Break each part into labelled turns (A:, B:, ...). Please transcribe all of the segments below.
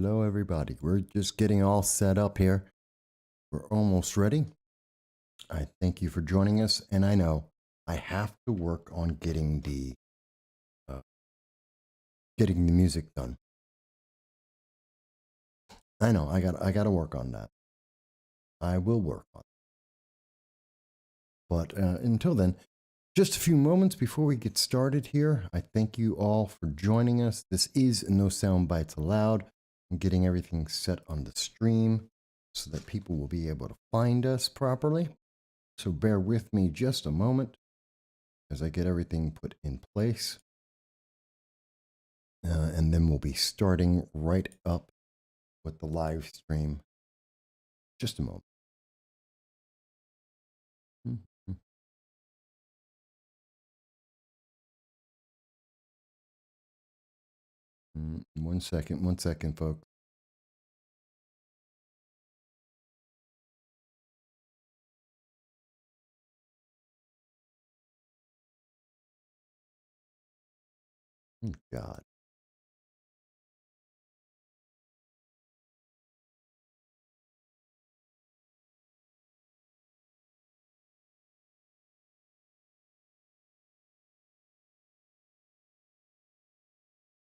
A: Hello, everybody. We're just getting all set up here. We're almost ready. I thank you for joining us, and I know I have to work on uh, getting the music done. I know I got to work on that. I will work on it. But until then, just a few moments before we get started here, I thank you all for joining us. This is No Soundbites Allowed. I'm getting everything set on the stream so that people will be able to find us properly. So bear with me just a moment as I get everything put in place. And then we'll be starting right up with the live stream. Just a moment. One second, folks. God.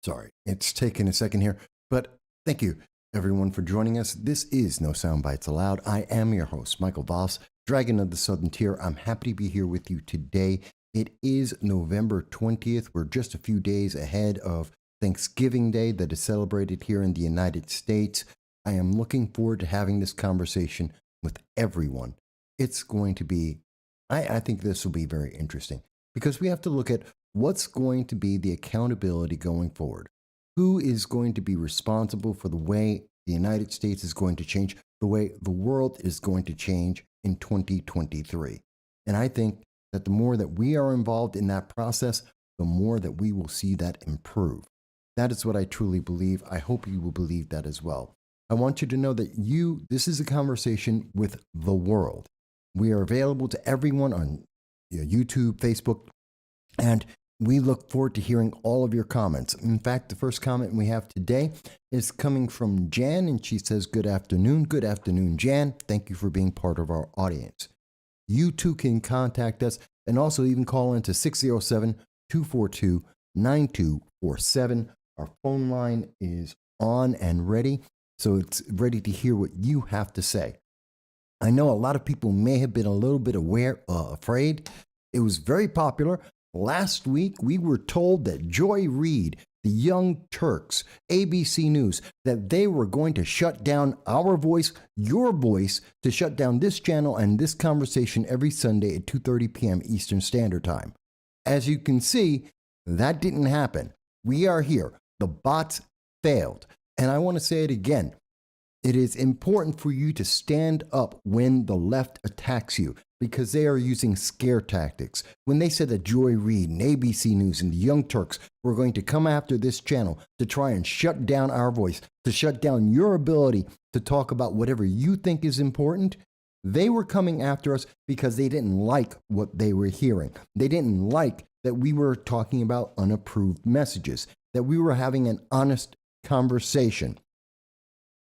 A: Sorry, it's taking a second here, but thank you everyone for joining us. This is No Soundbites Allowed. I am your host, Michael Voss, Dragon of the Southern Tier. I'm happy to be here with you today. It is November 20th. We're just a few days ahead of Thanksgiving Day that is celebrated here in the United States. I am looking forward to having this conversation with everyone. It's going to be, I think this will be very interesting because we have to look at what's going to be the accountability going forward. Who is going to be responsible for the way the United States is going to change, the way the world is going to change in 2023? And I think that the more that we are involved in that process, the more that we will see that improve. That is what I truly believe. I hope you will believe that as well. I want you to know that this is a conversation with the world. We are available to everyone on YouTube, Facebook, and we look forward to hearing all of your comments. In fact, the first comment we have today is coming from Jan, and she says, "Good afternoon." Good afternoon, Jan. Thank you for being part of our audience. You too can contact us and also even call into 607-242-9247. Our phone line is on and ready, so it's ready to hear what you have to say. I know a lot of people may have been a little bit afraid. It was very popular. Last week, we were told that Joy Reid, the Young Turks, ABC News, that they were going to shut down our voice, your voice, to shut down this channel and this conversation every Sunday at 2:30 p.m. Eastern Standard Time. As you can see, that didn't happen. We are here. The bots failed. And I want to say it again. It is important for you to stand up when the left attacks you because they are using scare tactics. When they said that Joy Reid and ABC News and the Young Turks were going to come after this channel to try and shut down our voice, to shut down your ability to talk about whatever you think is important, they were coming after us because they didn't like what they were hearing. They didn't like that we were talking about unapproved messages, that we were having an honest conversation.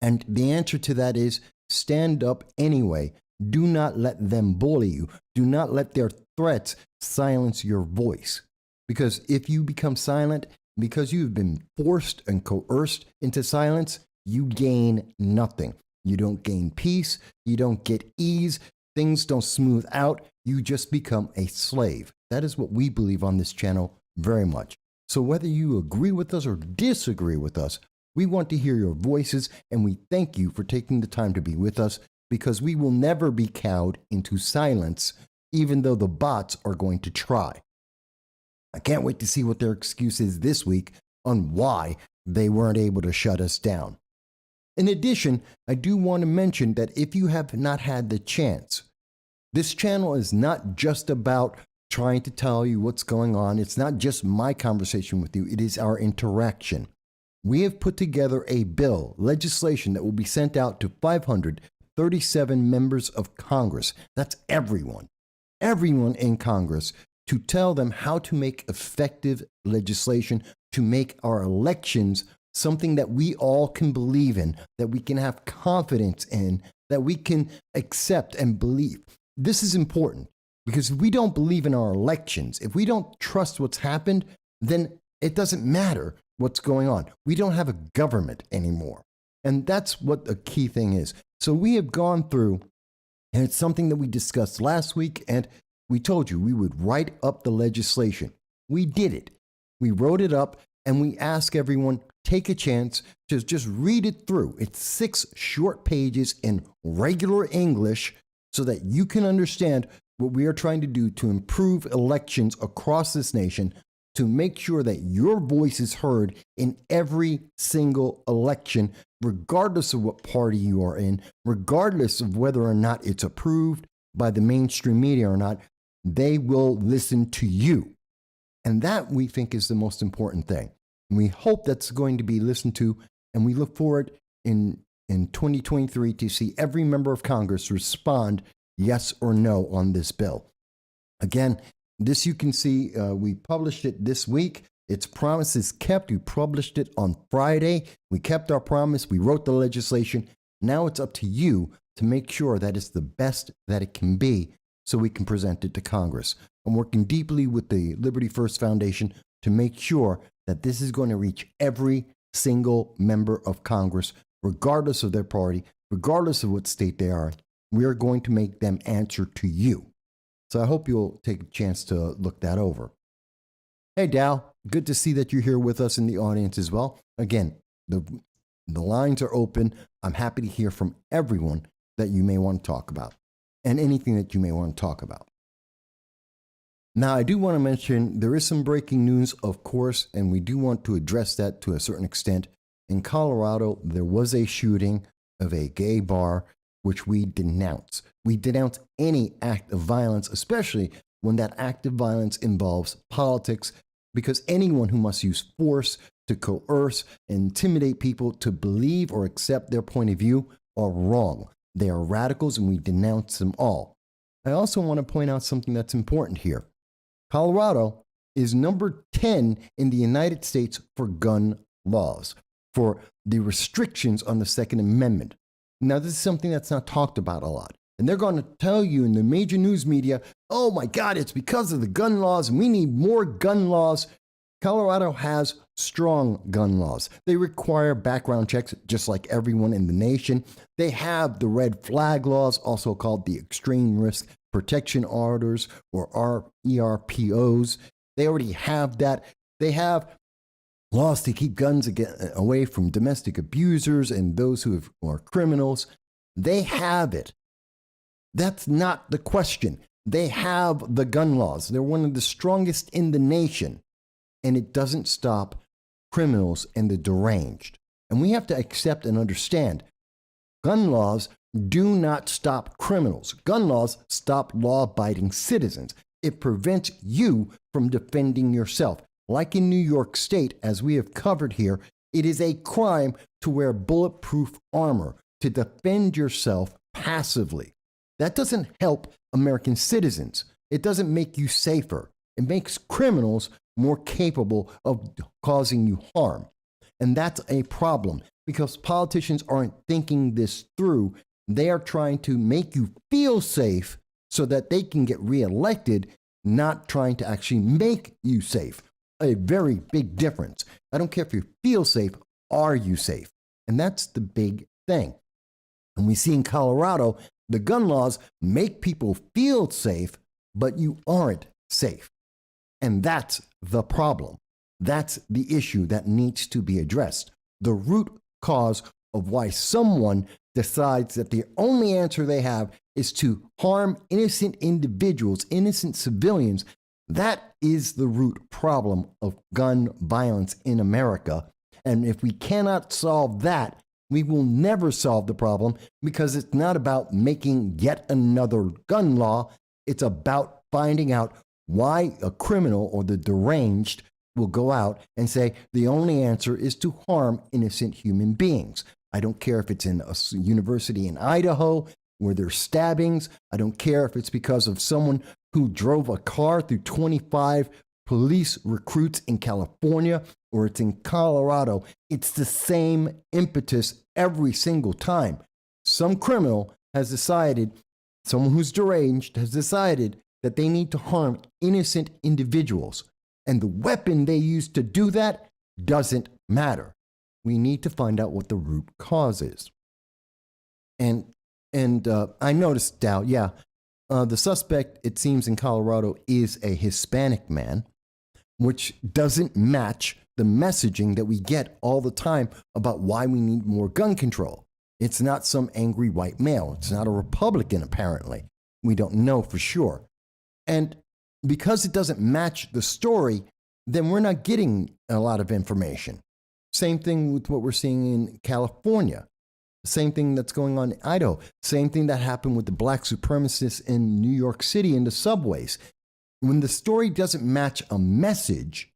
A: And the answer to that is stand up anyway. Do not let them bully you. Do not let their threats silence your voice. Because if you become silent, because you've been forced and coerced into silence, you gain nothing. You don't gain peace. You don't get ease. Things don't smooth out. You just become a slave. That is what we believe on this channel very much. So whether you agree with us or disagree with us, we want to hear your voices, and we thank you for taking the time to be with us because we will never be cowed into silence, even though the bots are going to try. I can't wait to see what their excuse is this week on why they weren't able to shut us down. In addition, I do want to mention that if you have not had the chance, this channel is not just about trying to tell you what's going on. It's not just my conversation with you. It is our interaction. We have put together a bill, legislation that will be sent out to 537 members of Congress. That's everyone in Congress, to tell them how to make effective legislation to make our elections something that we all can believe in, that we can have confidence in, that we can accept and believe. This is important because if we don't believe in our elections, if we don't trust what's happened, then it doesn't matter what's going on. We don't have a government anymore. And that's what the key thing is. So we have gone through, and it's something that we discussed last week, and we told you we would write up the legislation. We did it. We wrote it up, and we ask everyone, take a chance to just read it through. It's 6 short pages in regular English so that you can understand what we are trying to do to improve elections across this nation, to make sure that your voice is heard in every single election, regardless of what party you are in, regardless of whether or not it's approved by the mainstream media or not. They will listen to you. And that, we think, is the most important thing. And we hope that's going to be listened to, and we look forward in 2023 to see every member of Congress respond yes or no on this bill. Again, this you can see, we published it this week. Its promise is kept. We published it on Friday. We kept our promise. We wrote the legislation. Now it's up to you to make sure that it's the best that it can be so we can present it to Congress. I'm working deeply with the Liberty First Foundation to make sure that this is going to reach every single member of Congress, regardless of their party, regardless of what state they are. We are going to make them answer to you. So I hope you'll take a chance to look that over. Hey, Dal, good to see that you're here with us in the audience as well. Again, the lines are open. I'm happy to hear from everyone that you may want to talk about and anything that you may want to talk about. Now, I do want to mention there is some breaking news, of course, and we do want to address that to a certain extent. In Colorado, there was a shooting of a gay bar, which we denounce. We denounce any act of violence, especially when that act of violence involves politics, because anyone who must use force to coerce and intimidate people to believe or accept their point of view are wrong. They are radicals, and we denounce them all. I also want to point out something that's important here. Colorado is number 10 in the United States for gun laws, for the restrictions on the Second Amendment. Now, this is something that's not talked about a lot. And they're going to tell you in the major news media, oh my God, it's because of the gun laws and we need more gun laws. Colorado has strong gun laws. They require background checks just like everyone in the nation. They have the red flag laws, also called the extreme risk protection orders, or ERPOs. They already have that. They have laws to keep guns away from domestic abusers and those who are criminals. They have it. That's not the question. They have the gun laws. They're one of the strongest in the nation. And it doesn't stop criminals and the deranged. And we have to accept and understand, gun laws do not stop criminals. Gun laws stop law-abiding citizens. It prevents you from defending yourself. Like in New York State, as we have covered here, it is a crime to wear bulletproof armor, to defend yourself passively. That doesn't help American citizens. It doesn't make you safer. It makes criminals more capable of causing you harm. And that's a problem because politicians aren't thinking this through. They are trying to make you feel safe so that they can get reelected, not trying to actually make you safe. A very big difference. I don't care if you feel safe, are you safe? And that's the big thing. And we see in Colorado, the gun laws make people feel safe, but you aren't safe. And that's the problem. That's the issue that needs to be addressed. The root cause of why someone decides that the only answer they have is to harm innocent individuals, innocent civilians. That is the root problem of gun violence in America. And if we cannot solve that, we will never solve the problem because it's not about making yet another gun law. It's about finding out why a criminal or the deranged will go out and say the only answer is to harm innocent human beings. I don't care if it's in a university in Idaho where there's stabbings. I don't care if it's because of someone who drove a car through 25 police recruits in California or it's in Colorado, it's the same impetus every single time. Some criminal has decided, someone who's deranged has decided that they need to harm innocent individuals. And the weapon they use to do that doesn't matter. We need to find out what the root cause is. And I noticed, Dow, the suspect, it seems, in Colorado is a Hispanic man, which doesn't match the messaging that we get all the time about why we need more gun control. It's not some angry white male. It's not a Republican, apparently. We don't know for sure. And because it doesn't match the story, then we're not getting a lot of information. Same thing with what we're seeing in California. Same thing that's going on in Idaho. Same thing that happened with the black supremacists in New York City in the subways. When the story doesn't match a message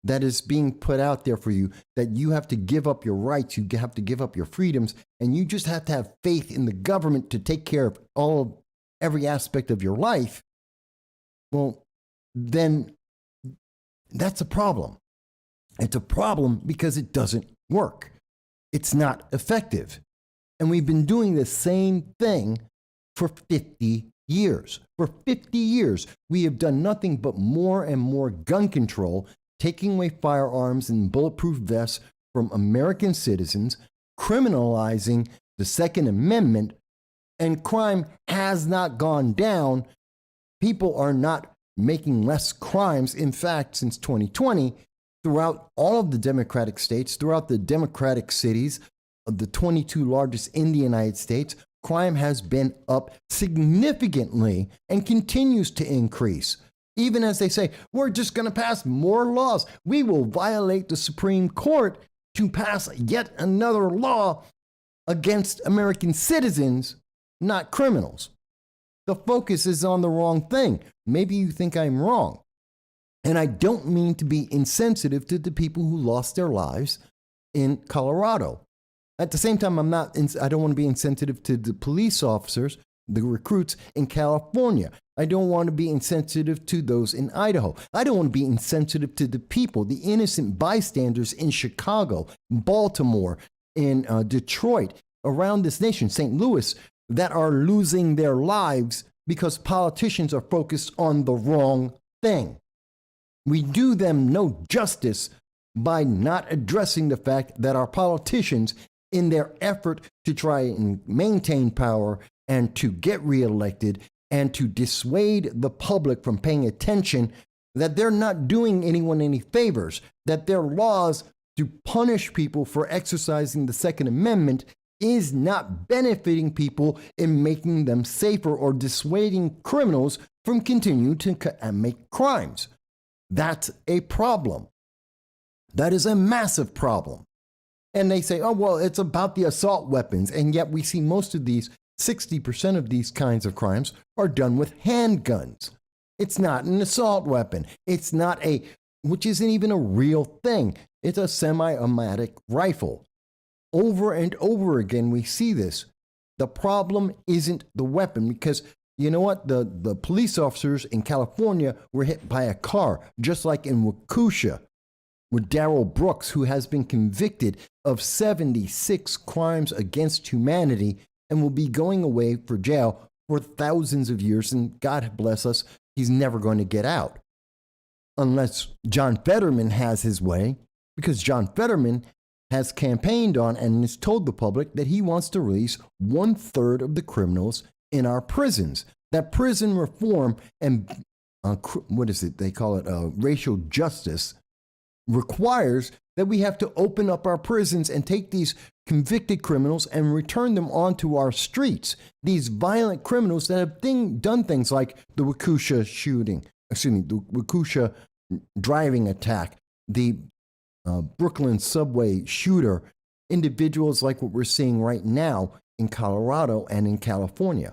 A: that is being put out there for you, that you have to give up your rights, you have to give up your freedoms, and you just have to have faith in the government to take care of every aspect of your life, well, then that's a problem. It's a problem because it doesn't work. It's not effective. And we've been doing the same thing for 50 years. For 50 years, we have done nothing but more and more gun control, taking away firearms and bulletproof vests from American citizens, criminalizing the Second Amendment, and crime has not gone down. People are not making less crimes. In fact, since 2020, throughout all of the Democratic states, throughout the Democratic cities, of the 22 largest in the United States, crime has been up significantly and continues to increase. Even as they say, we're just going to pass more laws. We will violate the Supreme Court to pass yet another law against American citizens, not criminals. The focus is on the wrong thing. Maybe you think I'm wrong. And I don't mean to be insensitive to the people who lost their lives in Colorado. At the same time, I don't want to be insensitive to the police officers, the recruits in California. I don't want to be insensitive to those in Idaho. I don't want to be insensitive to the people, the innocent bystanders in Chicago, Baltimore, in Detroit, around this nation, St. Louis, that are losing their lives because politicians are focused on the wrong thing. We do them no justice by not addressing the fact that our politicians, in their effort to try and maintain power and to get reelected and to dissuade the public from paying attention, that they're not doing anyone any favors, that their laws to punish people for exercising the Second Amendment is not benefiting people in making them safer or dissuading criminals from continuing to make crimes. That's a problem. That is a massive problem. And they say, oh, well, it's about the assault weapons. And yet we see most of these, 60% of these kinds of crimes are done with handguns. It's not an assault weapon. It's not which isn't even a real thing. It's a semi-automatic rifle. Over and over again, we see this. The problem isn't the weapon because you know what? The police officers in California were hit by a car, just like in Waukesha, with Darrell Brooks, who has been convicted of 76 crimes against humanity and will be going away for jail for thousands of years. And God bless us, he's never going to get out. Unless John Fetterman has his way, because John Fetterman has campaigned on and has told the public that he wants to release 1/3 of the criminals in our prisons. That prison reform and what is it? They call it racial justice requires that we have to open up our prisons and take these convicted criminals and return them onto our streets. These violent criminals that have done things like the Waukesha shooting, the Waukesha driving attack, the Brooklyn subway shooter, individuals like what we're seeing right now in Colorado and in California.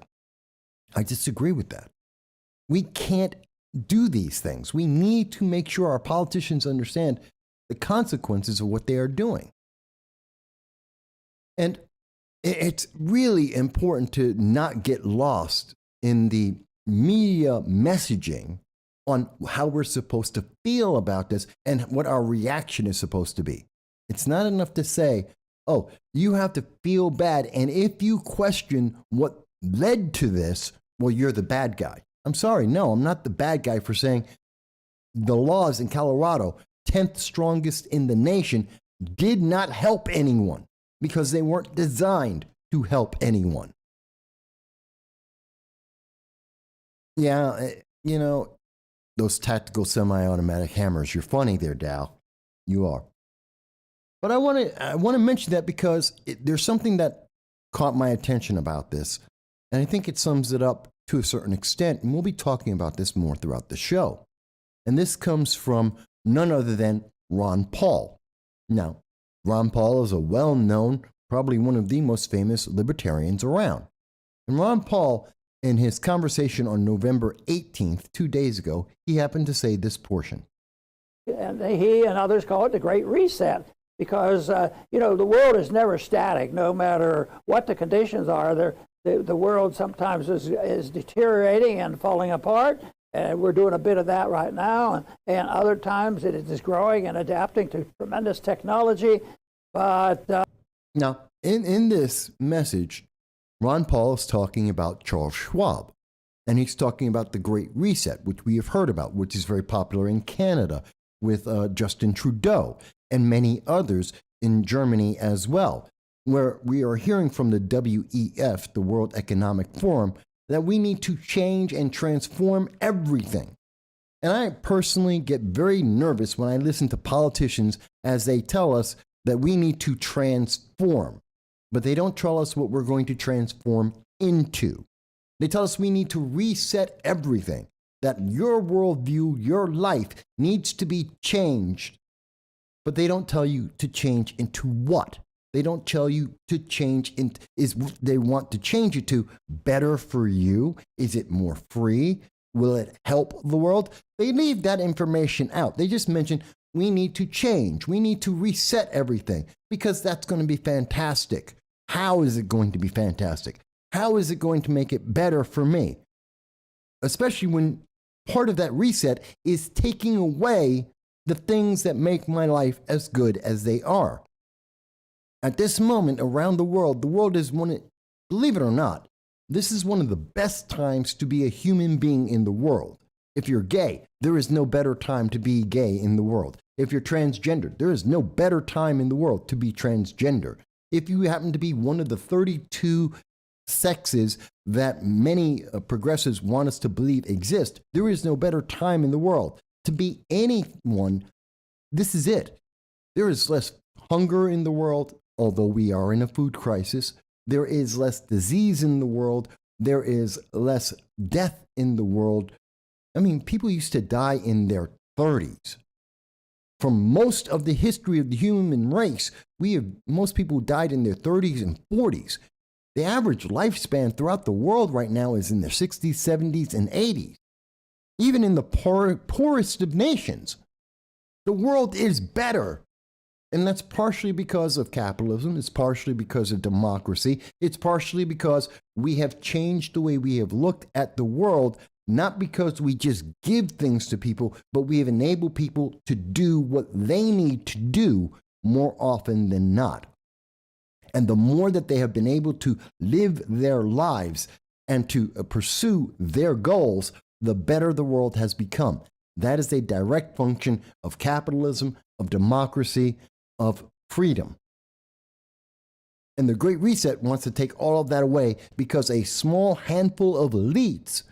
A: I disagree with that. We can't do these things. We need to make sure our politicians understand the consequences of what they are doing. And it's really important to not get lost in the media messaging on how we're supposed to feel about this and what our reaction is supposed to be. It's not enough to say, oh, you have to feel bad. And if you question what led to this, well, you're the bad guy. I'm sorry. No, I'm not the bad guy for saying the laws in Colorado, 10th strongest in the nation, did not help anyone because they weren't designed to help anyone. Yeah, those tactical semi-automatic hammers, you're funny there, Dow. You are. But I want to mention that because there's something that caught my attention about this, and I think it sums it up to a certain extent, and we'll be talking about this more throughout the show. And this comes from none other than Ron Paul. Now, Ron Paul is a well-known, probably one of the most famous libertarians around. And Ron Paul, in his conversation on November 18th, 2 days ago, he happened to say this portion.
B: And he and others call it the Great Reset because, the world is never static. No matter what the conditions are, the world sometimes is deteriorating and falling apart. And we're doing a bit of that right now. And other times it is growing and adapting to tremendous technology. But
A: now, in this message, Ron Paul is talking about Charles Schwab. And he's talking about the Great Reset, which we have heard about, which is very popular in Canada with Justin Trudeau and many others in Germany as well, where we are hearing from the WEF, the World Economic Forum, that we need to change and transform everything. And I personally get very nervous when I listen to politicians as they tell us that we need to transform, but they don't tell us what we're going to transform into. They tell us we need to reset everything, that your worldview, your life needs to be changed, but they don't tell you to change into what. They don't tell you to change they want to change it to better for you. Is it more free? Will it help the world? They leave that information out. They just mention we need to change. We need to reset everything because that's going to be fantastic. How is it going to be fantastic? How is it going to make it better for me? Especially when part of that reset is taking away the things that make my life as good as they are. At this moment around the world is believe it or not, this is one of the best times to be a human being in the world. If you're gay, there is no better time to be gay in the world. If you're transgender, there is no better time in the world to be transgender. If you happen to be one of the 32 sexes that many progressives want us to believe exist, there is no better time in the world to be anyone. This is it. There is less hunger in the world, although we are in a food crisis. There is less disease in the world. There is less death in the world. I mean, people used to die in their 30s. From most of the history of the human race, most people died in their 30s and 40s. The average lifespan throughout the world right now is in their 60s, 70s, and 80s. Even in the poorest of nations, the world is better. And that's partially because of capitalism. It's partially because of democracy. It's partially because we have changed the way we have looked at the world, not because we just give things to people, but we have enabled people to do what they need to do more often than not. And the more that they have been able to live their lives and to pursue their goals, the better the world has become. That is a direct function of capitalism, of democracy, of freedom. And the Great Reset wants to take all of that away because a small handful of elites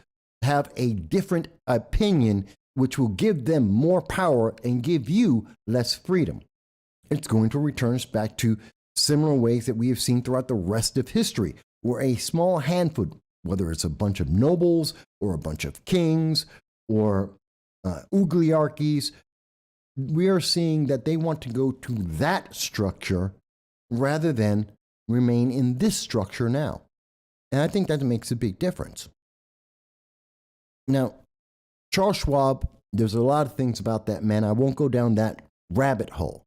A: have a different opinion, which will give them more power and give you less freedom. It's going to return us back to similar ways that we have seen throughout the rest of history, where a small handful, whether it's a bunch of nobles or a bunch of kings or oligarchies, we are seeing that they want to go to that structure rather than remain in this structure now. And I think that makes a big difference. Now, Charles Schwab, there's a lot of things about that man. I won't go down that rabbit hole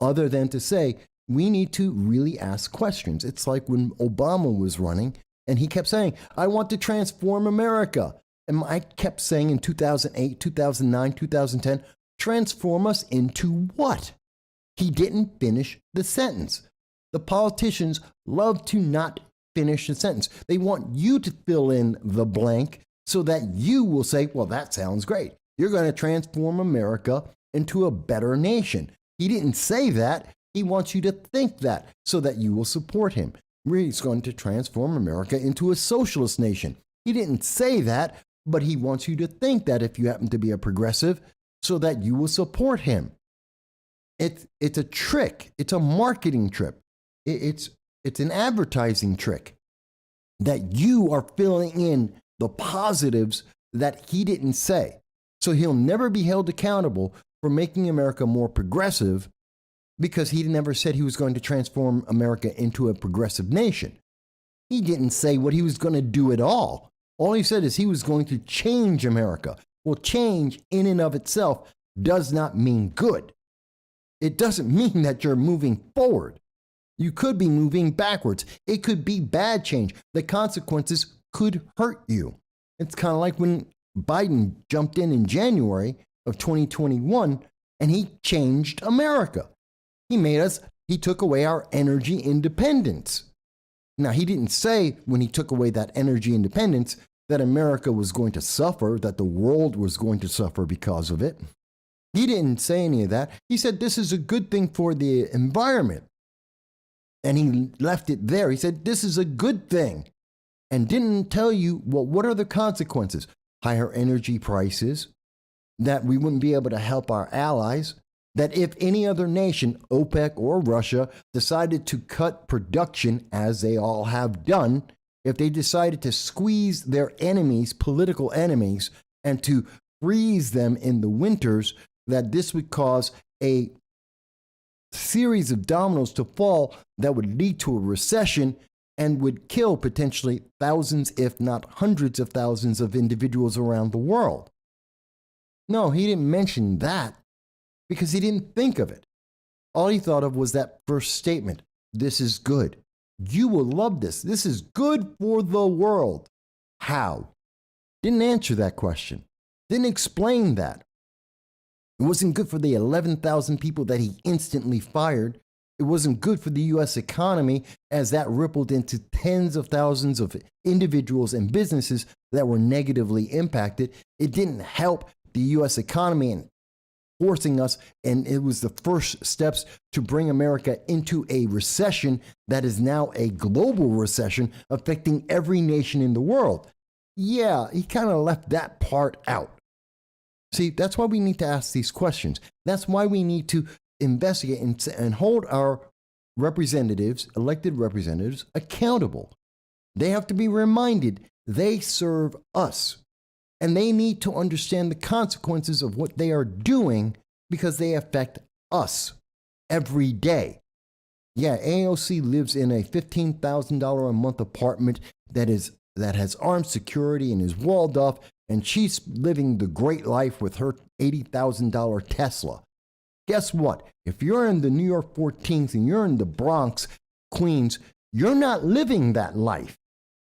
A: other than to say we need to really ask questions. It's like when Obama was running and he kept saying, I want to transform America. And I kept saying in 2008, 2009, 2010, transform us into what? He didn't finish the sentence. The politicians love to not finish the sentence. They want you to fill in the blank so that you will say, well, that sounds great. You're going to transform America into a better nation. He didn't say that. He wants you to think that so that you will support him. He's going to transform America into a socialist nation. He didn't say that, but he wants you to think that if you happen to be a progressive so that you will support him. It's a trick. It's a marketing trick. It's an advertising trick that you are filling in the positives that he didn't say. So he'll never be held accountable for making America more progressive because he never said he was going to transform America into a progressive nation. He didn't say what he was going to do at all. All he said is he was going to change America. Well, change in and of itself does not mean good. It doesn't mean that you're moving forward. You could be moving backwards. It could be bad change. The consequences could hurt you. It's kind of like when Biden jumped in January of 2021 and he changed America. He took away our energy independence. Now, he didn't say when he took away that energy independence that America was going to suffer, that the world was going to suffer because of it. He didn't say any of that. He said this is a good thing for the environment. And he left it there. He said this is a good thing and didn't tell you, well, what are the consequences? Higher energy prices, that we wouldn't be able to help our allies, that if any other nation, OPEC or Russia, decided to cut production, as they all have done, if they decided to squeeze their enemies, political enemies, and to freeze them in the winters, that this would cause a series of dominoes to fall that would lead to a recession and would kill potentially thousands, if not hundreds of thousands of individuals around the world. No, he didn't mention that because he didn't think of it. All he thought of was that first statement. This is good. You will love this. This is good for the world. How? Didn't answer that question. Didn't explain that. It wasn't good for the 11,000 people that he instantly fired. It wasn't good for the U.S. economy as that rippled into tens of thousands of individuals and businesses that were negatively impacted. It didn't help the U.S. economy in forcing us, and it was the first steps to bring America into a recession that is now a global recession affecting every nation in the world. Yeah, he kind of left that part out. See, that's why we need to ask these questions. That's why we need to investigate and hold our representatives, elected representatives, accountable. They have to be reminded they serve us. And they need to understand the consequences of what they are doing because they affect us every day. Yeah, AOC lives in a $15,000 a month apartment that has armed security and is walled off, and she's living the great life with her $80,000 Tesla. Guess what? If you're in the New York 14th and you're in the Bronx, Queens, you're not living that life.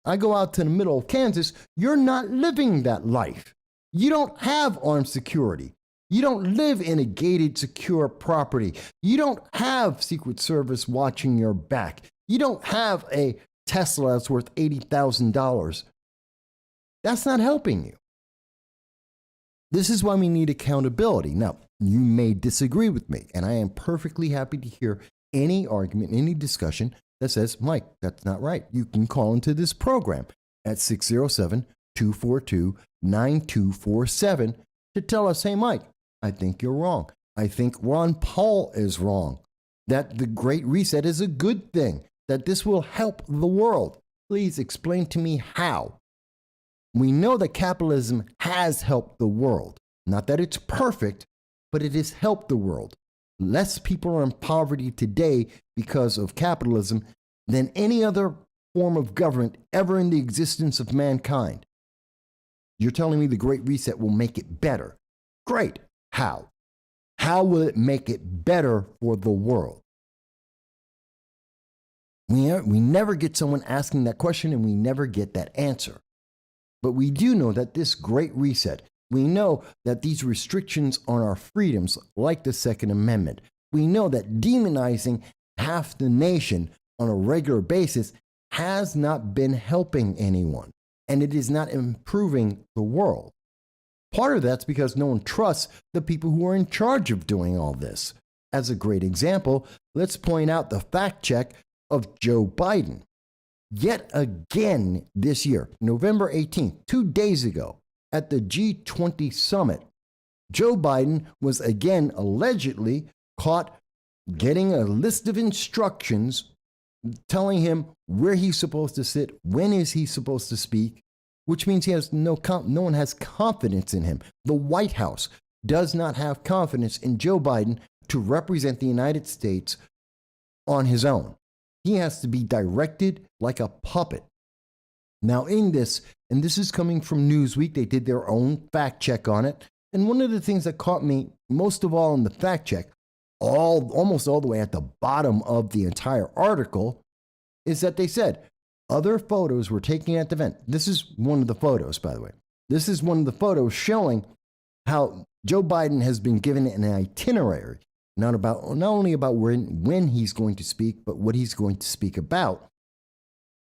A: I go out to the middle of Kansas, you're not living that life. You don't have armed security. You don't live in a gated, secure property. You don't have Secret Service watching your back. You don't have a Tesla that's worth $80,000. That's not helping you. This is why we need accountability. Now, you may disagree with me, and I am perfectly happy to hear any argument, any discussion that says, Mike, that's not right. You can call into this program at 607-242-9247 to tell us, hey, Mike, I think you're wrong. I think Ron Paul is wrong. That the Great Reset is a good thing, that this will help the world. Please explain to me how. We know that capitalism has helped the world. Not that it's perfect, but it has helped the world. Less people are in poverty today because of capitalism than any other form of government ever in the existence of mankind. You're telling me the Great Reset will make it better. Great. How? How will it make it better for the world? We never get someone asking that question, and we never get that answer. But we do know that this great reset, we know that these restrictions on our freedoms, like the Second Amendment, we know that demonizing half the nation on a regular basis has not been helping anyone, and it is not improving the world. Part of that's because no one trusts the people who are in charge of doing all this. As a great example, let's point out the fact check of Joe Biden. Yet again this year, November 18th, 2 days ago, at the G20 summit, Joe Biden was again allegedly caught getting a list of instructions telling him where he's supposed to sit, when is he supposed to speak, which means he has no one has confidence in him. The White House does not have confidence in Joe Biden to represent the United States on his own. He has to be directed like a puppet. Now in this, and this is coming from Newsweek, they did their own fact check on it. And one of the things that caught me most of all in the fact check, almost all the way at the bottom of the entire article, is that they said other photos were taken at the event. This is one of the photos, by the way. This is one of the photos showing how Joe Biden has been given an itinerary, not only about when he's going to speak, but what he's going to speak about.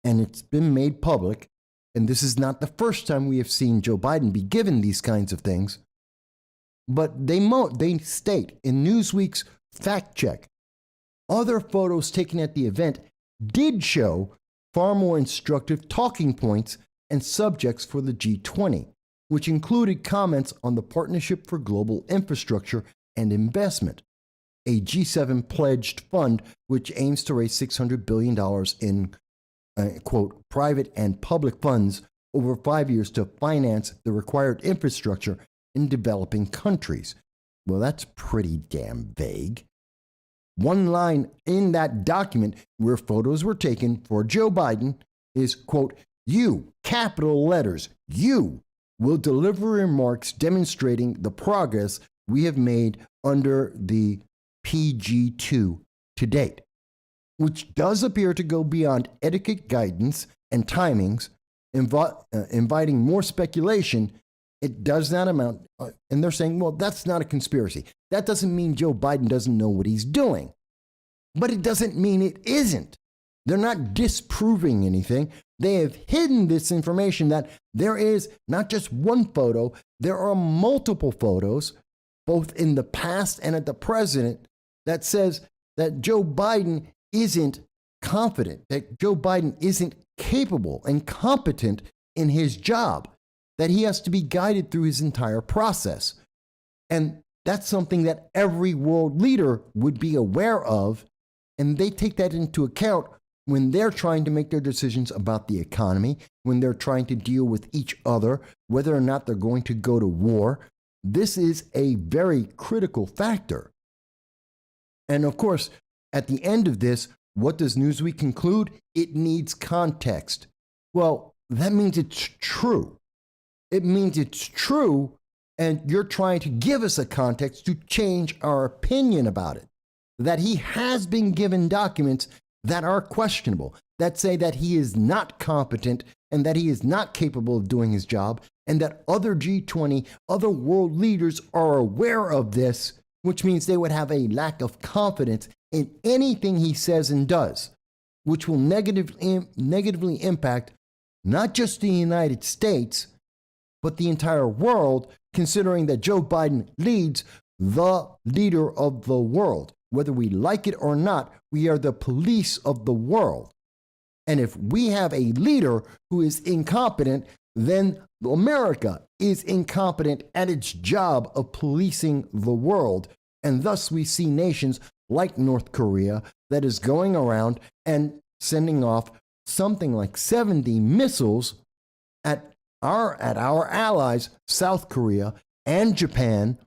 A: And it's been made public. And this is not the first time we have seen Joe Biden be given these kinds of things. But they state in Newsweek's fact check, other photos taken at the event did show far more instructive talking points and subjects for the G20, which included comments on the Partnership for Global Infrastructure and Investment, a G7 pledged fund which aims to raise $600 billion in, quote, private and public funds over 5 years to finance the required infrastructure in developing countries. Well, that's pretty damn vague. One line in that document where photos were taken for Joe Biden is, quote, you, capital letters, you will deliver remarks demonstrating the progress we have made under the PG2 to date, which does appear to go beyond etiquette guidance and timings, inviting more speculation. It does not amount, and they're saying, well, that's not a conspiracy. That doesn't mean Joe Biden doesn't know what he's doing, but it doesn't mean it isn't. They're not disproving anything. They have hidden this information that there is not just one photo, there are multiple photos, both in the past and at the present, that says that Joe Biden isn't confident, that Joe Biden isn't capable and competent in his job, that he has to be guided through his entire process. And that's something that every world leader would be aware of, and they take that into account when they're trying to make their decisions about the economy, when they're trying to deal with each other, whether or not they're going to go to war. This is a very critical factor. And of course, at the end of this, what does Newsweek conclude? It needs context. Well, that means it's true. It means it's true, and you're trying to give us a context to change our opinion about it. That he has been given documents that are questionable, that say that he is not competent and that he is not capable of doing his job, and that other G20, other world leaders are aware of this, which means they would have a lack of confidence in anything he says and does, which will negatively impact not just the United States, but the entire world, considering that Joe Biden leads the leader of the world. Whether we like it or not, we are the police of the world. And if we have a leader who is incompetent, then America is incompetent at its job of policing the world. And thus we see nations like North Korea that is going around and sending off something like 70 missiles at our allies, South Korea and Japan,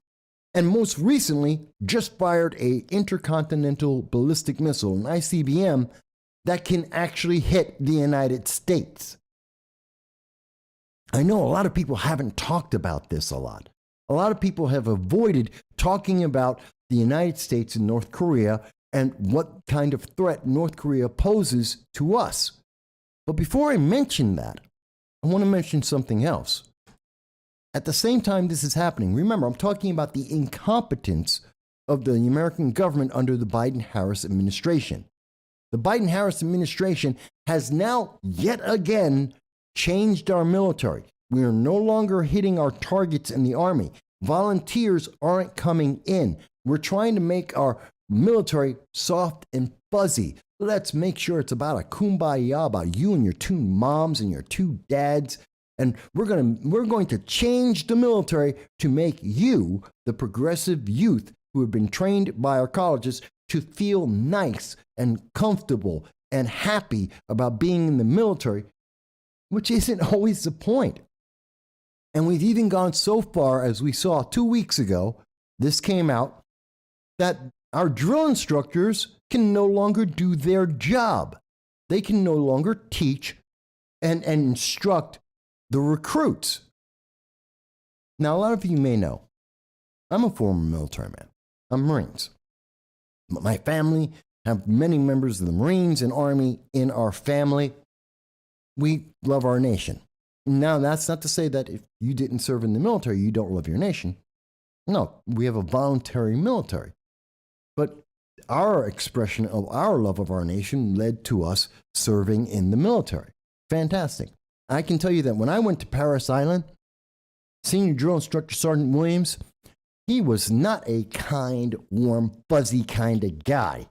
A: and most recently just fired an intercontinental ballistic missile, an ICBM, that can actually hit the United States. I know a lot of people haven't talked about this a lot. A lot of people have avoided talking about the United States and North Korea and what kind of threat North Korea poses to us. But before I mention that, I want to mention something else. At the same time this is happening, remember, I'm talking about the incompetence of the American government under the Biden-Harris administration. The Biden-Harris administration has now yet again changed our military. We are no longer hitting our targets in the Army. Volunteers aren't coming in. We're trying to make our military soft and fuzzy. Let's make sure it's about a kumbaya, about you and your two moms and your two dads. And we're going to change the military to make you, the progressive youth who have been trained by our colleges, to feel nice and comfortable and happy about being in the military, which isn't always the point. And we've even gone so far, as we saw 2 weeks ago, this came out, that our drill instructors can no longer do their job. They can no longer teach and instruct the recruits. Now, a lot of you may know, I'm a former military man. I'm Marines. My family have many members of the Marines and Army in our family. We love our nation. Now, that's not to say that if you didn't serve in the military, you don't love your nation. No, we have a voluntary military. But our expression of our love of our nation led to us serving in the military. Fantastic. I can tell you that when I went to Parris Island, Senior Drill Instructor Sergeant Williams, he was not a kind, warm, fuzzy kind of guy.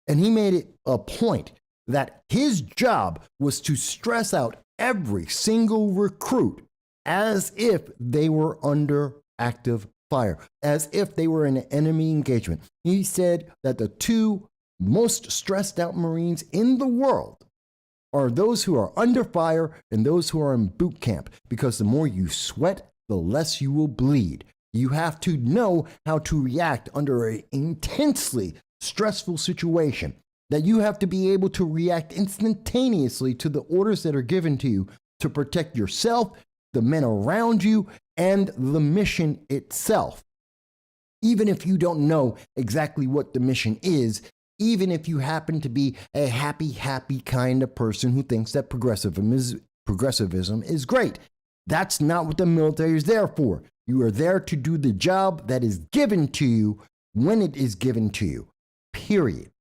A: And he made it a point that his job was to stress out every single recruit as if they were under active fire, as if they were in an enemy engagement. He said that the two most stressed out Marines in the world are those who are under fire and those who are in boot camp, because the more you sweat, the less you will bleed. You have to know how to react under an intensely stressful situation, that you have to be able to react instantaneously to the orders that are given to you to protect yourself, the men around you, and the mission itself. Even if you don't know exactly what the mission is, even if you happen to be a happy kind of person who thinks that progressivism is great. That's not what the military is there for. You are there to do the job that is given to you when it is given to you. Period.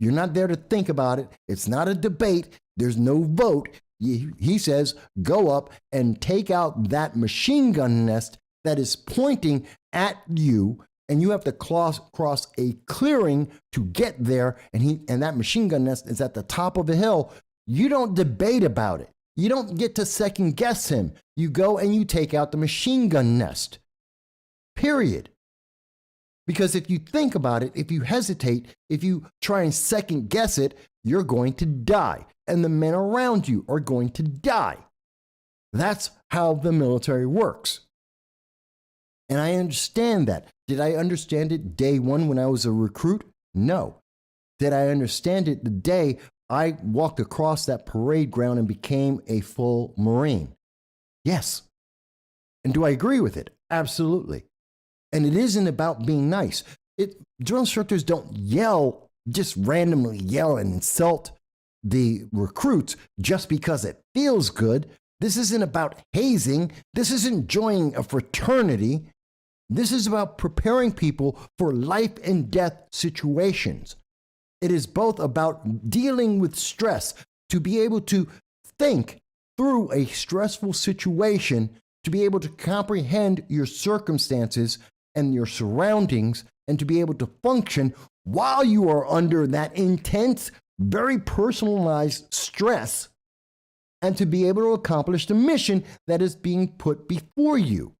A: You're not there to think about it. It's not a debate. There's no vote. He says, go up and take out that machine gun nest that is pointing at you, and you have to cross a clearing to get there, and that machine gun nest is at the top of a hill. You don't debate about it. You don't get to second guess him. You go and you take out the machine gun nest. Period. Because if you think about it, if you hesitate, if you try and second guess it, you're going to die. And the men around you are going to die. That's how the military works. And I understand that. Did I understand it day one when I was a recruit? No. Did I understand it the day I walked across that parade ground and became a full Marine? Yes. And do I agree with it? Absolutely. And it isn't about being nice. Drill instructors don't just randomly yell and insult the recruits just because it feels good. This isn't about hazing. This isn't joining a fraternity. This is about preparing people for life and death situations. It is both about dealing with stress, to be able to think through a stressful situation, to be able to comprehend your circumstances and your surroundings, and to be able to function while you are under that intense, very personalized stress, and to be able to accomplish the mission that is being put before you.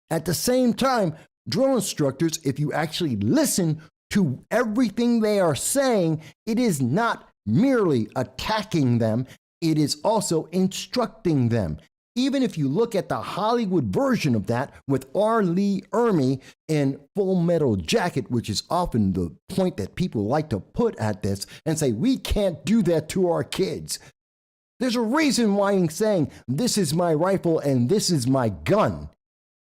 A: At the same time, drill instructors, if you actually listen to everything they are saying, it is not merely attacking them, it is also instructing them. Even if you look at the Hollywood version of that with R. Lee Ermey in Full Metal Jacket, which is often the point that people like to put at this and say, we can't do that to our kids. There's a reason why he's saying, this is my rifle and this is my gun.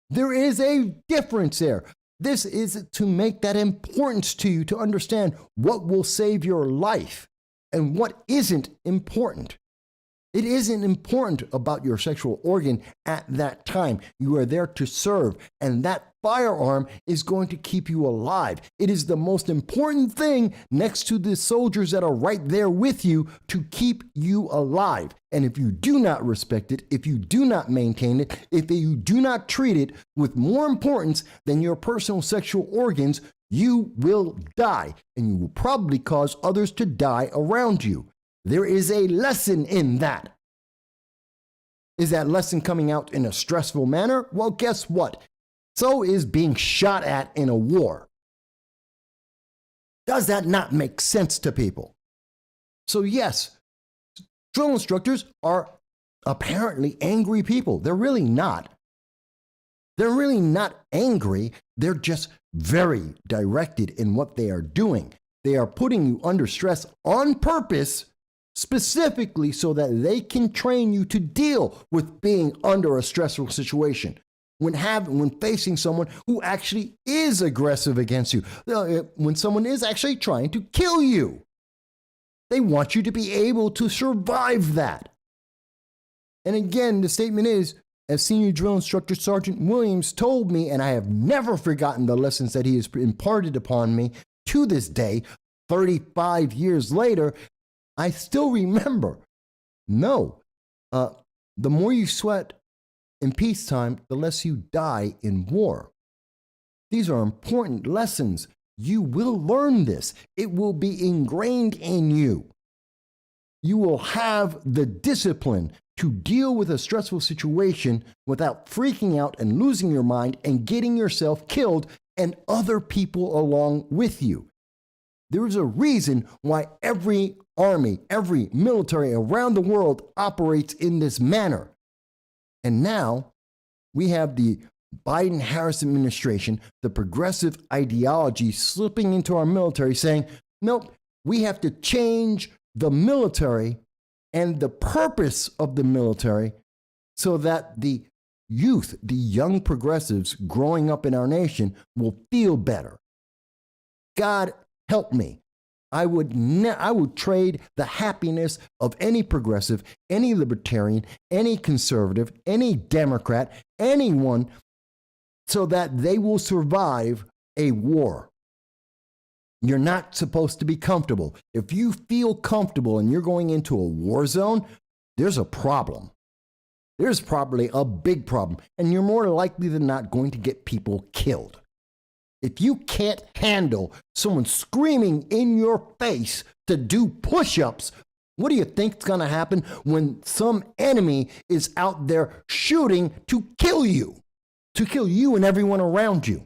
A: There is a difference there. This is to make that importance to you, to understand what will save your life and what isn't important. It isn't important about your sexual organ at that time. You are there to serve, and that firearm is going to keep you alive. It is the most important thing next to the soldiers that are right there with you to keep you alive. And if you do not respect it, if you do not maintain it, if you do not treat it with more importance than your personal sexual organs, you will die, and you will probably cause others to die around you. There is a lesson in that. Is that lesson coming out in a stressful manner? Well, guess what? So is being shot at in a war. Does that not make sense to people? So yes, drill instructors are apparently angry people. They're really not. They're really not angry. They're just very directed in what they are doing. They are putting you under stress on purpose, specifically so that they can train you to deal with being under a stressful situation. When facing someone who actually is aggressive against you, when someone is actually trying to kill you, they want you to be able to survive that. And again, the statement is, as Senior Drill Instructor Sergeant Williams told me, and I have never forgotten the lessons that he has imparted upon me to this day, 35 years later, I still remember. No, the more you sweat in peacetime, the less you die in war. These are important lessons. You will learn this. It will be ingrained in you. You will have the discipline to deal with a stressful situation without freaking out and losing your mind and getting yourself killed and other people along with you. There is a reason why every army, every military around the world operates in this manner. And now we have the Biden-Harris administration, the progressive ideology slipping into our military saying, nope, we have to change the military and the purpose of the military so that the youth, the young progressives growing up in our nation will feel better. God help me. I would trade the happiness of any progressive, any libertarian, any conservative, any Democrat, anyone, so that they will survive a war. You're not supposed to be comfortable. If you feel comfortable and you're going into a war zone, there's a problem. There's probably a big problem, and you're more likely than not going to get people killed. If you can't handle someone screaming in your face to do push-ups, what do you think is going to happen when some enemy is out there shooting to kill you and everyone around you?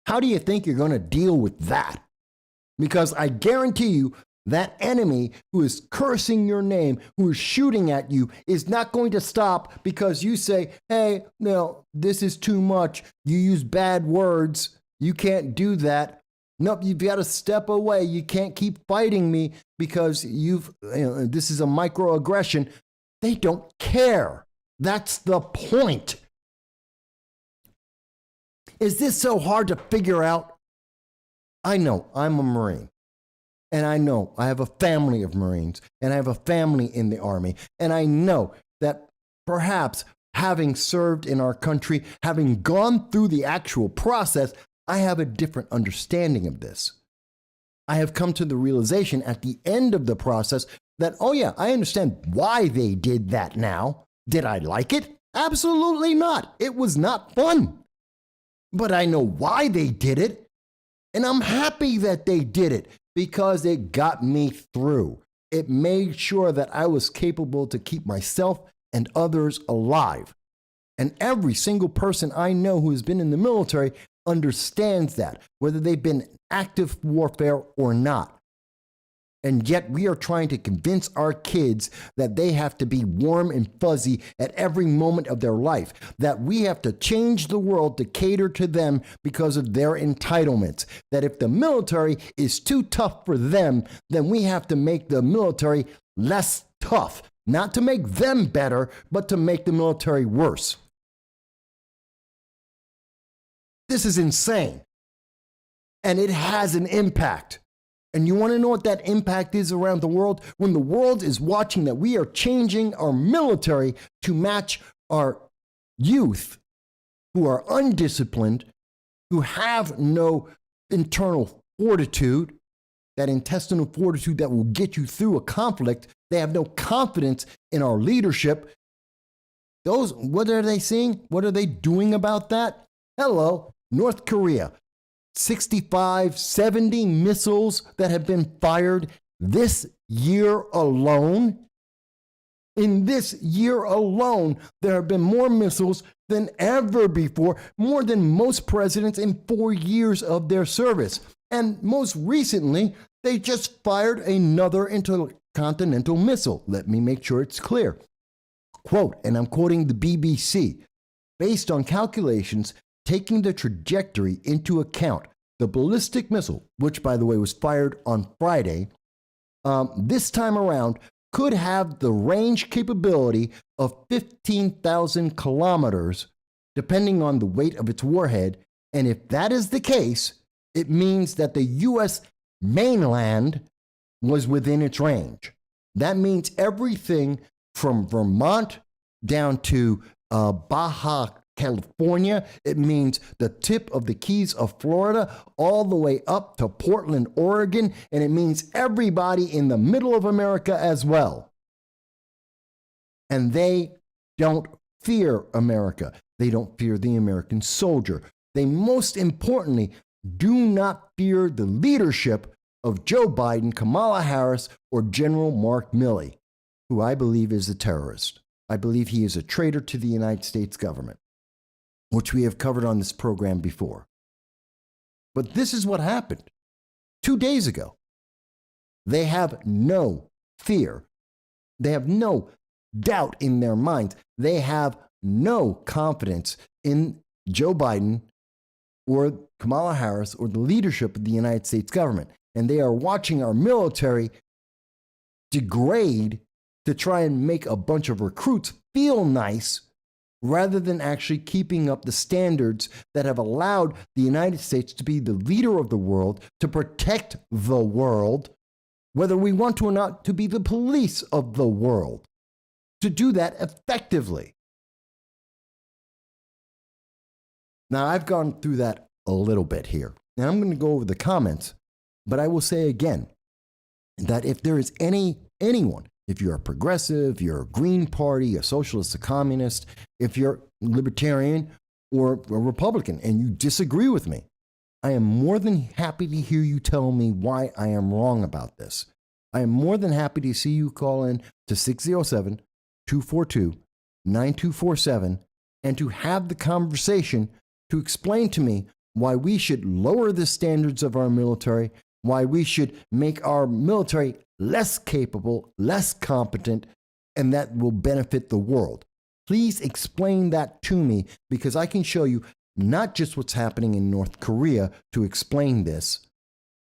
A: How do you think you're going to deal with that? Because I guarantee you that enemy who is cursing your name, who is shooting at you, is not going to stop because you say, hey, no, this is too much. You use bad words. You can't do that. Nope, you've got to step away. You can't keep fighting me because this is a microaggression. They don't care. That's the point. Is this so hard to figure out? I know I'm a Marine. And I know I have a family of Marines, and I have a family in the Army. And I know that perhaps having served in our country, having gone through the actual process, I have a different understanding of this. I have come to the realization at the end of the process that, oh yeah, I understand why they did that now. Did I like it? Absolutely not. It was not fun. But I know why they did it, and I'm happy that they did it because it got me through. It made sure that I was capable to keep myself and others alive. And every single person I know who has been in the military understands that, whether they've been in active warfare or not. And yet we are trying to convince our kids that they have to be warm and fuzzy at every moment of their life, that we have to change the world to cater to them because of their entitlements, that if the military is too tough for them, then we have to make the military less tough, not to make them better, but to make the military worse. This is insane. And it has an impact. And you want to know what that impact is around the world? When the world is watching that we are changing our military to match our youth who are undisciplined, who have no internal fortitude, that intestinal fortitude that will get you through a conflict. They have no confidence in our leadership. What are they seeing? What are they doing about that? Hello, North Korea. 65, 70 missiles that have been fired this year alone. In this year alone, there have been more missiles than ever before, more than most presidents in 4 years of their service. And most recently, they just fired another intercontinental missile. Let me make sure it's clear. Quote, and I'm quoting the BBC, based on calculations taking the trajectory into account, the ballistic missile, which by the way was fired on Friday, this time around could have the range capability of 15,000 kilometers, depending on the weight of its warhead. And if that is the case, it means that the U.S. mainland was within its range. That means everything from Vermont down to Baja California. It means the tip of the Keys of Florida all the way up to Portland, Oregon. And it means everybody in the middle of America as well. And they don't fear America. They don't fear the American soldier. They most importantly do not fear the leadership of Joe Biden, Kamala Harris, or General Mark Milley, who I believe is a terrorist. I believe he is a traitor to the United States government, which we have covered on this program before. But this is what happened 2 days ago. They have no fear. They have no doubt in their minds. They have no confidence in Joe Biden or Kamala Harris or the leadership of the United States government. And they are watching our military degrade to try and make a bunch of recruits feel nice rather than actually keeping up the standards that have allowed the United States to be the leader of the world, to protect the world, whether we want to or not, to be the police of the world, to do that effectively. Now, I've gone through that a little bit here, and I'm going to go over the comments, but I will say again that if there is anyone, if you're a progressive, you're a Green Party, a socialist, a communist, if you're libertarian or a Republican and you disagree with me, I am more than happy to hear you tell me why I am wrong about this. I am more than happy to see you call in to 607-242-9247 and to have the conversation to explain to me why we should lower the standards of our military, why we should make our military less capable, less competent, and that will benefit the world. Please explain that to me, because I can show you not just what's happening in North Korea to explain this.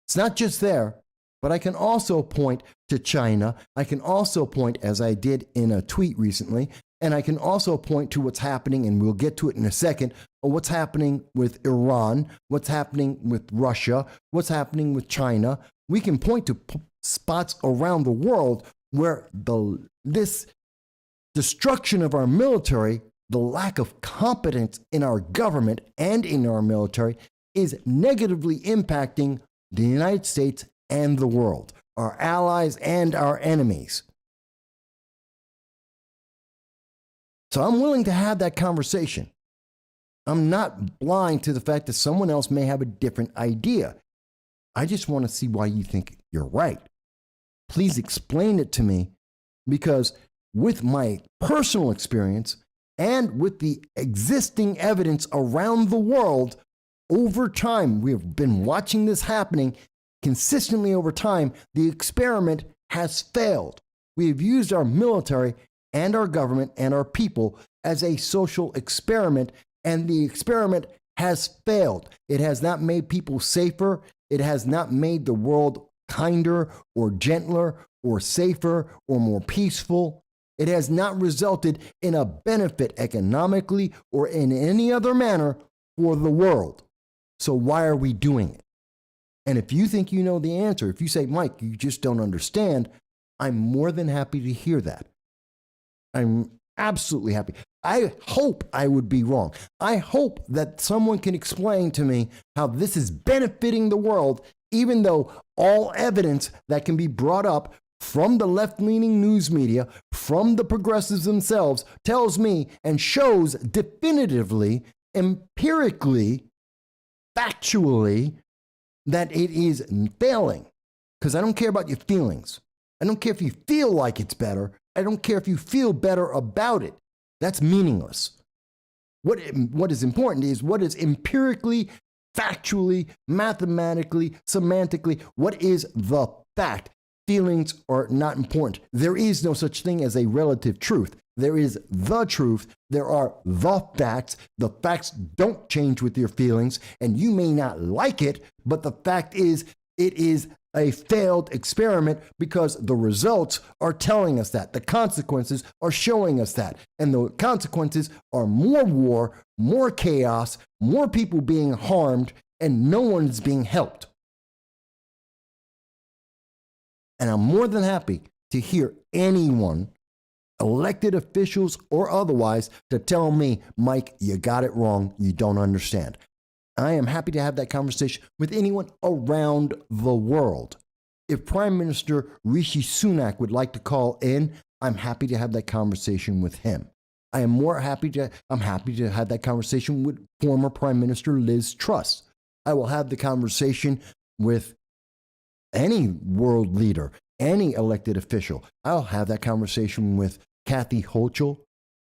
A: It's not just there, but I can also point to China. I can also point, as I did in a tweet recently, and I can also point to what's happening, and we'll get to it in a second, or what's happening with Iran, what's happening with Russia, what's happening with China. We can point to spots around the world where this destruction of our military, the lack of competence in our government and in our military, is negatively impacting the United States and the world, our allies and our enemies. So I'm willing to have that conversation. I'm not blind to the fact that someone else may have a different idea. I just want to see why you think you're right. Please explain it to me, because with my personal experience and with the existing evidence around the world, over time, we have been watching this happening consistently over time. The experiment has failed. We have used our military and our government and our people as a social experiment, and the experiment has failed. It has not made people safer. It has not made the world kinder or gentler or safer or more peaceful. It has not resulted in a benefit economically or in any other manner for the world. So why are we doing it? And if you think you know the answer, if you say, Mike, you just don't understand, I'm more than happy to hear that. I'm absolutely happy. I hope I would be wrong. I hope that someone can explain to me how this is benefiting the world, even though all evidence that can be brought up from the left-leaning news media, from the progressives themselves, tells me and shows definitively, empirically, factually, that it is failing. Because I don't care about your feelings. I don't care if you feel like it's better. I don't care if you feel better about it. That's meaningless. What is important is what is empirically, factually, mathematically, semantically, what is the fact? Feelings are not important. There is no such thing as a relative truth. There is the truth. There are the facts. The facts don't change with your feelings, and you may not like it, but the fact is, it is a failed experiment because the results are telling us that. The consequences are showing us that. And the consequences are more war, more chaos, more people being harmed, and no one is being helped. And I'm more than happy to hear anyone, elected officials or otherwise, to tell me, Mike, you got it wrong. You don't understand. I am happy to have that conversation with anyone around the world. If Prime Minister Rishi Sunak would like to call in, I'm happy to have that conversation with him. I'm happy to have that conversation with former Prime Minister Liz Truss. I will have the conversation with any world leader, any elected official. I'll have that conversation with Kathy Hochul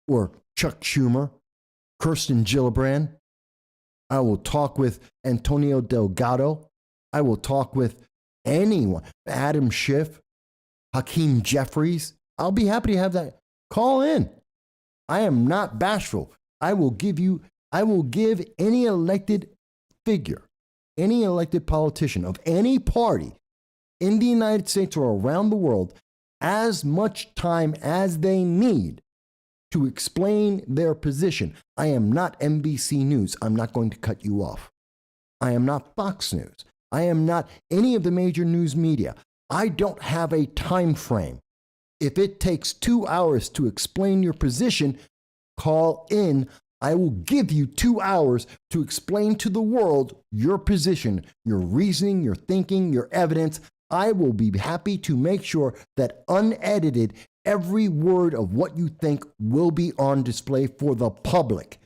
A: or Chuck Schumer, Kirsten Gillibrand. I will talk with Antonio Delgado. I will talk with anyone, Adam Schiff, Hakeem Jeffries. I'll be happy to have that. Call in. I am not bashful. I will give any elected figure, any elected politician of any party in the United States or around the world as much time as they need to explain their position. I am not NBC News. I'm not going to cut you off. I am not Fox News. I am not any of the major news media. I don't have a time frame. If it takes 2 hours to explain your position, call in. I will give you 2 hours to explain to the world your position, your reasoning, your thinking, your evidence. I will be happy to make sure that unedited, every word of what you think will be on display for the public.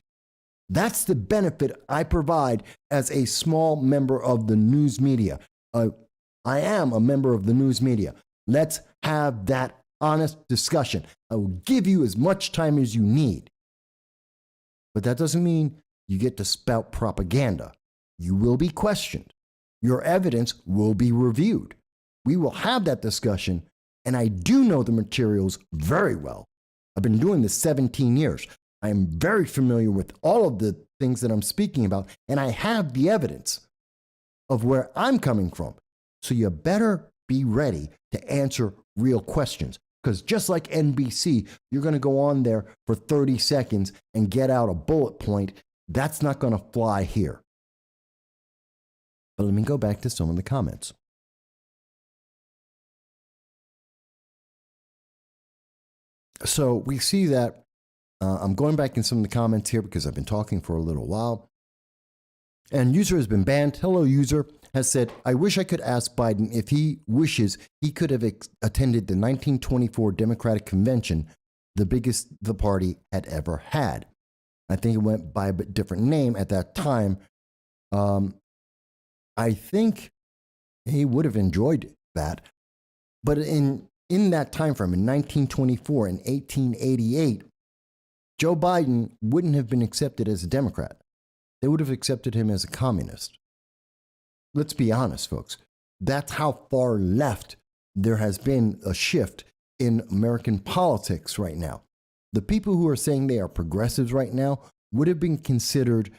A: That's the benefit I provide as a small member of the news media. I am a member of the news media. Let's have that honest discussion. I will give you as much time as you need. But that doesn't mean you get to spout propaganda. You will be questioned. Your evidence will be reviewed. We will have that discussion, and I do know the materials very well. I've been doing this 17 years. I am very familiar with all of the things that I'm speaking about, and I have the evidence of where I'm coming from. So you better be ready to answer real questions, because just like NBC, you're going to go on there for 30 seconds and get out a bullet point. That's not going to fly here. But let me go back to some of the comments. So we see that I'm going back in some of the comments here because I've been talking for a little while. And user has been banned. Hello, user has said, I wish I could ask Biden if he wishes he could have attended the 1924 Democratic Convention, the biggest the party had ever had. I think it went by a bit different name at that time. I think he would have enjoyed that. But in that time frame, in 1924 and 1888, Joe Biden wouldn't have been accepted as a Democrat. They would have accepted him as a communist. Let's be honest, folks. That's how far left there has been a shift in American politics right now. The people who are saying they are progressives right now would have been considered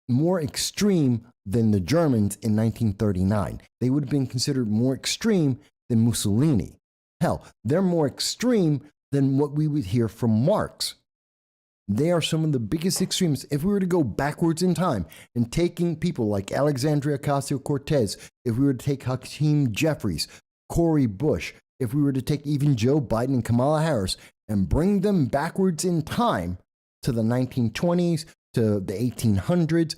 A: more extreme than the Germans in 1939. They would have been considered more extreme than Mussolini. Hell, they're more extreme than what we would hear from Marx. They are some of the biggest extremists. If we were to go backwards in time and taking people like Alexandria Ocasio-Cortez, if we were to take Hakeem Jeffries, Cori Bush, if we were to take even Joe Biden and Kamala Harris and bring them backwards in time to the 1920s, to the 1800s,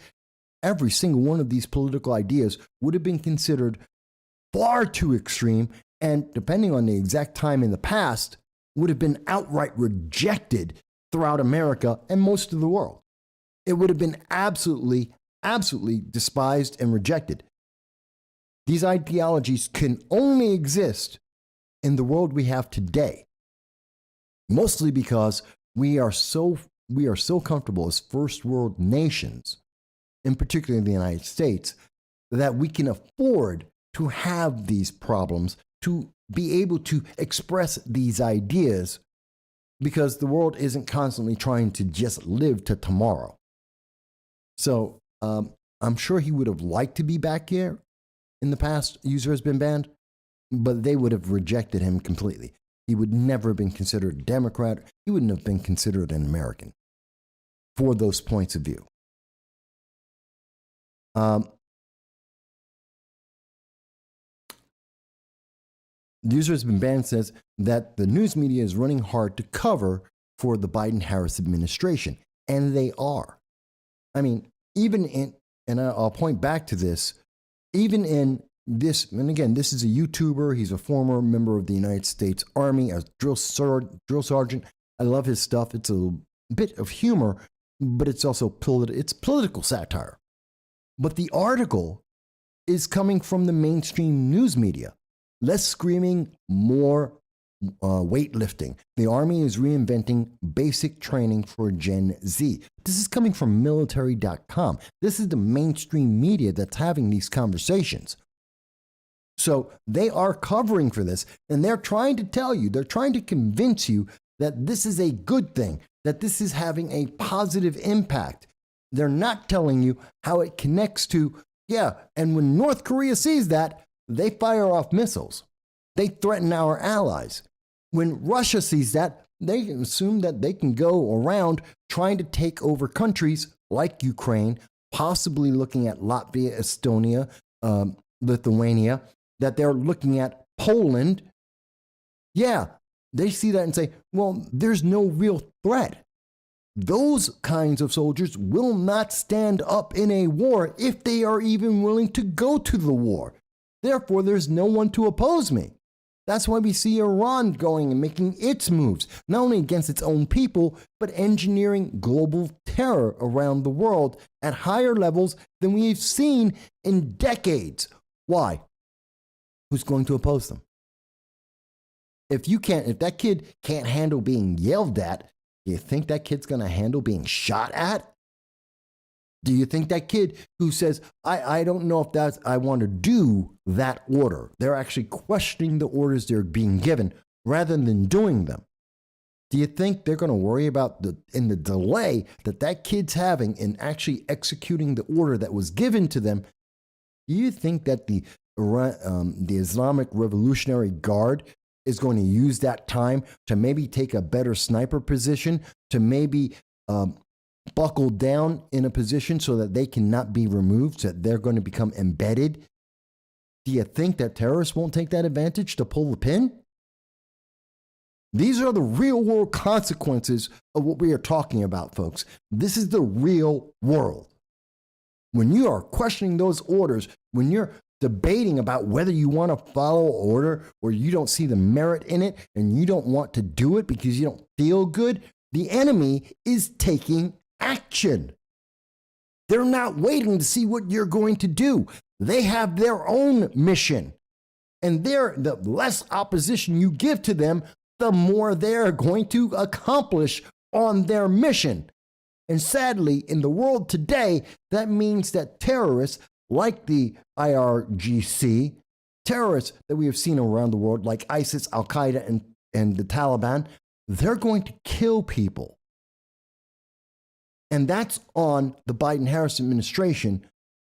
A: every single one of these political ideas would have been considered far too extreme, and depending on the exact time in the past, would have been outright rejected throughout America and most of the world. It would have been absolutely, absolutely despised and rejected. These ideologies can only exist in the world we have today, mostly because we are so comfortable as first world nations, in particular in the United States, that we can afford to have these problems, to be able to express these ideas, because the world isn't constantly trying to just live to tomorrow. So I'm sure he would have liked to be back here in the past. User has been banned, but they would have rejected him completely. He would never have been considered a Democrat. He wouldn't have been considered an American for those points of view. The user has been banned says that the news media is running hard to cover for the Biden-Harris administration, and they are. I mean, even in, and I'll point back to this, even in this, and again, this is a YouTuber. He's a former member of the United States Army, a drill sergeant. I love his stuff. It's a bit of humor, but it's also it's political satire. But the article is coming from the mainstream news media. Less screaming, more weightlifting. The Army is reinventing basic training for Gen Z. This is coming from military.com. This is the mainstream media that's having these conversations. So they are covering for this, and they're trying to tell you, they're trying to convince you that this is a good thing, that this is having a positive impact. They're not telling you how it connects to, and when North Korea sees that, they fire off missiles. They threaten our allies. When Russia sees that, they assume that they can go around trying to take over countries like Ukraine, possibly looking at Latvia, Estonia, Lithuania, that they're looking at Poland. Yeah, they see that and say, well, there's no real threat. Those kinds of soldiers will not stand up in a war if they are even willing to go to the war. Therefore, there's no one to oppose me. That's why we see Iran going and making its moves, not only against its own people, but engineering global terror around the world at higher levels than we've seen in decades. Why? Who's going to oppose them? If that kid can't handle being yelled at, do you think that kid's going to handle being shot at? Do you think that kid who says, I don't know if I want to do that order, they're actually questioning the orders they're being given rather than doing them? Do you think they're going to worry about the delay that kid's having in actually executing the order that was given to them? Do you think that the Islamic Revolutionary Guard is going to use that time to maybe take a better sniper position, to maybe buckle down in a position so that they cannot be removed, so that they're going to become embedded? Do you think that terrorists won't take that advantage to pull the pin? These are the real world consequences of what we are talking about, folks. This is the real world. When you are questioning those orders, when you're debating about whether you want to follow an order or you don't see the merit in it and you don't want to do it because you don't feel good, the enemy is taking action. They're not waiting to see what you're going to do. They have their own mission. And the less opposition you give to them, the more they're going to accomplish on their mission. And sadly, in the world today, that means that terrorists like the IRGC, terrorists that we have seen around the world like ISIS, Al-Qaeda, and the Taliban, they're going to kill people. And that's on the Biden-Harris administration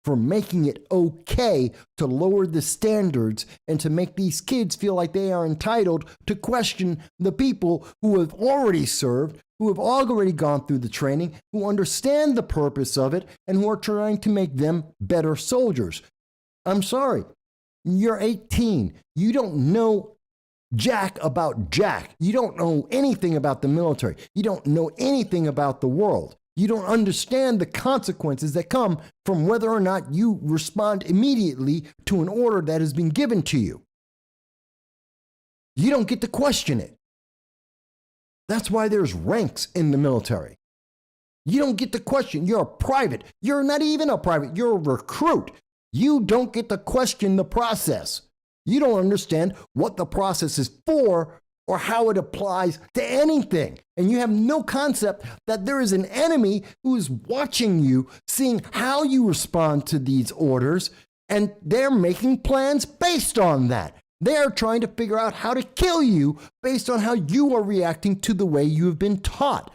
A: for making it okay to lower the standards and to make these kids feel like they are entitled to question the people who have already served, who have already gone through the training, who understand the purpose of it, and who are trying to make them better soldiers. I'm sorry, you're 18. You don't know jack about jack. You don't know anything about the military. You don't know anything about the world. You don't understand the consequences that come from whether or not you respond immediately to an order that has been given to you. You don't get to question it. That's why there's ranks in the military. You don't get to question. You're a private. You're not even a private. You're a recruit. You don't get to question the process. You don't understand what the process is for or how it applies to anything. And you have no concept that there is an enemy who is watching you, seeing how you respond to these orders, and they're making plans based on that. They're trying to figure out how to kill you based on how you are reacting to the way you have been taught.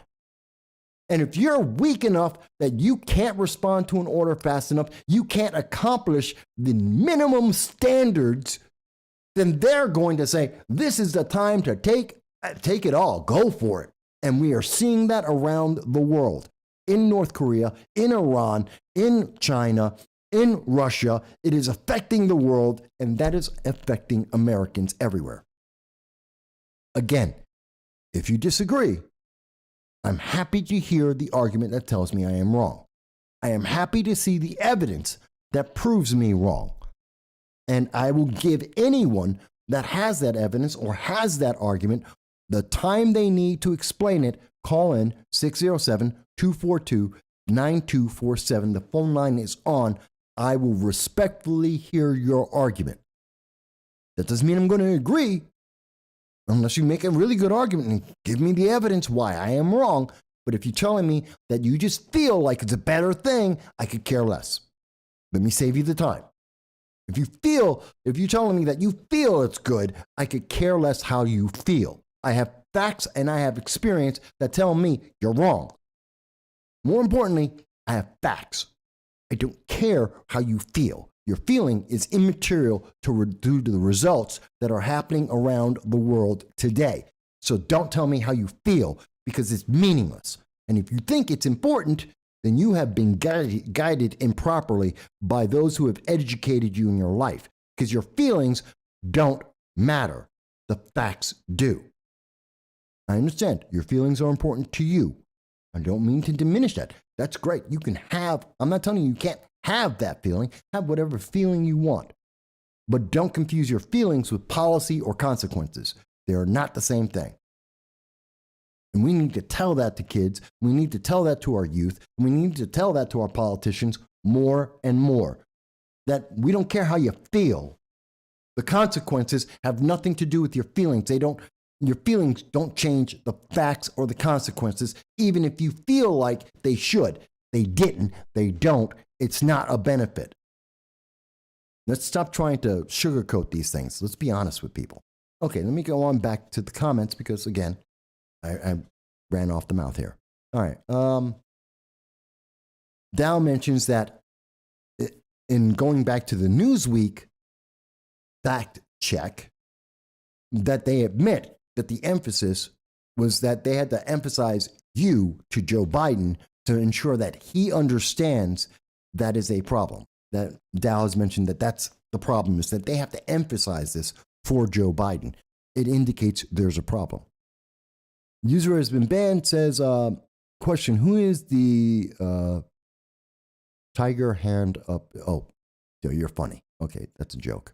A: And if you're weak enough that you can't respond to an order fast enough, you can't accomplish the minimum standards, then they're going to say, this is the time to take it all, go for it. And we are seeing that around the world, in North Korea, in Iran, in China, in Russia. It is affecting the world, and that is affecting Americans everywhere. Again, if you disagree, I'm happy to hear the argument that tells me I am wrong. I am happy to see the evidence that proves me wrong. And I will give anyone that has that evidence or has that argument the time they need to explain it. Call in 607-242-9247. The phone line is on. I will respectfully hear your argument. That doesn't mean I'm going to agree, unless you make a really good argument and give me the evidence why I am wrong. But if you're telling me that you just feel like it's a better thing, I could care less. Let me save you the time. If you're telling me that you feel it's good, I could care less how you feel. I have facts and I have experience that tell me you're wrong. More importantly, I have facts. I don't care how you feel. Your feeling is immaterial due to the results that are happening around the world today. So don't tell me how you feel, because it's meaningless. And if you think it's important, then you have been guided improperly by those who have educated you in your life, because your feelings don't matter. The facts do. I understand your feelings are important to you. I don't mean to diminish that. That's great. You can have, I'm not telling you can't have that feeling. Have whatever feeling you want. But don't confuse your feelings with policy or consequences. They are not the same thing. And we need to tell that to kids. We need to tell that to our youth. And we need to tell that to our politicians more and more. That we don't care how you feel. The consequences have nothing to do with your feelings. Your feelings don't change the facts or the consequences, even if you feel like they should. They didn't. They don't. It's not a benefit. Let's stop trying to sugarcoat these things. Let's be honest with people. Okay, let me go on back to the comments because, again, I ran off the mouth here. All right. Dow mentions that in going back to the Newsweek fact check, that they admit that the emphasis was that they had to emphasize you to Joe Biden to ensure that he understands that is a problem. That Dow has mentioned that that's the problem, is that they have to emphasize this for Joe Biden. It indicates there's a problem. User has been banned, says, question, who is the tiger hand up? Oh, you're funny. Okay, that's a joke.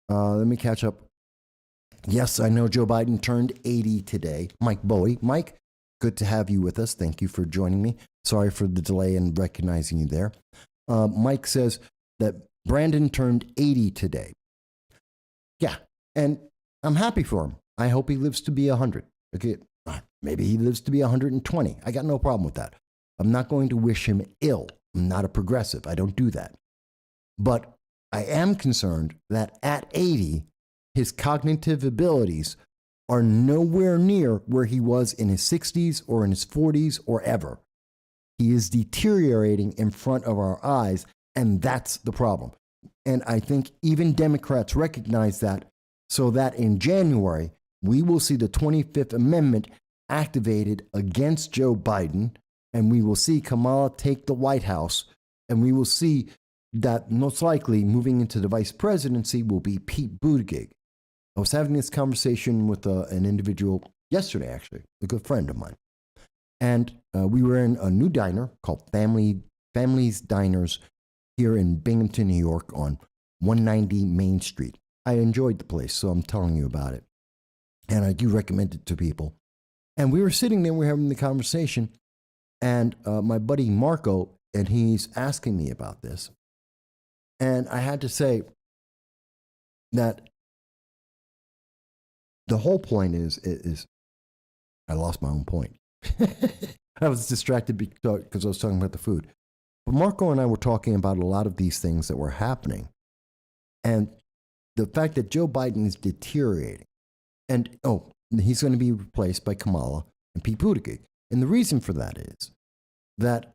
A: Let me catch up. Yes, I know Joe Biden turned 80 today. Mike Bowie. Mike, good to have you with us. Thank you for joining me. Sorry for the delay in recognizing you there. Mike says that Brandon turned 80 today. Yeah, and I'm happy for him. I hope he lives to be 100. Okay, maybe he lives to be 120. I got no problem with that. I'm not going to wish him ill. I'm not a progressive. I don't do that. But I am concerned that at 80, his cognitive abilities are nowhere near where he was in his 60s or in his 40s or ever. He is deteriorating in front of our eyes, And that's the problem. And I think even Democrats recognize that, so that in January, we will see the 25th Amendment activated against Joe Biden, and we will see Kamala take the White House, and we will see that most likely moving into the vice presidency will be Pete Buttigieg. I was having this conversation with an individual yesterday, actually, a good friend of mine. And we were in a new diner called Family's Diners here in Binghamton, New York on 190 Main Street. I enjoyed the place, so I'm telling you about it. And I do recommend it to people. And we were sitting there, we were having the conversation, and my buddy Marco, and he's asking me about this. And I had to say that the whole point is I lost my own point. I was distracted because I was talking about the food. But Marco and I were talking about a lot of these things that were happening. And the fact that Joe Biden is deteriorating. And, he's going to be replaced by Kamala and Pete Buttigieg. And the reason for that is that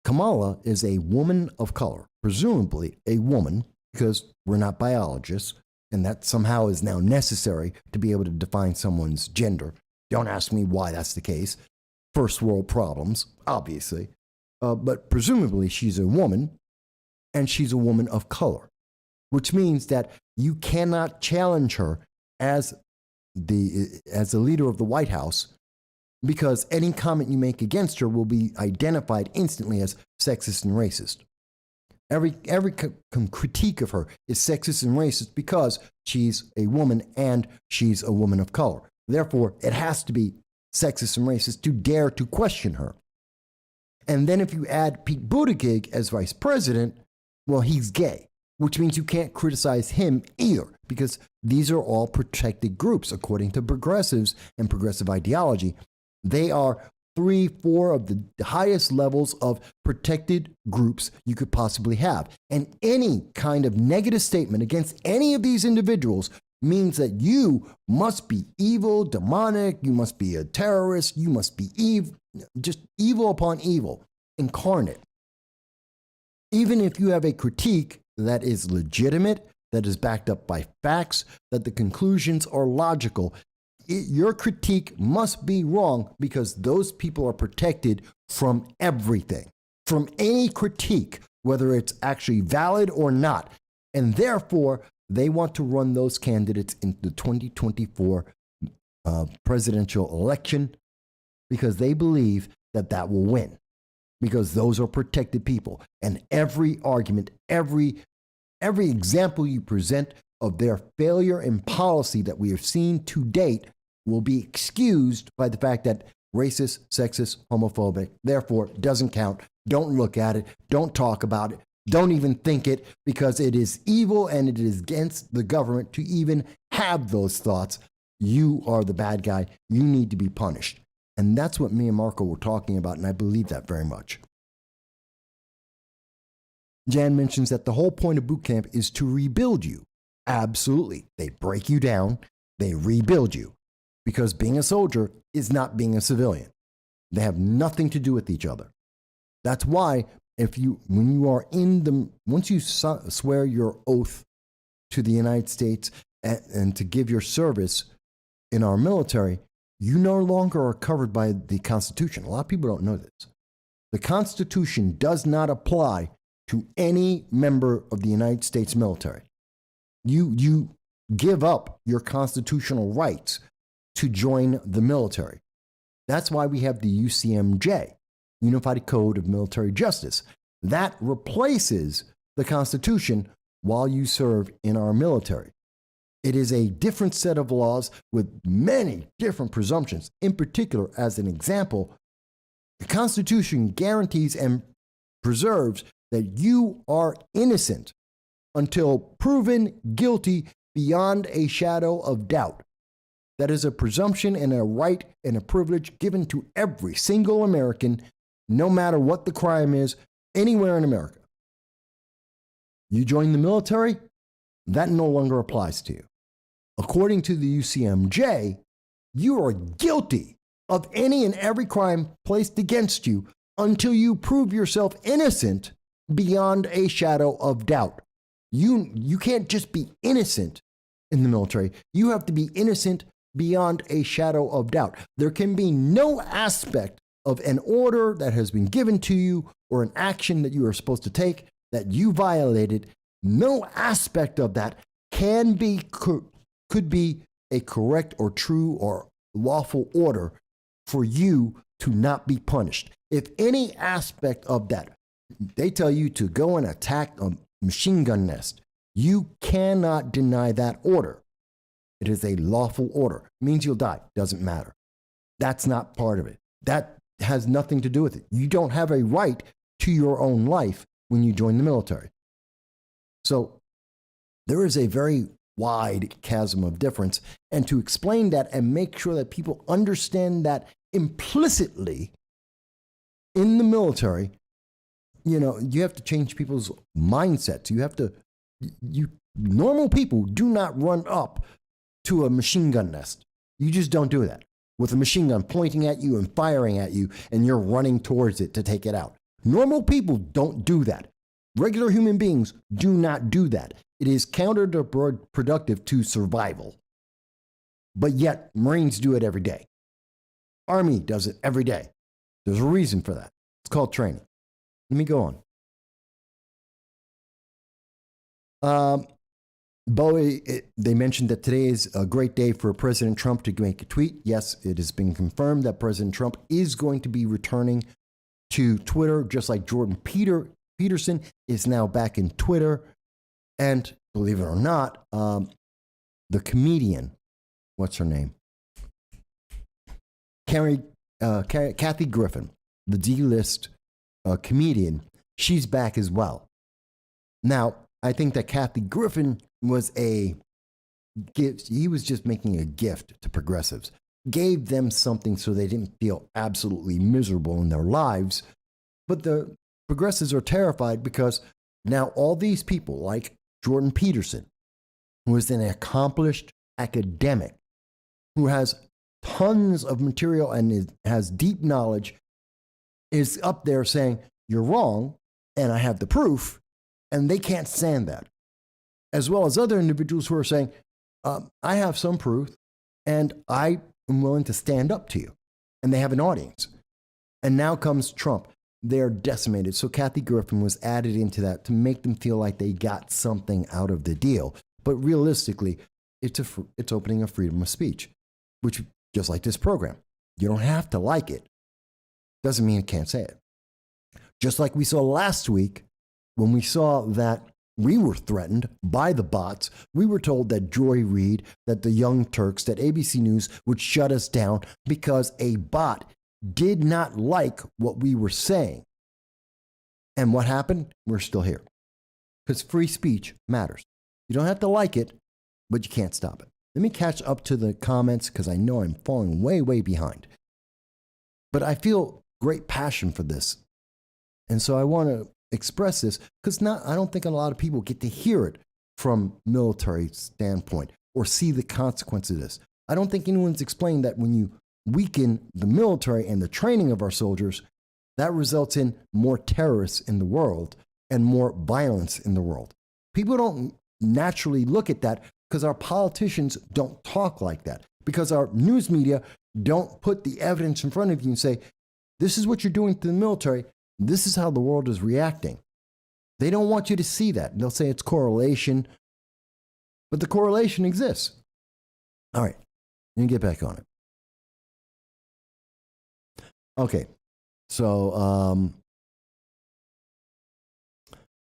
A: Kamala is a woman of color, presumably a woman, because we're not biologists, and that somehow is now necessary to be able to define someone's gender. Don't ask me why that's the case. First world problems, obviously. But presumably she's a woman, and she's a woman of color, which means that you cannot challenge her as the leader of the White House, because any comment you make against her will be identified instantly as sexist and racist. Every critique of her is sexist and racist because she's a woman and she's a woman of color. Therefore, it has to be sexist and racist to dare to question her. And then if you add Pete Buttigieg as vice president, well, he's gay, which means you can't criticize him either, because these are all protected groups according to progressives and progressive ideology. They are 3-4 of the highest levels of protected groups you could possibly have. And any kind of negative statement against any of these individuals means that you must be evil, demonic, you must be a terrorist, you must be evil, just evil upon evil, incarnate. Even if you have a critique that is legitimate, that is backed up by facts, that the conclusions are logical, your critique must be wrong, because those people are protected from everything, from any critique, whether it's actually valid or not. And therefore, they want to run those candidates in the 2024 presidential election, because they believe that that will win, because those are protected people. And every argument, every example you present of their failure in policy that we have seen to date will be excused by the fact that racist, sexist, homophobic, therefore doesn't count. Don't look at it. Don't talk about it. Don't even think it, because it is evil and it is against the government to even have those thoughts. You are the bad guy. You need to be punished. And that's what me and Marco were talking about, and I believe that very much. Jan mentions that the whole point of boot camp is to rebuild you. Absolutely. They break you down. They rebuild you. Because being a soldier is not being a civilian. They have nothing to do with each other. That's why when you are once you swear your oath to the United States and to give your service in our military, you no longer are covered by the Constitution. A lot of people don't know this. The Constitution does not apply to any member of the United States military. You give up your constitutional rights to join the military. That's why we have the UCMJ, Unified Code of Military Justice. That replaces the Constitution while you serve in our military. It is a different set of laws with many different presumptions. In particular, as an example, the Constitution guarantees and preserves that you are innocent until proven guilty beyond a shadow of doubt. That is a presumption and a right and a privilege given to every single American, no matter what the crime is, anywhere in America. You join the military, that no longer applies to you. According to the UCMJ, you are guilty of any and every crime placed against you until you prove yourself innocent beyond a shadow of doubt. You can't just be innocent in the military. You have to be innocent beyond a shadow of doubt. There can be no aspect of an order that has been given to you or an action that you are supposed to take that you violated. No aspect of that could be a correct or true or lawful order for you to not be punished. If any aspect of that, they tell you to go and attack a machine gun nest, you cannot deny that order. It is a lawful order. It means you'll die. Doesn't matter. That's not part of it. That has nothing to do with it. You don't have a right to your own life when you join the military. So there is a very wide chasm of difference. And to explain that and make sure that people understand that implicitly in the military, you have to change people's mindsets. Normal people do not run up to a machine gun nest. You just don't do that with a machine gun pointing at you and firing at you and you're running towards it to take it out. Normal people don't do that. Regular human beings do not do that. It is counterproductive to survival. But yet, Marines do it every day. Army does it every day. There's a reason for that. It's called training. Let me go on. They mentioned that today is a great day for President Trump to make a tweet. Yes, it has been confirmed that President Trump is going to be returning to Twitter, just like Jordan Peterson is now back in Twitter. And believe it or not, the comedian, what's her name? Kathy Griffin, the D-list comedian, she's back as well. Now, I think that Kathy Griffin was a gift. He was just making a gift to progressives, gave them something so they didn't feel absolutely miserable in their lives. But the progressives are terrified because now all these people like Jordan Peterson, who is an accomplished academic, who has tons of material and has deep knowledge, is up there saying, you're wrong, and I have the proof, and they can't stand that. As well as other individuals who are saying, I have some proof, and I am willing to stand up to you. And they have an audience. And now comes Trump. They're decimated. So Kathy Griffin was added into that to make them feel like they got something out of the deal. But realistically, it's opening a freedom of speech, which, just like this program, you don't have to like it. Doesn't mean you can't say it. Just like we saw last week, when we saw that we were threatened by the bots, we were told that Joy Reid, that the Young Turks, that ABC News would shut us down because a bot did not like what we were saying. And what happened? We're still here. Because free speech matters. You don't have to like it, but you can't stop it. Let me catch up to the comments because I know I'm falling way, way behind. But I feel great passion for this. And so I want to express this because I don't think a lot of people get to hear it from military standpoint or see the consequence of this. I don't think anyone's explained that when you weaken the military and the training of our soldiers, that results in more terrorists in the world and more violence in the world. People don't naturally look at that because our politicians don't talk like that, because our news media don't put the evidence in front of you and say, this is what you're doing to the military. This is how the world is reacting. They don't want you to see that. They'll say it's correlation, but the correlation exists. All right, let me get back on it. Okay, so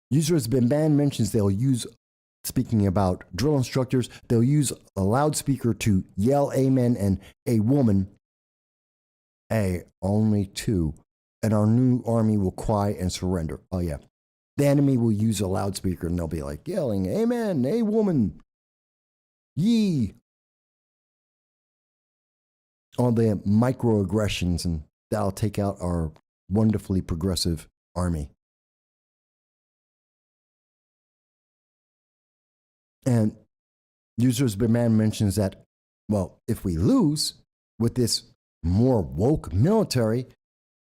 A: user has been banned mentions they'll use, speaking about drill instructors, they'll use a loudspeaker to yell amen and a woman, only two, and our new army will cry and surrender. Oh, yeah. The enemy will use a loudspeaker and they'll be like yelling, amen, a woman, ye. All the microaggressions, and that'll take out our wonderfully progressive army. And Users Demand mentions that, well, if we lose with this more woke military,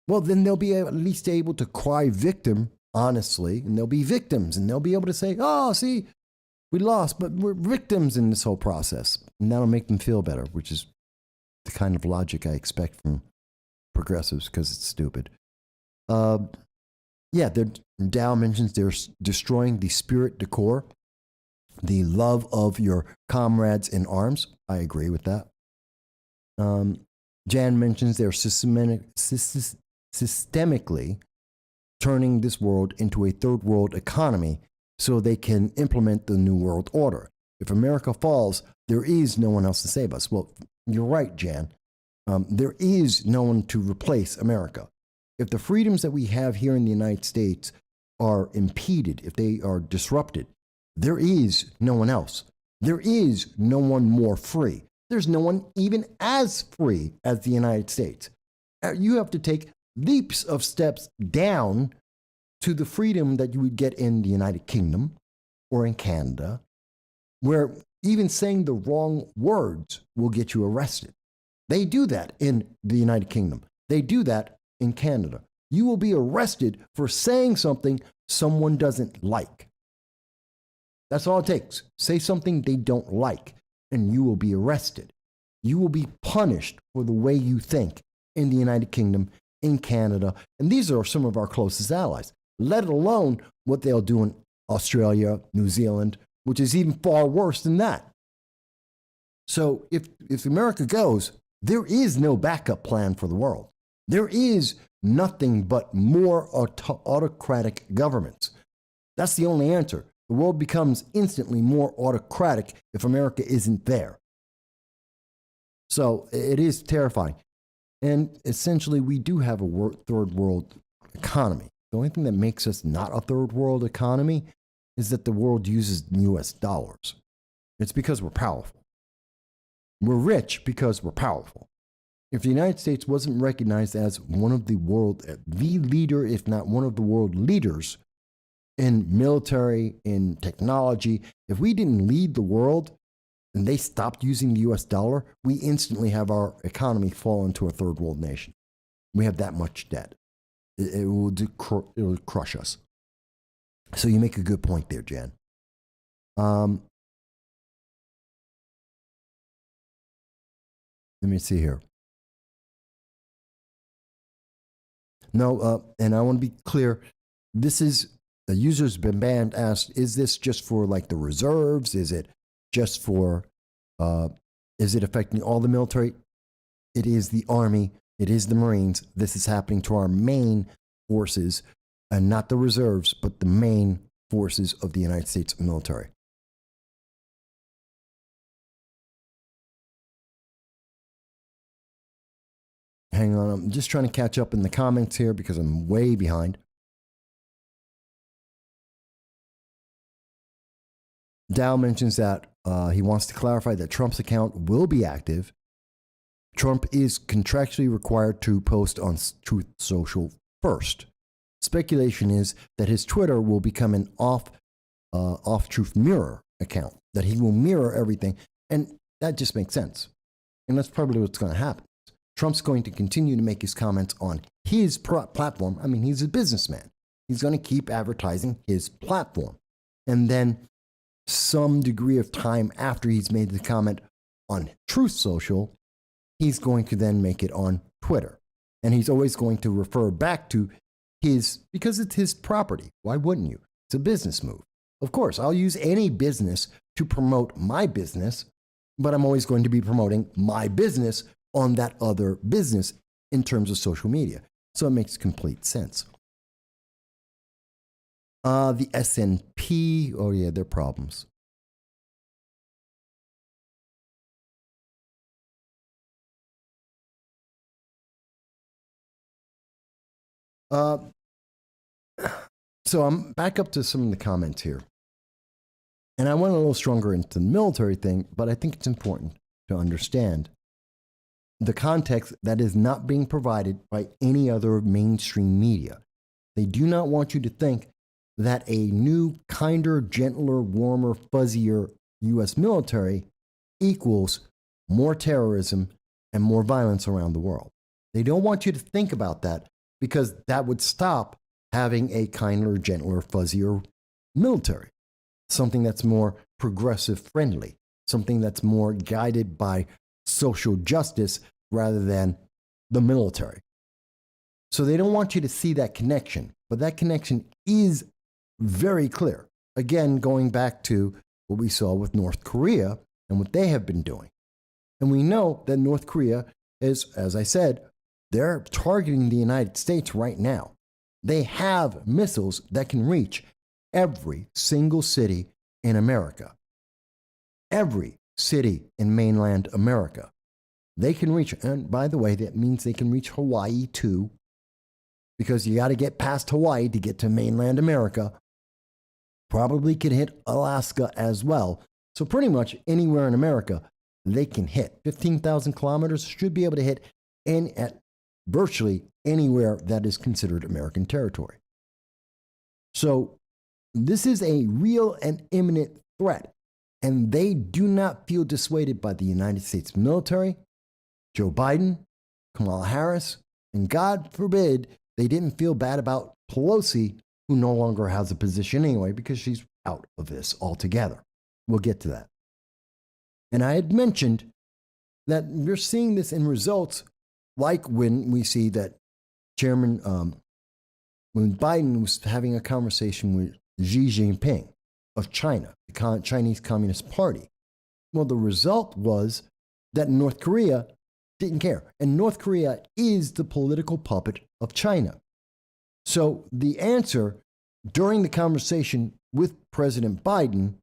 A: well, then they'll be at least able to cry victim honestly, and they'll be victims, and they'll be able to say, oh, see, we lost, but we're victims in this whole process. And that'll make them feel better, which is the kind of logic I expect from progressives because it's stupid. Yeah, Dow mentions they're destroying the spirit decor, the love of your comrades in arms. I agree with that. Jan mentions they're systemically turning this world into a third world economy so they can implement the New World Order. If America falls, there is no one else to save us. Well, you're right, Jan. There is no one to replace America. If the freedoms that we have here in the United States are impeded, if they are disrupted, there is no one else. There is no one more free. There's no one even as free as the United States. You have to take leaps of steps down to the freedom that you would get in the United Kingdom or in Canada, where even saying the wrong words will get you arrested. They do that in the United Kingdom. They do that in Canada. You will be arrested for saying something someone doesn't like. That's all it takes. Say something they don't like, and you will be arrested. You will be punished for the way you think in the United Kingdom, in Canada, and these are some of our closest allies, let alone what they'll do in Australia, New Zealand, which is even far worse than that. So if America goes, there is no backup plan for the world. There is nothing but more autocratic governments. That's the only answer. The world becomes instantly more autocratic if America isn't there. So it is terrifying. And essentially, we do have a third world economy. The only thing that makes us not a third world economy is that the world uses US dollars. It's because we're powerful. We're rich because we're powerful. If the United States wasn't recognized as one of the leader, if not one of the world leaders in military, in technology, if we didn't lead the world and they stopped using the US dollar, we instantly have our economy fall into a third world nation. We have that much debt. It will crush us. So you make a good point there, Jan. Let me see here. No, and I want to be clear. This is, the user's been banned, asked, is this just for like the reserves? Is it just for, is it affecting all the military? It is the Army. It is the Marines. This is happening to our main forces, and not the reserves, but the main forces of the United States military. Hang on, I'm just trying to catch up in the comments here because I'm way behind. Dow mentions that he wants to clarify that Trump's account will be active. Trump is contractually required to post on Truth Social first. Speculation is that his Twitter will become an off-truth mirror account, that he will mirror everything, and that just makes sense. And that's probably what's going to happen. Trump's going to continue to make his comments on his platform. I mean, he's a businessman. He's going to keep advertising his platform. And then some degree of time after he's made the comment on Truth Social, he's going to then make it on Twitter. And he's always going to refer back to his, because it's his property. Why wouldn't you? It's a business move. Of course, I'll use any business to promote my business, but I'm always going to be promoting my business on that other business in terms of social media. So it makes complete sense. The S&P, oh yeah, their problems. So I'm back up to some of the comments here. And I went a little stronger into the military thing, but I think it's important to understand the context that is not being provided by any other mainstream media. They do not want you to think that a new, kinder, gentler, warmer, fuzzier U.S. military equals more terrorism and more violence around the world. They don't want you to think about that because that would stop having a kinder, gentler, fuzzier military, something that's more progressive friendly, something that's more guided by social justice rather than the military. So they don't want you to see that connection, but that connection is very clear. Again, going back to what we saw with North Korea and what they have been doing. And we know that North Korea is, as I said, they're targeting the United States right now. They have missiles that can reach every single city in America. Every city in mainland America. They can reach, and by the way, that means they can reach Hawaii too, because you got to get past Hawaii to get to mainland America. Probably can hit Alaska as well. So pretty much anywhere in America, they can hit. 15,000 kilometers should be able to hit in at virtually anywhere that is considered American territory. So this is a real and imminent threat, and they do not feel dissuaded by the United States military, Joe Biden, Kamala Harris, and God forbid they didn't feel bad about Pelosi, who no longer has a position anyway because she's out of this altogether. We'll get to that. And I had mentioned that we're seeing this in results like when we see that when Biden was having a conversation with Xi Jinping of China, the Chinese Communist Party. Well, the result was that North Korea didn't care. And North Korea is the political puppet of China. So the answer during the conversation with President Biden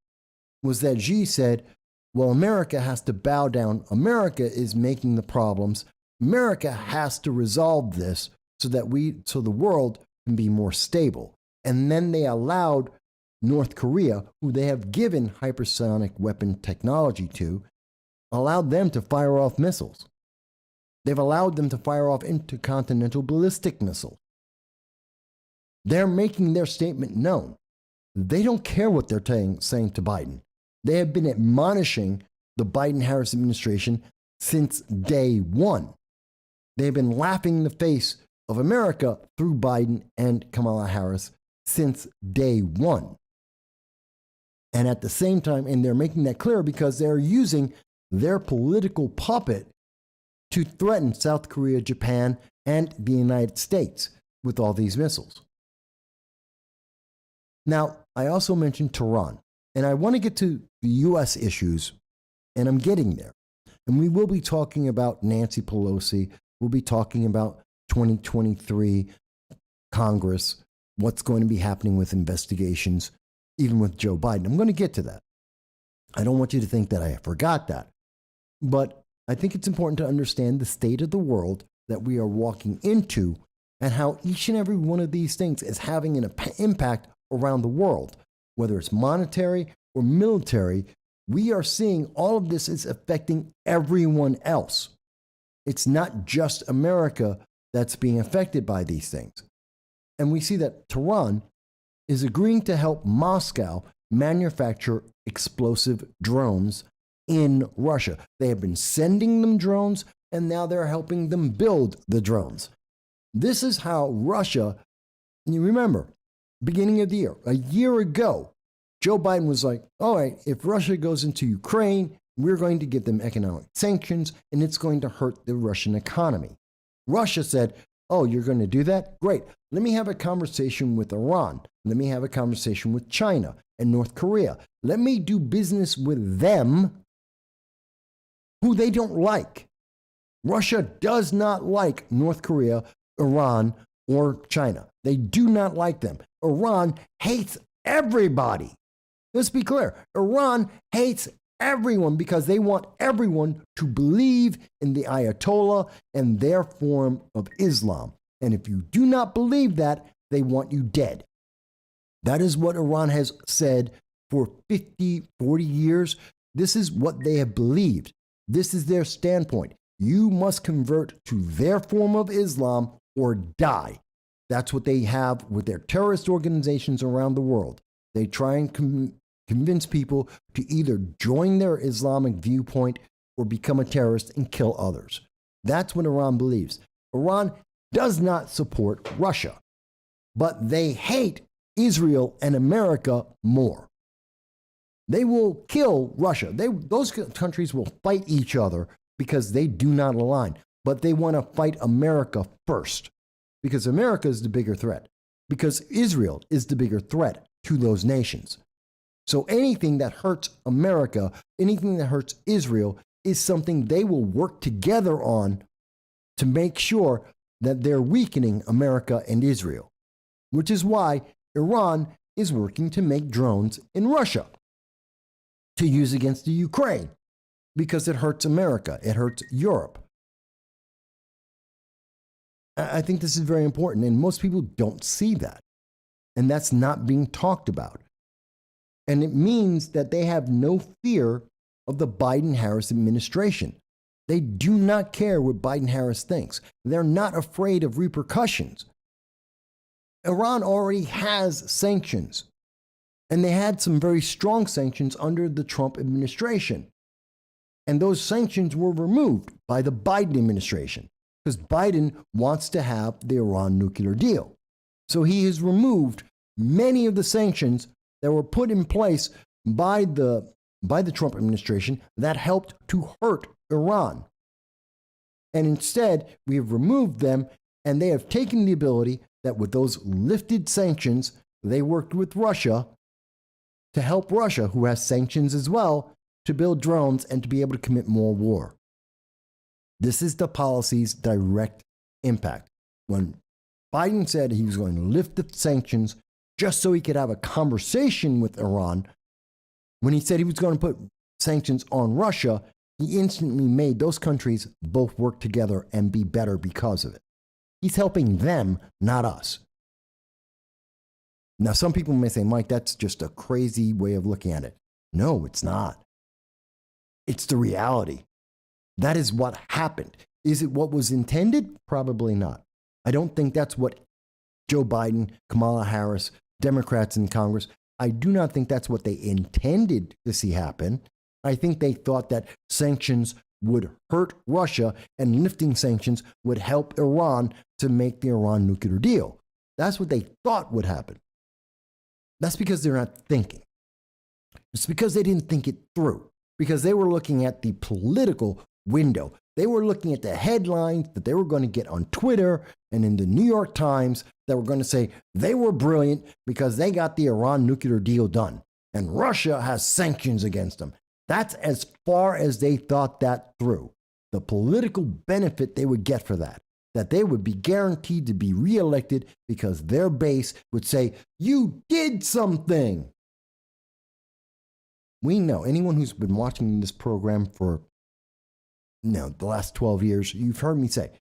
A: was that Xi said, well, America has to bow down. America is making the problems. America has to resolve this so the world can be more stable. And then they allowed North Korea, who they have given hypersonic weapon technology to, allowed them to fire off missiles. They've allowed them to fire off intercontinental ballistic missiles. They're making their statement known. They don't care what they're saying to Biden. They have been admonishing the Biden-Harris administration since day one. They've been laughing in the face of America through Biden and Kamala Harris since day one. And at the same time, and they're making that clear because they're using their political puppet to threaten South Korea, Japan, and the United States with all these missiles. Now, I also mentioned Tehran, and I want to get to the U.S. issues, and I'm getting there. And we will be talking about Nancy Pelosi. We'll be talking about 2023 Congress, what's going to be happening with investigations, even with Joe Biden. I'm going to get to that. I don't want you to think that I forgot that. But I think it's important to understand the state of the world that we are walking into and how each and every one of these things is having an impact around the world, whether it's monetary or military. We are seeing all of this is affecting everyone else. It's not just America that's being affected by these things. And we see that Tehran is agreeing to help Moscow manufacture explosive drones in Russia. They have been sending them drones, and now they're helping them build the drones. This is how Russia, and you remember, beginning of the year, a year ago, Joe Biden was like, all right, if Russia goes into Ukraine, we're going to give them economic sanctions, and it's going to hurt the Russian economy. Russia said, oh, you're going to do that? Great. Let me have a conversation with Iran. Let me have a conversation with China and North Korea. Let me do business with them who they don't like. Russia does not like North Korea, Iran, or China. They do not like them. Iran hates everybody. Let's be clear. Iran hates everyone because they want everyone to believe in the Ayatollah and their form of Islam. And if you do not believe that, they want you dead. That is what Iran has said for 50, 40 years. This is what they have believed. This is their standpoint. You must convert to their form of Islam or die. That's what they have with their terrorist organizations around the world. They try and convince people to either join their Islamic viewpoint or become a terrorist and kill others. That's what Iran believes. Iran does not support Russia. but they hate Israel and America more. They will kill Russia. Those countries will fight each other because they do not align, but they want to fight America first because America is the bigger threat, because Israel is the bigger threat to those nations. So anything that hurts America, anything that hurts Israel is something they will work together on to make sure that they're weakening America and Israel, which is why Iran is working to make drones in Russia to use against the Ukraine, because it hurts America, it hurts Europe. I think this is very important, and most people don't see that, and that's not being talked about. And it means that they have no fear of the Biden-Harris administration. They do not care what Biden-Harris thinks. They're not afraid of repercussions. Iran already has sanctions, and they had some very strong sanctions under the Trump administration. And those sanctions were removed by the Biden administration because Biden wants to have the Iran nuclear deal. So he has removed many of the sanctions that were put in place by the Trump administration that helped to hurt Iran. And instead, we have removed them, and they have taken the ability that with those lifted sanctions, they worked with Russia to help Russia, who has sanctions as well, to build drones and to be able to commit more war. This is the policy's direct impact. When Biden said he was going to lift the sanctions just so he could have a conversation with Iran, when he said he was going to put sanctions on Russia, he instantly made those countries both work together and be better because of it. He's helping them, not us. Now, some people may say, Mike, that's just a crazy way of looking at it. No, it's not. It's the reality. That is what happened. Is it what was intended? Probably not. I don't think that's what Joe Biden, Kamala Harris, Democrats in Congress, I do not think that's what they intended to see happen. I think they thought that sanctions would hurt Russia and lifting sanctions would help Iran to make the Iran nuclear deal. That's what they thought would happen. That's because they're not thinking. It's because they didn't think it through, because they were looking at the political window. They were looking at the headlines that they were going to get on Twitter and in the New York Times that were going to say they were brilliant because they got the Iran nuclear deal done and Russia has sanctions against them. That's as far as they thought that through. The political benefit they would get for that they would be guaranteed to be reelected because their base would say, you did something. We know, anyone who's been watching this program for the last 12 years, you've heard me say,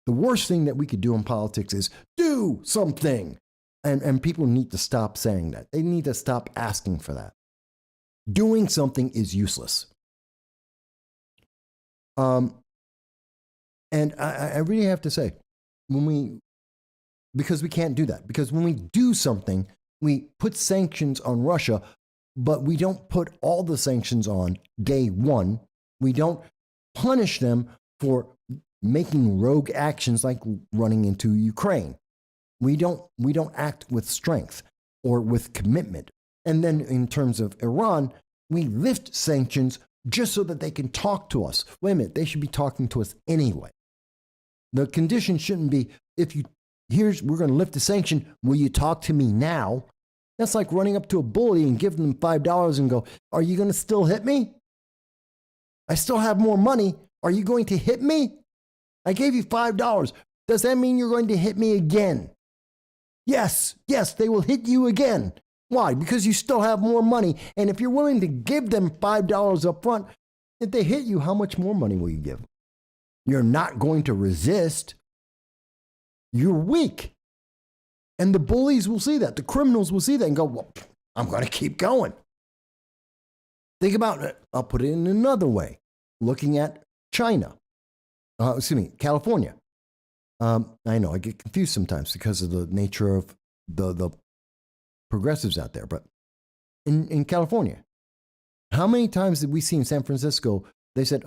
A: the worst thing that we could do in politics is do something. And people need to stop saying that. They need to stop asking for that. Doing something is useless. And I really have to say, because we can't do that, because when we do something, we put sanctions on Russia, but we don't put all the sanctions on day one. We don't punish them for making rogue actions like running into Ukraine. We don't act with strength or with commitment. And then in terms of Iran, we lift sanctions just so that they can talk to us. Wait a minute, they should be talking to us anyway. The condition shouldn't be, we're going to lift the sanction, will you talk to me now? That's like running up to a bully and giving them $5 and go, are you going to still hit me? I still have more money. Are you going to hit me? I gave you $5. Does that mean you're going to hit me again? Yes, they will hit you again. Why? Because you still have more money. And if you're willing to give them $5 up front, if they hit you, how much more money will you give? You're not going to resist. You're weak. And the bullies will see that. The criminals will see that and go, well, I'm going to keep going. Think about it. I'll put it in another way. Looking at China. California. I know I get confused sometimes because of the nature of the progressives out there. But in California, how many times did we see in San Francisco, they said,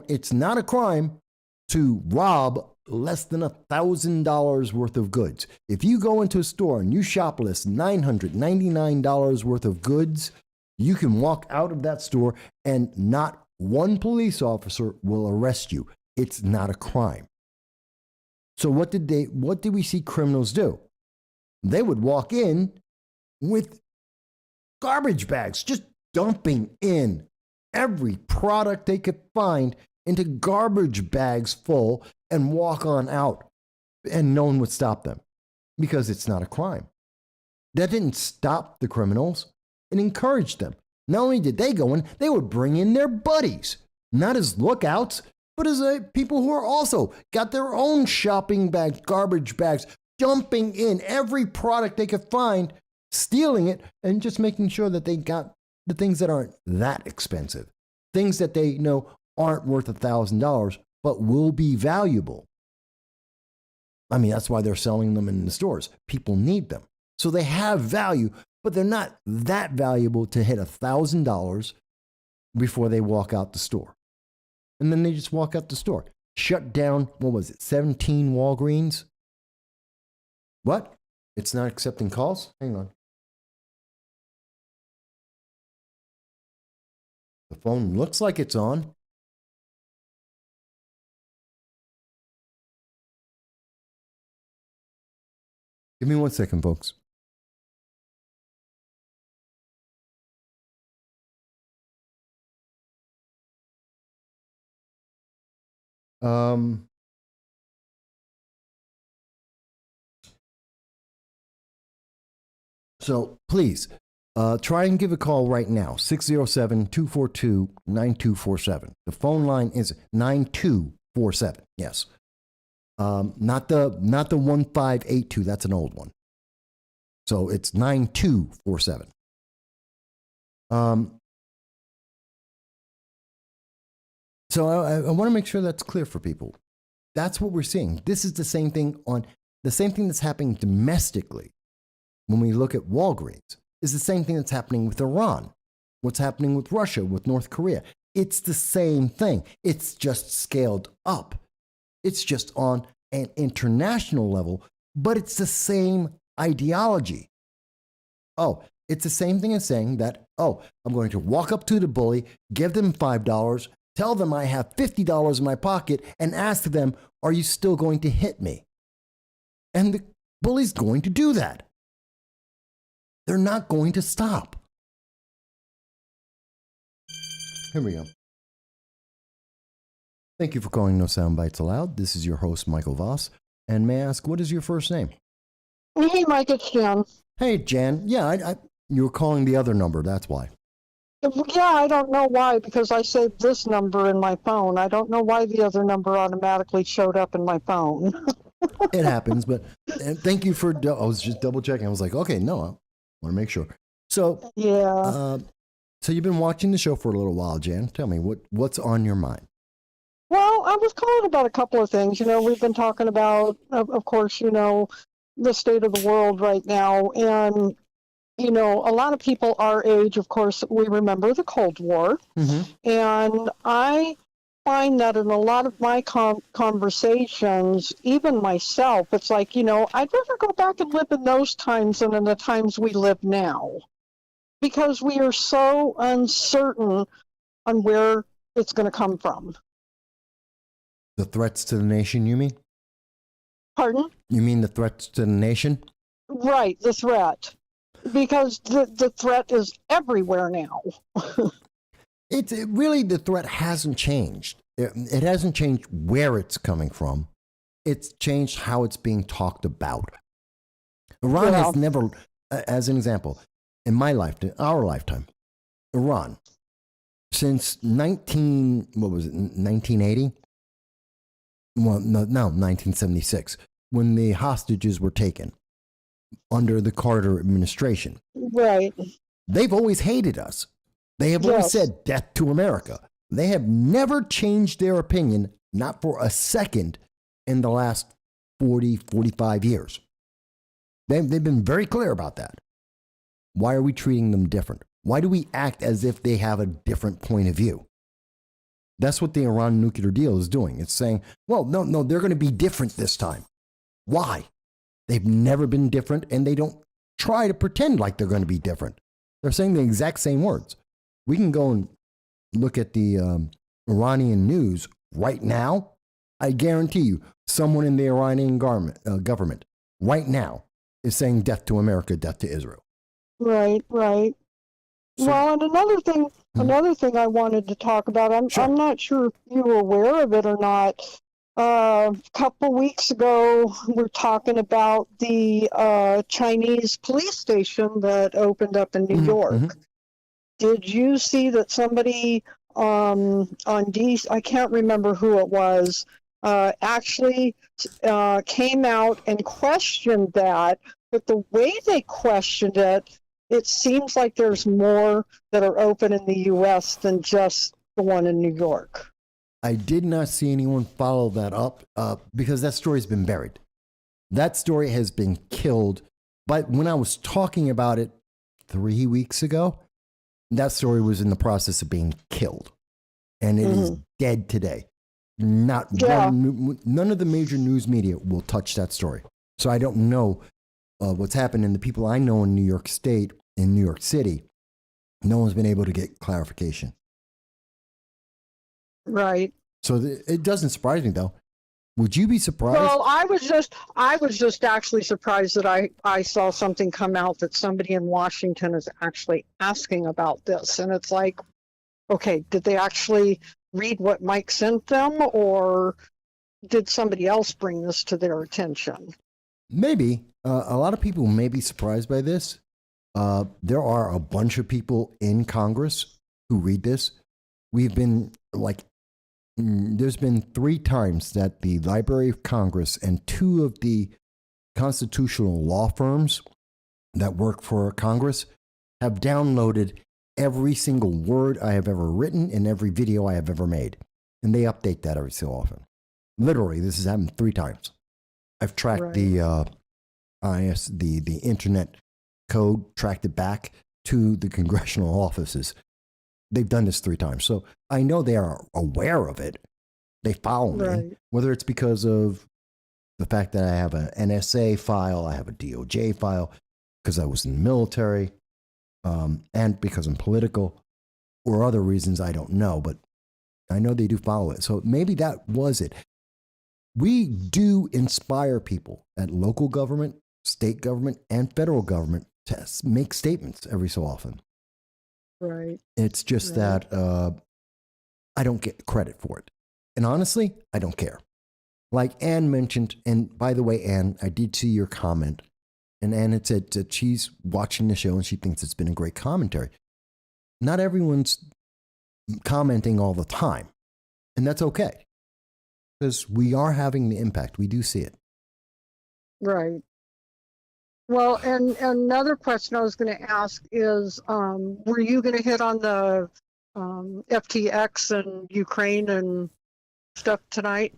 A: it's not a crime to rob less than $1,000 worth of goods. If you go into a store and you shoplift $999 worth of goods, you can walk out of that store and not one police officer will arrest you. It's not a crime. So what did we see criminals do? They would walk in with garbage bags, just dumping in every product they could find into garbage bags full and walk on out, and no one would stop them because it's not a crime. That didn't stop the criminals. It encouraged them. Not only did they go in, they would bring in their buddies, not as lookouts, but as people who are also got their own shopping bags, garbage bags, dumping in every product they could find, stealing it, and just making sure that they got the things that aren't that expensive, things that they know aren't worth $1,000, but will be valuable. I mean, that's why they're selling them in the stores. People need them. So they have value, but they're not that valuable to hit $1,000 before they walk out the store. And then they just walk out the store. Shut down, 17 Walgreens? What? It's not accepting calls? Hang on. The phone looks like it's on. Give me 1 second, folks. So please, try and give a call right now, 607-242-9247. The phone line is 9247, yes. Not the 1582, that's an old one. So it's 9247. So I want to make sure that's clear for people. That's what we're seeing. This is the same thing that's happening domestically. When we look at Walgreens, is the same thing that's happening with Iran, what's happening with Russia, with North Korea. It's the same thing. It's just scaled up. It's just on an international level, but it's the same ideology. Oh, it's the same thing as saying that, oh, I'm going to walk up to the bully, give them $5, tell them I have $50 in my pocket, and ask them, are you still going to hit me? And the bully's going to do that. They're not going to stop. Here we go. Thank you for calling No Soundbites Allowed. This is your host, Michael Voss. And may I ask, what is your first name?
C: Hey, Mike, it's Jan.
A: Hey, Jan. Yeah, you were calling the other number. That's why.
C: Yeah, I don't know why, because I saved this number in my phone. I don't know why the other number automatically showed up in my phone.
A: It happens, but thank you for, I was just double checking. I was like, okay, no, I want to make sure. So,
C: Yeah.
A: So you've been watching the show for a little while, Jan. Tell me, what's on your mind?
C: Well, I was calling about a couple of things. We've been talking about, of course, the state of the world right now. And, a lot of people our age, of course, we remember the Cold War.
A: Mm-hmm.
C: And I find that in a lot of my conversations, even myself, it's like, I'd rather go back and live in those times than in the times we live now. Because we are so uncertain on where it's going to come from.
A: The threats to the nation, you mean?
C: Pardon?
A: You mean the threats to the nation?
C: Right, the threat. Because the threat is everywhere now.
A: Really, the threat hasn't changed. It hasn't changed where it's coming from. It's changed how it's being talked about. Iran has never, as an example, in our lifetime, Iran, since 1980? Well, no, 1976, when the hostages were taken under the Carter administration.
C: Right.
A: They've always hated us. They have always said death to America. They have never changed their opinion, not for a second, in the last 40, 45 years. They've been very clear about that. Why are we treating them different? Why do we act as if they have a different point of view? That's what the Iran nuclear deal is doing. It's saying, well, no, they're going to be different this time. Why? They've never been different, and they don't try to pretend like they're going to be different. They're saying the exact same words. We can go and look at the Iranian news right now. I guarantee you, someone in the Iranian government right now is saying death to America, death to Israel.
C: Right, right.
A: So,
C: Well, and another thing I wanted to talk about.
A: Sure.
C: I'm not sure if you were aware of it or not. A couple weeks ago, we're talking about the Chinese police station that opened up in New York. Did you see that somebody on I can't remember who it was, actually came out and questioned that, but the way they questioned it, it seems like there's more that are open in the U.S. than just the one in New York.
A: I did not see anyone follow that up because that story's been buried. That story has been killed. But when I was talking about it 3 weeks ago, that story was in the process of being killed. And it is dead today. None of the major news media will touch that story. So I don't know what's happened. And the people I know in New York State, in New York City, no one's been able to get clarification.
C: Right.
A: So it doesn't surprise me, though. Would you be surprised?
C: Well, I was just actually surprised that I saw something come out that somebody in Washington is actually asking about this. And it's like, okay, did they actually read what Mike sent them, or did somebody else bring this to their attention?
A: Maybe. A lot of people may be surprised by this. There are a bunch of people in Congress who read this. We've been there's been 3 times that the Library of Congress and 2 of the constitutional law firms that work for Congress have downloaded every single word I have ever written and every video I have ever made. And they update that every so often. Literally, this has happened 3 times. I've tracked the internet code, tracked it back to the congressional offices. They've done this 3 times. So I know they are aware of it. They follow me, whether it's because of the fact that I have an NSA file, I have a DOJ file, because I was in the military, and because I'm political, or other reasons I don't know, but I know they do follow it. So maybe that was it. We do inspire people at local government, state government, and federal government to make statements every so often.
C: Right.
A: It's just that I don't get credit for it. And honestly, I don't care. Like Ann mentioned, and by the way, Ann, I did see your comment. And Ann had said that she's watching the show and she thinks it's been a great commentary. Not everyone's commenting all the time. And that's okay. Because we are having the impact. We do see it.
C: Right. Well, and another question I was going to ask is, were you going to hit on the FTX and Ukraine and stuff tonight?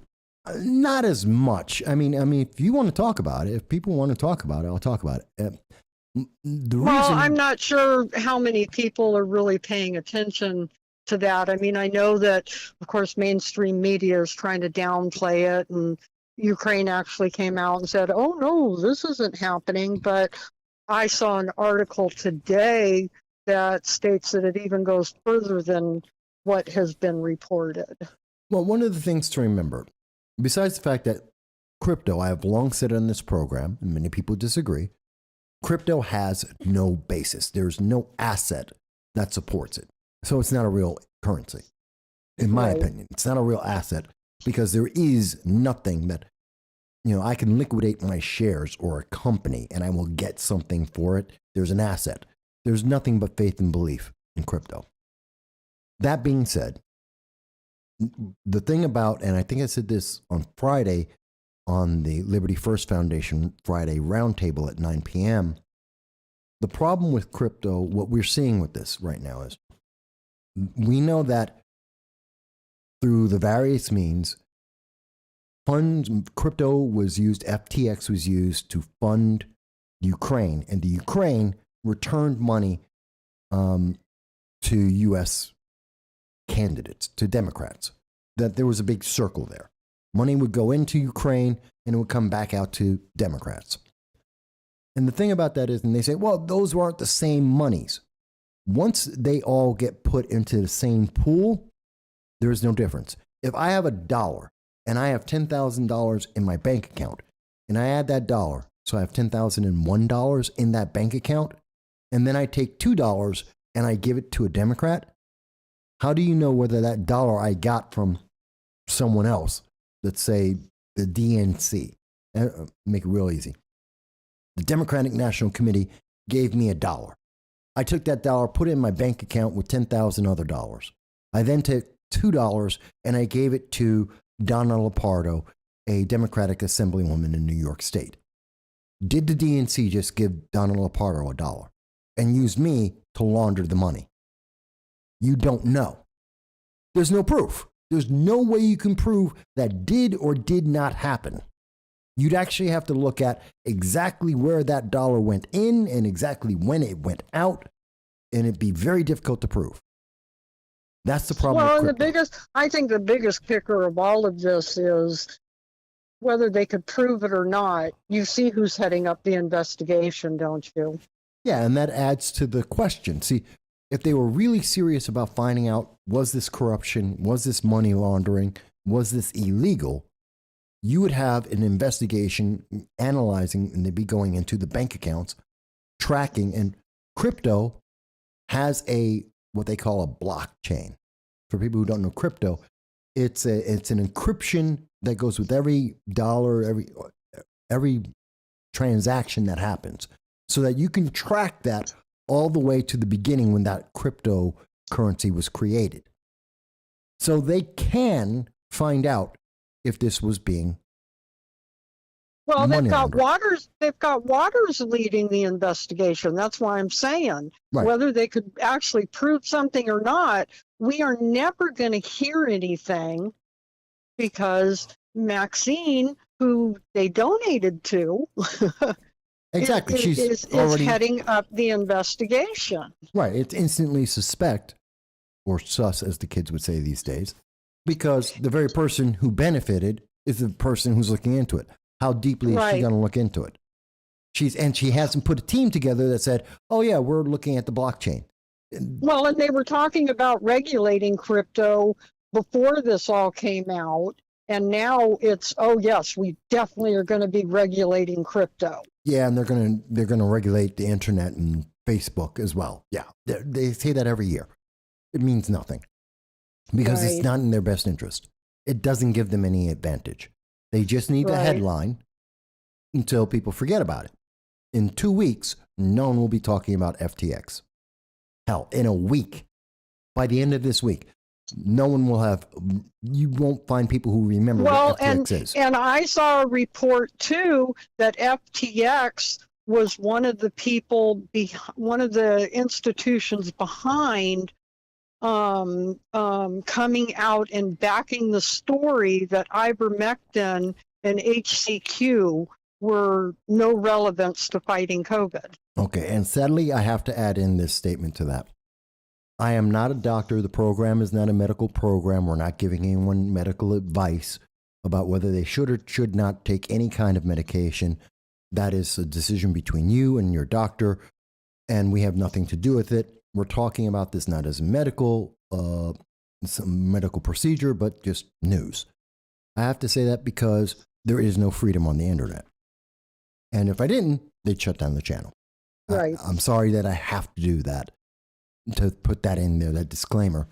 A: Not as much. I mean, if you want to talk about it, if people want to talk about it, I'll talk about it.
C: I'm not sure how many people are really paying attention to that. I mean, I know that, of course, mainstream media is trying to downplay it, and Ukraine actually came out and said, oh, no, this isn't happening. But I saw an article today that states that it even goes further than what has been reported.
A: Well, one of the things to remember, besides the fact that crypto, I have long said on this program, and many people disagree, crypto has no basis. There's no asset that supports it. So it's not a real currency, in my opinion. It's not a real asset because there is nothing that, I can liquidate my shares or a company and I will get something for it. There's an asset. There's nothing but faith and belief in crypto. That being said, the thing about, and I think I said this on Friday on the Liberty First Foundation Friday roundtable at 9 p.m., the problem with crypto, what we're seeing with this right now is we know that through the various means, crypto was used, FTX was used to fund Ukraine, and the Ukraine returned money to U.S. candidates, to Democrats, that there was a big circle there. Money would go into Ukraine and it would come back out to Democrats. And the thing about that is, and they say, well, those weren't the same monies. Once they all get put into the same pool, there is no difference. If I have $1 and I have $10,000 in my bank account, and I add that dollar, so I have $10,001 in that bank account, and then I take $2 and I give it to a Democrat, how do you know whether that dollar I got from someone else, let's say the DNC, make it real easy. The Democratic National Committee gave me $1. I took that dollar, put it in my bank account with 10,000 other dollars. I then took $2 and I gave it to Donna Lopardo, a Democratic Assemblywoman in New York State. Did the DNC just give Donna Lopardo $1 and use me to launder the money? You don't know. There's no proof. There's no way you can prove that did or did not happen. You'd actually have to look at exactly where that dollar went in and exactly when it went out, and it'd be very difficult to prove. That's the problem.
C: Well,
A: with crypto.
C: I think the biggest kicker of all of this is whether they could prove it or not. You see who's heading up the investigation, don't you?
A: Yeah, and that adds to the question. See, if they were really serious about finding out, was this corruption, was this money laundering, was this illegal, you would have an investigation analyzing, and they'd be going into the bank accounts, tracking, and crypto has what they call a blockchain. For people who don't know crypto, it's an encryption that goes with every dollar, every transaction that happens, so that you can track that all the way to the beginning when that cryptocurrency was created. So they can find out if this was being
C: well,
A: money
C: they've got Waters leading the investigation. That's why I'm saying
A: Right.
C: whether they could actually prove something or not, we are never going to hear anything because Maxine, who they donated to,
A: Exactly.
C: is
A: She's already
C: heading up the investigation.
A: right. It's instantly suspect, or sus, as the kids would say these days, because the very person who benefited is the person who's looking into it. How deeply is she
C: Right.
A: going to look into it? She hasn't put a team together that said, "Oh yeah, we're looking at the blockchain."
C: Well, and they were talking about regulating crypto before this all came out. And now it's, oh yes, we definitely are going to be regulating crypto.
A: Yeah, and they're gonna regulate the internet and Facebook as well. Yeah, they say that every year. It means nothing because it's
C: Right.
A: not in their best interest. It doesn't give them any advantage. They just need the
C: Right.
A: headline until people forget about it. In 2 weeks, no one will be talking about FTX. Hell, in a week, by the end of this week, no one will have. You won't find people who remember
C: Well,
A: what FTX is.
C: and I saw a report too that FTX was one of the people, one of the institutions behind coming out and backing the story that ivermectin and HCQ were no relevance to fighting COVID.
A: Okay, and sadly, I have to add in this statement to that. I am not a doctor. The program is not a medical program. We're not giving anyone medical advice about whether they should or should not take any kind of medication. That is a decision between you and your doctor, and we have nothing to do with it. We're talking about this not as a some medical procedure, but just news. I have to say that because there is no freedom on the internet. And if I didn't, they'd shut down the channel.
C: Right.
A: I'm sorry that I have to do that, to put that in there, that disclaimer.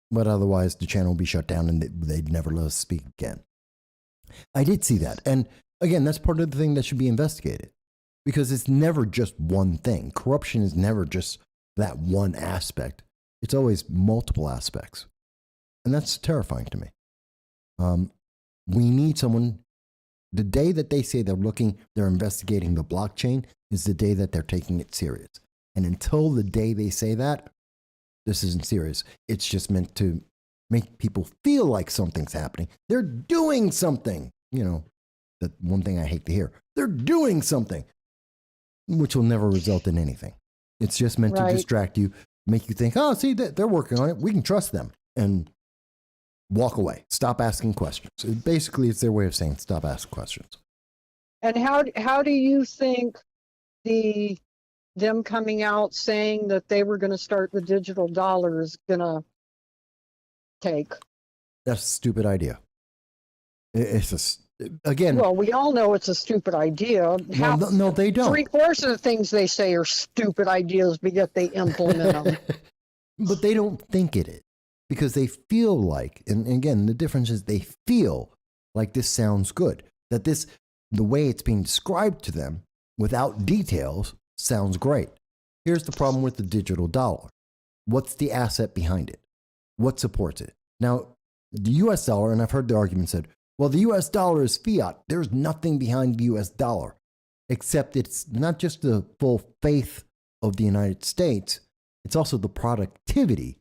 A: But otherwise, the channel will be shut down and they'd never let us speak again. I did see that. And again, that's part of the thing that should be investigated, because it's never just one thing. Corruption is never just that one aspect. It's always multiple aspects. And that's terrifying to me. We need someone. The day that they say they're investigating the blockchain is the day that they're taking it serious. And until the day they say that, this isn't serious. It's just meant to make people feel like something's happening. They're doing something. You know, that one thing I hate to hear. They're doing something, which will never result in anything. It's just meant to
C: Right.
A: distract you, make you think, oh, see, they're working on it. We can trust them. and walk away. Stop asking questions. Basically, it's their way of saying stop asking questions.
C: And how do you think them coming out saying that they were going to start the digital dollar is going to take?
A: That's a stupid idea. Again.
C: Well, we all know it's a stupid idea.
A: No, they don't.
C: 3/4 of the things they say are stupid ideas, but yet they implement them.
A: But they don't think it is because they feel like, and again, the difference is they feel like this sounds good. That the way it's being described to them without details sounds great. Here's the problem with the digital dollar. What's the asset behind it? What supports it? Now, the US dollar, and I've heard the argument said, well, the US dollar is fiat. There's nothing behind the US dollar, except it's not just the full faith of the United States, it's also the productivity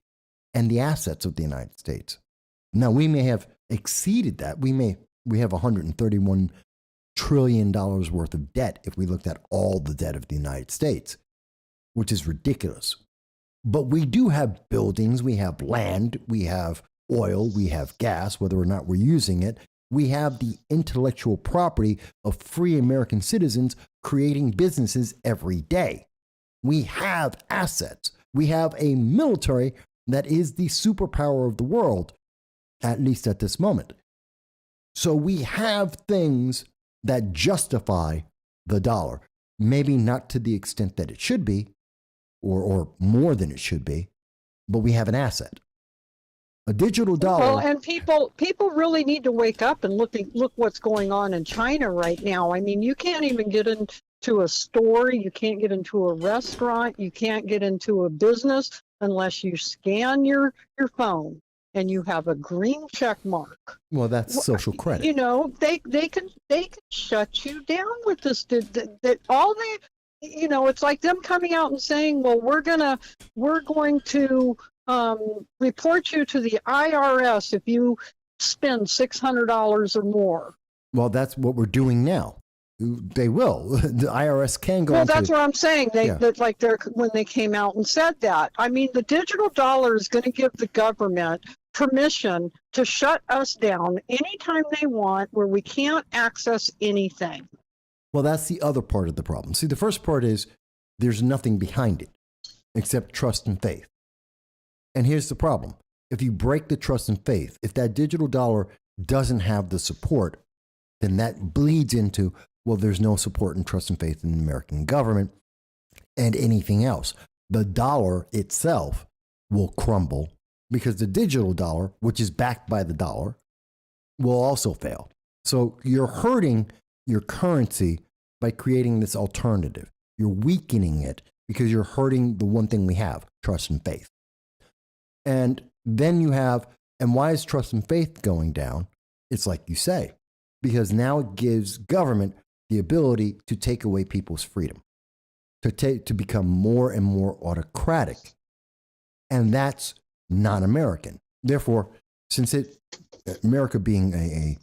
A: and the assets of the United States. Now, we may have exceeded that. We have $131 trillion worth of debt if we looked at all the debt of the United States, which is ridiculous. But we do have buildings, we have land, we have oil, we have gas, whether or not we're using it. We have the intellectual property of free American citizens creating businesses every day. We have assets. We have a military that is the superpower of the world, at least at this moment. So we have things that justify the dollar. Maybe not to the extent that it should be, or more than it should be, but we have an asset. A digital dollar.
C: Well, and people really need to wake up and look what's going on in China right now. I mean, you can't even get into a store, you can't get into a restaurant, you can't get into a business unless you scan your phone and you have a green check mark.
A: Well, that's social credit.
C: You know, they can shut you down with this. That all they, you know, it's like them coming out and saying, well, we're going to report you to the IRS if you spend $600 or more.
A: Well, that's what we're doing now. They will. The IRS can go.
C: Well, that's what I'm saying. When they came out and said that. I mean, the digital dollar is going to give the government permission to shut us down anytime they want, where we can't access anything.
A: Well, that's the other part of the problem. See, the first part is there's nothing behind it except trust and faith. And here's the problem. If you break the trust and faith, if that digital dollar doesn't have the support, then that bleeds into, well, there's no support and trust and faith in the American government and anything else. The dollar itself will crumble because the digital dollar, which is backed by the dollar, will also fail. So you're hurting your currency by creating this alternative. You're weakening it because you're hurting the one thing we have, trust and faith. And then you have, and why is trust and faith going down? It's like you say, because now it gives government the ability to take away people's freedom, to become more and more autocratic. And that's not American. Therefore, since America being a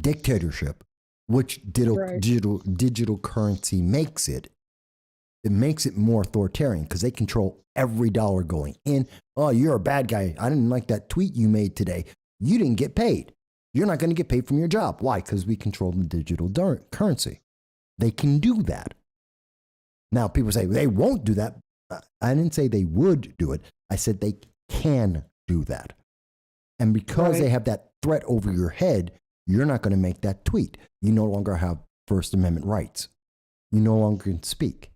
A: dictatorship, which digital currency makes it makes it more authoritarian because they control every dollar going in. Oh, you're a bad guy. I didn't like that tweet you made today. You didn't get paid. You're not going to get paid from your job. Why? Because we control the digital currency. They can do that. Now, people say they won't do that. I didn't say they would do it. I said they can do that. And because they have that threat over your head, you're not going to make that tweet. You no longer have First Amendment rights. You no longer can speak.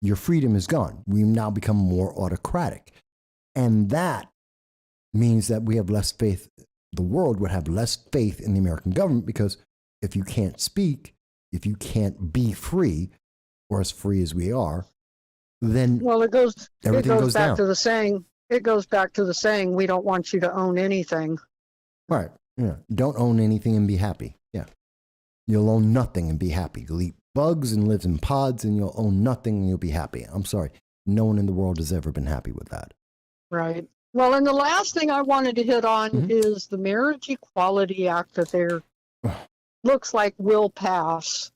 A: Your freedom is gone. We've now become more autocratic. And that means that we have less faith. The world would have less faith in the American government because if you can't speak, if you can't be free, or as free as we are, then everything goes
C: back
A: down.
C: to the saying. It goes back to the saying, we don't want you to own anything.
A: Right. Yeah. Don't own anything and be happy. Yeah. You'll own nothing and be happy. You'll eat bugs and live in pods and you'll own nothing and you'll be happy. I'm sorry. No one in the world has ever been happy with that.
C: Right. Well, and the last thing I wanted to hit on is the Marriage Equality Act that there looks like will pass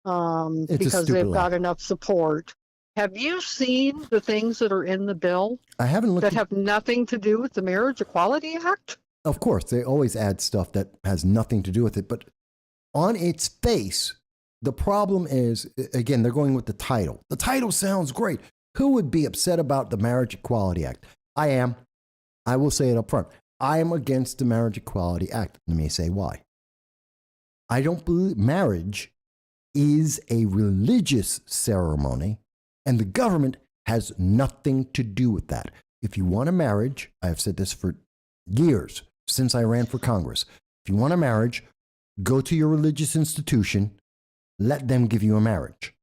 C: because they've got enough support. Have you seen the things that are in the bill
A: I haven't looked
C: that
A: at,
C: have nothing to do with the Marriage Equality Act?
A: of course, they always add stuff that has nothing to do with it. But on its face, the problem is, again, they're going with the title. The title sounds great. Who would be upset about the Marriage Equality Act? I am. I will say it up front. I am against the Marriage Equality Act. Let me say why. I don't believe marriage is a religious ceremony, and the government has nothing to do with that. If you want a marriage, I have said this for years since I ran for Congress. If you want a marriage, go to your religious institution, let them give you a marriage.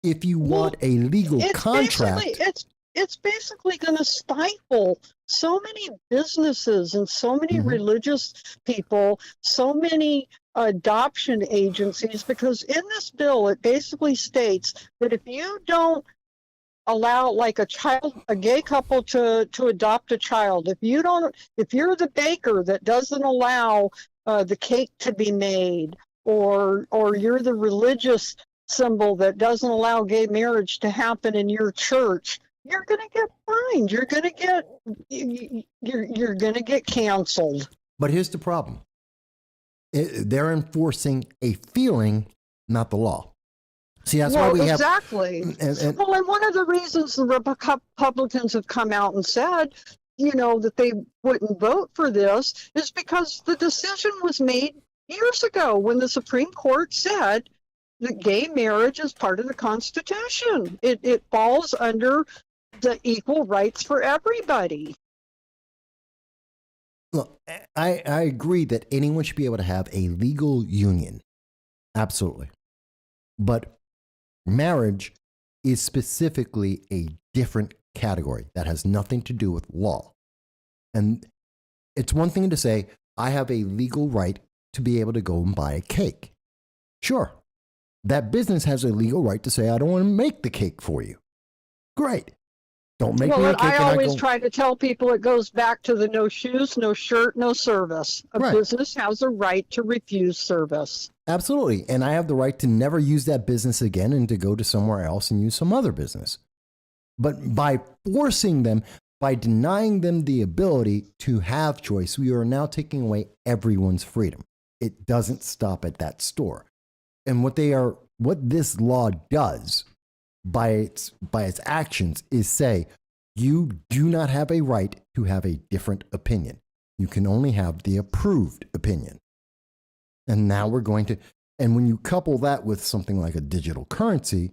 A: If you want a legal contract,
C: It's basically going to stifle so many businesses and so many religious people, so many adoption agencies, because in this bill it basically states that if you don't allow like a gay couple to adopt a child, if you're the baker that doesn't allow the cake to be made, or you're the religious symbol that doesn't allow gay marriage to happen in your church, you're going to get fined. You're going to get canceled.
A: but here's the problem. They're enforcing a feeling, not the law. See, that's why we
C: exactly.
A: And
C: Well, and one of the reasons the Republicans have come out and said, that they wouldn't vote for this is because the decision was made years ago when the Supreme Court said that gay marriage is part of the Constitution. It falls under the equal rights for everybody.
A: look, I agree that anyone should be able to have a legal union. Absolutely. But marriage is specifically a different category that has nothing to do with law. And it's one thing to say, I have a legal right to be able to go and buy a cake. Sure. That business has a legal right to say, I don't want to make the cake for you. Great. Don't make me a cake.
C: I always try to tell people it goes back to the no shoes, no shirt, no service. A business has a right to refuse service.
A: Absolutely. And I have the right to never use that business again and to go to somewhere else and use some other business. But by forcing them, by denying them the ability to have choice, we are now taking away everyone's freedom. It doesn't stop at that store. And what this law does by its actions is say, you do not have a right to have a different opinion. You can only have the approved opinion. And now we're going to, and when you couple that with something like a digital currency,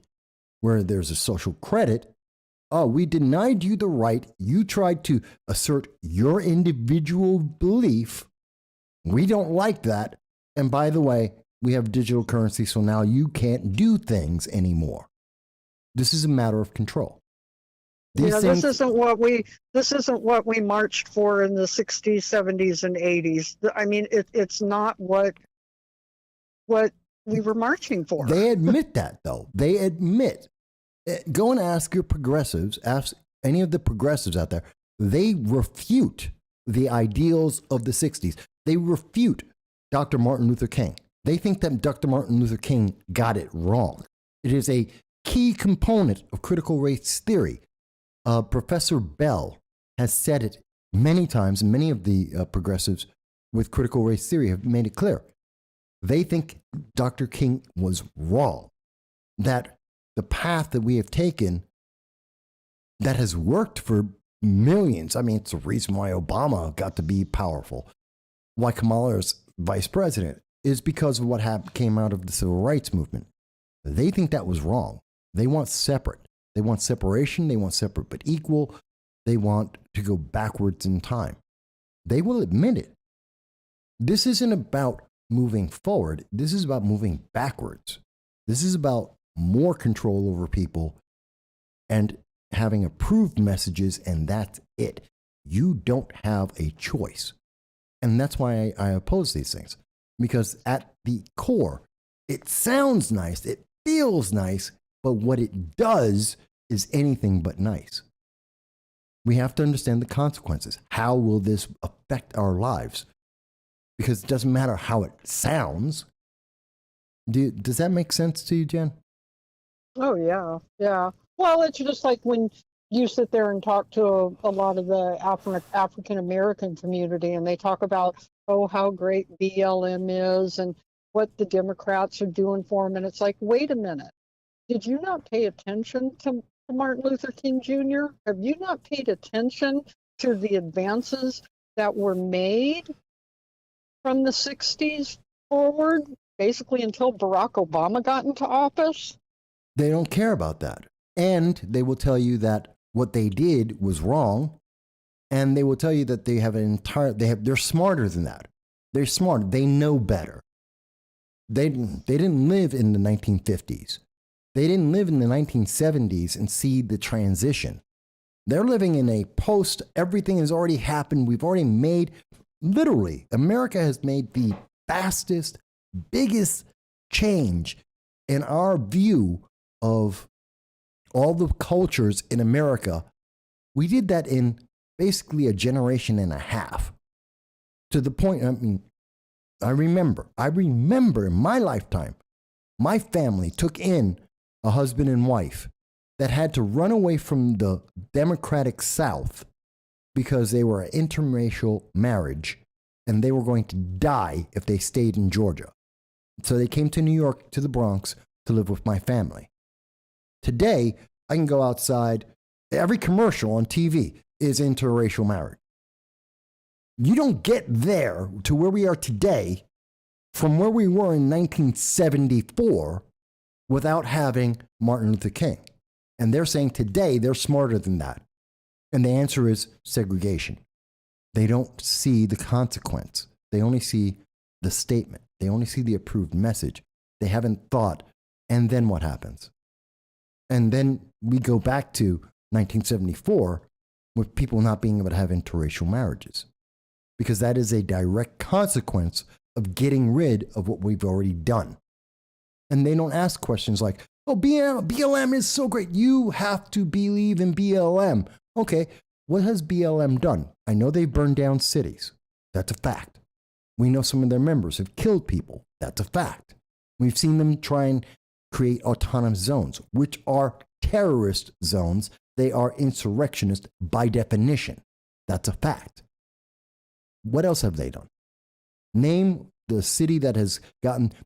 A: where there's a social credit, oh, we denied you the right. You tried to assert your individual belief. We don't like that. And by the way, we have digital currency, so now you can't do things anymore. This is a matter of control.
C: This isn't what we marched for in the 60s, 70s, and 80s. I mean, it's not what we were marching for.
A: They admit that, though. They admit. Go and ask your progressives, ask any of the progressives out there. They refute the ideals of the 60s. They refute Dr. Martin Luther King. They think that Dr. Martin Luther King got it wrong. It is a key component of critical race theory. Professor Bell has said it many times, and many of the progressives with critical race theory have made it clear. They think Dr. King was wrong, that the path that we have taken that has worked for millions. I mean, it's the reason why Obama got to be powerful, why Kamala is vice president, is because of what came out of the civil rights movement. They think that was wrong. They want separate. They want separation. They want separate but equal. They want to go backwards in time. They will admit it. This isn't about moving forward. This is about moving backwards. This is about more control over people and having approved messages, and that's it. You don't have a choice. And that's why I oppose these things. Because at the core, it sounds nice, it feels nice, but what it does is anything but nice. We have to understand the consequences. How will this affect our lives? Because it doesn't matter how it sounds. Does that make sense to you, Jen?
C: Oh, yeah. Yeah. Well, it's just like when you sit there and talk to a lot of the African American community, and they talk about, oh, how great BLM is and what the Democrats are doing for them. And it's like, wait a minute, did you not pay attention to Martin Luther King Jr.? Have you not paid attention to the advances that were made from the 60s forward, basically until Barack Obama got into office?
A: They don't care about that. And they will tell you that what they did was wrong. And they will tell you that they have they're smarter than that. They're smart. They know better. They didn't live in the 1950s. They didn't live in the 1970s and see the transition. They're living in a post, everything has already happened. We've already made, literally, America has made the fastest, biggest change in our view of all the cultures in America. We did that in basically a generation and a half. To the point, I mean, I remember in my lifetime, my family took in a husband and wife that had to run away from the Democratic South because they were an interracial marriage and they were going to die if they stayed in Georgia. So they came to New York, to the Bronx, to live with my family. Today, I can go outside. Every commercial on TV is interracial marriage. You don't get there to where we are today from where we were in 1974 without having Martin Luther King. And they're saying today they're smarter than that. And the answer is segregation. They don't see the consequence. They only see the statement. They only see the approved message. They haven't thought, and then what happens? And then we go back to 1974 with people not being able to have interracial marriages, because that is a direct consequence of getting rid of what we've already done. And they don't ask questions like, oh, BLM is so great. You have to believe in BLM. Okay, what has BLM done? I know they burned down cities. That's a fact. We know some of their members have killed people. That's a fact. We've seen them try and create autonomous zones, which are terrorist zones. They are insurrectionist by definition. That's a fact. What else have they done? Name the city that has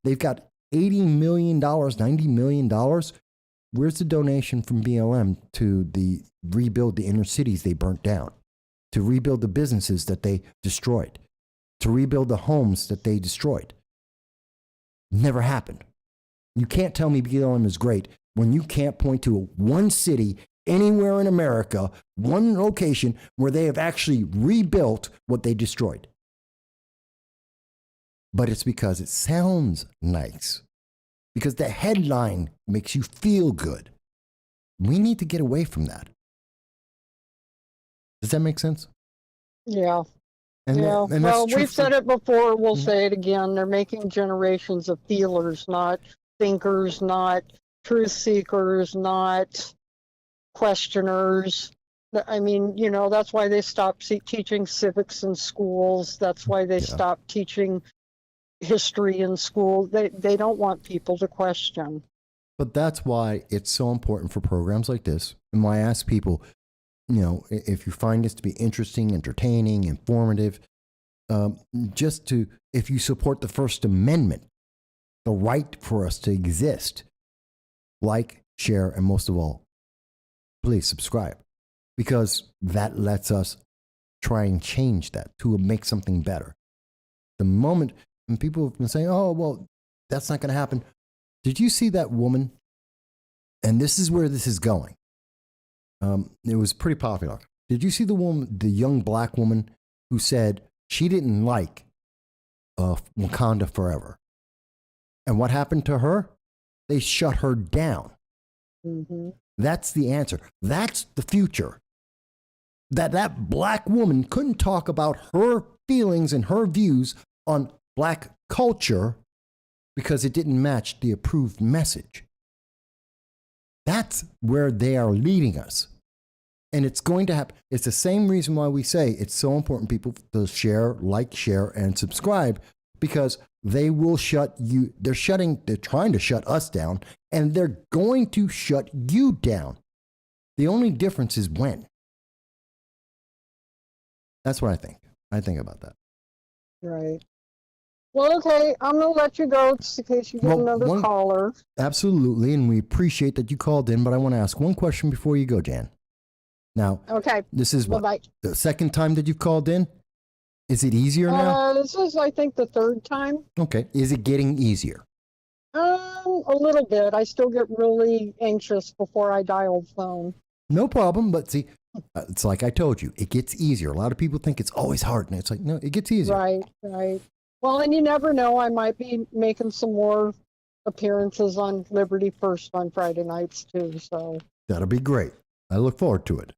A: they've got $80 million, $90 million. Where's the donation from BLM to rebuild the inner cities they burnt down, to rebuild the businesses that they destroyed, to rebuild the homes that they destroyed? Never happened. You can't tell me BLM is great when you can't point to one city anywhere in America, one location where they have actually rebuilt what they destroyed. But it's because it sounds nice, because the headline makes you feel good. We need to get away from that. Does that make sense?
C: Yeah.
A: And
C: Yeah.
A: and
C: Well,
A: that's true
C: we've said it before. We'll
A: Mhm.
C: say it again. They're making generations of feelers, not thinkers, not truth seekers, not questioners. I mean, that's why they stopped teaching civics in schools. That's why they
A: Yeah.
C: stopped teaching history in school. They don't want people to question.
A: But that's why it's so important for programs like this. And why I ask people, if you find this to be interesting, entertaining, informative, if you support the First Amendment, the right for us to exist, like, share, and most of all, please subscribe, because that lets us try and change that to make something better. The moment, and people have been saying, oh, well, that's not going to happen. Did you see that woman? And this is where this is going. It was pretty popular. Did you see the young black woman who said she didn't like Wakanda Forever? And what happened to her? They shut her down.
C: Mm-hmm.
A: That's the answer. That's the future. That black woman couldn't talk about her feelings and her views on black culture because it didn't match the approved message. That's where they are leading us. And it's going to happen. It's the same reason why we say it's so important people to share, share, and subscribe, because they will shut you. They're trying to shut us down, and they're going to shut you down. The only difference is when. That's what I think. I think about that.
C: Right. Well, okay, I'm going to let you go just in case you get another caller.
A: Absolutely, and we appreciate that you called in, but I want to ask one question before you go, Jan. Now,
C: Okay.
A: this is what,
C: Bye-bye.
A: the second time that you've called in? Is it easier now?
C: This is, I think, the third time.
A: Okay. Is it getting easier?
C: A little bit. I still get really anxious before I dial phone.
A: No problem, but see, it's like I told you, it gets easier. A lot of people think it's always hard, and it's like, no, it gets easier.
C: Right, right. Well, and you never know. I might be making some more appearances on Liberty First on Friday nights, too. So
A: That'll be great. I look forward to it.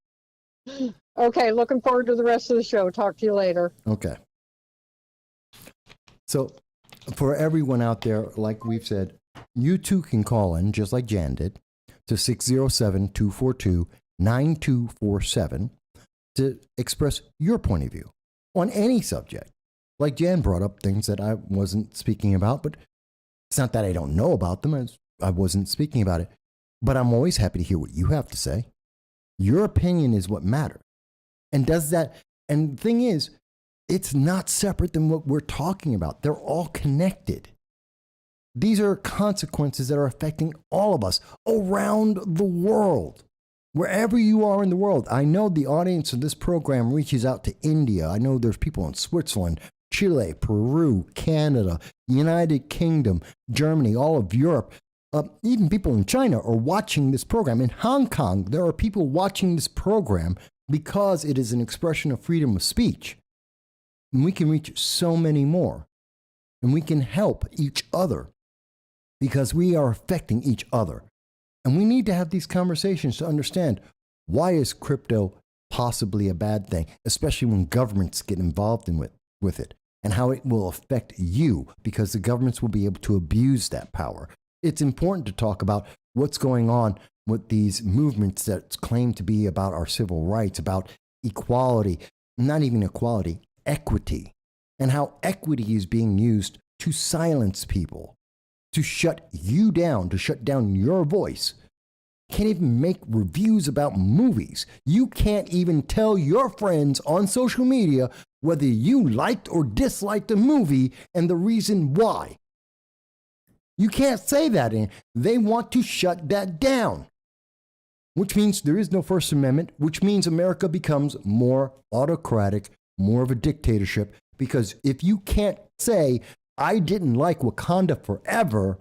C: Okay, looking forward to the rest of the show. Talk to you later.
A: Okay. So for everyone out there, like we've said, you too can call in, just like Jan did, to 607-242-9247 to express your point of view on any subject. Like Jan brought up things that I wasn't speaking about, but it's not that I don't know about them. I wasn't speaking about it. But I'm always happy to hear what you have to say. Your opinion is what matters. And does that, and the thing is, it's not separate than what we're talking about. They're all connected. These are consequences that are affecting all of us around the world. Wherever you are in the world, I know the audience of this program reaches out to India. I know there's people in Switzerland, Chile, Peru, Canada, United Kingdom, Germany, all of Europe. Even people in China are watching this program. In Hong Kong, there are people watching this program because it is an expression of freedom of speech. And we can reach so many more. And we can help each other because we are affecting each other. And we need to have these conversations to understand, why is crypto possibly a bad thing, especially when governments get involved with it, and how it will affect you because the governments will be able to abuse that power. It's important to talk about what's going on with these movements that claim to be about our civil rights, about equality, not even equality, equity, and how equity is being used to silence people, to shut you down, to shut down your voice. Can't even make reviews about movies. You can't even tell your friends on social media whether you liked or disliked a movie and the reason why. You can't say that, and they want to shut that down, which means there is no First Amendment, which means America becomes more autocratic, more of a dictatorship, because if you can't say, I didn't like Wakanda Forever,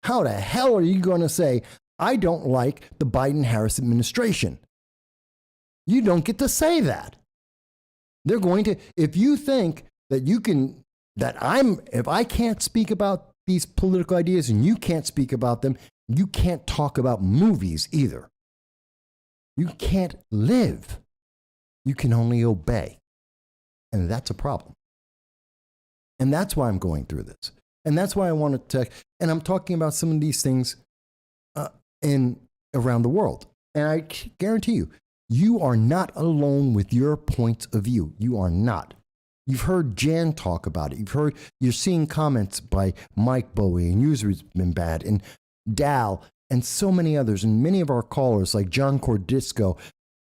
A: how the hell are you going to say, I don't like the Biden-Harris administration? You don't get to say that. They're going to, if you think that you can, if I can't speak about these political ideas and you can't speak about them, you can't talk about movies either. You can't live. You can only obey. And that's a problem. And that's why I'm going through this. And that's why I want to, and I'm talking about some of these things around the world. And I guarantee you, you are not alone with your points of view. You are not. You've heard Jan talk about it. You're seeing comments by Mike Bowie and User's Been Bad and Dal and so many others. And many of our callers like John Cordisco,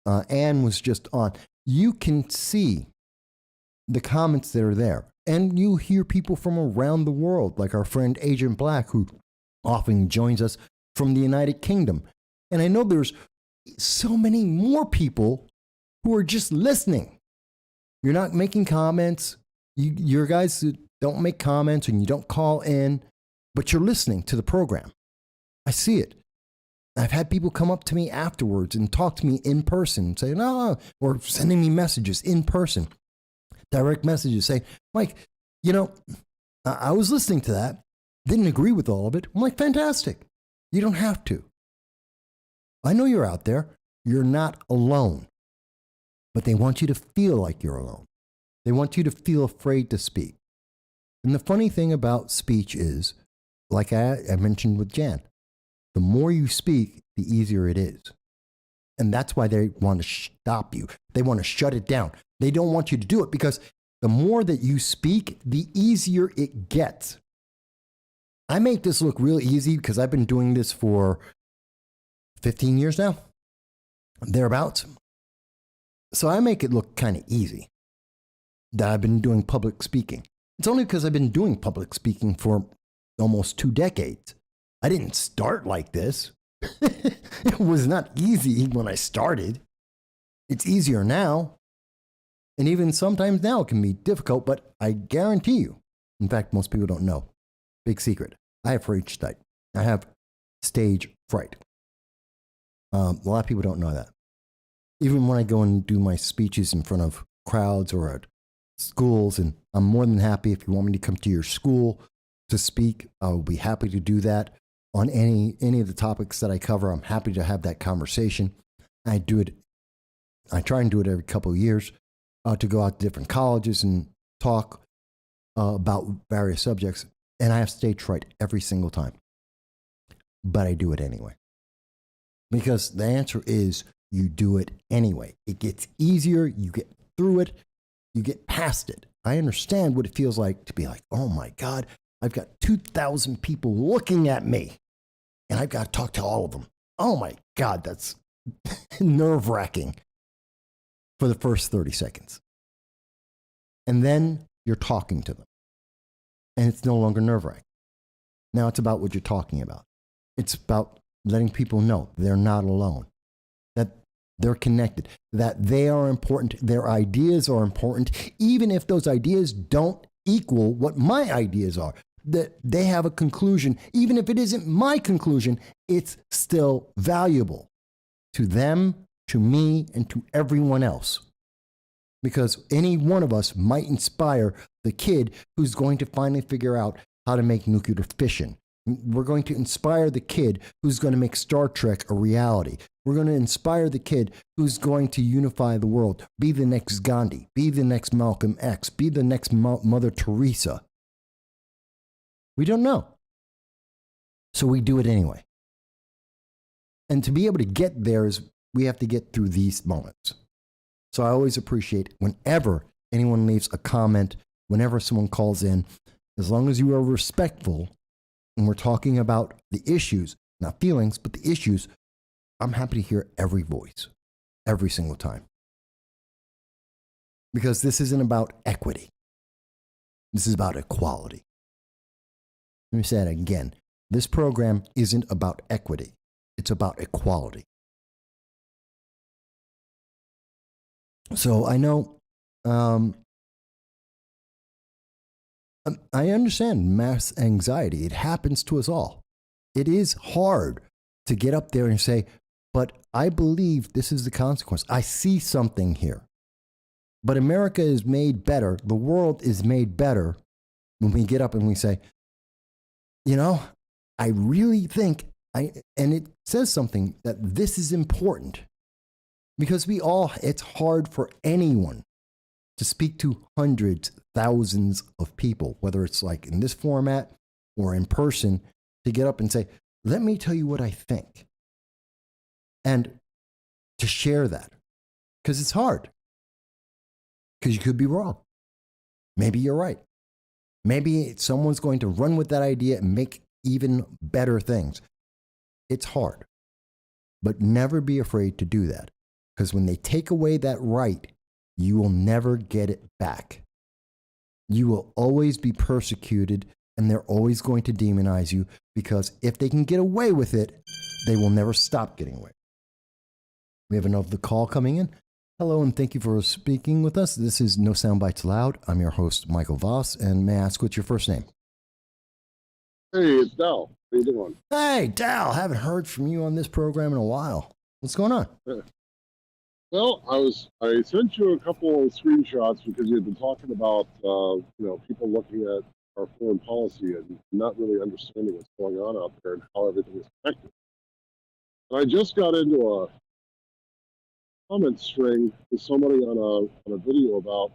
A: Ann was just on. You can see the comments that are there. And you hear people from around the world, like our friend Agent Black, who often joins us from the United Kingdom. And I know there's so many more people who are just listening. You're not making comments. Your guys don't make comments and you don't call in, but you're listening to the program. I see it. I've had people come up to me afterwards and talk to me in person, say, no, or sending me messages in person, direct messages, say, Mike, I was listening to that, didn't agree with all of it. I'm like, fantastic. You don't have to. I know you're out there. You're not alone. But they want you to feel like you're alone. They want you to feel afraid to speak. And the funny thing about speech is, like I mentioned with Jan, the more you speak, the easier it is. And that's why they want to stop you. They want to shut it down. They don't want you to do it because the more that you speak, the easier it gets. I make this look real easy because I've been doing this for 15 years now. thereabouts. So I make it look kind of easy that I've been doing public speaking. It's only because I've been doing public speaking for almost 2 decades. I didn't start like this. It was not easy when I started. It's easier now. And even sometimes now it can be difficult, but I guarantee you, in fact, most people don't know, big secret, I have stage fright. I have stage fright. A lot of people don't know that. Even when I go and do my speeches in front of crowds or at schools, and I'm more than happy if you want me to come to your school to speak, I'll be happy to do that. On any of the topics that I cover, I'm happy to have that conversation. I try and do it every couple of years to go out to different colleges and talk about various subjects. And I have stage fright every single time. But I do it anyway. Because the answer is you do it anyway. It gets easier. You get through it. You get past it. I understand what it feels like to be like, oh my God, I've got 2,000 people looking at me. And I've got to talk to all of them. Oh my God, that's nerve-wracking for the first 30 seconds. And then you're talking to them. And it's no longer nerve-wracking. Now it's about what you're talking about. It's about letting people know they're not alone, that they're connected, that they are important, their ideas are important, even if those ideas don't equal what my ideas are. That they have a conclusion, even if it isn't my conclusion, it's still valuable to them, to me, and to everyone else. Because any one of us might inspire the kid who's going to finally figure out how to make nuclear fission. We're going to inspire the kid who's going to make Star Trek a reality. We're going to inspire the kid who's going to unify the world, be the next Gandhi, be the next Malcolm X, be the next Mother Teresa. We don't know. So we do it anyway. And to be able to get there is we have to get through these moments. So I always appreciate whenever anyone leaves a comment, whenever someone calls in, as long as you are respectful and we're talking about the issues, not feelings, but the issues, I'm happy to hear every voice, every single time. Because this isn't about equity. This is about equality. Let me say that again. This program isn't about equity. It's about equality. So I know, I understand mass anxiety. It happens to us all. It is hard to get up there and say, but I believe this is the consequence. I see something here. But America is made better. The world is made better when we get up and we say, you know, I really think and it says something that this is important because it's hard for anyone to speak to hundreds, thousands of people, whether it's like in this format or in person, to get up and say, let me tell you what I think. And to share that, because it's hard. Because you could be wrong. Maybe you're right. Maybe someone's going to run with that idea and make even better things. It's hard. But never be afraid to do that. Because when they take away that right, you will never get it back. You will always be persecuted, and they're always going to demonize you, because if they can get away with it, they will never stop getting away. We have another call coming in. Hello, and thank you for speaking with us. This is No Soundbites Allowed. I'm your host, Michael Voss, and may I ask what's your first name?
D: Hey, it's Dal. How you doing?
A: Hey, Dal. Haven't heard from you on this program in a while. What's going on?
D: Well, I sent you a couple of screenshots because you had been talking about people looking at our foreign policy and not really understanding what's going on out there and how everything is connected. And I just got into a comment string with somebody on a video about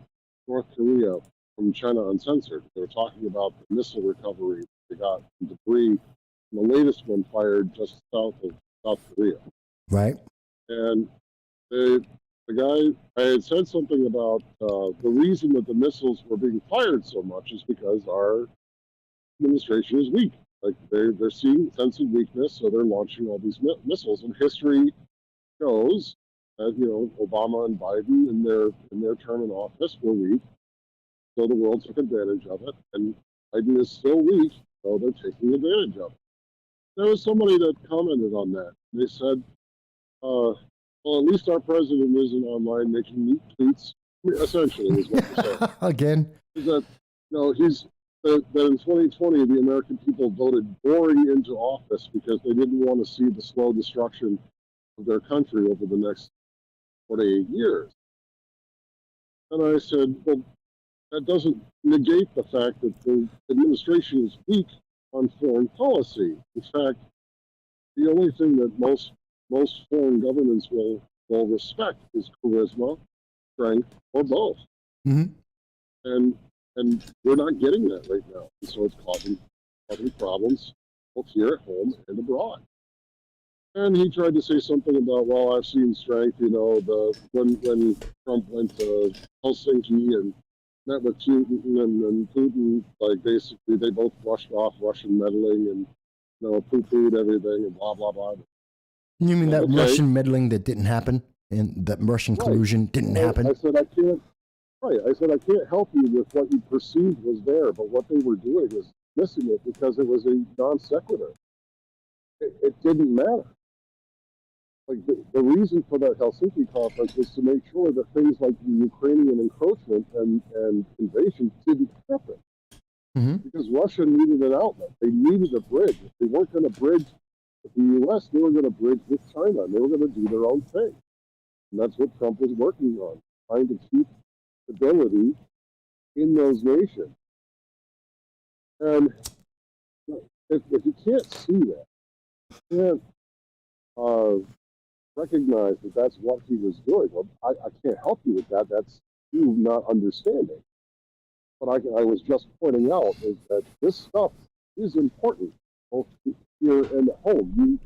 D: North Korea from China Uncensored. They were talking about the missile recovery they got from debris. The latest one fired just south of South Korea.
A: Right.
D: And the guy, I had said something about the reason that the missiles were being fired so much is because our administration is weak. Like they're sensing weakness, so they're launching all these missiles. And history shows that, Obama and Biden in their term in office were weak, so the world took advantage of it, and Biden is still weak, so they're taking advantage of it. There was somebody that commented on that. They said, well, at least our president isn't online making neat tweets. Essentially, is what they're saying.
A: Again,
D: Is that, that in 2020 the American people voted boring into office because they didn't want to see the slow destruction of their country over the next 48 years. And I said, well, that doesn't negate the fact that the administration is weak on foreign policy. In fact, the only thing that most foreign governments will respect is charisma, strength, or both.
A: Mm-hmm.
D: And we're not getting that right now. And so it's causing problems both here at home and abroad. And he tried to say something about, well, I've seen strength, when Trump went to Helsinki and met with Putin and Putin, like basically they both brushed off Russian meddling and, poo-pooed everything and blah, blah, blah.
A: You mean that
D: Okay.
A: Russian meddling that didn't happen? And that Russian
D: Right.
A: collusion didn't happen?
D: I said, I can't help you with what you perceived was there, but what they were doing was missing it because it was a non sequitur. It didn't matter. Like the reason for that Helsinki conference was to make sure that things like the Ukrainian encroachment and invasion didn't happen.
A: Mm-hmm.
D: Because Russia needed an outlet. They needed a bridge. If they weren't going to bridge with the U.S., they were going to bridge with China. And they were going to do their own thing. And that's what Trump was working on, trying to keep stability in those nations. And if you can't see that, you can't recognize that that's what he was doing. Well, I can't help you with that. That's you not understanding. What I was just pointing out is that this stuff is important, both here and at home.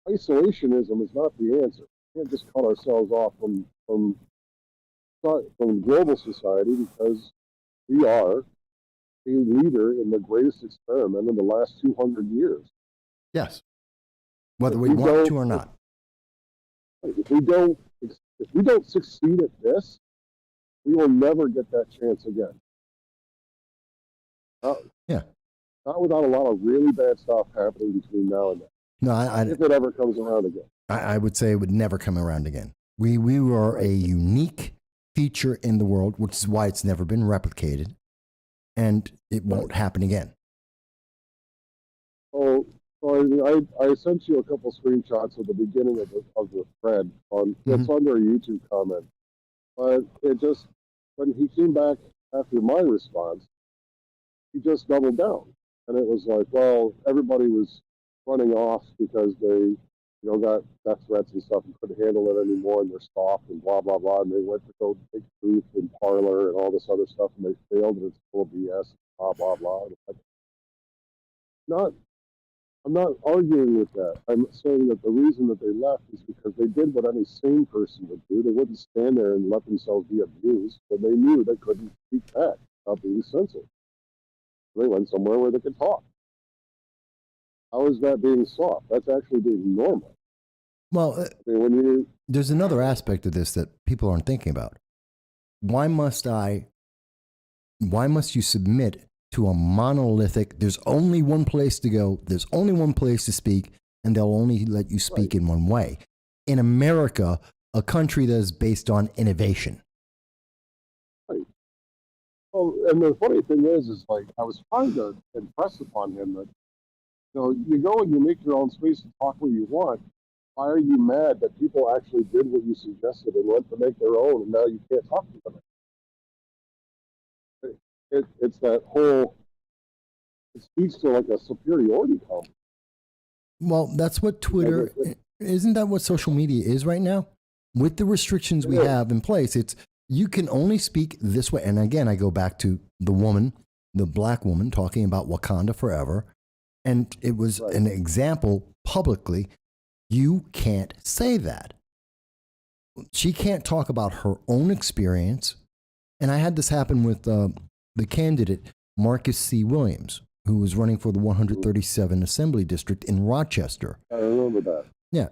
D: Isolationism is not the answer. We can't just cut ourselves off from global society because we are a leader in the greatest experiment in the last 200 years.
A: Yes. Whether we want to or not.
D: If we don't succeed at this, we will never get that chance again.
A: Yeah.
D: Not without a lot of really bad stuff happening between now and then.
A: No,
D: if it ever comes around again.
A: I would say it would never come around again. We were a unique feature in the world, which is why it's never been replicated, and it won't happen again.
D: So I sent you a couple screenshots of the beginning of the thread on it's under a YouTube comment, but it just when he came back after my response, he just doubled down, and it was like, well, everybody was running off because they got death threats and stuff and couldn't handle it anymore, and they're soft and blah blah blah, and they went to go take truth and Parler and all this other stuff, and they failed, and it's full of BS, blah blah blah. I'm not arguing with that. I'm saying that the reason that they left is because they did what any sane person would do. They wouldn't stand there and let themselves be abused, but they knew they couldn't speak back without being censored. They went somewhere where they could talk. How is that being soft? That's actually being normal.
A: Well, there's another aspect of this that people aren't thinking about. Why must you submit to a monolithic, there's only one place to go, there's only one place to speak, and they'll only let you speak in one way? In America, a country that is based on innovation.
D: Right. Well, and the funny thing is like, I was trying to impress upon him that, you go and you make your own space and talk where you want. Why are you mad that people actually did what you suggested and went to make their own, and now you can't talk to them? It's that whole, it speaks to like a superiority complex.
A: Well, that's what Twitter, isn't that what social media is right now? With the restrictions we have in place, it's you can only speak this way. And again, I go back to the black woman talking about Wakanda forever. And it was an example publicly. You can't say that. She can't talk about her own experience. And I had this happen with the candidate, Marcus C. Williams, who was running for the 137 Assembly District in Rochester.
D: I remember that.
A: Yeah.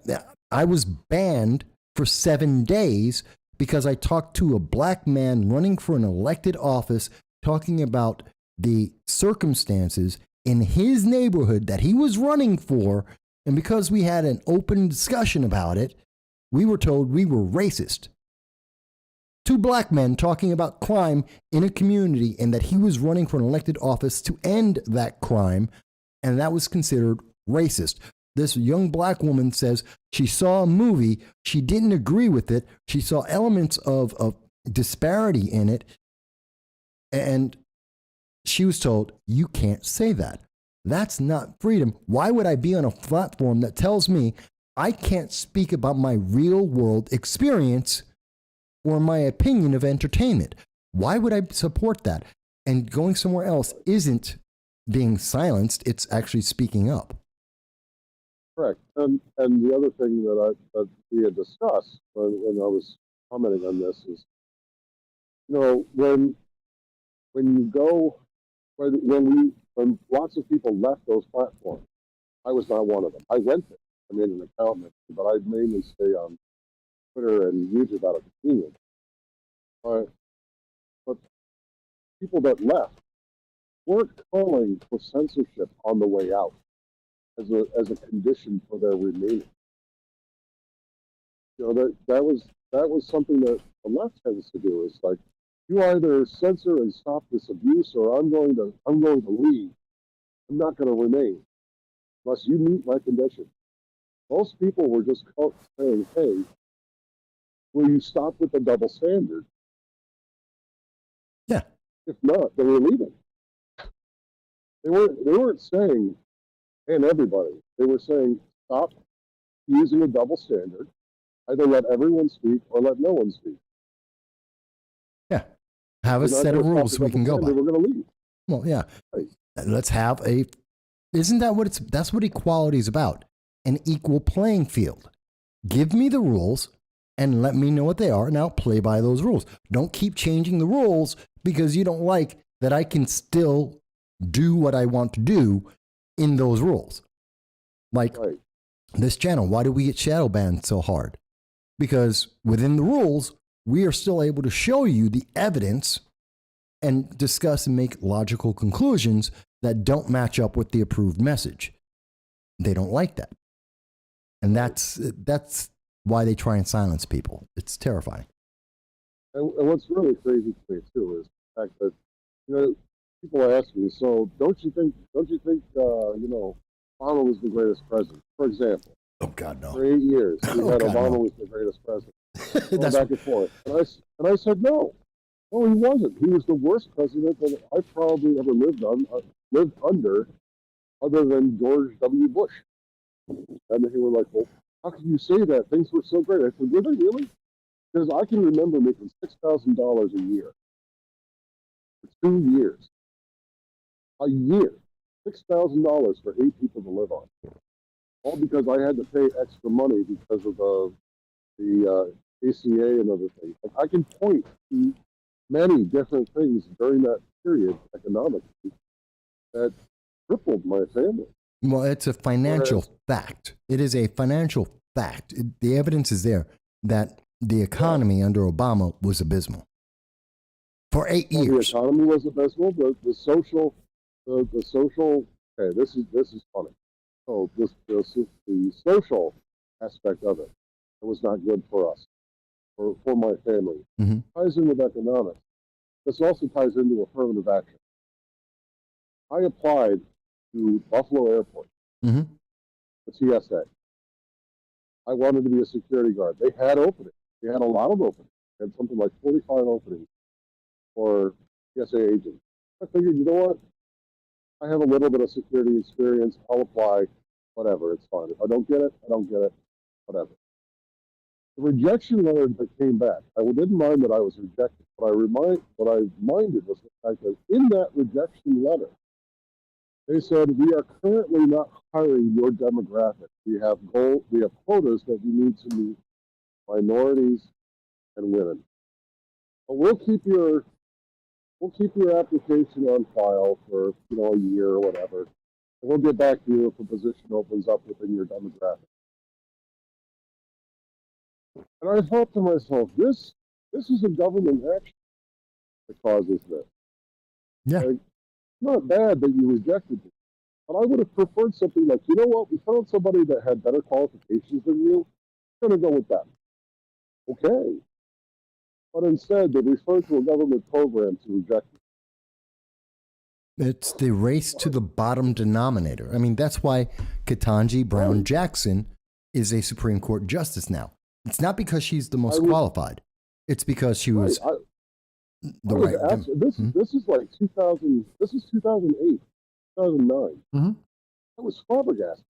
A: I was banned for 7 days because I talked to a black man running for an elected office, talking about the circumstances in his neighborhood that he was running for. And because we had an open discussion about it, we were told we were racist. 2 black men talking about crime in a community and that he was running for an elected office to end that crime, and that was considered racist. This young black woman says she saw a movie, she didn't agree with it, she saw elements of disparity in it, and she was told, you can't say that. That's not freedom. Why would I be on a platform that tells me I can't speak about my real world experience or my opinion of entertainment? Why would I support that? And going somewhere else isn't being silenced, it's actually speaking up.
D: Correct. And the other thing that we had discussed when I was commenting on this is, when you go, when lots of people left those platforms, I was not one of them. I went there. I made an account, but I mainly stay on Twitter and YouTube out of convenience. But people that left weren't calling for censorship on the way out as a condition for their remaining. That was something that the left tends to do. Is like, you either censor and stop this abuse, or I'm going to leave. I'm not going to remain unless you meet my condition. Most people were just saying, "Hey, will you stop with the double standard?"
A: Yeah.
D: If not, they were leaving. They weren't saying, "Hey, everybody." They were saying, "Stop using a double standard. Either let everyone speak or let no one speak."
A: Yeah. Have a set of rules so we can go by.
D: We're going to leave.
A: Well, yeah. Let's have isn't that that's what equality is about? An equal playing field. Give me the rules and let me know what they are, and I'll play by those rules. Don't keep changing the rules because you don't like that I can still do what I want to do in those rules. Like this channel, why do we get shadow banned so hard? Because within the rules, we are still able to show you the evidence and discuss and make logical conclusions that don't match up with the approved message. They don't like that. And that's why they try and silence people. It's terrifying.
D: And what's really crazy to me too is the fact that people ask me, so don't you think Obama was the greatest president? For example.
A: Oh God, no.
D: For 8 years, we had Obama was the greatest president. Going back and forth, and I said no, he wasn't. He was the worst president that I probably ever lived under, other than George W. Bush. And they were like, "Well, how can you say that? Things were so great." I said, "Were they really?" Because I can remember making $6,000 a year for 2 years. A year, $6,000 for 8 people to live on, all because I had to pay extra money because of the ACA and other things. I can point to many different things during that period economically that crippled my family.
A: Well, it's a financial fact. It is a financial fact. The evidence is there that the economy under Obama was abysmal for 8 years.
D: The economy was abysmal. The social. Okay, this is funny. So the social aspect of it was not good for us, for my family.
A: Mm-hmm.
D: Ties in with economics. This also ties into affirmative action. I applied to Buffalo Airport,
A: Mm-hmm.
D: the TSA. I wanted to be a security guard. They had openings. They had a lot of openings. They had something like 45 openings for TSA agents. I figured, you know what? I have a little bit of security experience. I'll apply. Whatever, it's fine. If I don't get it, I don't get it. Whatever. The rejection letter that came back, I didn't mind that I was rejected. What I minded was the fact that in that rejection letter, they said, "We are currently not hiring your demographic. We have quotas that we need to meet, minorities and women. But we'll keep your application on file for a year or whatever. And we'll get back to you if a position opens up within your demographic." And I thought to myself, this is a government action that causes this.
A: Yeah.
D: Like, it's not bad that you rejected it, but I would have preferred something like, you know what, we found somebody that had better qualifications than you. We're going to go with them. Okay. But instead, they referred to a government program to reject it.
A: It's the race to the bottom denominator. I mean, that's why Ketanji Brown
D: Right.
A: Jackson is a Supreme Court justice now. It's not because she's the most
D: I would-
A: qualified. It's because she
D: Right.
A: was the
D: I was
A: right.
D: asked, this is like 2000. This is 2008, 2009.
A: Mhm.
D: I was flabbergasted.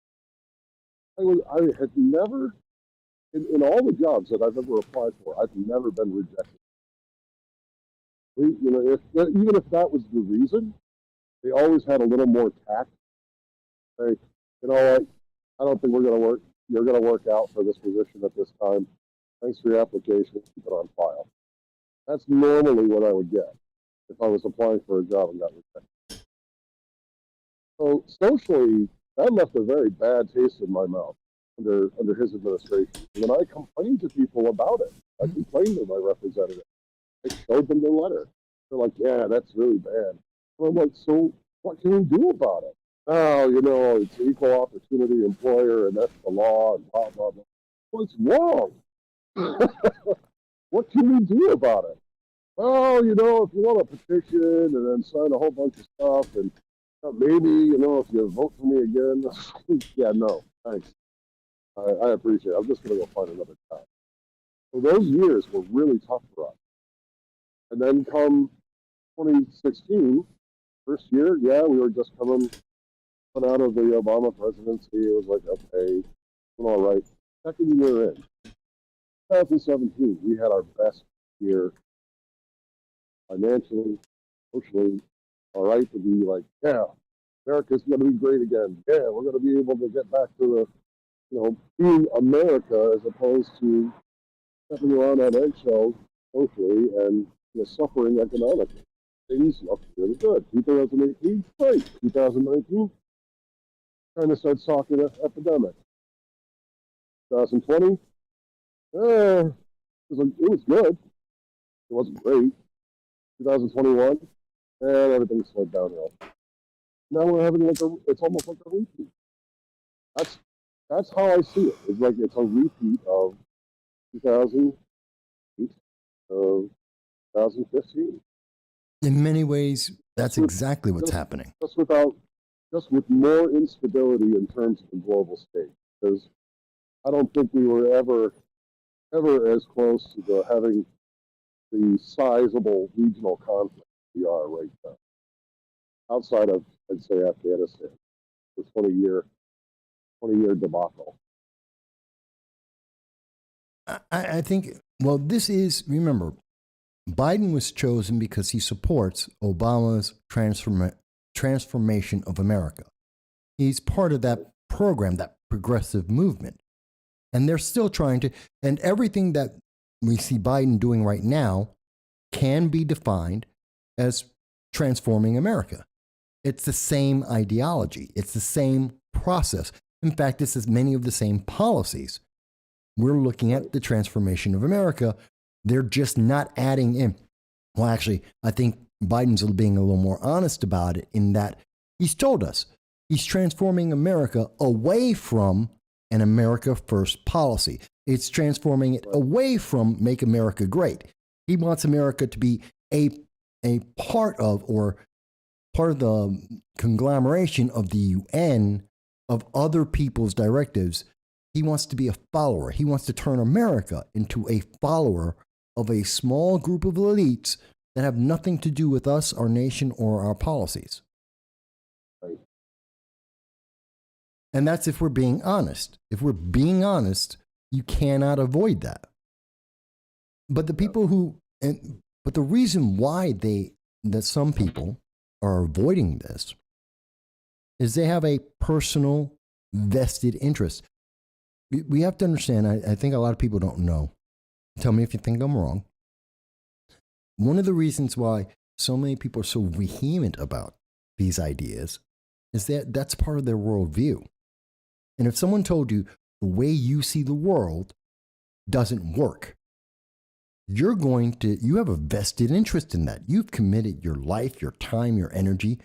D: I had never, in all the jobs that I've ever applied for, I've never been rejected. You know, even if that was the reason, they always had a little more tact. Like, you know what? I don't think we're going to work. You're going to work out for this position at this time. Thanks for your application. Keep it on file. That's normally what I would get if I was applying for a job and got rejected. So socially, that left a very bad taste in my mouth under his administration. And when I complained to people about it, I complained to my representative. I showed them the letter. They're like, "Yeah, that's really bad." And I'm like, "So what can we do about it?" "Oh, you know, it's an equal opportunity employer, and that's the law, and blah blah blah." What's wrong? What can we do about it? "Oh, you know, if you want a petition and then sign a whole bunch of stuff, and maybe, you know, if you vote for me again." Yeah, no, thanks. I appreciate it. I'm just going to go find another job. So those years were really tough for us. And then come 2016, first year, yeah, we were just coming out of the Obama presidency. It was like, okay, we're all right. Second year in, 2017, we had our best year financially, socially, all right, to be like, yeah, America's going to be great again. Yeah, we're going to be able to get back to the, you know, being America as opposed to stepping around on eggshells socially and, you know, suffering economically. Things look really good. 2018, great. 2019, kind of starts talking epidemic. 2020, it was good. It wasn't great. 2021, and everything slowed downhill. Now we're having it's almost like a repeat. That's how I see it. It's like it's a repeat of 2008, 2015.
A: In many ways, that's exactly what's happening.
D: Just with more instability in terms of the global stage. Because I don't think we were ever as close to having the sizable regional conflict we are right now. Outside of, I'd say, Afghanistan, the 20-year debacle.
A: I think, well, this is, remember, Biden was chosen because he supports Obama's transformation of America. He's part of that program, that progressive movement. And they're still trying to, and everything that we see Biden doing right now can be defined as transforming America. It's the same ideology. It's the same process. In fact, this is many of the same policies. We're looking at the transformation of America. They're just not adding in. Well, actually, I think Biden's being a little more honest about it in that he's told us he's transforming America away from an America First policy. It's transforming it away from Make America Great. He wants America to be a part of, or part of the conglomeration of the UN, of other people's directives. He wants to be a follower. He wants to turn America into a follower of a small group of elites that have nothing to do with us, our nation, or our policies.
D: Right.
A: And that's if we're being honest. If we're being honest, you cannot avoid that. But the people but the reason why that some people are avoiding this is they have a personal vested interest. We have to understand, I think a lot of people don't know. Tell me if you think I'm wrong. One of the reasons why so many people are so vehement about these ideas is that that's part of their worldview. And if someone told you the way you see the world doesn't work, you have a vested interest in that. You've committed your life, your time, your energy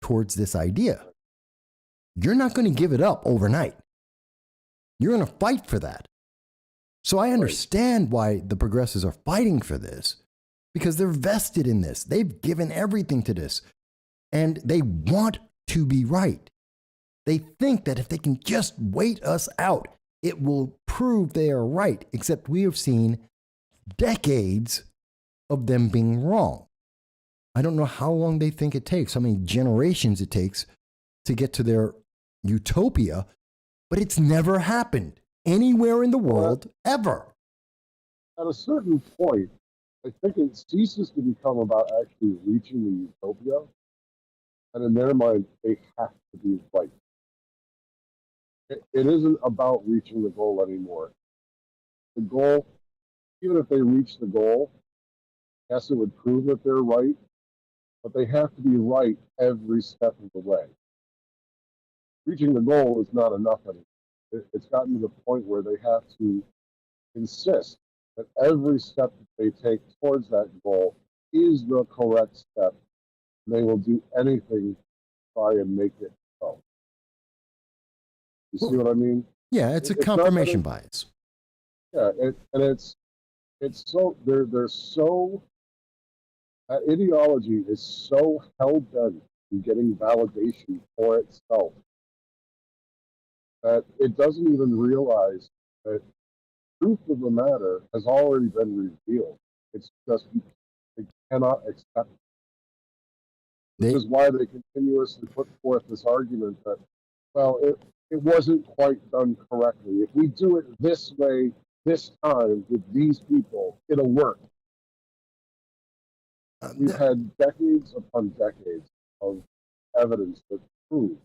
A: towards this idea. You're not going to give it up overnight. You're going to fight for that. So I understand why the progressives are fighting for this, because they're vested in this. They've given everything to this, and they want to be right. They think that if they can just wait us out, it will prove they are right, except we have seen decades of them being wrong. I don't know how long they think it takes, how many generations it takes to get to their utopia, but it's never happened anywhere in the world ever.
D: At a certain point, I think it ceases to become about actually reaching the utopia, and in their mind, they have to be right. It isn't about reaching the goal anymore. The goal, even if they reach the goal, yes, it would prove that they're right, but they have to be right every step of the way. Reaching the goal is not enough anymore. It's gotten to the point where they have to insist that every step that they take towards that goal is the correct step. And they will do anything to try and make it so. You see what I mean?
A: Yeah, it's a confirmation bias.
D: Yeah, and it's so they're so that ideology is so hell bent in getting validation for itself that it doesn't even realize that the truth of the matter has already been revealed. It's just they cannot accept it. This is why they continuously put forth this argument that, well, it wasn't quite done correctly. If we do it this way, this time, with these people, it'll work. We've had decades upon decades of evidence that prove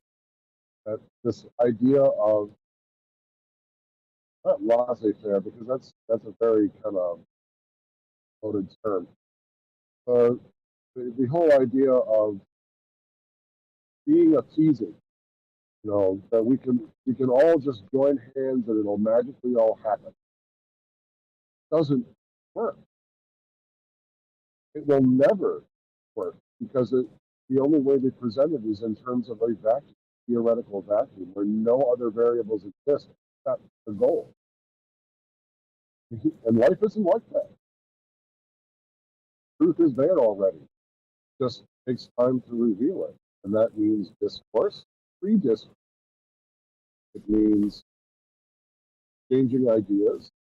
D: that this idea of, not laissez-faire, because that's a very kind of loaded term. The whole idea of being appeasing, that we can all just join hands and it'll magically all happen, doesn't work. It will never work, because the only way they present it is in terms of a vacuum, theoretical vacuum, where no other variables exist except the goal. And life isn't like that. Truth is there already. It just takes time to reveal it. And that means discourse, free discourse. It means changing ideas.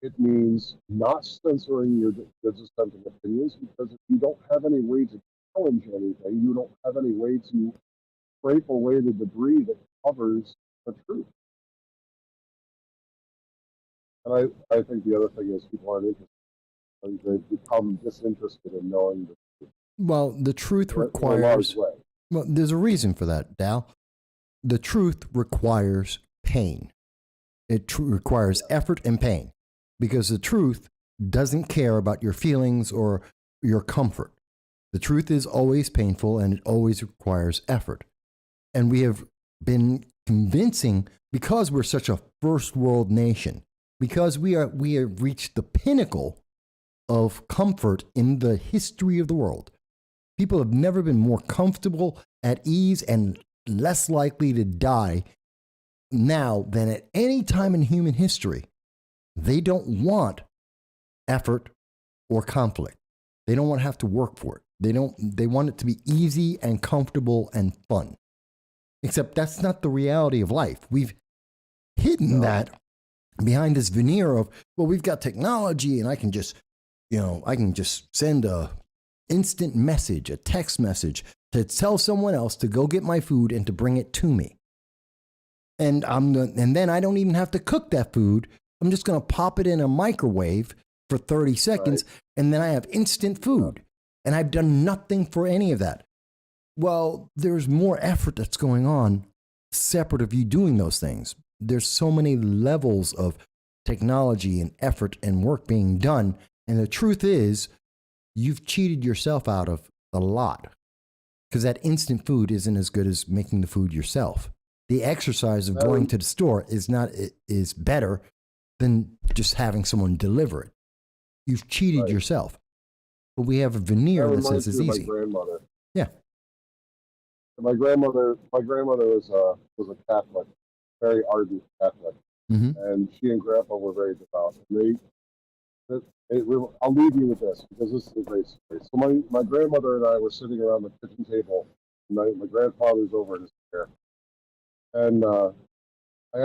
D: It means not censoring your dissenting opinions, because if you don't have any way to challenge anything, you don't have any way to scrape away the debris that covers the truth. And I think the other thing is people aren't interested. They become disinterested in knowing the truth.
A: Well, the truth requires... Well, there's a reason for that, Dal. The truth requires pain. It requires effort and pain, because the truth doesn't care about your feelings or your comfort. The truth is always painful, and it always requires effort. And we have been convincing, because we're such a first world nation, because we have reached the pinnacle of comfort in the history of the world. People have never been more comfortable, at ease, and less likely to die now than at any time in human history. They don't want effort or conflict. They don't want to have to work for it. They want it to be easy and comfortable and fun. Except that's not the reality of life. We've hidden that behind this veneer of, well, we've got technology and I can just send a instant message, a text message, to tell someone else to go get my food and to bring it to me. And then I don't even have to cook that food. I'm just going to pop it in a microwave for 30 seconds, and then I have instant food. And I've done nothing for any of that. Well, there's more effort that's going on separate of you doing those things. There's so many levels of technology and effort and work being done. And the truth is, you've cheated yourself out of a lot, because that instant food isn't as good as making the food yourself. The exercise of going to the store is better than just having someone deliver it. You've cheated
D: Right.
A: yourself. But we have a veneer
D: That
A: that says
D: reminds
A: it's
D: me of
A: easy.
D: my grandmother.
A: Yeah.
D: My grandmother was a Catholic, very ardent Catholic,
A: Mm-hmm.
D: and she and Grandpa were very devout. I'll leave you with this because this is a great story. So my grandmother and I were sitting around the kitchen table, and my grandfather's over in his chair, and I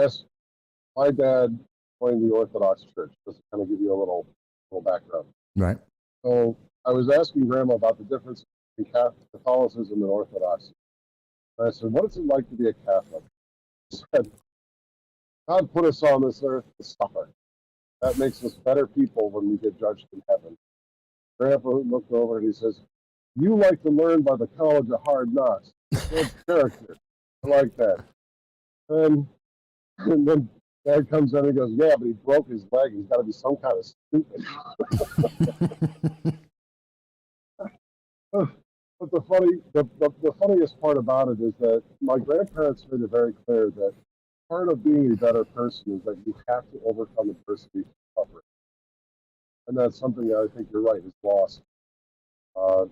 D: asked my dad joined the Orthodox Church, just to kind of give you a little background.
A: Right.
D: So I was asking Grandma about the difference between Catholicism and Orthodoxy. And I said, "What is it like to be a Catholic?" She said, "God put us on this earth to suffer. That makes us better people when we get judged in heaven." Grandpa looked over and he says, "You like to learn by the College of Hard Knocks. Good character. I like that." And then Dad comes in and he goes, "Yeah, but he broke his leg. He's got to be some kind of stupid." But the funniest part about it is that my grandparents made it very clear that part of being a better person is that you have to overcome adversity and suffering. And that's something that I think you're right is lost uh,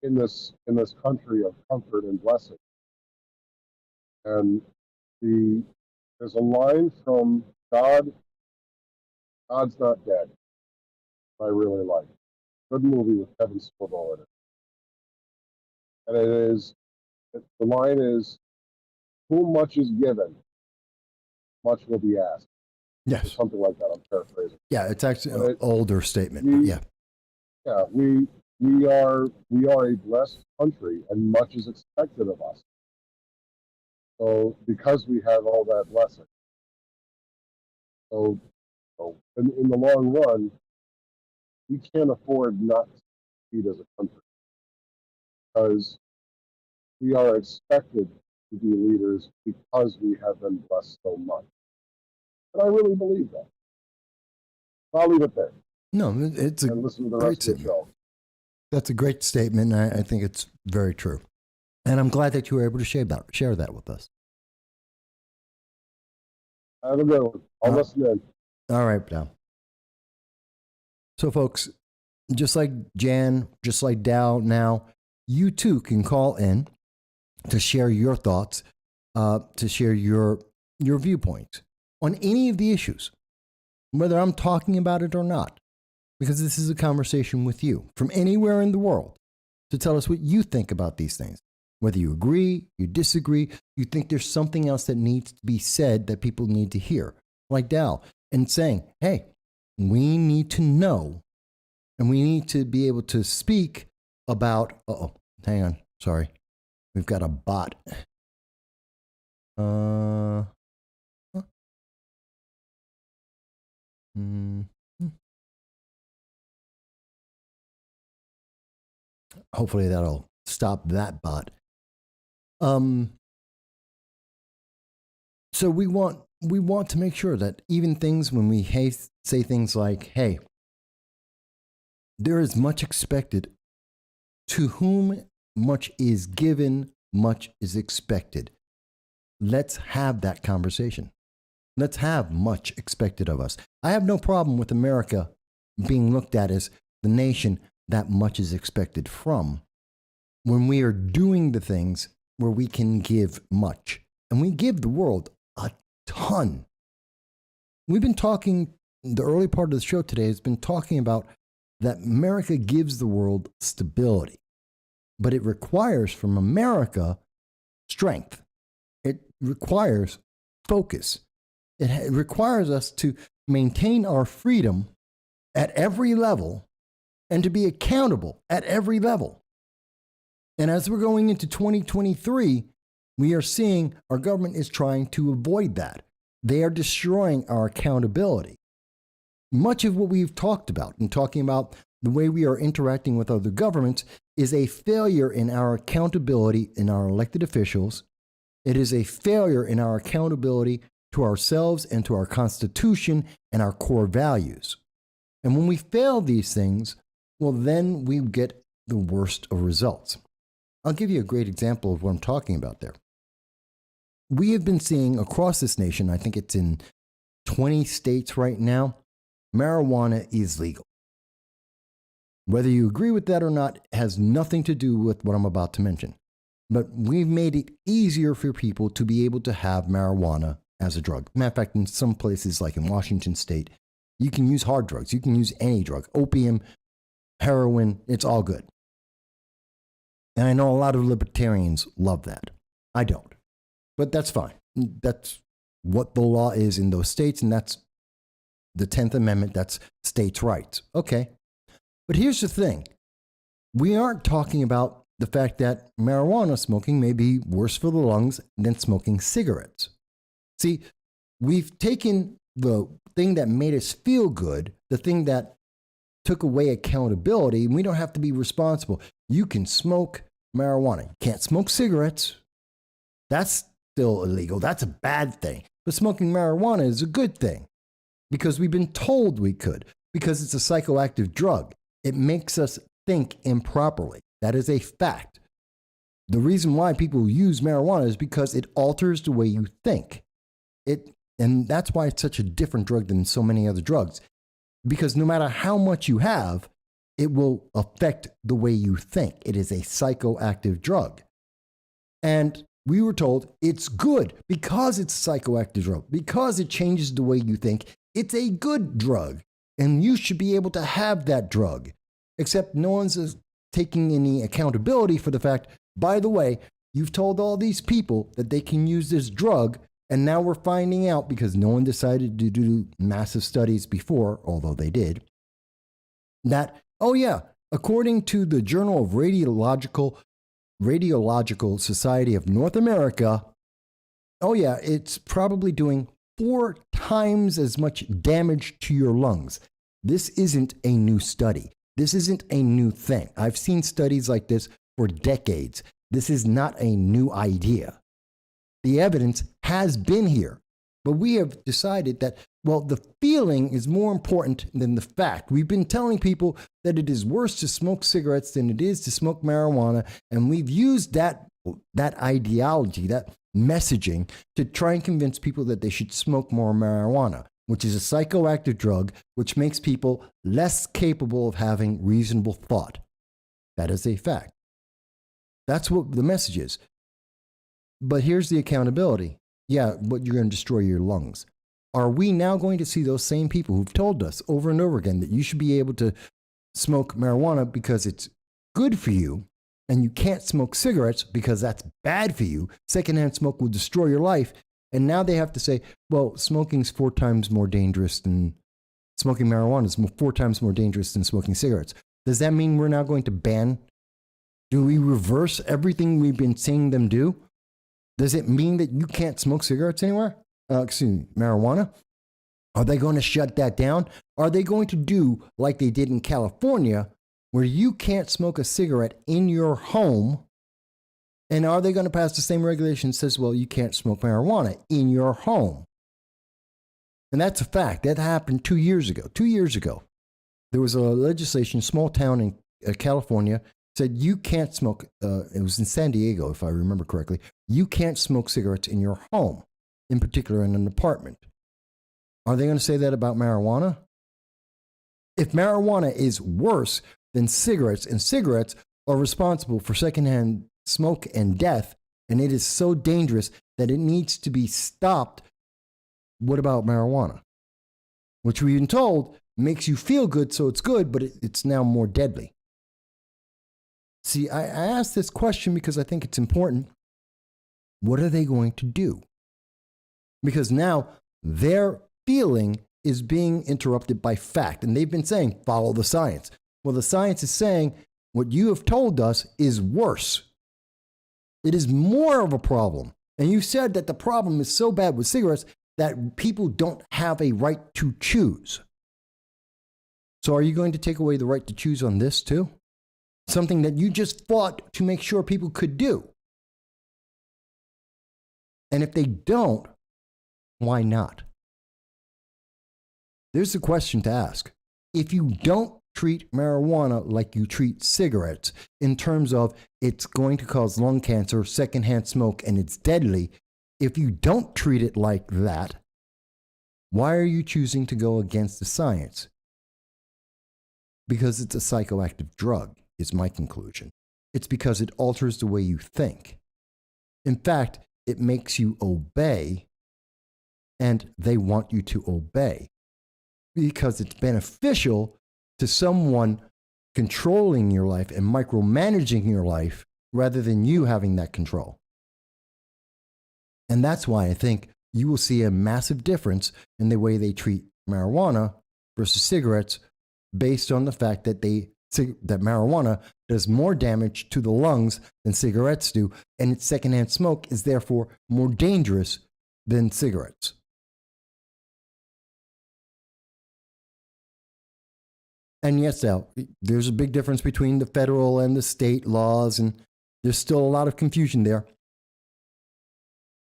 D: in this country of comfort and blessing. And there's a line from God's Not Dead, I really like. Good movie with Kevin Sorbo in it. And the line is, "Whom much is given, much will be asked." Or
A: Yes.
D: something like that. I'm paraphrasing.
A: Yeah, it's actually
D: But
A: an older statement.
D: we-
A: But yeah.
D: Yeah, we are a blessed country, and much is expected of us. So because we have all that blessing, so in the long run, we can't afford not to succeed as a country because we are expected to be leaders because we have been blessed so much. And I really believe that. I'll leave it there
A: No, it's a
D: and listen to the
A: great
D: rest of the
A: statement.
D: show.
A: That's a great statement. I think it's very true. And I'm glad that you were able to share that with us.
D: Have a good one. I'll listen in.
A: All right, Dow. So, folks, just like Jan, just like Dow now, you too can call in to share your thoughts, to share your viewpoints on any of the issues, whether I'm talking about it or not, because this is a conversation with you from anywhere in the world to tell us what you think about these things. Whether you agree, you disagree, you think there's something else that needs to be said that people need to hear, like Dow, and saying, hey, we need to know and we need to be able to speak about, hang on, sorry. We've got a bot. Hopefully that'll stop that bot. So we want to make sure that even things when we say things like, hey, there is much expected. To whom much is given, much is expected. Let's have that conversation. Let's have much expected of us. I have no problem with America being looked at as the nation that much is expected from when we are doing the things where we can give much. And we give the world a ton. We've been talking, the early part of the show today has been talking about that America gives the world stability, but it requires from America strength. It requires focus. It requires us to maintain our freedom at every level and to be accountable at every level. And as we're going into 2023, we are seeing our government is trying to avoid that. They are destroying our accountability. Much of what we've talked about and talking about the way we are interacting with other governments is a failure in our accountability in our elected officials. It is a failure in our accountability to ourselves and to our Constitution and our core values. And when we fail these things, well, then we get the worst of results. I'll give you a great example of what I'm talking about there. We have been seeing across this nation, I think it's in 20 states right now, marijuana is legal. Whether you agree with that or not has nothing to do with what I'm about to mention. But we've made it easier for people to be able to have marijuana as a drug. Matter of fact, in some places like in Washington State, you can use hard drugs. You can use any drug, opium, heroin, it's all good. And I know a lot of libertarians love that. I don't. But that's fine. That's what the law is in those states, and that's the 10th Amendment, that's states' rights. Okay. But here's the thing. We aren't talking about the fact that marijuana smoking may be worse for the lungs than smoking cigarettes. See, we've taken the thing that made us feel good, the thing that took away accountability, and we don't have to be responsible. You can smoke marijuana. You can't smoke cigarettes. That's still illegal. That's a bad thing. But smoking marijuana is a good thing because we've been told we could, because it's a psychoactive drug. It makes us think improperly. That is a fact. The reason why people use marijuana is because it alters the way you think. And that's why it's such a different drug than so many other drugs. Because no matter how much you have, it will affect the way you think. It is a psychoactive drug. And we were told it's good because it's a psychoactive drug, because it changes the way you think. It's a good drug, and you should be able to have that drug. Except no one's taking any accountability for the fact, by the way, you've told all these people that they can use this drug, and now we're finding out because no one decided to do massive studies before, although they did, that, oh yeah, according to the Journal of Radiological Society of North America, oh yeah, it's probably doing 4 times as much damage to your lungs. This isn't a new study. This isn't a new thing. I've seen studies like this for decades. This is not a new idea. The evidence has been here, but we have decided that, well, the feeling is more important than the fact. We've been telling people that it is worse to smoke cigarettes than it is to smoke marijuana, and we've used that ideology, that messaging, to try and convince people that they should smoke more marijuana, which is a psychoactive drug which makes people less capable of having reasonable thought. That is a fact. That's what the message is. But here's the accountability. Yeah, but you're going to destroy your lungs. Are we now going to see those same people who've told us over and over again that you should be able to smoke marijuana because it's good for you, and you can't smoke cigarettes because that's bad for you? Secondhand smoke will destroy your life. And now they have to say, well, smoking's 4 times more dangerous than smoking marijuana is 4 times more dangerous than smoking cigarettes. Does that mean we're now going to ban? Do we reverse everything we've been seeing them do? Does it mean that you can't smoke cigarettes anywhere? Marijuana? Are they going to shut that down? Are they going to do like they did in California, where you can't smoke a cigarette in your home? And are they going to pass the same regulation that says, well, you can't smoke marijuana in your home? And that's a fact. That happened 2 years ago. 2 years ago, there was a legislation, small town in California, said you can't smoke, it was in San Diego, if I remember correctly, you can't smoke cigarettes in your home, in particular in an apartment. Are they going to say that about marijuana? If marijuana is worse than cigarettes, and cigarettes are responsible for secondhand smoke and death, and it is so dangerous that it needs to be stopped, what about marijuana? Which we've been told makes you feel good, so it's good, but it's now more deadly. See, I asked this question because I think it's important. What are they going to do? Because now their feeling is being interrupted by fact. And they've been saying, follow the science. Well, the science is saying what you have told us is worse. It is more of a problem. And you said that the problem is so bad with cigarettes that people don't have a right to choose. So are you going to take away the right to choose on this too? Something that you just fought to make sure people could do. And if they don't, why not? There's a question to ask. If you don't treat marijuana like you treat cigarettes, in terms of it's going to cause lung cancer, secondhand smoke, and it's deadly, if you don't treat it like that, Why are you choosing to go against the science? Because it's a psychoactive drug, is my conclusion. It's because it alters the way you think. In fact, it makes you obey, and they want you to obey because it's beneficial to someone controlling your life and micromanaging your life rather than you having that control. And that's why I think you will see a massive difference in the way they treat marijuana versus cigarettes based on the fact that that marijuana does more damage to the lungs than cigarettes do, and its secondhand smoke is therefore more dangerous than cigarettes. And yes, Al, there's a big difference between the federal and the state laws, and there's still a lot of confusion there.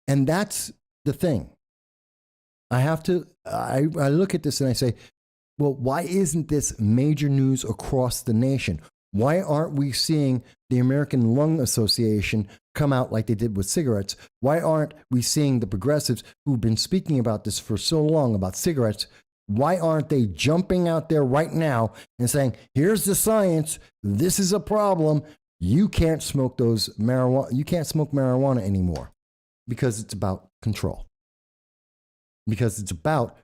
A: And that's the thing. I look at this and I say, well, why isn't this major news across the nation? Why aren't we seeing the American Lung Association come out like they did with cigarettes? Why aren't we seeing the progressives who've been speaking about this for so long about cigarettes? Why aren't they jumping out there right now and saying, here's the science, this is a problem, you can't smoke you can't smoke marijuana anymore? Because it's about control. Because it's about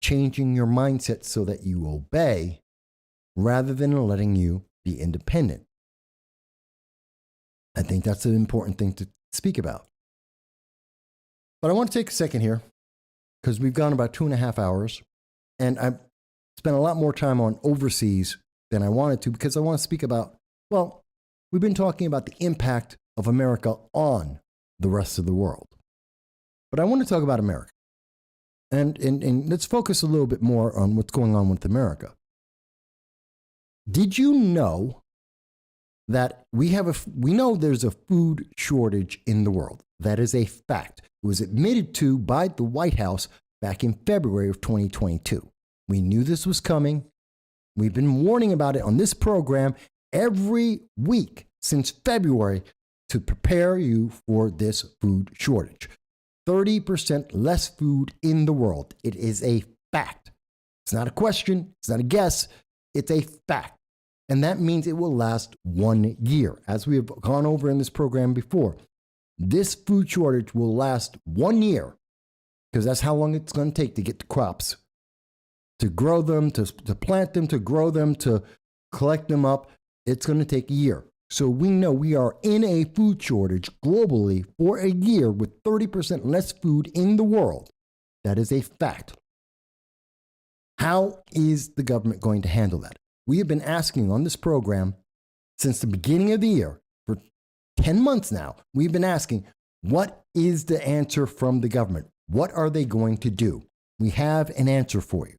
A: changing your mindset so that you obey rather than letting you be independent. I think that's an important thing to speak about. But I want to take a second here because we've gone about 2.5 hours. And I've spent a lot more time on overseas than I wanted to because I want to speak about, well, we've been talking about the impact of America on the rest of the world. But I want to talk about America. And let's focus a little bit more on what's going on with America. Did you know that we know there's a food shortage in the world? That is a fact. It was admitted to by the White House back in February of 2022. We knew this was coming. We've been warning about it on this program every week since February to prepare you for this food shortage. 30% less food in the world. It is a fact. It's not a question. It's not a guess. It's a fact. And that means it will last 1 year. As we have gone over in this program before, this food shortage will last 1 year because that's how long it's going to take to get the crops, to grow them, to plant them, to grow them, to collect them up. It's going to take a year. So we know we are in a food shortage globally for a year with 30% less food in the world. That is a fact. How is the government going to handle that? We have been asking on this program since the beginning of the year, for 10 months now, we've been asking, what is the answer from the government? What are they going to do? We have an answer for you.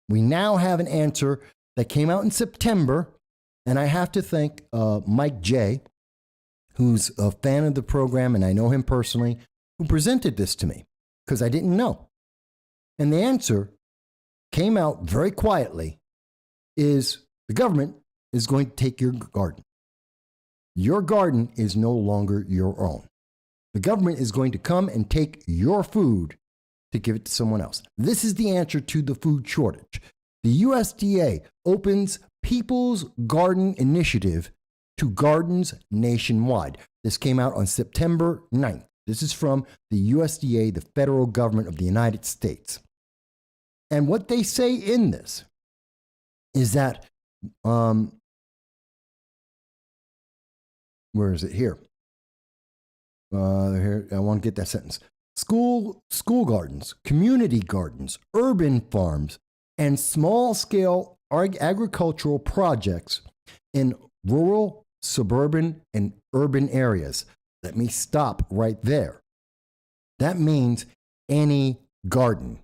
A: We now have an answer that came out in September, and I have to thank Mike J., who's a fan of the program, and I know him personally, who presented this to me because I didn't know. And the answer came out very quietly is the government is going to take your garden. Your garden is no longer your own. The government is going to come and take your food to give it to someone else. This is the answer to the food shortage. The USDA opens People's Garden Initiative to gardens nationwide. This came out on September 9th. This is from the USDA, the federal government of the United States. And what they say in this is that, where is it here? Here, I want to get that sentence. School gardens, community gardens, urban farms, and small-scale agricultural projects in rural, suburban, and urban areas. Let me stop right there. That means any garden.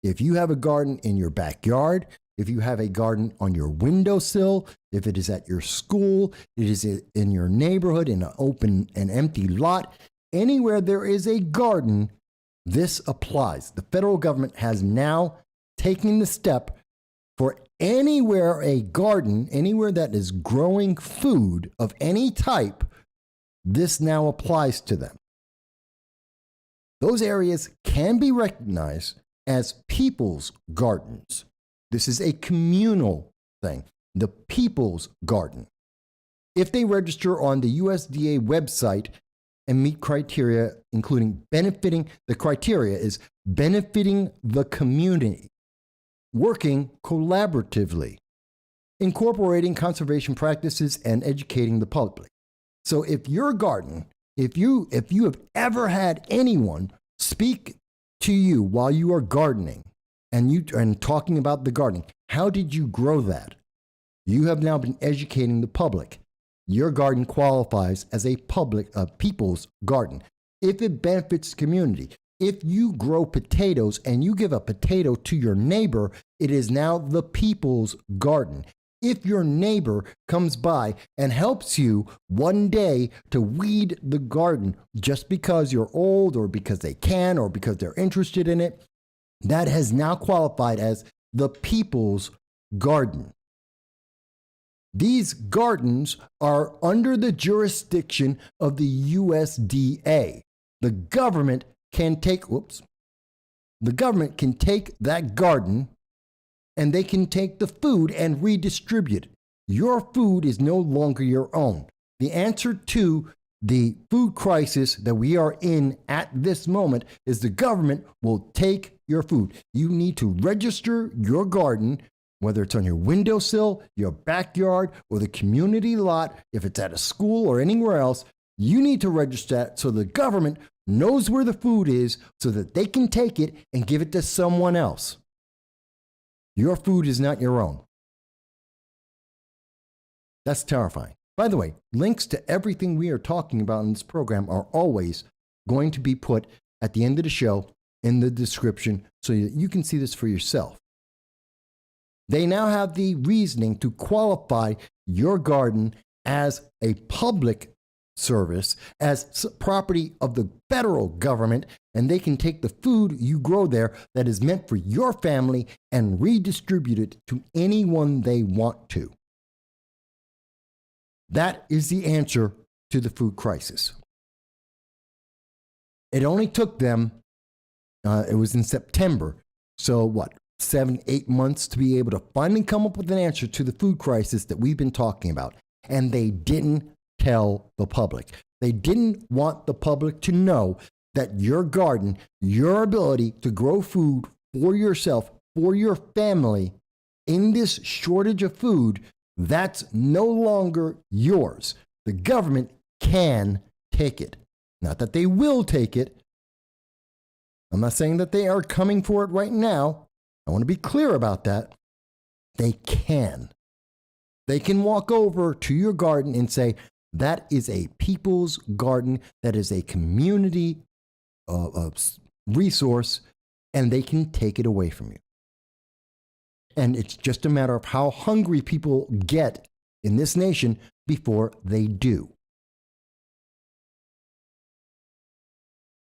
A: If you have a garden in your backyard, if you have a garden on your windowsill, if it is at your school, it is in your neighborhood, in an open and empty lot, anywhere there is a garden, this applies. The federal government has now taken the step for anywhere a garden, anywhere that is growing food of any type, this now applies to them. Those areas can be recognized as people's gardens. This is a communal thing, the people's garden. If they register on the USDA website and meet criteria, including the criteria is benefiting the community, working collaboratively, incorporating conservation practices, and educating the public. So if your garden, if you have ever had anyone speak to you while you are gardening and talking about the gardening, how did you grow that? You have now been educating the public. Your garden qualifies as a people's garden if it benefits the community. If you grow potatoes and you give a potato to your neighbor, it is now the people's garden. If your neighbor comes by and helps you one day to weed the garden just because you're old or because they can or because they're interested in it, that has now qualified as the people's garden. These gardens are under the jurisdiction of the USDA. The government can take that garden and they can take the food and redistribute it. Your food is no longer your own. The answer to the food crisis that we are in at this moment is the government will take your food. You need to register your garden, whether it's on your windowsill, your backyard, or the community lot, if it's at a school or anywhere else. You need to register that so the government knows where the food is so that they can take it and give it to someone else. Your food is not your own. That's terrifying. By the way, links to everything we are talking about in this program are always going to be put at the end of the show in the description so that you can see this for yourself. They now have the reasoning to qualify your garden as a public service, as property of the federal government, and they can take the food you grow there that is meant for your family and redistribute it to anyone they want to. That is the answer to the food crisis. It only took them, it was in September, so 7, 8 months to be able to finally come up with an answer to the food crisis that we've been talking about. And they didn't tell the public. They didn't want the public to know that your garden, your ability to grow food for yourself, for your family, in this shortage of food, that's no longer yours. The government can take it. Not that they will take it. I'm not saying that they are coming for it right now. I want to be clear about that. They can. They can walk over to your garden and say, that is a people's garden, that is a community resource, and they can take it away from you. And it's just a matter of how hungry people get in this nation before they do.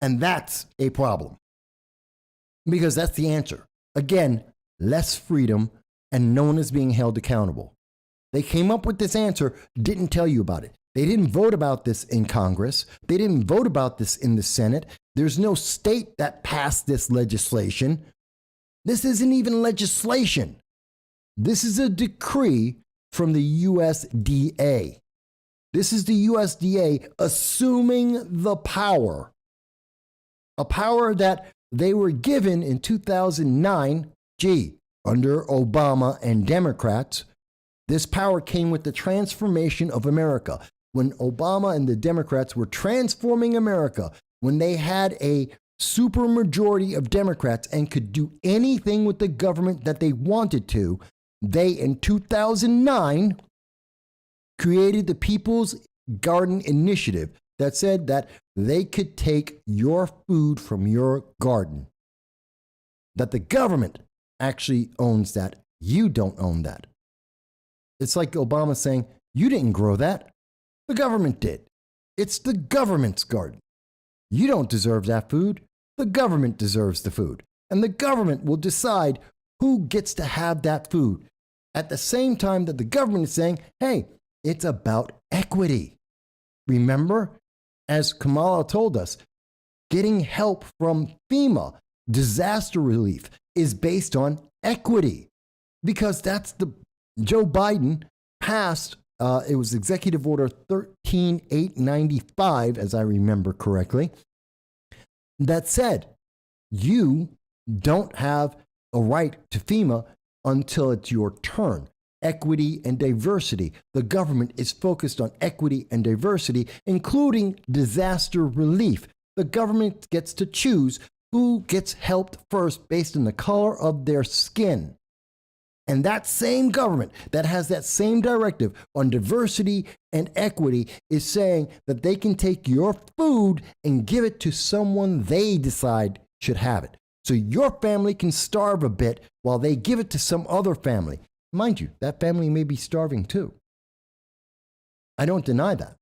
A: And that's a problem. Because that's the answer. Again, less freedom and no one is being held accountable. They came up with this answer, didn't tell you about it. They didn't vote about this in Congress. They didn't vote about this in the Senate. There's no state that passed this legislation. This isn't even legislation. This is a decree from the USDA. This is the USDA assuming the power, a power that they were given in 2009, under Obama and Democrats. This power came with the transformation of America. When Obama and the Democrats were transforming America, when they had a supermajority of Democrats and could do anything with the government that they wanted to, they, in 2009, created the People's Garden Initiative that said that they could take your food from your garden. That the government actually owns that. You don't own that. It's like Obama saying, you didn't grow that. The government did. It's the government's garden. You don't deserve that food. The government deserves the food. And the government will decide who gets to have that food. At the same time that the government is saying, hey, it's about equity. Remember, as Kamala told us, getting help from FEMA Disaster relief is based on equity because that's the Joe Biden passed. It was Executive Order 13895, as I remember correctly, that said you don't have a right to FEMA until it's your turn. Equity and diversity. The government is focused on equity and diversity, including disaster relief. The government gets to choose who gets helped first based on the color of their skin. And that same government that has that same directive on diversity and equity is saying that they can take your food and give it to someone they decide should have it. So your family can starve a bit while they give it to some other family. Mind you, that family may be starving too. I don't deny that.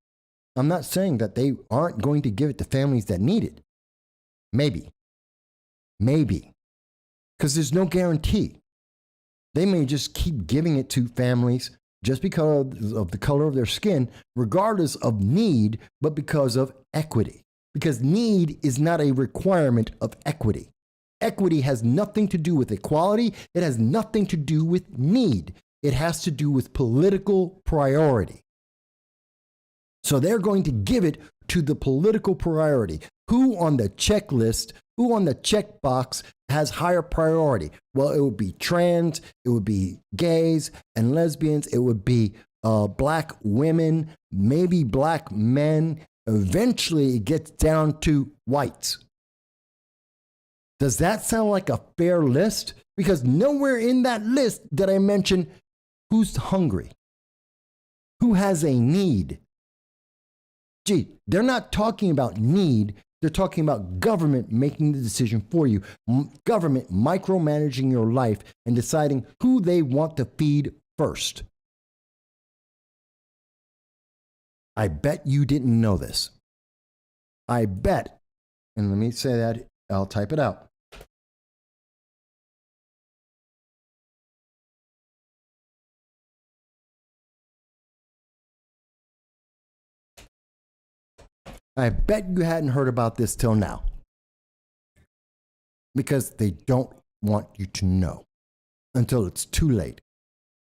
A: I'm not saying that they aren't going to give it to families that need it. Maybe. Because there's no guarantee. They may just keep giving it to families just because of the color of their skin, regardless of need, but because of equity. Because need is not a requirement of equity. Equity has nothing to do with equality. It has nothing to do with need. It has to do with political priority. So they're going to give it to the political priority. Who on the checklist, who on the checkbox has higher priority? Well, it would be trans, it would be gays and lesbians, it would be black women, maybe black men. Eventually, it gets down to whites. Does that sound like a fair list? Because nowhere in that list did I mention who's hungry, who has a need. Gee, they're not talking about need. They're talking about government making the decision for you, government micromanaging your life and deciding who they want to feed first. I bet you didn't know this. I bet, and let me say that, I'll type it out. I bet you hadn't heard about this till now. Because they don't want you to know until it's too late,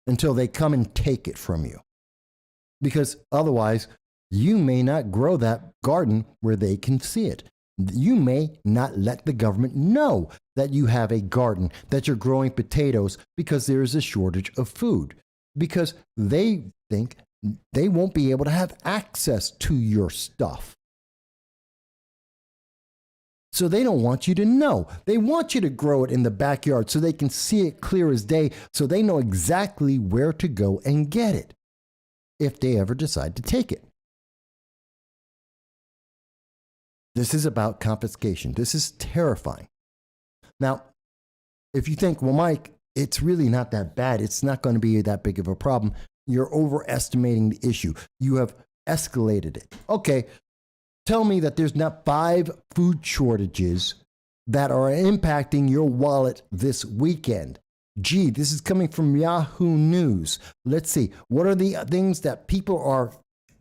A: until they come and take it from you. Because otherwise, you may not grow that garden where they can see it. You may not let the government know that you have a garden, that you're growing potatoes because there is a shortage of food. Because they think they won't be able to have access to your stuff. So they don't want you to know. They want you to grow it in the backyard so they can see it clear as day, so they know exactly where to go and get it if they ever decide to take it. This is about confiscation. This is terrifying. Now, if you think, well, Mike, it's really not that bad, it's not going to be that big of a problem, you're overestimating the issue. You have escalated it. Okay. Tell me that there's not 5 food shortages that are impacting your wallet this weekend. Gee, this is coming from Yahoo News. Let's see. What are the things that people are,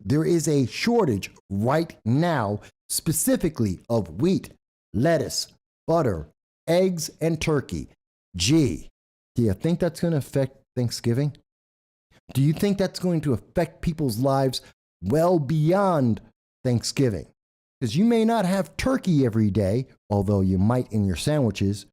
A: there is a shortage right now, specifically of wheat, lettuce, butter, eggs, and turkey. Gee, do you think that's going to affect Thanksgiving? Do you think that's going to affect people's lives well beyond Thanksgiving? Because you may not have turkey every day, although you might in your sandwiches.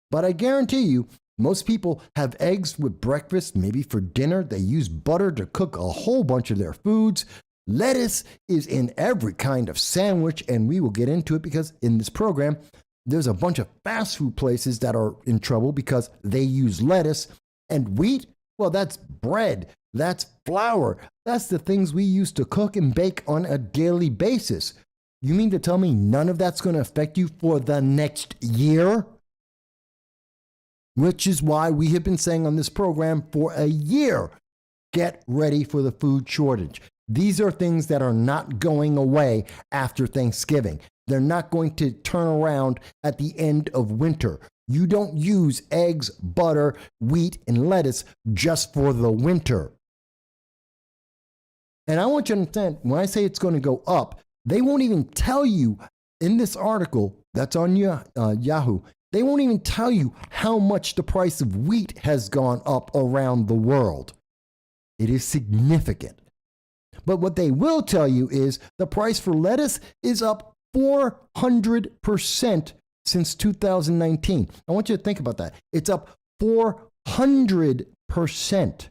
A: But I guarantee you, most people have eggs with breakfast, maybe for dinner. They use butter to cook a whole bunch of their foods. Lettuce is in every kind of sandwich, and we will get into it because in this program, there's a bunch of fast food places that are in trouble because they use lettuce. And wheat, well, that's bread, that's flour, that's the things we use to cook and bake on a daily basis. You mean to tell me none of that's going to affect you for the next year? Which is why we have been saying on this program for a year, get ready for the food shortage. These are things that are not going away after Thanksgiving. They're not going to turn around at the end of winter. You don't use eggs, butter, wheat, and lettuce just for the winter. And I want you to understand, when I say it's going to go up, they won't even tell you in this article that's on Yahoo. They won't even tell you how much the price of wheat has gone up around the world. It is significant. But what they will tell you is the price for lettuce is up 400% since 2019. I want you to think about that. It's up 400%.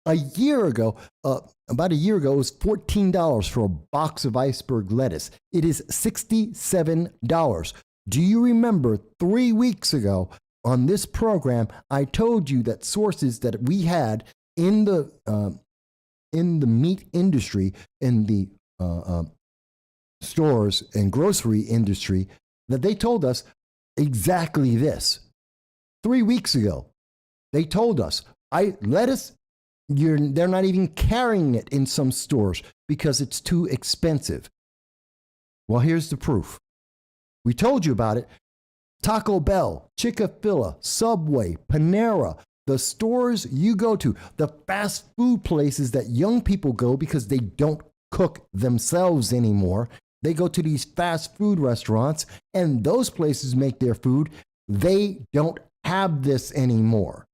A: A year ago, about a year ago, it was $14 for a box of iceberg lettuce. It is $67. Do you remember 3 weeks ago on this program, I told you that sources that we had in the meat industry, in the stores and grocery industry, that they told us exactly this. 3 weeks ago, they told us, lettuce, they're not even carrying it in some stores because it's too expensive. Well, here's the proof. We told you about it. Taco Bell, Chick-fil-A, Subway, Panera, the stores you go to, the fast food places that young people go because they don't cook themselves anymore. They go to these fast food restaurants, and those places make their food. They don't have this anymore.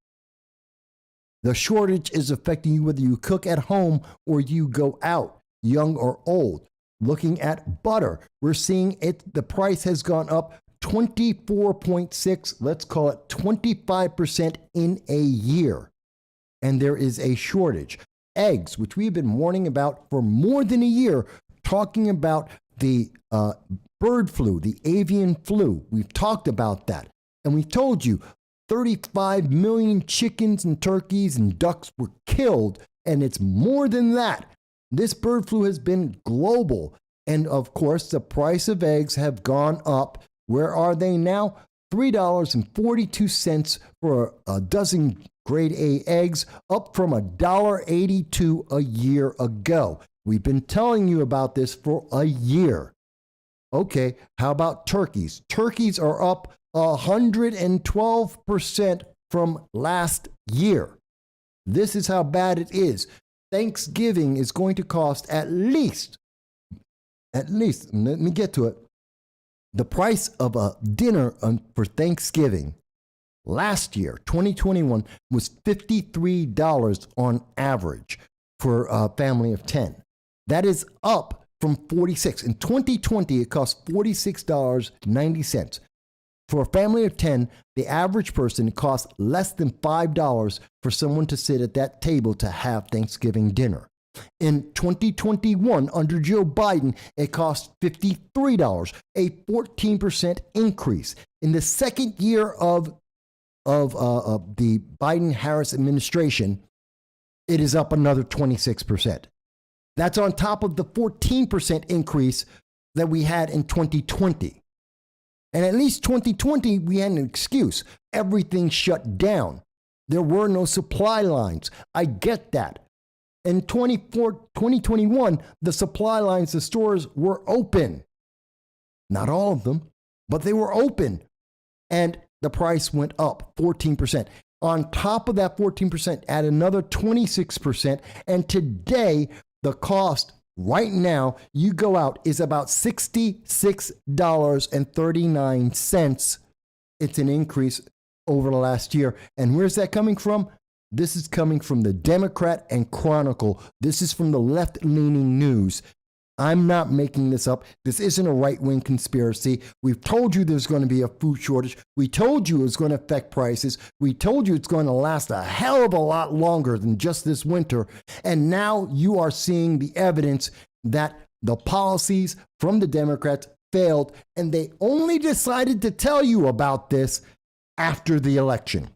A: The shortage is affecting you whether you cook at home or you go out, young or old. Looking at butter, we're seeing the price has gone up 24.6, let's call it 25% in a year. And there is a shortage. Eggs, which we've been warning about for more than a year, talking about the bird flu, the avian flu. We've talked about that. And we told you 35 million chickens and turkeys and ducks were killed, and it's more than that. This bird flu has been global. And of course, the price of eggs have gone up. Where are they now? $3.42 for a dozen grade A eggs, up from $1.82 a year ago. We've been telling you about this for a year. Okay, how about turkeys? Turkeys are up 112% from last year. This is how bad it is. Thanksgiving is going to cost at least, let me get to it. The price of a dinner for Thanksgiving last year, 2021, was $53 on average for a family of 10. That is up from $46. In 2020, it cost $46.90. For a family of 10, the average person costs less than $5 for someone to sit at that table to have Thanksgiving dinner. In 2021, under Joe Biden, it cost $53, a 14% increase. In the second year of the Biden-Harris administration, it is up another 26%. That's on top of the 14% increase that we had in 2020. And at least 2020, we had an excuse. Everything shut down. There were no supply lines. I get that. In 2021, the supply lines, the stores were open. Not all of them, but they were open. And the price went up 14%. On top of that 14%, add another 26%. And today, the cost right now, you go out, is about $66.39. It's an increase over the last year. And where's that coming from? This is coming from the Democrat and Chronicle. This is from the left-leaning news. I'm not making this up. This isn't a right-wing conspiracy. We've told you there's going to be a food shortage. We told you it's going to affect prices. We told you it's going to last a hell of a lot longer than just this winter. And now you are seeing the evidence that the policies from the Democrats failed, and they only decided to tell you about this after the election.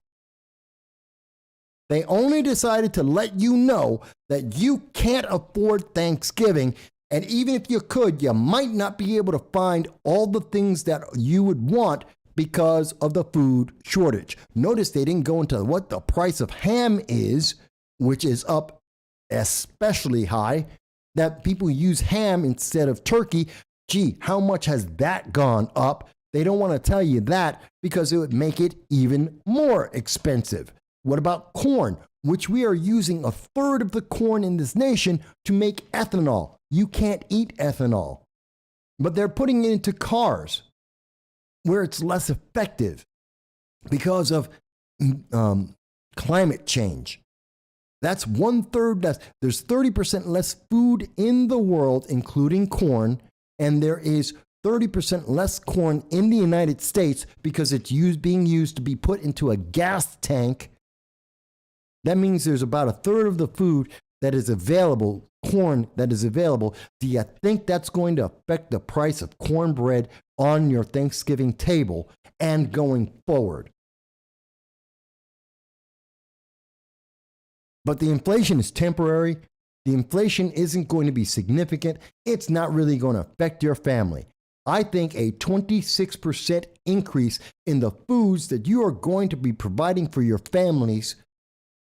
A: They only decided to let you know that you can't afford Thanksgiving. And even if you could, you might not be able to find all the things that you would want because of the food shortage. Notice they didn't go into what the price of ham is, which is up especially high, that people use ham instead of turkey. Gee, how much has that gone up? They don't want to tell you that because it would make it even more expensive. What about corn, which we are using a third of the corn in this nation to make ethanol? You can't eat ethanol, but they're putting it into cars. where it's less effective because of climate change. That's 1/3 less. There's 30% less food in the world, including corn, and there is 30% less corn in the United States because it's being used to be put into a gas tank. That means there's about 1/3 of the food that is available, corn that is available. Do you think that's going to affect the price of cornbread on your Thanksgiving table and going forward? But the inflation is temporary. The inflation isn't going to be significant. It's not really going to affect your family. I think a 26% increase in the foods that you are going to be providing for your families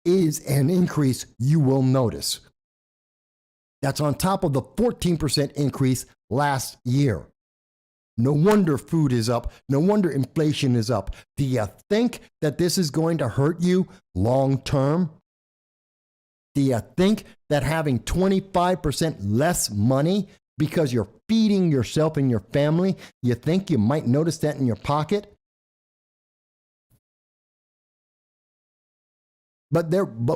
A: is an increase you will notice. That's on top of the 14% increase last year. No wonder food is up. No wonder inflation is up. Do you think that this is going to hurt you long term? Do you think that having 25% less money because you're feeding yourself and your family, you think you might notice that in your pocket? But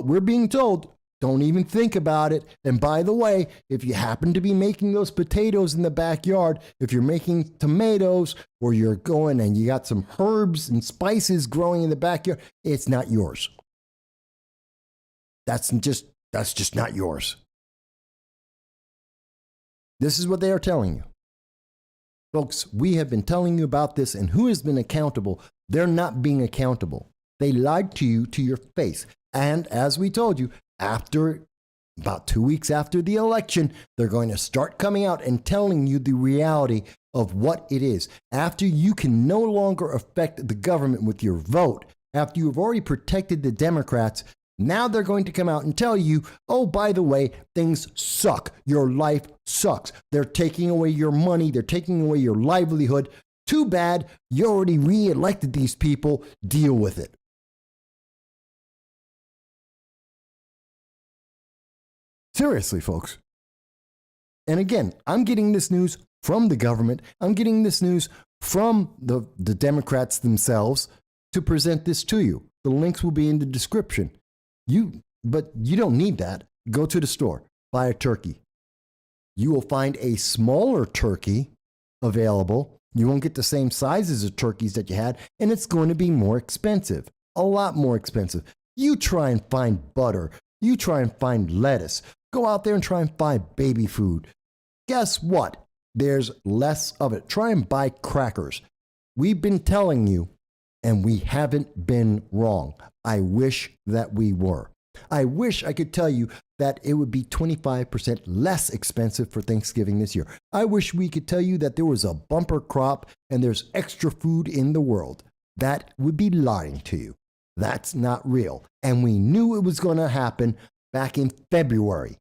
A: we're being told, don't even think about it. And by the way, if you happen to be making those potatoes in the backyard, if you're making tomatoes or you're going and you got some herbs and spices growing in the backyard, it's not yours. That's just not yours. This is what they are telling you. Folks, we have been telling you about this, and who has been accountable? They're not being accountable. They lied to you to your face. And as we told you, after about 2 weeks after the election, they're going to start coming out and telling you the reality of what it is. After you can no longer affect the government with your vote, after you've already protected the Democrats, now they're going to come out and tell you, oh, by the way, things suck. Your life sucks. They're taking away your money. They're taking away your livelihood. Too bad. You already re-elected these people. Deal with it. Seriously, folks. And again, I'm getting this news from the government. I'm getting this news from the Democrats themselves to present this to you. The links will be in the description. But you don't need that. Go to the store, buy a turkey. You will find a smaller turkey available. You won't get the same sizes of turkeys that you had, and it's going to be more expensive, a lot more expensive. You try and find butter. You try and find lettuce. Go out there and try and find baby food. Guess what? There's less of it. Try and buy crackers. We've been telling you, and we haven't been wrong. I wish that we were. I wish I could tell you that it would be 25% less expensive for Thanksgiving this year. I wish we could tell you that there was a bumper crop and there's extra food in the world. That would be lying to you. That's not real. And we knew it was going to happen back in February.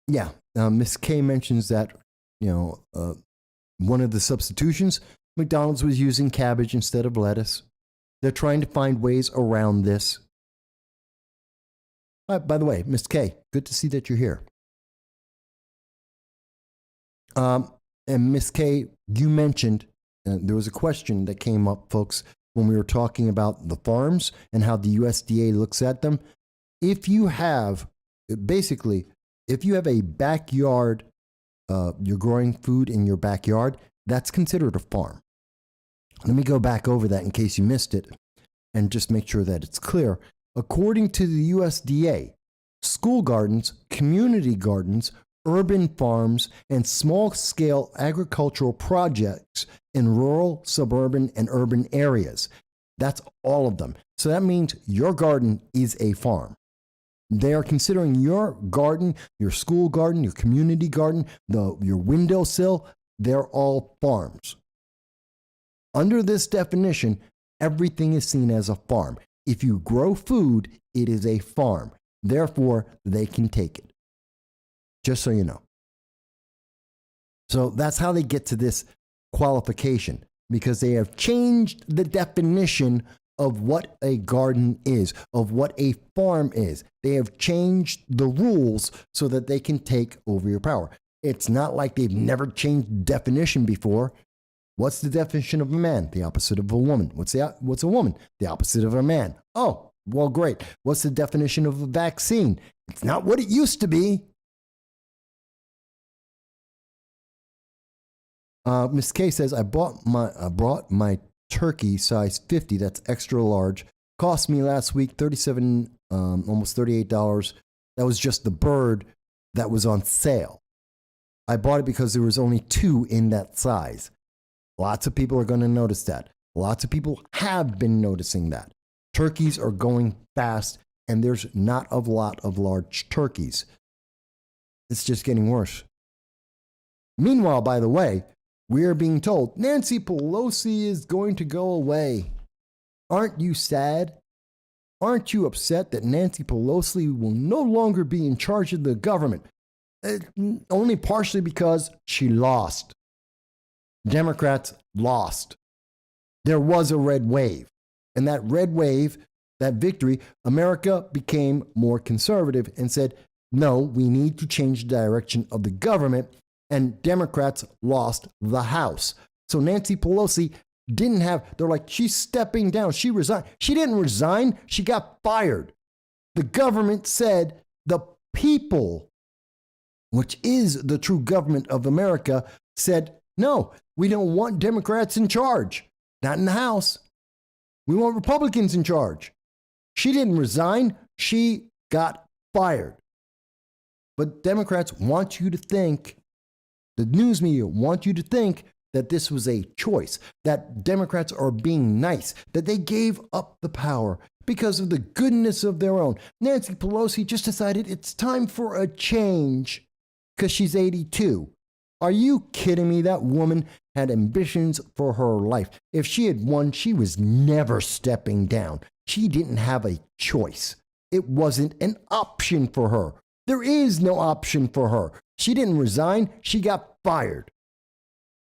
A: Yeah, Miss K mentions that, one of the substitutions, McDonald's was using cabbage instead of lettuce. They're trying to find ways around this. By the way, Miss K, good to see that you're here. And Miss K, you mentioned, there was a question that came up, folks, when we were talking about the farms and how the USDA looks at them. If you have a backyard, you're growing food in your backyard, that's considered a farm. Let me go back over that in case you missed it and just make sure that it's clear. According to the USDA, school gardens, community gardens, urban farms, and small-scale agricultural projects in rural, suburban, and urban areas. That's all of them. So that means your garden is a farm. They are considering your garden, your school garden, your community garden, your windowsill, they're all farms. Under this definition, everything is seen as a farm. If you grow food, it is a farm. Therefore, they can take it. Just so you know. So that's how they get to this qualification, because they have changed the definition of what a garden is, of what a farm is. They have changed the rules so that they can take over your power. It's not like they've never changed definition before. What's the definition of a man? The opposite of a woman. What's a woman? The opposite of a man. Oh, well, great. What's the definition of a vaccine? It's not what it used to be. Miss K says, I brought my turkey size 50. That's extra large. Cost me last week $37, almost $38. That was just the bird that was on sale. I bought it because there was only 2 in that size. Lots of people are going to notice that. Lots of people have been noticing that. Turkeys are going fast, and there's not a lot of large turkeys. It's just getting worse. Meanwhile, by the way, we are being told Nancy Pelosi is going to go away. Aren't you sad? Aren't you upset that Nancy Pelosi will no longer be in charge of the government? Only partially because she lost. Democrats lost. There was a red wave. And that red wave, that victory, America became more conservative and said, no, we need to change the direction of the government. And Democrats lost the House. So Nancy Pelosi didn't have, they're like, she's stepping down. She resigned. She didn't resign. She got fired. The government said the people, which is the true government of America, said, no, we don't want Democrats in charge. Not in the House. We want Republicans in charge. She didn't resign. She got fired. But Democrats want you to think, the news media want you to think that this was a choice, that Democrats are being nice, that they gave up the power because of the goodness of their own. Nancy Pelosi just decided it's time for a change because she's 82. Are you kidding me? That woman had ambitions for her life. If she had won, she was never stepping down. She didn't have a choice. It wasn't an option for her. There is no option for her. She didn't resign. She got fired.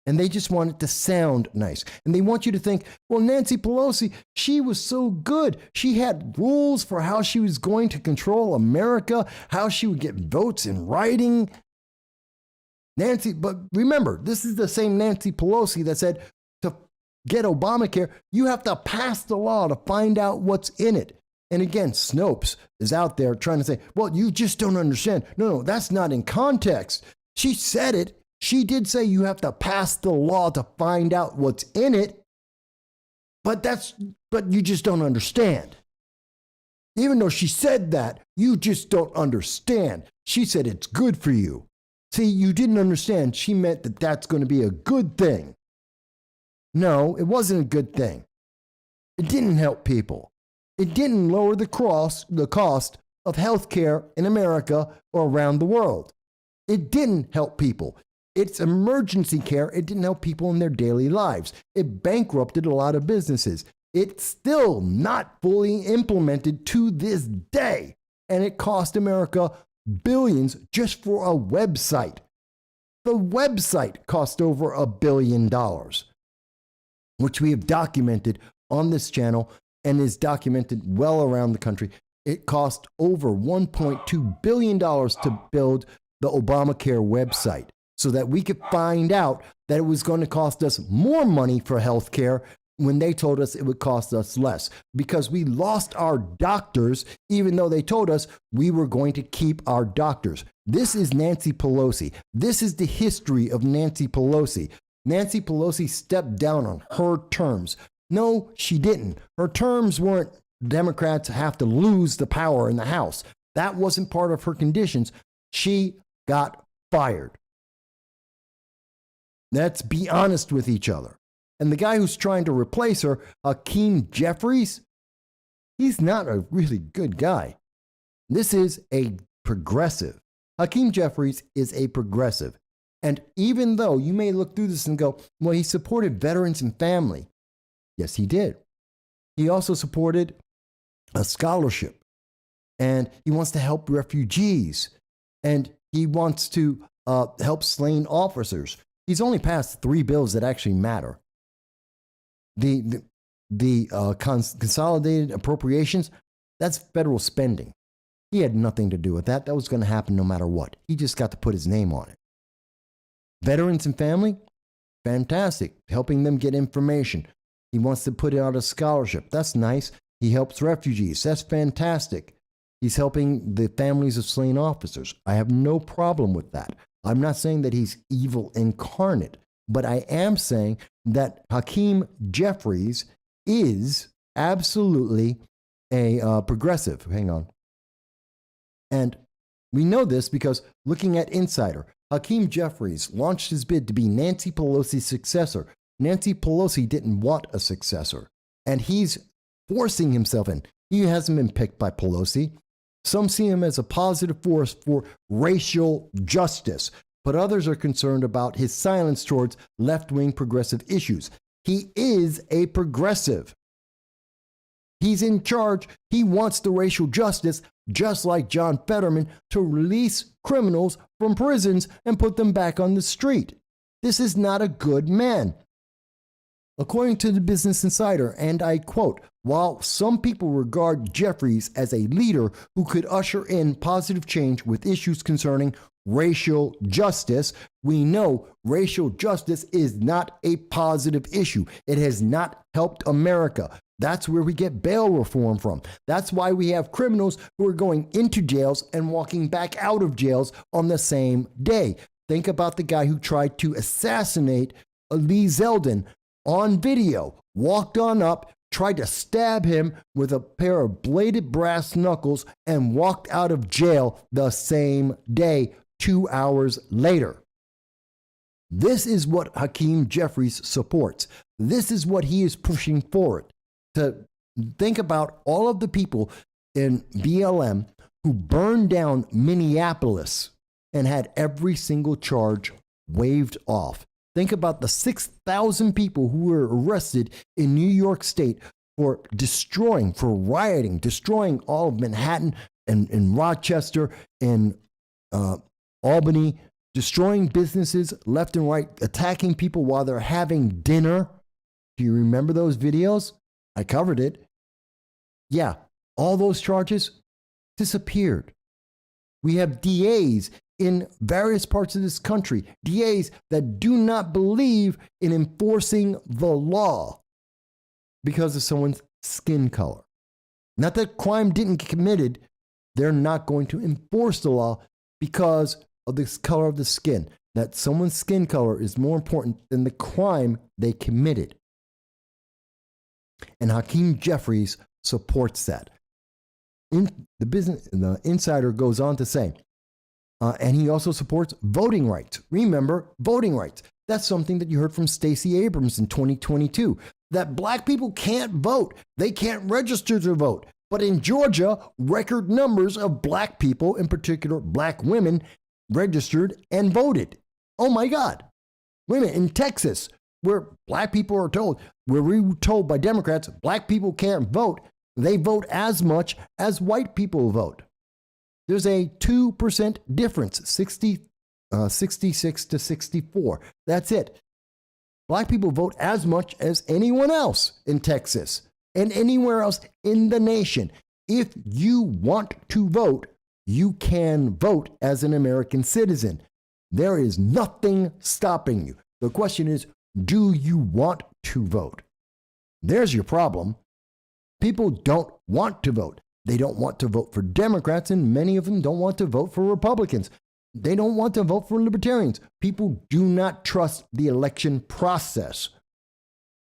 A: And they just want it to sound nice. And they want you to think, well, Nancy Pelosi, she was so good. She had rules for how she was going to control America, how she would get votes in writing. Nancy, but remember, this is the same Nancy Pelosi that said to get Obamacare, you have to pass the law to find out what's in it. And again, Snopes is out there trying to say, well, you just don't understand. No, that's not in context. She said it. She did say you have to pass the law to find out what's in it. But you just don't understand. Even though she said that, you just don't understand. She said it's good for you. See, you didn't understand. She meant that that's going to be a good thing. No, it wasn't a good thing. It didn't help people. It didn't lower the cost of health care in America or around the world. It didn't help people. It's emergency care. It didn't help people in their daily lives. It bankrupted a lot of businesses. It's still not fully implemented to this day. And it cost America billions just for a website. The website cost over $1 billion, which we have documented on this channel and is documented well around the country. It cost over $1.2 billion to build the Obamacare website so that we could find out that it was going to cost us more money for health care when they told us it would cost us less, because we lost our doctors, even though they told us we were going to keep our doctors. This is Nancy Pelosi. This is the history of Nancy Pelosi. Nancy Pelosi stepped down on her terms. No, she didn't. Her terms weren't Democrats have to lose the power in the House. That wasn't part of her conditions. She got fired. Let's be honest with each other. And the guy who's trying to replace her, Hakeem Jeffries, he's not a really good guy. This is a progressive. Hakeem Jeffries is a progressive. And even though you may look through this and go, well, he supported veterans and family. Yes, he did. He also supported a scholarship. And he wants to help refugees. And he wants to help slain officers. He's only passed 3 bills that actually matter. the consolidated appropriations, that's federal spending. He had nothing to do with that. That was going to happen no matter what. He just got to put his name on it. Veterans and family, fantastic. Helping them get information. He wants to put out a scholarship. That's nice. He helps refugees. That's fantastic. He's helping the families of slain officers. I have no problem with that. I'm not saying that he's evil incarnate, but I am saying that Hakeem Jeffries is absolutely a progressive. Hang on. And we know this because looking at Insider, Hakeem Jeffries launched his bid to be Nancy Pelosi's successor. Nancy Pelosi didn't want a successor, and he's forcing himself in. He hasn't been picked by Pelosi. Some see him as a positive force for racial justice, but others are concerned about his silence towards left-wing progressive issues. He is a progressive. He's in charge. He wants the racial justice, just like John Fetterman, to release criminals from prisons and put them back on the street. This is not a good man. According to the Business Insider, and I quote, while some people regard Jeffries as a leader who could usher in positive change with issues concerning racial justice, we know racial justice is not a positive issue. It has not helped America. That's where we get bail reform from. That's why we have criminals who are going into jails and walking back out of jails on the same day. Think about the guy who tried to assassinate Lee Zeldin on video, walked on up, tried to stab him with a pair of bladed brass knuckles, and walked out of jail the same day, 2 hours later. This is what Hakeem Jeffries supports. This is what he is pushing forward. To think about all of the people in BLM who burned down Minneapolis and had every single charge waived off. Think about the 6,000 people who were arrested in New York State for rioting, destroying all of Manhattan and in Rochester, in Albany, destroying businesses left and right, attacking people while they're having dinner. Do you remember those videos? I covered it. Yeah, all those charges disappeared. We have DAs in various parts of this country, DAs that do not believe in enforcing the law because of someone's skin color. Not that crime didn't get committed, they're not going to enforce the law because of the color of the skin. That someone's skin color is more important than the crime they committed. And Hakeem Jeffries supports that. The Insider goes on to say, and he also supports voting rights. Remember, voting rights. That's something that you heard from Stacey Abrams in 2022, that black people can't vote. They can't register to vote. But in Georgia, record numbers of black people, in particular black women, registered and voted. Oh my God. Wait a minute, in Texas, where black people are told, where we were told by Democrats, black people can't vote, they vote as much as white people vote. There's a 2% difference, 66 to 64. That's it. Black people vote as much as anyone else in Texas and anywhere else in the nation. If you want to vote, you can vote as an American citizen. There is nothing stopping you. The question is, do you want to vote? There's your problem. People don't want to vote. They don't want to vote for Democrats, and many of them don't want to vote for Republicans. They don't want to vote for Libertarians. People do not trust the election process.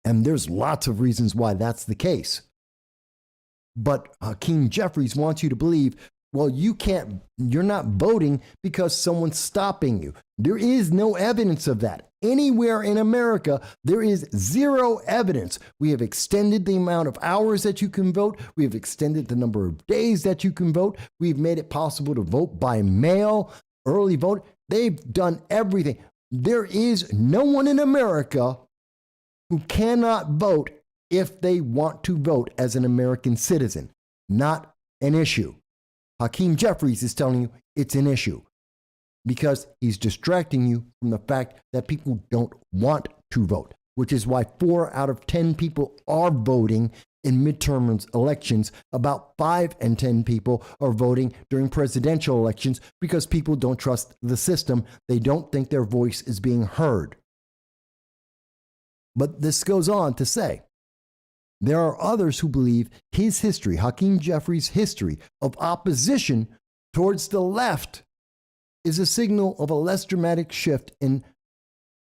A: And there's lots of reasons why that's the case. But Hakeem Jeffries wants you to believe, well, you're not voting because someone's stopping you. There is no evidence of that. Anywhere in America, there is zero evidence. We have extended the amount of hours that you can vote. We have extended the number of days that you can vote. We've made it possible to vote by mail, early vote. They've done everything. There is no one in America who cannot vote if they want to vote as an American citizen. Not an issue. Hakeem Jeffries is telling you it's an issue because he's distracting you from the fact that people don't want to vote. which is why 4 out of 10 people are voting in midterm elections. About 5 and 10 people are voting during presidential elections because people don't trust the system. They don't think their voice is being heard. But this goes on to say, there are others who believe his history, Hakeem Jeffries' history of opposition towards the left, is a signal of a less dramatic shift in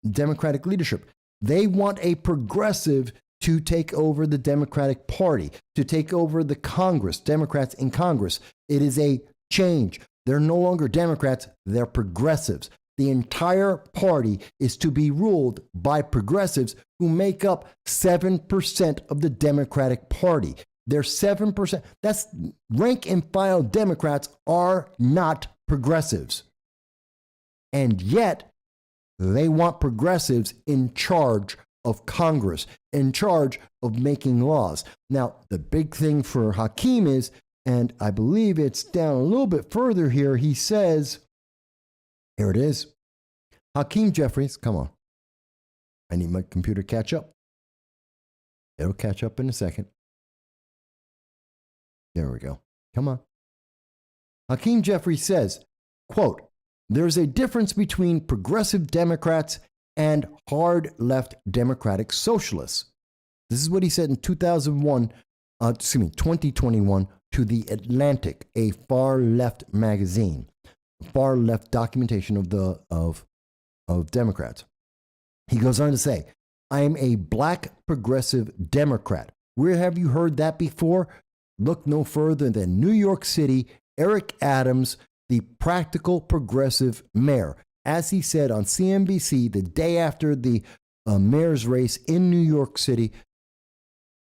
A: Democratic leadership. They want a progressive to take over the Democratic Party, to take over the Congress, Democrats in Congress. It is a change. They're no longer Democrats, they're progressives. The entire party is to be ruled by progressives who make up 7% of the Democratic Party. They're 7%. That's rank and file Democrats are not progressives. And yet, they want progressives in charge of Congress, in charge of making laws. Now, the big thing for Hakeem is, and I believe it's down a little bit further here, he says, here it is, Hakeem Jeffries, come on. I need my computer to catch up. It'll catch up in a second. There we go. Come on. Hakeem Jeffries says, quote, there's a difference between progressive Democrats and hard left Democratic socialists. This is what he said in 2021 to The Atlantic, a far left magazine, far left documentation of Democrats. He goes on to say, I am a black progressive Democrat. Where have you heard that before? Look no further than New York City, Eric Adams, the practical progressive mayor. As he said on CNBC the day after the mayor's race in New York City,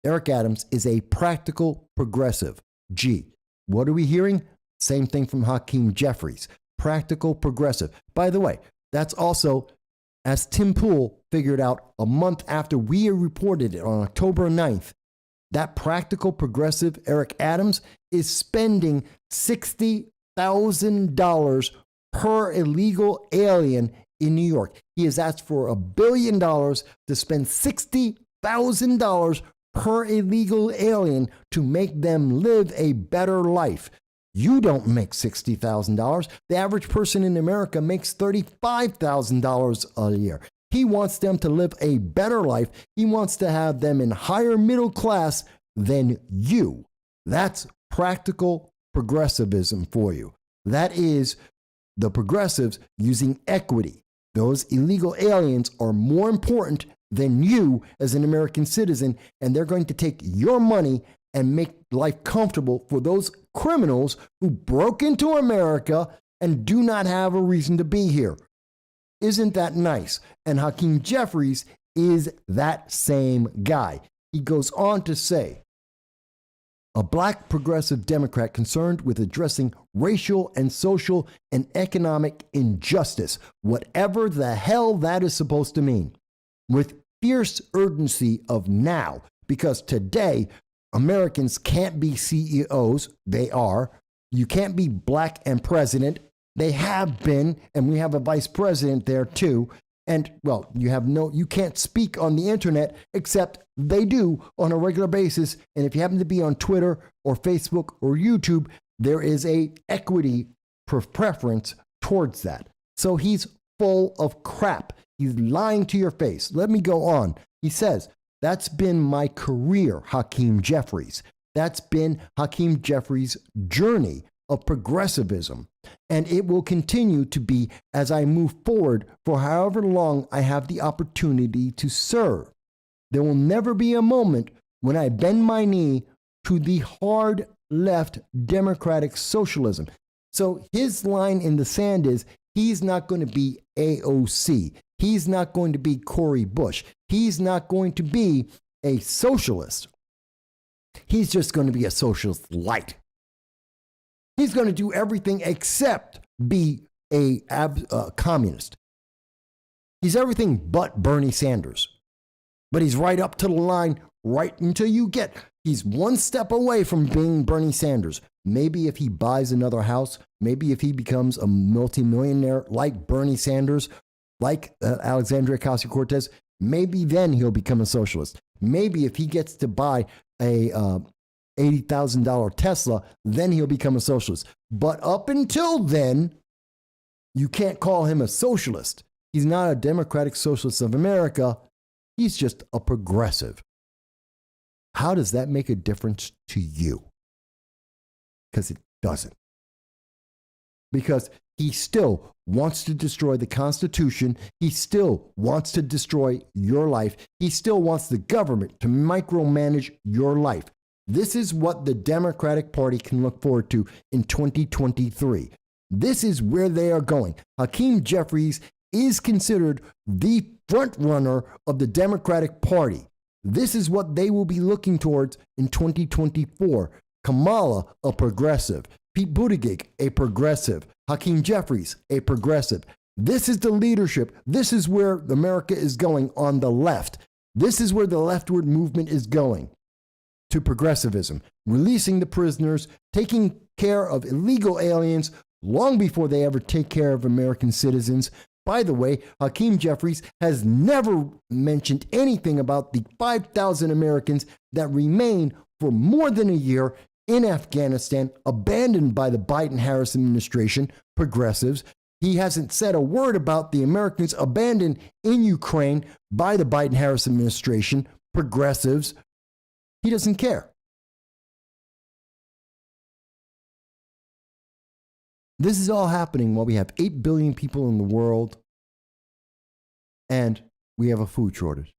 A: Eric Adams is a practical progressive. Gee, what are we hearing? Same thing from Hakeem Jeffries, practical progressive. By the way, that's also, as Tim Pool figured out a month after we reported it on October 9th, that practical progressive Eric Adams is spending $60,000 per illegal alien in New York. He has asked for $1 billion to spend $60,000 per illegal alien to make them live a better life. You don't make $60,000. The average person in America makes $35,000 a year. He wants them to live a better life. He wants to have them in higher middle class than you. That's practical progressivism for you. That is the progressives using equity. Those illegal aliens are more important than you as an American citizen, and they're going to take your money and make life comfortable for those criminals who broke into America and do not have a reason to be here. Isn't that nice? And Hakeem Jeffries is that same guy. He goes on to say, a black progressive Democrat concerned with addressing racial and social and economic injustice, whatever the hell that is supposed to mean, with fierce urgency of now, because today Americans can't be CEOs. They are. You can't be black and president. They have been, and we have a vice president there too. And well, you can't speak on the internet, except they do on a regular basis. And if you happen to be on Twitter or Facebook or YouTube, there is a equity preference towards that. So he's full of crap. He's lying to your face. Let me go on. He says, that's been my career, Hakeem Jeffries. That's been Hakeem Jeffries' journey of progressivism. And it will continue to be as I move forward for however long I have the opportunity to serve. There will never be a moment when I bend my knee to the hard left democratic socialism. So his line in the sand is he's not going to be AOC. He's not going to be Cori Bush. He's not going to be a socialist. He's just going to be a socialist light. He's going to do everything except be a communist. He's everything but Bernie Sanders. But he's right up to the line, right until you get. He's one step away from being Bernie Sanders. Maybe if he buys another house, maybe if he becomes a multimillionaire like Bernie Sanders, like Alexandria Ocasio-Cortez, maybe then he'll become a socialist. Maybe if he gets to buy a $80,000 Tesla, then he'll become a socialist. But up until then, you can't call him a socialist. He's not a Democratic Socialist of America. He's just a progressive. How does that make a difference to you? Because it doesn't. Because he still wants to destroy the Constitution. He still wants to destroy your life. He still wants the government to micromanage your life. This is what the Democratic Party can look forward to in 2023. This is where they are going. Hakeem Jeffries is considered the front runner of the Democratic Party. This is what they will be looking towards in 2024. Kamala, a progressive. Pete Buttigieg, a progressive. Hakeem Jeffries, a progressive. This is the leadership. This is where America is going on the left. This is where the leftward movement is going, to progressivism, releasing the prisoners, taking care of illegal aliens long before they ever take care of American citizens. By the way, Hakeem Jeffries has never mentioned anything about the 5,000 Americans that remain for more than a year in Afghanistan, abandoned by the Biden-Harris administration, progressives. He hasn't said a word about the Americans abandoned in Ukraine by the Biden-Harris administration, progressives. He doesn't care. This is all happening while we have 8 billion people in the world and we have a food shortage.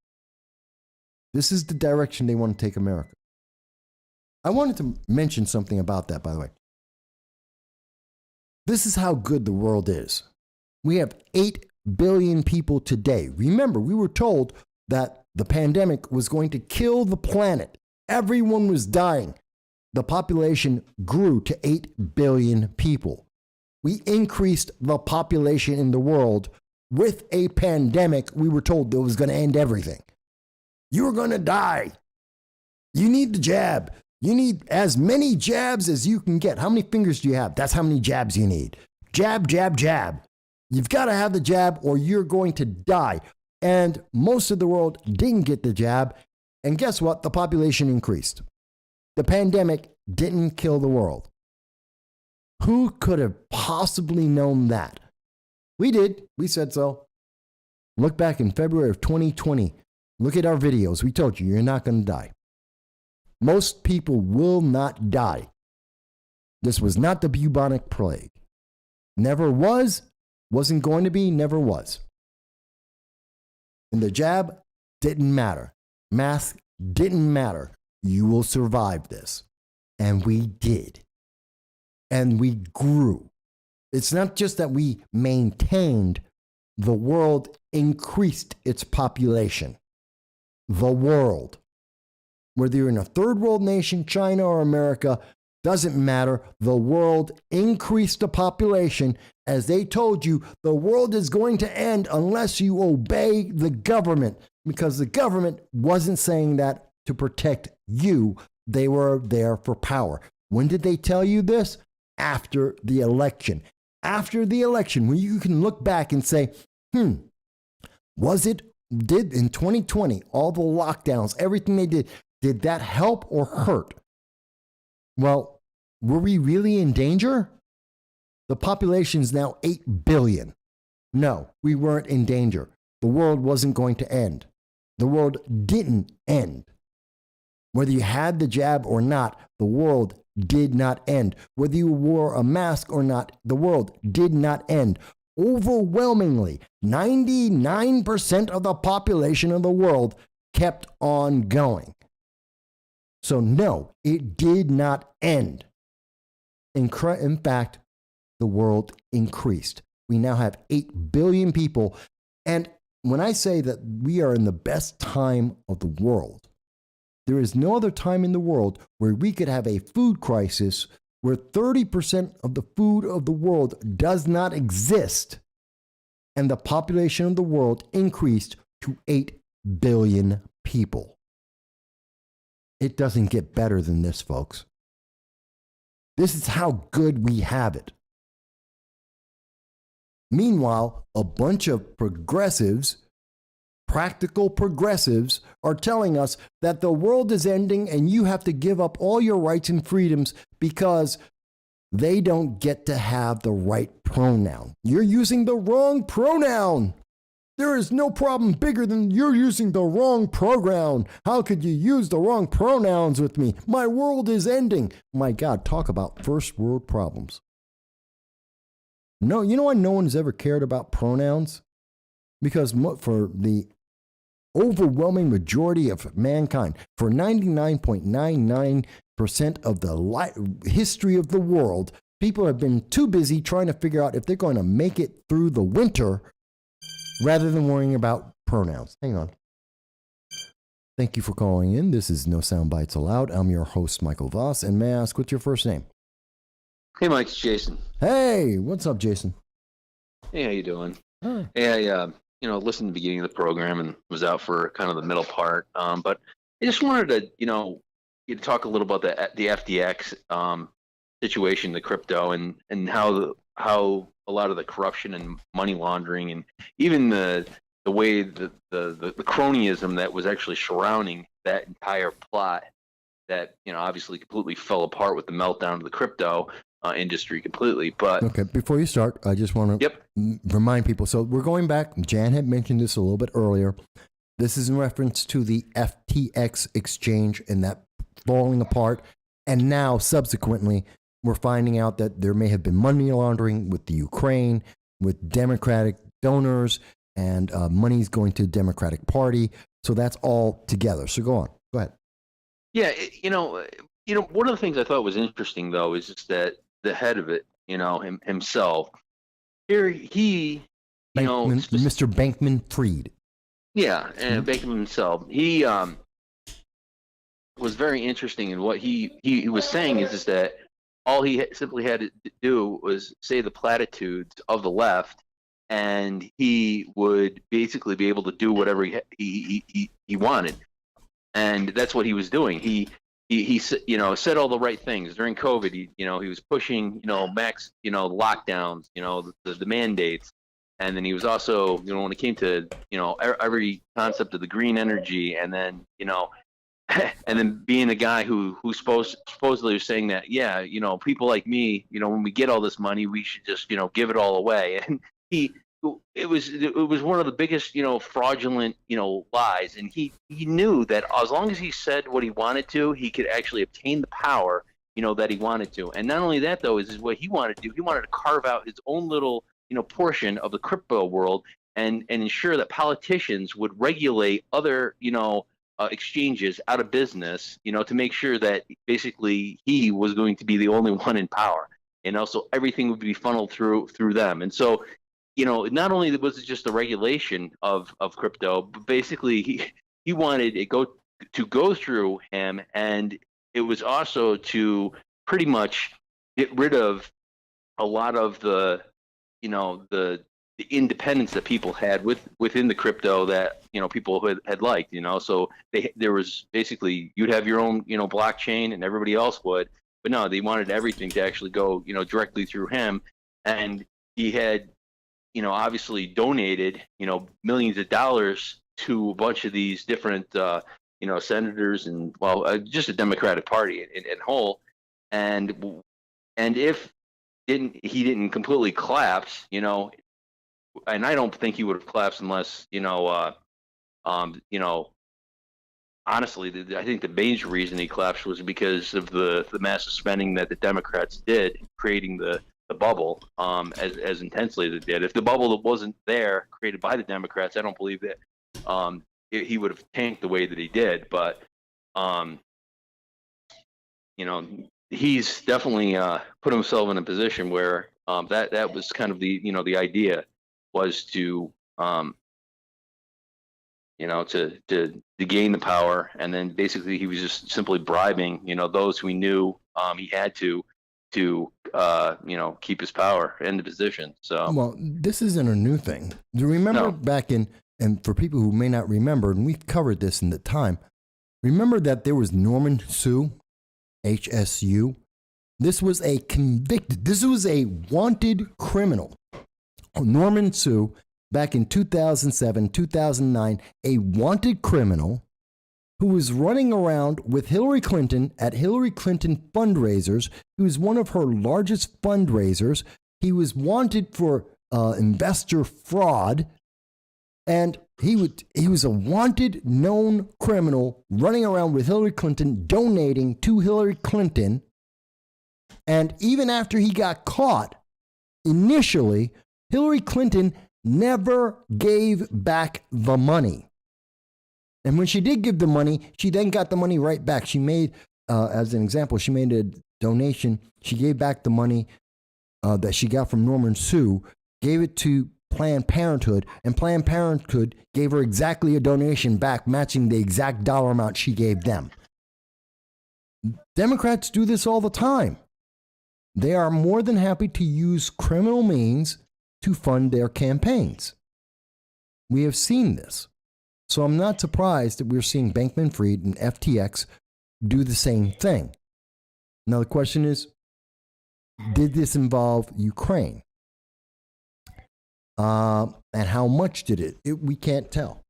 A: This is the direction they want to take America. I wanted to mention something about that, by the way. This is how good the world is. We have 8 billion people today. Remember, we were told that the pandemic was going to kill the planet. Everyone was dying. The population grew to 8 billion people. We increased the population in the world with a pandemic. We were told that it was going to end everything. You were going to die. You need the jab. You need as many jabs as you can get. How many fingers do you have? That's how many jabs you need. Jab, jab, jab. You've got to have the jab or you're going to die. And most of the world didn't get the jab. And guess what? The population increased. The pandemic didn't kill the world. Who could have possibly known that? We did. We said so. Look back in February of 2020. Look at our videos. We told you, you're not going to die. Most people will not die. This was not the bubonic plague. Never was, wasn't going to be, never was. And the jab didn't matter. Mask didn't matter. You will survive this. And we did. And we grew. It's not just that we maintained, the world increased its population. The world. Whether you're in a third world nation, China or America, doesn't matter. The world increased the population. As they told you, the world is going to end unless you obey the government, because the government wasn't saying that to protect you. They were there for power. When did they tell you this? After the election. After the election, when you can look back and say, did in 2020, all the lockdowns, everything they did that help or hurt? Well, were we really in danger? The population is now 8 billion. No, we weren't in danger. The world wasn't going to end. The world didn't end. Whether you had the jab or not, the world did not end. Whether you wore a mask or not, the world did not end. Overwhelmingly, 99% of the population of the world kept on going. So no, it did not end. In fact, the world increased. We now have 8 billion people. And when I say that we are in the best time of the world, there is no other time in the world where we could have a food crisis where 30% of the food of the world does not exist, and the population of the world increased to 8 billion people. It doesn't get better than this, folks. This is how good we have it. Meanwhile, a bunch of progressives, practical progressives are telling us that the world is ending and you have to give up all your rights and freedoms because they don't get to have the right pronoun. You're using the wrong pronoun. There is no problem bigger than you're using the wrong pronoun. How could you use the wrong pronouns with me? My world is ending. My God, talk about first world problems. No, you know why no one has ever cared about pronouns? Because for the overwhelming majority of mankind, for 99.99% of the history of the world, people have been too busy trying to figure out if they're going to make it through the winter rather than worrying about pronouns. Hang on. Thank you for calling in. This is No Soundbites Allowed. I'm your host, Michael Voss. And may I ask, what's your first name?
E: Hey, Mike, it's Jason.
A: Hey, what's up, Jason?
E: Hey, how you doing?
A: Hi.
E: Hey, I listened to the beginning of the program and was out for kind of the middle part. But I just wanted to, you talk a little about the FTX situation, the crypto, and how a lot of the corruption and money laundering, and even the way the cronyism that was actually surrounding that entire plot, that obviously completely fell apart with the meltdown of the crypto industry completely. But
A: okay, before you start, I just want to remind people. So we're going back. Jan had mentioned this a little bit earlier. This is in reference to the FTX exchange and that falling apart. And now, subsequently, we're finding out that there may have been money laundering with the Ukraine, with Democratic donors, and money's going to the Democratic Party. So that's all together. So go on. Go ahead.
E: Yeah, one of the things I thought was interesting, though, is just that the head of it, himself, here he,
A: Mr. Bankman-Fried.
E: Yeah, and Bankman himself, he was very interesting in what he was saying is that all he simply had to do was say the platitudes of the left, and he would basically be able to do whatever he wanted, and that's what he was doing. He said all the right things during COVID. He was pushing max lockdowns, the mandates, and then he was also when it came to every concept of the green energy, and then and then being the guy who supposedly was saying that people like me, when we get all this money, we should just give it all away. And it was one of the biggest fraudulent lies, and he knew that as long as he said what he wanted to, he could actually obtain the power that he wanted to. And not only that, though, is what he wanted to do. He wanted to carve out his own little portion of the crypto world and ensure that politicians would regulate other exchanges out of business, to make sure that basically he was going to be the only one in power, and also everything would be funneled through them. And so not only was it just the regulation of crypto, but basically he wanted it to go through him, and it was also to pretty much get rid of a lot of the the independence that people had within the crypto that people had liked. So there was basically you'd have your own blockchain, and everybody else would, but no, they wanted everything to actually go directly through him, and he had obviously donated, millions of dollars to a bunch of these different, senators and, just the Democratic Party in whole. And if he didn't completely collapse, and I don't think he would have collapsed unless, honestly, I think the major reason he collapsed was because of the massive spending that the Democrats did, creating the bubble as intensely as it did. If the bubble wasn't there, created by the Democrats, I don't believe that he would have tanked the way that he did. But he's definitely put himself in a position where that was kind of the idea was to to gain the power, and then basically he was just simply bribing those who he knew he had to keep his power in the position. So
A: well, this isn't a new thing. Do you remember back in, and for people who may not remember, and we've covered this in the time, remember that there was Norman Sue, HSU. This was a wanted criminal. Norman Sue back in 2007, 2009, a wanted criminal who was running around with Hillary Clinton at Hillary Clinton fundraisers. He was one of her largest fundraisers. He was wanted for investor fraud, and he was a wanted, known criminal running around with Hillary Clinton, donating to Hillary Clinton. And even after he got caught, initially, Hillary Clinton never gave back the money. And when she did give the money, she then got the money right back. She made, as an example, she made a donation. She gave back the money that she got from Norman Sue, gave it to Planned Parenthood, and Planned Parenthood gave her exactly a donation back, matching the exact dollar amount she gave them. Democrats do this all the time. They are more than happy to use criminal means to fund their campaigns. We have seen this. So I'm not surprised that we're seeing Bankman-Fried and FTX do the same thing. Now the question is, did this involve Ukraine? And how much did it? We can't tell.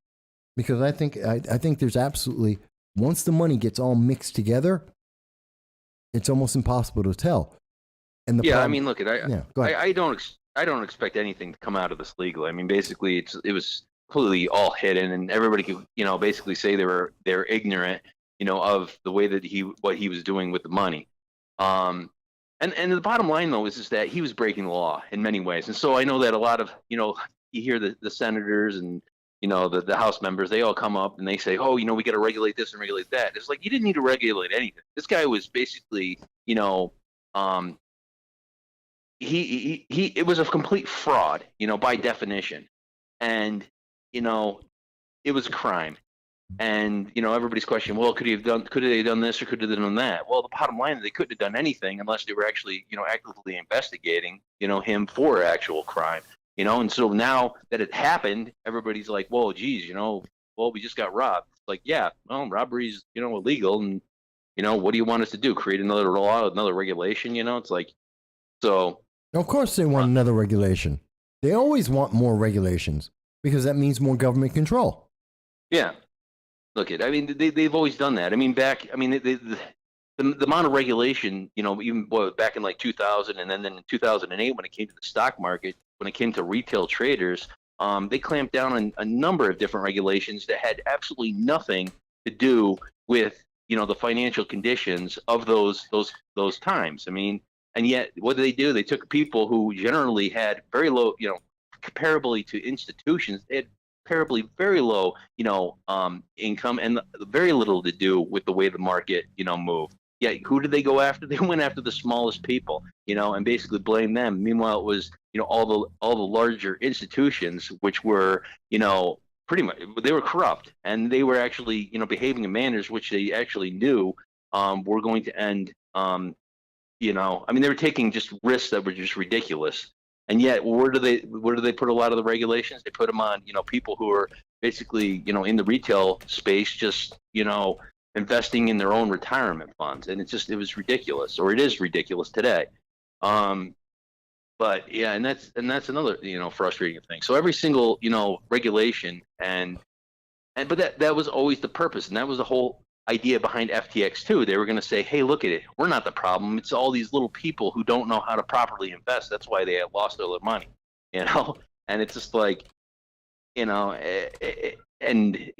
A: Because I think there's absolutely, once the money gets all mixed together, it's almost impossible to tell. And the
E: I mean, look, go ahead. I don't expect anything to come out of this legally. I mean, basically, it was completely all hidden, and everybody could, basically say they're ignorant, of the way that what he was doing with the money. And the bottom line though is that he was breaking the law in many ways. And so I know that a lot of, you hear the senators and, the House members, they all come up and they say, oh, we got to regulate this and regulate that. It's like, you didn't need to regulate anything. This guy was basically, it was a complete fraud, by definition. And, it was a crime. And, everybody's questioning, well, could they have done this or could they have done that? Well, the bottom line is they couldn't have done anything unless they were actually, actively investigating, him for actual crime, and so now that it happened, everybody's like, well, geez, well, we just got robbed. It's like, yeah, well, robbery's, illegal. And, what do you want us to do? Create another law, another regulation? It's like, so.
A: Of course they want another regulation. They always want more regulations because that means more government control.
E: Yeah. Look, they've always done that. I mean, the amount of regulation, even back in like 2000 and then in 2008 when it came to the stock market, when it came to retail traders, they clamped down on a number of different regulations that had absolutely nothing to do with, the financial conditions of those times. I mean, and yet what did they do? They took people who generally had very low, comparably to institutions, they had comparably very low, income and very little to do with the way the market, moved. Yeah, who did they go after? They went after the smallest people, and basically blamed them. Meanwhile, it was, all the larger institutions, which were, pretty much, they were corrupt, and they were actually, behaving in manners which they actually knew were going to end. They were taking just risks that were just ridiculous. And yet, where do they put a lot of the regulations? They put them on, people who are basically, in the retail space, just, investing in their own retirement funds. And it was ridiculous, or it is ridiculous today. But yeah, and that's another, frustrating thing. So every single, regulation but that was always the purpose. And that was the whole idea behind FTX too. They were going to say, hey, look at it. We're not the problem. It's all these little people who don't know how to properly invest. That's why they have lost all their money, and it's just like, and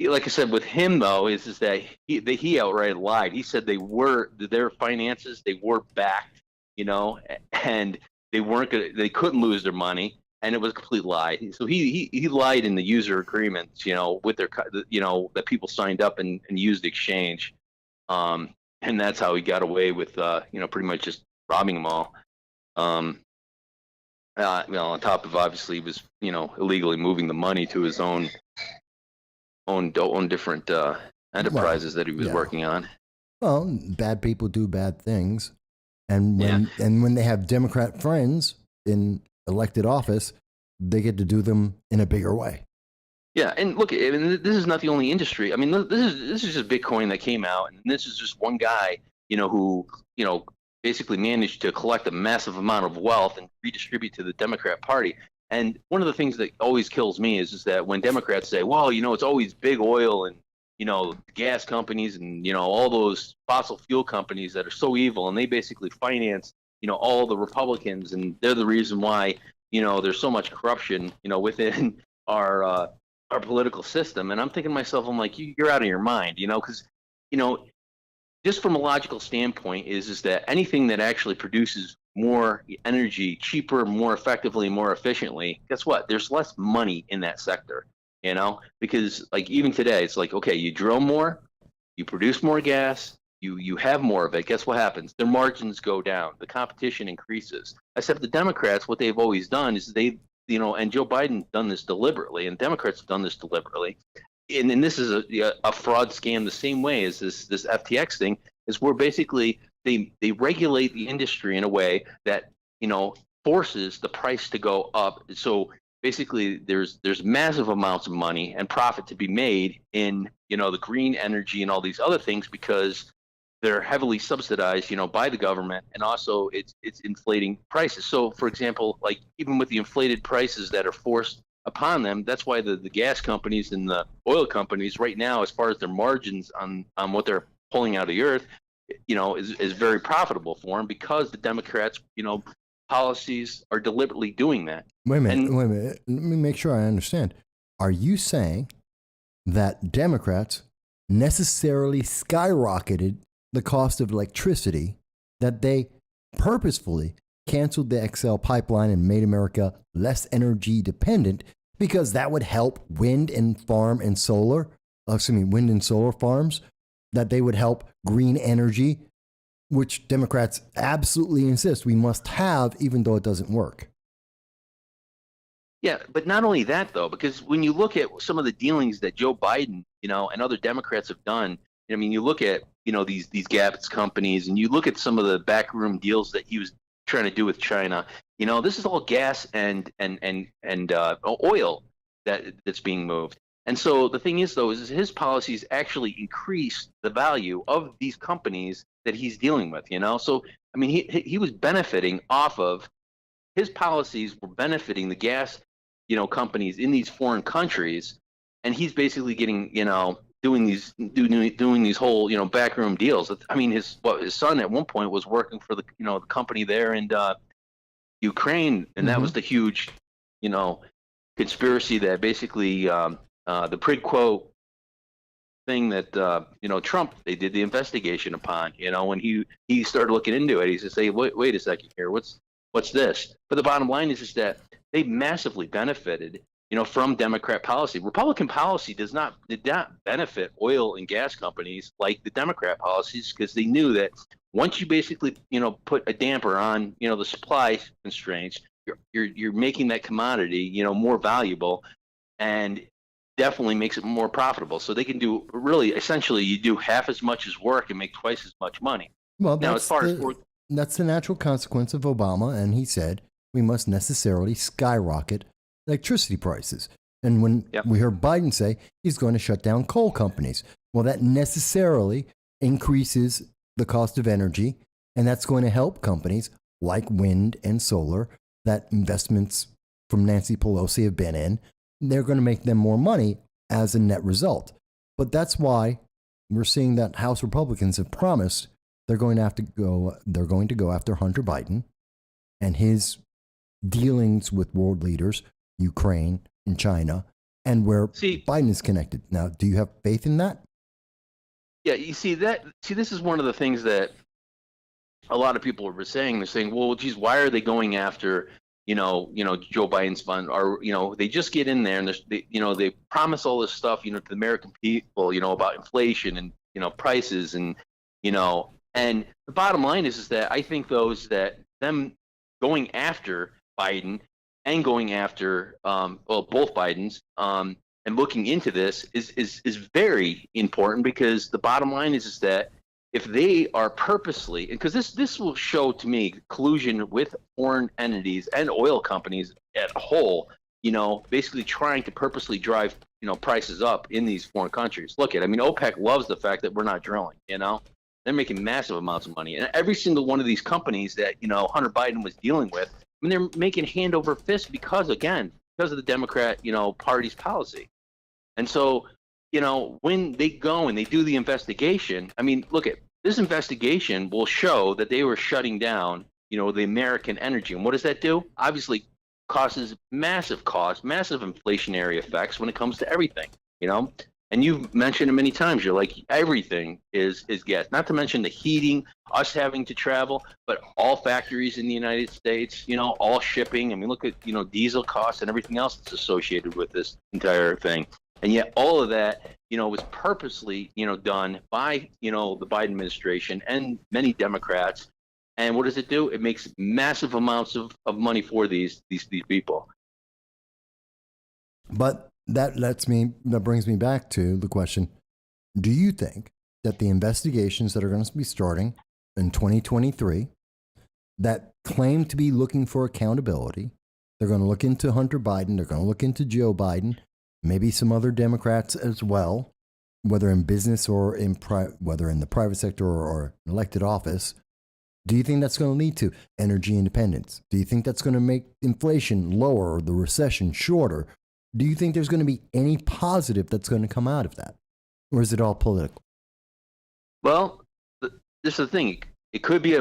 E: like I said, with him though, is that he outright lied. He said their finances, they were backed, and they couldn't lose their money. And it was a complete lie. So he lied in the user agreements, with their, that people signed up and used the exchange, and that's how he got away with, pretty much just robbing them all. On top of obviously he was, illegally moving the money to his own different enterprises that he was working on.
A: Well, bad people do bad things, and when they have Democrat friends in elected office, they get to do them in a bigger way.
E: Yeah, and look, this is not the only industry. I mean, this is just Bitcoin that came out, and this is just one guy, who, basically managed to collect a massive amount of wealth and redistribute to the Democrat Party. And one of the things that always kills me is that when Democrats say, well, it's always big oil and, gas companies and, all those fossil fuel companies that are so evil, and they basically finance, all the Republicans, and they're the reason why, there's so much corruption, within our political system. And I'm thinking to myself, I'm like, you're out of your mind, because, just from a logical standpoint is that anything that actually produces more energy cheaper, more effectively, more efficiently, guess what? There's less money in that sector, because like even today, it's like, okay, you drill more, you produce more gas, you have more of it. Guess what happens? Their margins go down. The competition increases. Except the Democrats, what they've always done is and Joe Biden's done this deliberately, and Democrats have done this deliberately. And this is a fraud scam the same way as this FTX thing, is where basically they regulate the industry in a way that forces the price to go up. So basically there's massive amounts of money and profit to be made in the green energy and all these other things, because they're heavily subsidized by the government, and also it's inflating prices. So for example, like even with the inflated prices that are forced upon them, that's why the gas companies and the oil companies right now, as far as their margins on what they're pulling out of the earth, is very profitable for them, because the Democrats, policies are deliberately doing that.
A: Wait a minute. Let me make sure I understand. Are you saying that Democrats necessarily skyrocketed the cost of electricity, that they purposefully canceled the XL pipeline and made America less energy dependent, because that would help wind and solar farms, that they would help green energy, which Democrats absolutely insist we must have, even though it doesn't work?
E: Yeah, but not only that, though, because when you look at some of the dealings that Joe Biden, and other Democrats have done, I mean, you look at, these gas companies, and you look at some of the backroom deals that he was trying to do with China. This is all gas and oil that's being moved. And so the thing is, though, is his policies actually increase the value of these companies that he's dealing with. So I mean, he was benefiting off of his policies, were benefiting the gas companies in these foreign countries, and he's basically getting doing these whole backroom deals. I mean, his son at one point was working for the the company there in Ukraine, and that was the huge conspiracy that basically the quid quo thing that Trump, they did the investigation upon. When he started looking into it, he said, "Hey, wait a second here, what's this?" But the bottom line is that they massively benefited from Democrat policy. Republican policy did not benefit oil and gas companies like the Democrat policies, because they knew that once you basically put a damper on the supply constraints, you're making that commodity more valuable, and definitely makes it more profitable. So they can do essentially you do half as much as work and make twice as much money.
A: Well,
E: now,
A: that's the natural consequence of Obama, and he said we must necessarily skyrocket electricity prices. And when we heard Biden say he's going to shut down coal companies, well, that necessarily increases the cost of energy, and that's going to help companies like wind and solar that investments from Nancy Pelosi have been in. They're going to make them more money as a net result. But that's why we're seeing that House Republicans have promised they're going to go after Hunter Biden and his dealings with world leaders, Ukraine and China, and where Biden is connected. Now, do you have faith in that?
E: Yeah, you see, this is one of the things that a lot of people were saying. They're saying, well, geez, why are they going after Joe Biden's fund? Or they just get in there and they promise all this stuff to the American people about inflation and prices and and the bottom line is that I think those that them going after Biden and going after both Bidens and looking into this is very important, because the bottom line is that if they are purposely, because this will show to me collusion with foreign entities and oil companies as a whole, basically trying to purposely drive prices up in these foreign countries. Look at, I mean, OPEC loves the fact that we're not drilling. They're making massive amounts of money, and every single one of these companies that Hunter Biden was dealing with, I mean, they're making hand over fist because of the Democrat, party's policy. And so, when they go and they do the investigation, I mean, look at this investigation will show that they were shutting down, the American energy. And what does that do? Obviously causes massive inflationary effects when it comes to everything, And you've mentioned it many times. You're like, everything is gas. Not to mention the heating, us having to travel, but all factories in the United States, all shipping. I mean, look at, diesel costs and everything else that's associated with this entire thing. And yet all of that, was purposely, done by, the Biden administration and many Democrats. And what does it do? It makes massive amounts of money for these people.
A: But that brings me back to the question: do you think that the investigations that are going to be starting in 2023 that claim to be looking for accountability, they're going to look into Hunter Biden, they're going to look into Joe Biden, maybe some other Democrats as well, whether in business or whether in the private sector or elected office? Do you think that's going to lead to energy independence? Do you think that's going to make inflation lower or the recession shorter? Do you think there's going to be any positive that's going to come out of that? Or is it all political?
E: Well, this is the thing. It could be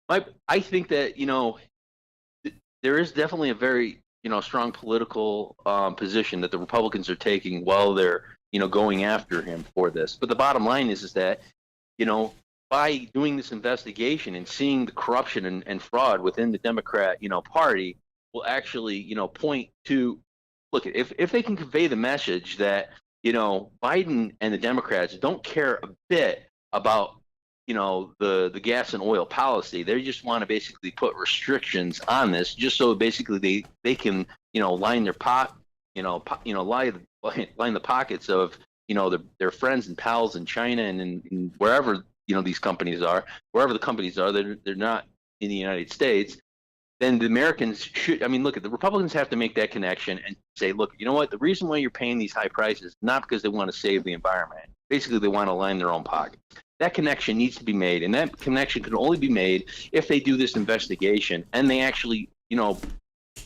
E: I think that, there is definitely a very, strong political position that the Republicans are taking while they're, going after him for this. But the bottom line is that, by doing this investigation and seeing the corruption and fraud within the Democrat, party will actually, point to, look, if they can convey the message that, Biden and the Democrats don't care a bit about, the gas and oil policy. They just want to basically put restrictions on this just so basically they can, line their line the pockets of, their friends and pals in China and in wherever, these companies are, wherever the companies are, they're not in the United States. Then the Americans should, look, the Republicans have to make that connection and say, look, you know what? The reason why you're paying these high prices is not because they want to save the environment. Basically, they want to line their own pocket. That connection needs to be made, and that connection can only be made if they do this investigation and they actually,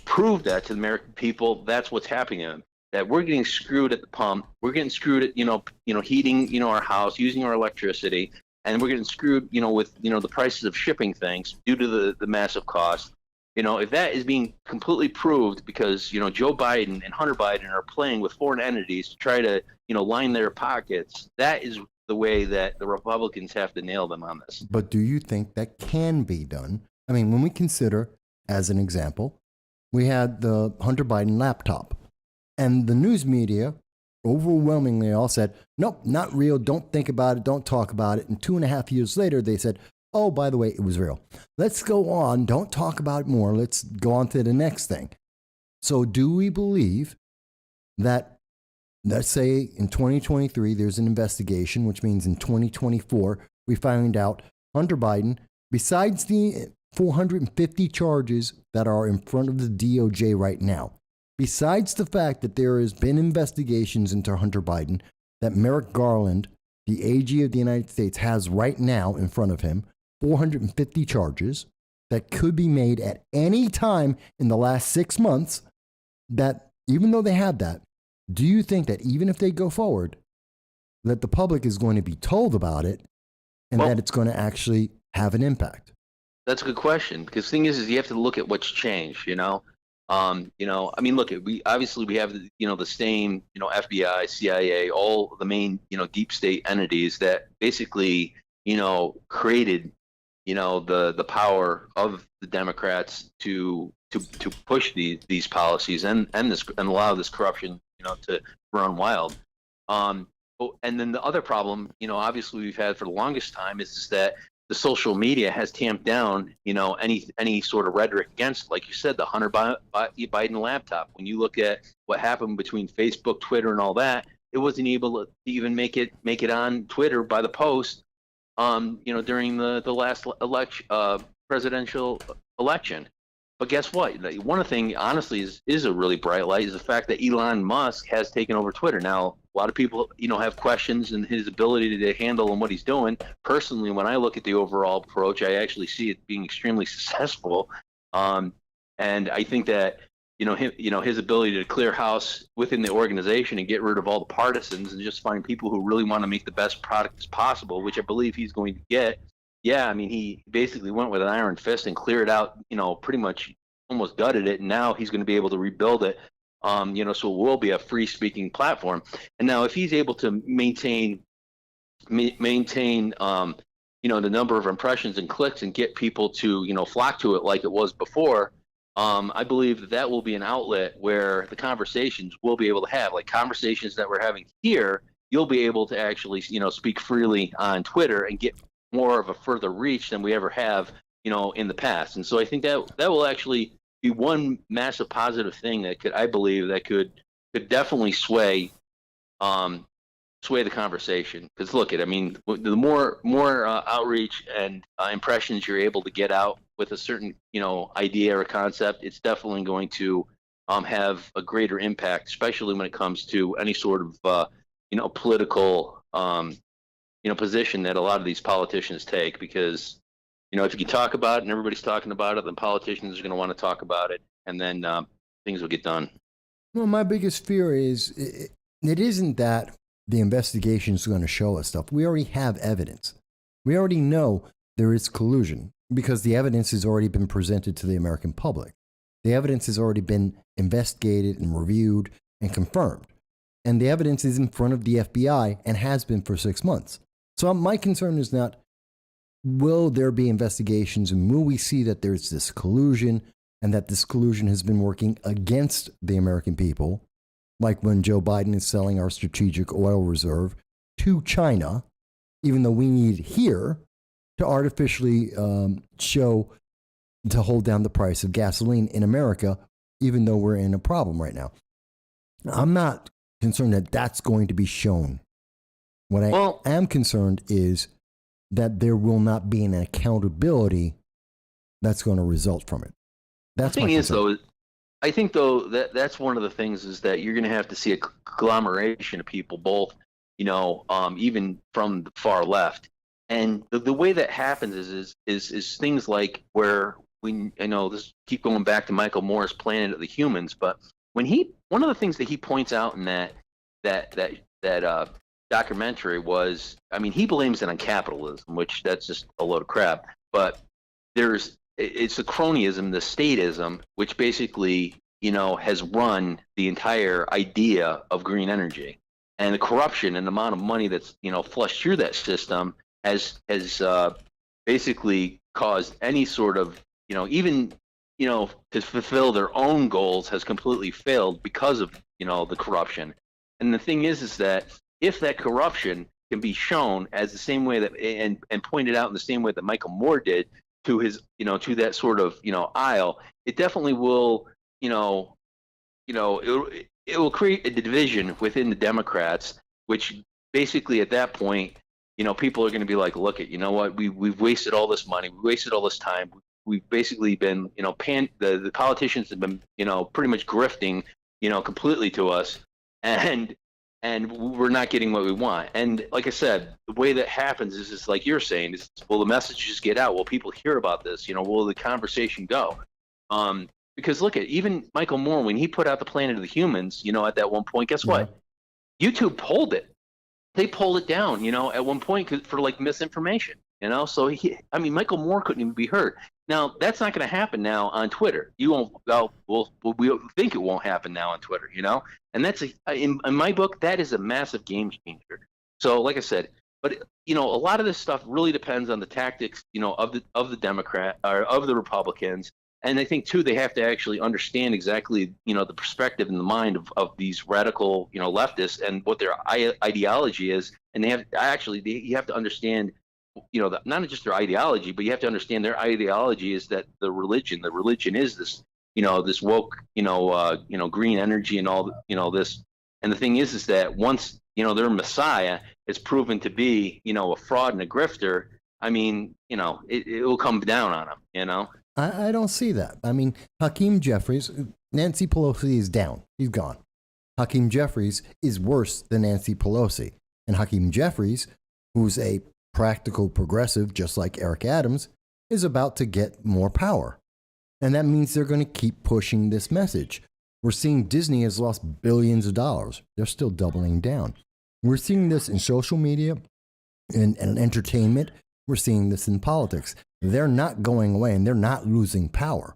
E: prove that to the American people. That's what's happening to them. That we're getting screwed at the pump. We're getting screwed at, heating, our house, using our electricity, and we're getting screwed, with, the prices of shipping things due to the massive cost. If that is being completely proved because, Joe Biden and Hunter Biden are playing with foreign entities to try to, line their pockets, that is the way that the Republicans have to nail them on this.
A: But do you think that can be done? I mean, when we consider, as an example, we had the Hunter Biden laptop, and the news media overwhelmingly all said, nope, not real, don't think about it, don't talk about it. And 2.5 years later, they said, oh, by the way, it was real. Let's go on, don't talk about it more, let's go on to the next thing. So do we believe that, let's say in 2023, there's an investigation, which means in 2024, we find out Hunter Biden, besides the 450 charges that are in front of the DOJ right now, besides the fact that there has been investigations into Hunter Biden, that Merrick Garland, the AG of the United States, has right now in front of him, 450 charges that could be made at any time in the last 6 months, that even though they have that, do you think that even if they go forward, that the public is going to be told about it and that it's going to actually have an impact?
E: That's a good question, because the thing is you have to look at what's changed, look, we have the same, FBI, CIA, all the main, deep state entities that basically, created, the power of the Democrats to push these policies and allow this corruption, to run wild. And then the other problem, obviously we've had for the longest time is that the social media has tamped down, any sort of rhetoric against, like you said, the Hunter Biden laptop. When you look at what happened between Facebook, Twitter, and all that, it wasn't able to even make it on Twitter by the Post, during the last presidential election. But guess what? One of the things, honestly, is a really bright light is the fact that Elon Musk has taken over Twitter. Now, a lot of people, have questions in his ability to handle and what he's doing. Personally, when I look at the overall approach, I actually see it being extremely successful. And I think that his ability to clear house within the organization and get rid of all the partisans and just find people who really want to make the best product as possible, which I believe he's going to get. Yeah, I mean, he basically went with an iron fist and cleared out, pretty much almost gutted it, and now he's going to be able to rebuild it. So it will be a free speaking platform. And now if he's able to maintain the number of impressions and clicks and get people to flock to it like it was before, I believe that will be an outlet where the conversations we'll be able to have, like conversations that we're having here, you'll be able to actually speak freely on Twitter and get more of a further reach than we ever have in the past. And so I think that will actually be one massive positive thing that could definitely sway the conversation. Because look at, I mean, the more outreach and impressions you're able to get out with a certain idea or concept, it's definitely going to have a greater impact, especially when it comes to any sort of political position that a lot of these politicians take. Because if you can talk about it and everybody's talking about it, then politicians are going to want to talk about it, and then things will get done.
A: Well, my biggest fear is it isn't that the investigation is going to show us stuff. We already have evidence. We already know there is collusion because the evidence has already been presented to the American public. The evidence has already been investigated and reviewed and confirmed. And the evidence is in front of the FBI and has been for 6 months. So my concern is not, will there be investigations and will we see that there's this collusion and that this collusion has been working against the American people, like when Joe Biden is selling our strategic oil reserve to China, even though we need it here to artificially to hold down the price of gasoline in America, even though we're in a problem right now. I'm not concerned that that's going to be shown. What I am concerned is that there will not be an accountability that's going to result from it. That's
E: the thing is, though, I think that's one of the things is that you're going to have to see a conglomeration of people, both even from the far left, and the way that happens is things like where this keep going back to Michael Moore's Planet of the Humans, but one of the things that he points out in that documentary was, I mean, he blames it on capitalism, which that's just a load of crap, but it's the cronyism, the statism, which basically, has run the entire idea of green energy, and the corruption and the amount of money that's, flushed through that system has basically caused any sort of, even, to fulfill their own goals has completely failed because of, the corruption. And the thing is that if that corruption can be shown as the same way that, and pointed out in the same way that Michael Moore did, to his, to that sort of, aisle, it definitely will, it will create a division within the Democrats, which basically at that point, people are going to be like, look at, what, we've wasted all this money, we wasted all this time, we've basically been, the politicians have been, pretty much grifting, completely to us, and we're not getting what we want. And like I said, the way that happens is just like you're saying, is, will the messages get out? Will people hear about this? Will the conversation go? Because look at, even Michael Moore, when he put out the Planet of the Humans, at that one point, guess what? YouTube pulled it. They pulled it down, at one point for like misinformation, So Michael Moore couldn't even be heard. Now that's not going to happen now on Twitter. You won't. We think it won't happen now on Twitter, And that's in my book, that is a massive game changer. So, like I said, but a lot of this stuff really depends on the tactics, of the Democrat or of the Republicans. And I think too, they have to actually understand exactly, the perspective and the mind of these radical, leftists and what their ideology is. And you have to understand, not just their ideology, but you have to understand their ideology is that the religion is this, this woke, green energy and all, this. And the thing is that once, their Messiah is proven to be, a fraud and a grifter, it will come down on them,
A: I don't see that. Hakeem Jeffries, Nancy Pelosi is down. He's gone. Hakeem Jeffries is worse than Nancy Pelosi. And Hakeem Jeffries, who's a practical progressive, just like Eric Adams, is about to get more power. And that means they're going to keep pushing this message. We're seeing Disney has lost billions of dollars. They're still doubling down. We're seeing this in social media and entertainment. We're seeing this in politics. They're not going away and they're not losing power.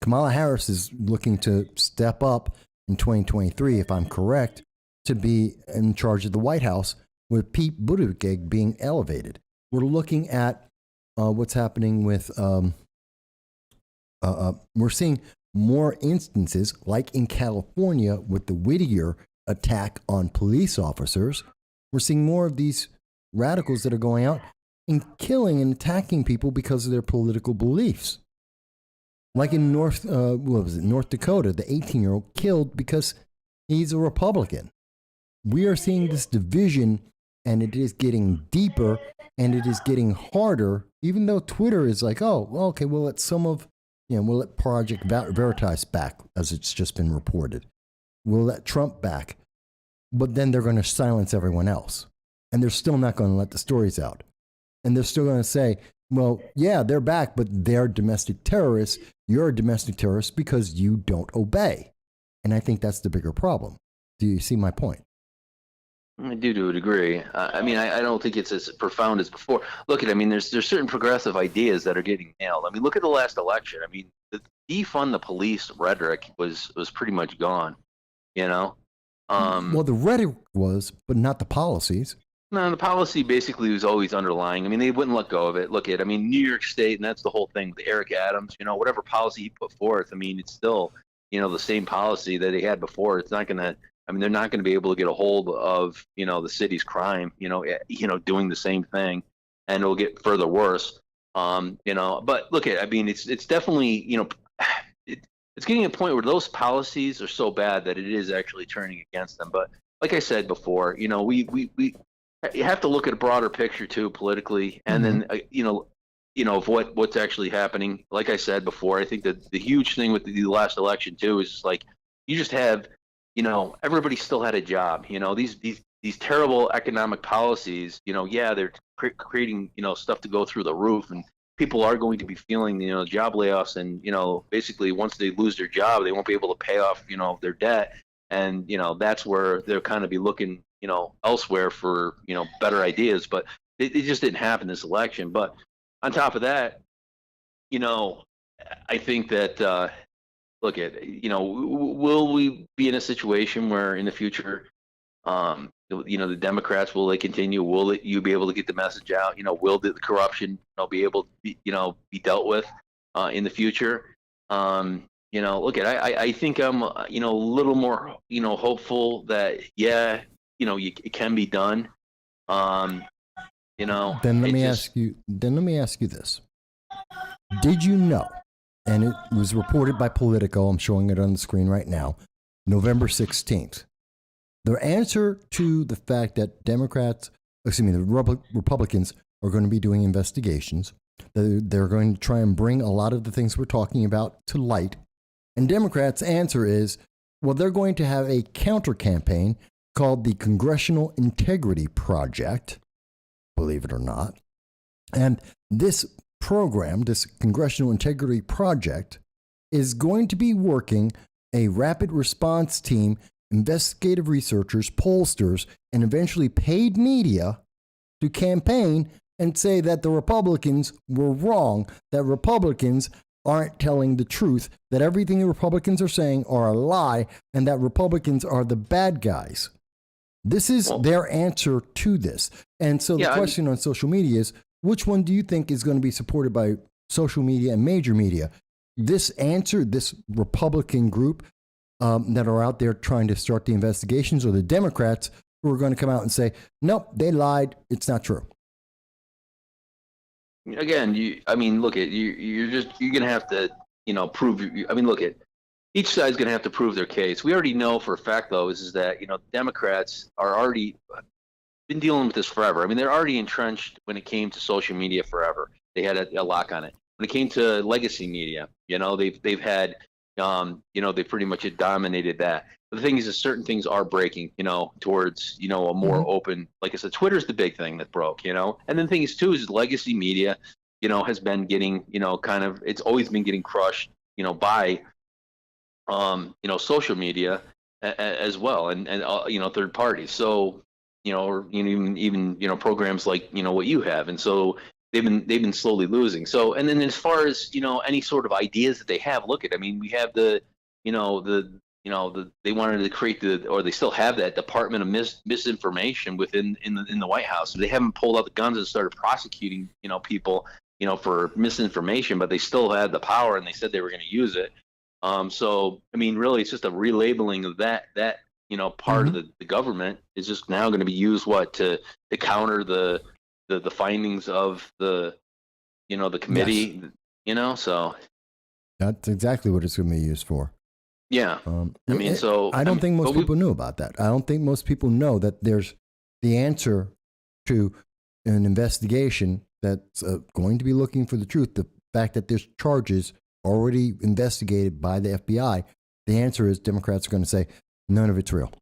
A: Kamala Harris is looking to step up in 2023, if I'm correct, to be in charge of the White House with Pete Buttigieg being elevated. We're looking at what's happening with, we're seeing more instances like in California with the Whittier attack on police officers. We're seeing more of these radicals that are going out and killing and attacking people because of their political beliefs. Like in North Dakota, the 18-year-old killed because he's a Republican. We are seeing this division, and it is getting deeper, and it is getting harder, even though Twitter is like, oh, well, okay, we'll let Project Veritas back, as it's just been reported. We'll let Trump back. But then they're going to silence everyone else. And they're still not going to let the stories out. And they're still going to say, well, yeah, they're back, but they're domestic terrorists. You're a domestic terrorist because you don't obey. And I think that's the bigger problem. Do you see my point?
E: I do to a degree. I don't think it's as profound as before. Look at, there's certain progressive ideas that are getting nailed. Look at the last election. The defund the police rhetoric was pretty much gone. Well,
A: the rhetoric was, but not the policies.
E: No, the policy basically was always underlying. They wouldn't let go of it. Look at, New York State, and that's the whole thing with Eric Adams. Whatever policy he put forth, it's still, the same policy that he had before. It's not going to. They're not going to be able to get a hold of, the city's crime, doing the same thing, and it'll get further worse. But look at, it's definitely, it's getting to a point where those policies are so bad that it is actually turning against them. But like I said before, you have to look at a broader picture too, politically, and then, of what's actually happening. Like I said before, I think that the huge thing with the last election too is like, you just have, everybody still had a job. These terrible economic policies, they're creating, stuff to go through the roof, and people are going to be feeling, job layoffs, and, basically once they lose their job, they won't be able to pay off, their debt. And, that's where they'll kind of be looking, elsewhere for, better ideas. But it just didn't happen this election. But on top of that, I think that, look at, will we be in a situation where in the future, the Democrats, will they continue? Will you be able to get the message out? Will the corruption, be able to be dealt with in the future? Look at, I think I'm, a little more, hopeful that, it can be done.
A: Then let me ask you this. Did you know, and it was reported by Politico, I'm showing it on the screen right now, November 16th, the answer to the fact that the Republicans are going to be doing investigations, they're going to try and bring a lot of the things we're talking about to light. And Democrats' answer is, well, they're going to have a counter campaign called the Congressional Integrity Project, believe it or not. And this program, this Congressional Integrity Project, is going to be working a rapid response team, investigative researchers, pollsters, and eventually paid media to campaign and say that the Republicans were wrong, that Republicans aren't telling the truth, that everything the Republicans are saying are a lie, and that Republicans are the bad guys. This is their answer to this. And so the question on social media is, which one do you think is going to be supported by social media and major media? This answer, this Republican group that are out there trying to start the investigations, or the Democrats who are going to come out and say, nope, they lied, it's not true?
E: Again, look at, you're going to have to, prove, look at, each side's going to have to prove their case. We already know for a fact, though, is that, Democrats are already been dealing with this forever. They're already entrenched when it came to social media forever. They had a lock on it. When it came to legacy media, they've had, they pretty much had dominated that. But the thing is that certain things are breaking, towards, a more open, like I said, Twitter's the big thing that broke, and then the thing is, too, is legacy media, has been getting, it's always been getting crushed. by social media as well, and third parties. So or even programs like what you have, and so they've been slowly losing. So, and then as far as any sort of ideas that they have, look at, I mean, we have they wanted to create or they still have that Department of Misinformation within in the White House. They haven't pulled out the guns and started prosecuting people for misinformation, but they still had the power, and they said they were going to use it. So I mean, really, it's just a relabeling of that part of the government is just now going to be used to counter the findings of the the committee. Yes. So
A: that's exactly what it's going to be used for.
E: Yeah. I mean,
A: I don't think most people knew about that. I don't think most people know that there's the answer to an investigation that's going to be looking for the truth. The fact that there's charges already investigated by the FBI, the answer is Democrats are going to say none of it's real.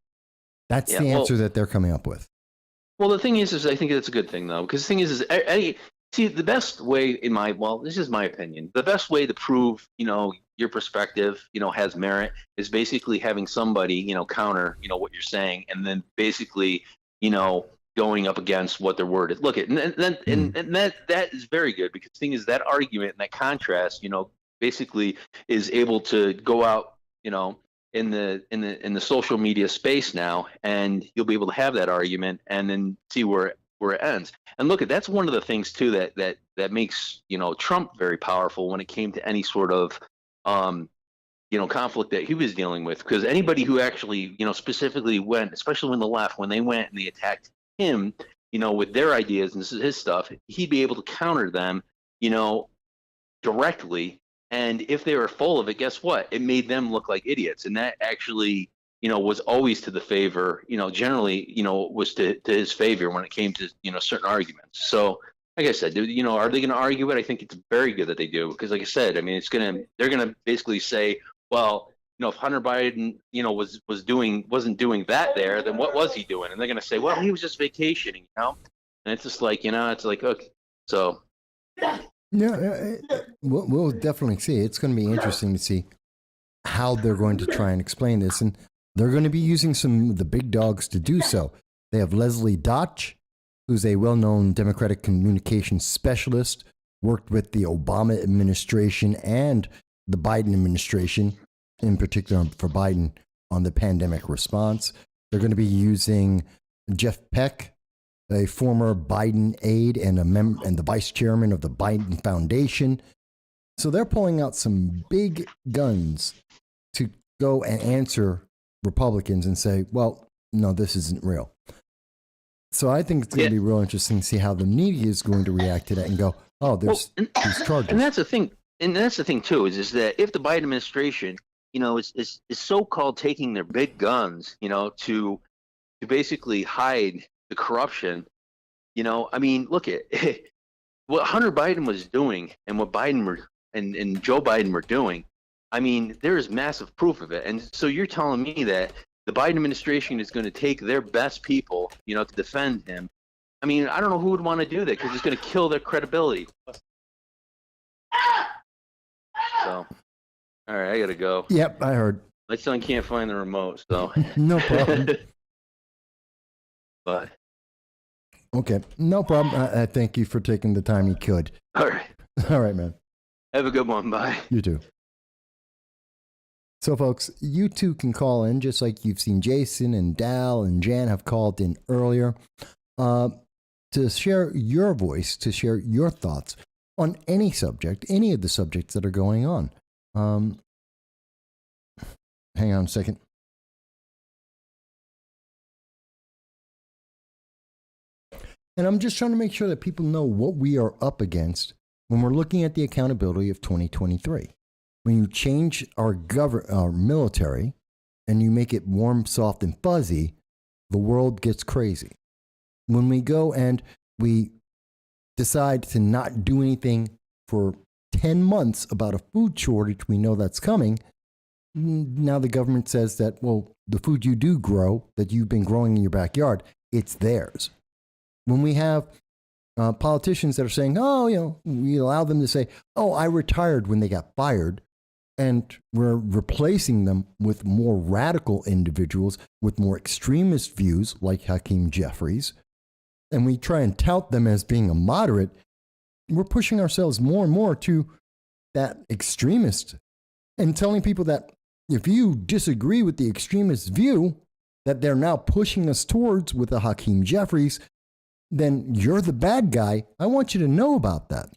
A: That's the answer that they're coming up with.
E: Well, the thing is I think that's a good thing, though, because the thing is see, the best way this is my opinion, the best way to prove, your perspective, has merit is basically having somebody, counter, what you're saying, and then basically, going up against what their word is. Look at, and that is very good, because the thing is that argument and that contrast, basically is able to go out, in the social media space now, and you'll be able to have that argument and then see where it ends. And look, that's one of the things too that makes Trump very powerful when it came to any sort of conflict that he was dealing with, because anybody who actually specifically went, especially when the left, when they went and they attacked him with their ideas and this is his stuff, he'd be able to counter them directly. And if they were full of it, guess what? It made them look like idiots. And that actually, was always to the favor, generally, was to his favor when it came to, certain arguments. So, like I said, are they going to argue it? I think it's very good that they do, because like I said, I mean, they're going to basically say, well, if Hunter Biden, wasn't doing that there, then what was he doing? And they're going to say, well, he was just vacationing, And it's just like, it's like, okay. So.
A: Yeah, we'll definitely see. It's going to be interesting to see how they're going to try and explain this. And they're going to be using some of the big dogs to do so. They have Leslie Dotch, who's a well-known Democratic communications specialist, worked with the Obama administration and the Biden administration, in particular for Biden, on the pandemic response. They're going to be using Jeff Peck, a former Biden aide and and the vice chairman of the Biden Foundation. So they're pulling out some big guns to go and answer Republicans and say, well, no, this isn't real. So I think it's going to be real interesting to see how the media is going to react to that and go, oh, there's these charges.
E: And that's the thing. And that's the thing, too, is that if the Biden administration, is so-called taking their big guns, to basically hide the corruption, I mean, look at what Hunter Biden was doing and what Biden and Joe Biden were doing. I mean, there is massive proof of it. And so you're telling me that the Biden administration is going to take their best people, to defend him. I mean, I don't know who would want to do that, because it's going to kill their credibility. So, all right, I got to go.
A: Yep, I heard.
E: My son can't find the remote, so.
A: No problem.
E: But.
A: Okay, no problem. I thank you for taking the time you could.
E: All right.
A: All right, man.
E: Have a good one. Bye.
A: You too. So, folks, you too can call in, just like you've seen Jason and Dal and Jan have called in earlier, to share your voice, to share your thoughts on any subject, any of the subjects that are going on. Hang on a second. And I'm just trying to make sure that people know what we are up against when we're looking at the accountability of 2023. When you change our military and you make it warm, soft, and fuzzy, the world gets crazy. When we go and we decide to not do anything for 10 months about a food shortage, we know that's coming. Now the government says that, well, the food you do grow, that you've been growing in your backyard, it's theirs. When we have politicians that are saying, oh, we allow them to say, oh, I retired when they got fired. And we're replacing them with more radical individuals with more extremist views like Hakeem Jeffries. And we try and tout them as being a moderate. We're pushing ourselves more and more to that extremist and telling people that if you disagree with the extremist view that they're now pushing us towards with the Hakeem Jeffries, then you're the bad guy. I want you to know about that.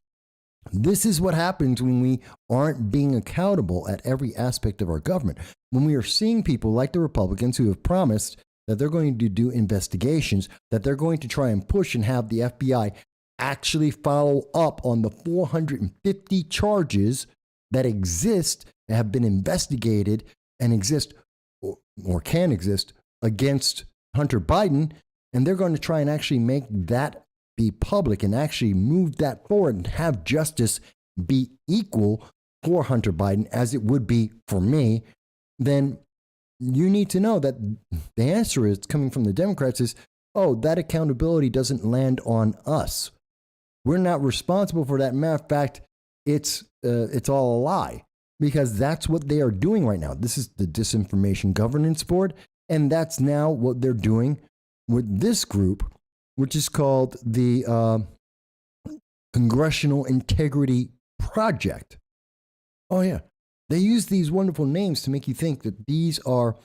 A: This is what happens when we aren't being accountable at every aspect of our government. When we are seeing people like the Republicans who have promised that they're going to do investigations, that they're going to try and push and have the FBI actually follow up on the 450 charges that exist, that have been investigated and exist or can exist against Hunter Biden, and they're going to try and actually make that be public and actually move that forward and have justice be equal for Hunter Biden as it would be for me, then you need to know that the answer is coming from the Democrats is, oh, that accountability doesn't land on us. We're not responsible for that. Matter of fact, it's all a lie because that's what they are doing right now. This is the Disinformation Governance Board, and that's now what they're doing with this group, which is called the Congressional Integrity Project. Oh, yeah. They use these wonderful names to make you think that these are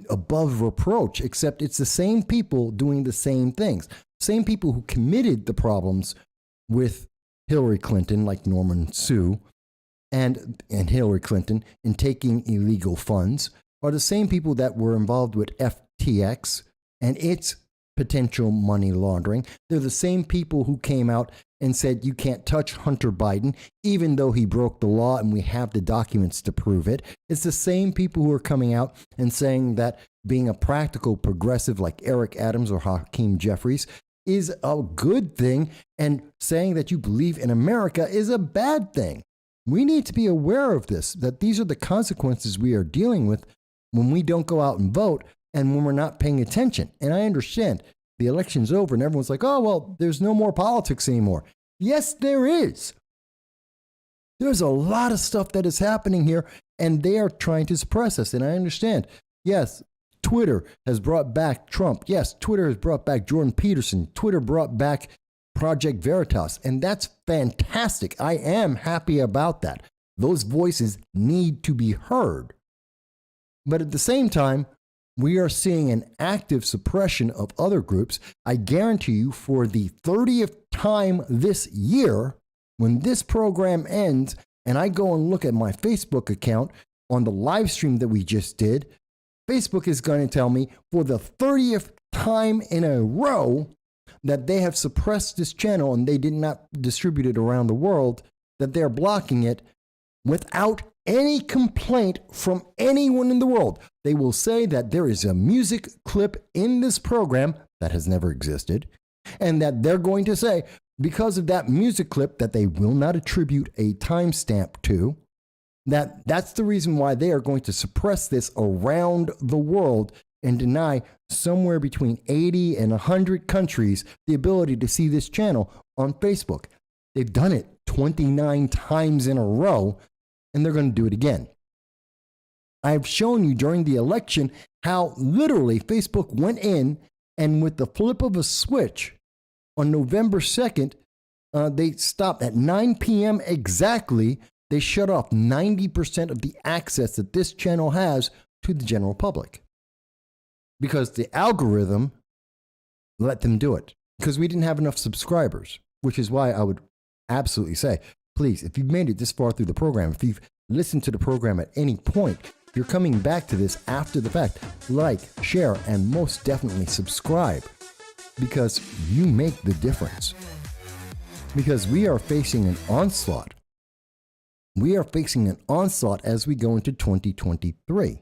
A: above reproach, except it's the same people doing the same things. Same people who committed the problems with Hillary Clinton, like Norman Sue, and Hillary Clinton in taking illegal funds, are the same people that were involved with FTX and its potential money laundering. They're the same people who came out and said you can't touch Hunter Biden, even though he broke the law and we have the documents to prove it. It's the same people who are coming out and saying that being a practical progressive like Eric Adams or Hakeem Jeffries is a good thing, and saying that you believe in America is a bad thing. We need to be aware of this, that these are the consequences we are dealing with when we don't go out and vote and when we're not paying attention. And I understand the election's over and everyone's like, oh, well, there's no more politics anymore. Yes, there is. There's a lot of stuff that is happening here, and they are trying to suppress us. And I understand. Yes, Twitter has brought back Trump. Yes, Twitter has brought back Jordan Peterson. Twitter brought back Project Veritas, and that's fantastic. I am happy about that. Those voices need to be heard. But at the same time, we are seeing an active suppression of other groups. I guarantee you, for the 30th time this year, when this program ends and I go and look at my Facebook account on the live stream that we just did, Facebook is going to tell me for the 30th time in a row that they have suppressed this channel and they did not distribute it around the world, that they're blocking it without any complaint from anyone in the world. They will say that there is a music clip in this program that has never existed, and that they're going to say, because of that music clip that they will not attribute a timestamp to, that's the reason why they are going to suppress this around the world and deny somewhere between 80 and 100 countries the ability to see this channel on Facebook. They've done it 29 times in a row, and they're going to do it again. I've shown you during the election how literally Facebook went in and with the flip of a switch on November 2nd, they stopped at 9 p.m. exactly. They shut off 90% of the access that this channel has to the general public because the algorithm let them do it because we didn't have enough subscribers, which is why I would absolutely say, please, if you've made it this far through the program, if you've listened to the program at any point, if you're coming back to this after the fact, like, share, and most definitely subscribe because you make the difference. Because we are facing an onslaught. We are facing an onslaught as we go into 2023.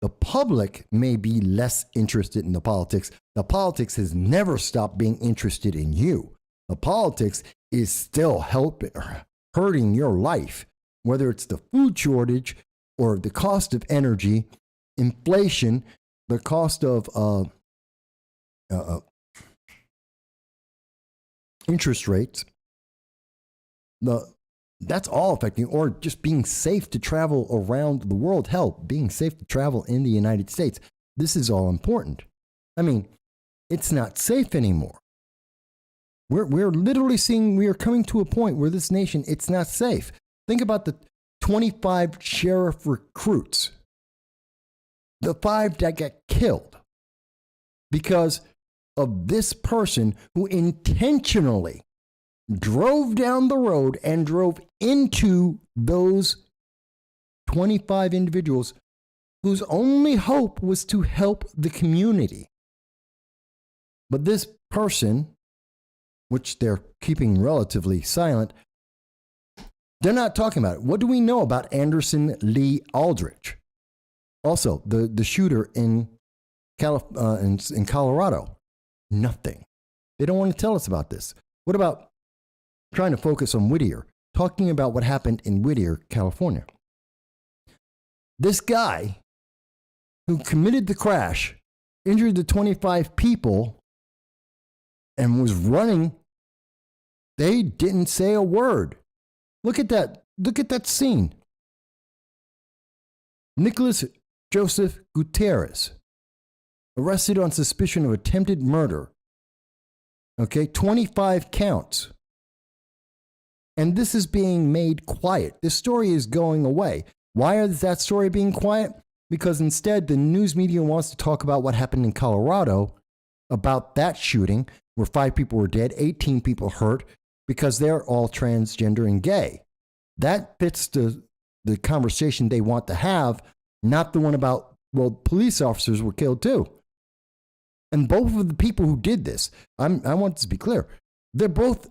A: The public may be less interested in the politics. The politics has never stopped being interested in you. The politics is still hurting your life, whether it's the food shortage or the cost of energy, inflation, the cost of interest rates, the That's all affecting, or just being safe to travel around the world. Hell, being safe to travel in the United States. This is all important. I mean, it's not safe anymore. We're literally seeing, we are coming to a point where this nation, it's not safe. Think about the 25 sheriff recruits, the 5 that got killed because of this person who intentionally drove down the road and drove into those 25 individuals whose only hope was to help the community. But this person, which they're keeping relatively silent, they're not talking about it. What do we know about Anderson Lee Aldrich? Also, the shooter in Colorado? Nothing. They don't want to tell us about this. What about trying to focus on Whittier, talking about what happened in Whittier, California? This guy who committed the crash, injured the 25 people, and was running, they didn't say a word. Look at that. Look at that scene. Nicholas Joseph Gutierrez, arrested on suspicion of attempted murder. Okay, 25 counts. And this is being made quiet. This story is going away. Why is that story being quiet? Because instead, the news media wants to talk about what happened in Colorado, about that shooting, where 5 people were dead, 18 people hurt, because they're all transgender and gay. That fits the conversation they want to have, not the one about, well, police officers were killed too. And both of the people who did this, I want this to be clear, they're both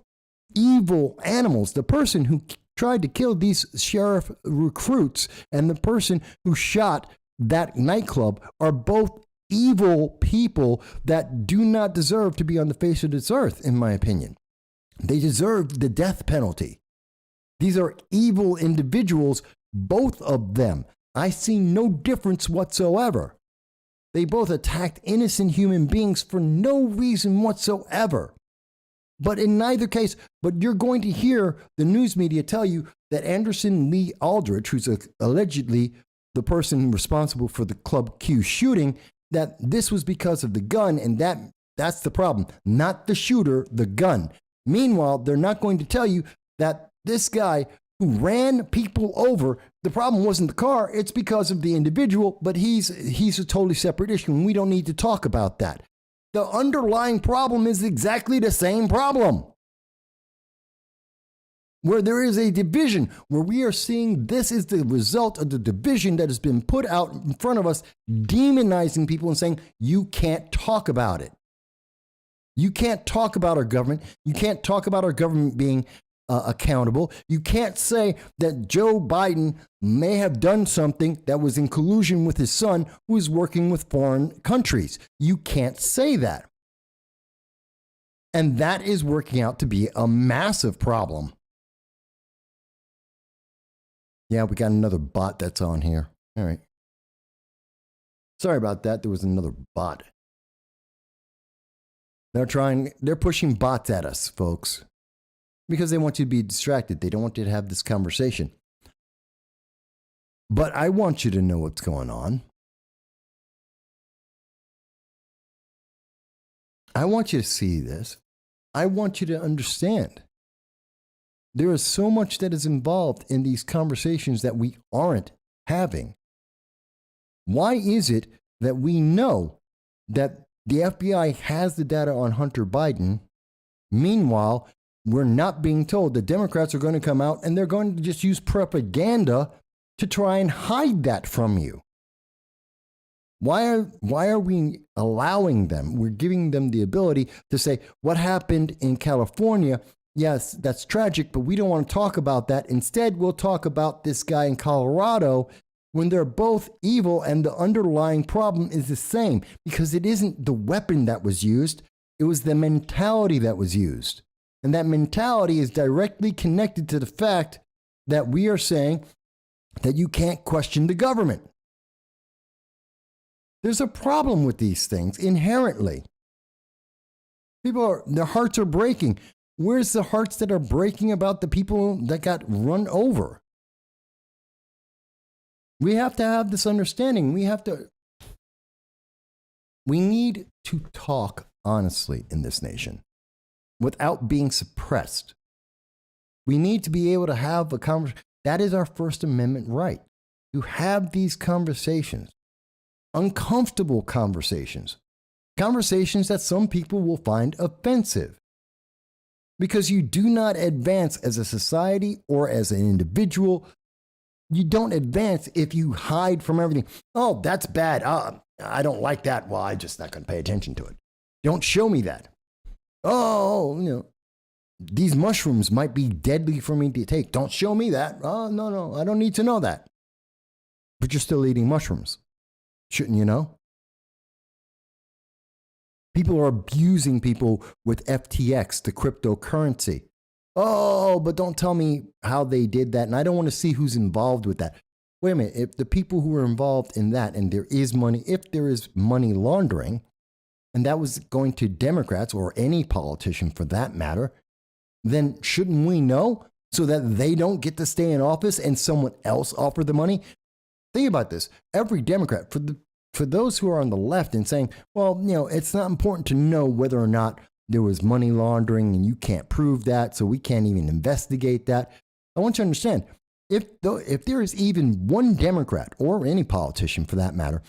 A: evil animals. The person who tried to kill these sheriff recruits and the person who shot that nightclub are both evil people that do not deserve to be on the face of this earth, in my opinion. They deserve the death penalty. These are evil individuals, both of them. I see no difference whatsoever. They both attacked innocent human beings for no reason whatsoever. But in neither case, but you're going to hear the news media tell you that Anderson Lee Aldrich, who's allegedly the person responsible for the Club Q shooting, that this was because of the gun, and that's the problem. Not the shooter, the gun. Meanwhile, they're not going to tell you that this guy who ran people over, the problem wasn't the car, it's because of the individual, but he's a totally separate issue, and we don't need to talk about that. The underlying problem is exactly the same problem. Where there is a division, where we are seeing this is the result of the division that has been put out in front of us, demonizing people and saying, you can't talk about it. You can't talk about our government. You can't talk about our government being accountable. You can't say that Joe Biden may have done something that was in collusion with his son who is working with foreign countries. You can't say that. And that is working out to be a massive problem. Yeah, we got another bot that's on here. All right. Sorry about that. There was another bot. They're pushing bots at us, folks, because they want you to be distracted. They don't want you to have this conversation. But I want you to know what's going on. I want you to see this. I want you to understand. There is so much that is involved in these conversations that we aren't having. Why is it that we know that the FBI has the data on Hunter Biden? Meanwhile, we're not being told the Democrats are going to come out and they're going to just use propaganda to try and hide that from you. Why are we allowing them? We're giving them the ability to say what happened in California. Yes, that's tragic, but we don't want to talk about that. Instead, we'll talk about this guy in Colorado when they're both evil and the underlying problem is the same, because it isn't the weapon that was used. It was the mentality that was used. And that mentality is directly connected to the fact that we are saying that you can't question the government. There's a problem with these things inherently. Their hearts are breaking. Where's the hearts that are breaking about the people that got run over? We have to have this understanding. We need to talk honestly in this nation without being suppressed. We need to be able to have a conversation. That is our First Amendment right, to have these conversations, uncomfortable conversations, conversations that some people will find offensive. Because you do not advance as a society or as an individual. You don't advance if you hide from everything. Oh, that's bad. I don't like that. Well, I'm just not going to pay attention to it. Don't show me that. Oh, these mushrooms might be deadly for me to take. Don't show me that. Oh, no, I don't need to know that. But you're still eating mushrooms. Shouldn't you know? People are abusing people with FTX, the cryptocurrency. Oh, but don't tell me how they did that. And I don't want to see who's involved with that. Wait a minute. If the people who are involved in that, and there is money, if there is money laundering, and that was going to Democrats or any politician for that matter, then shouldn't we know so that they don't get to stay in office and someone else offer the money? Think about this. Every Democrat, for those who are on the left and saying, well, it's not important to know whether or not there was money laundering and you can't prove that, so we can't even investigate that. I want you to understand, if there is even one Democrat or any politician for that matter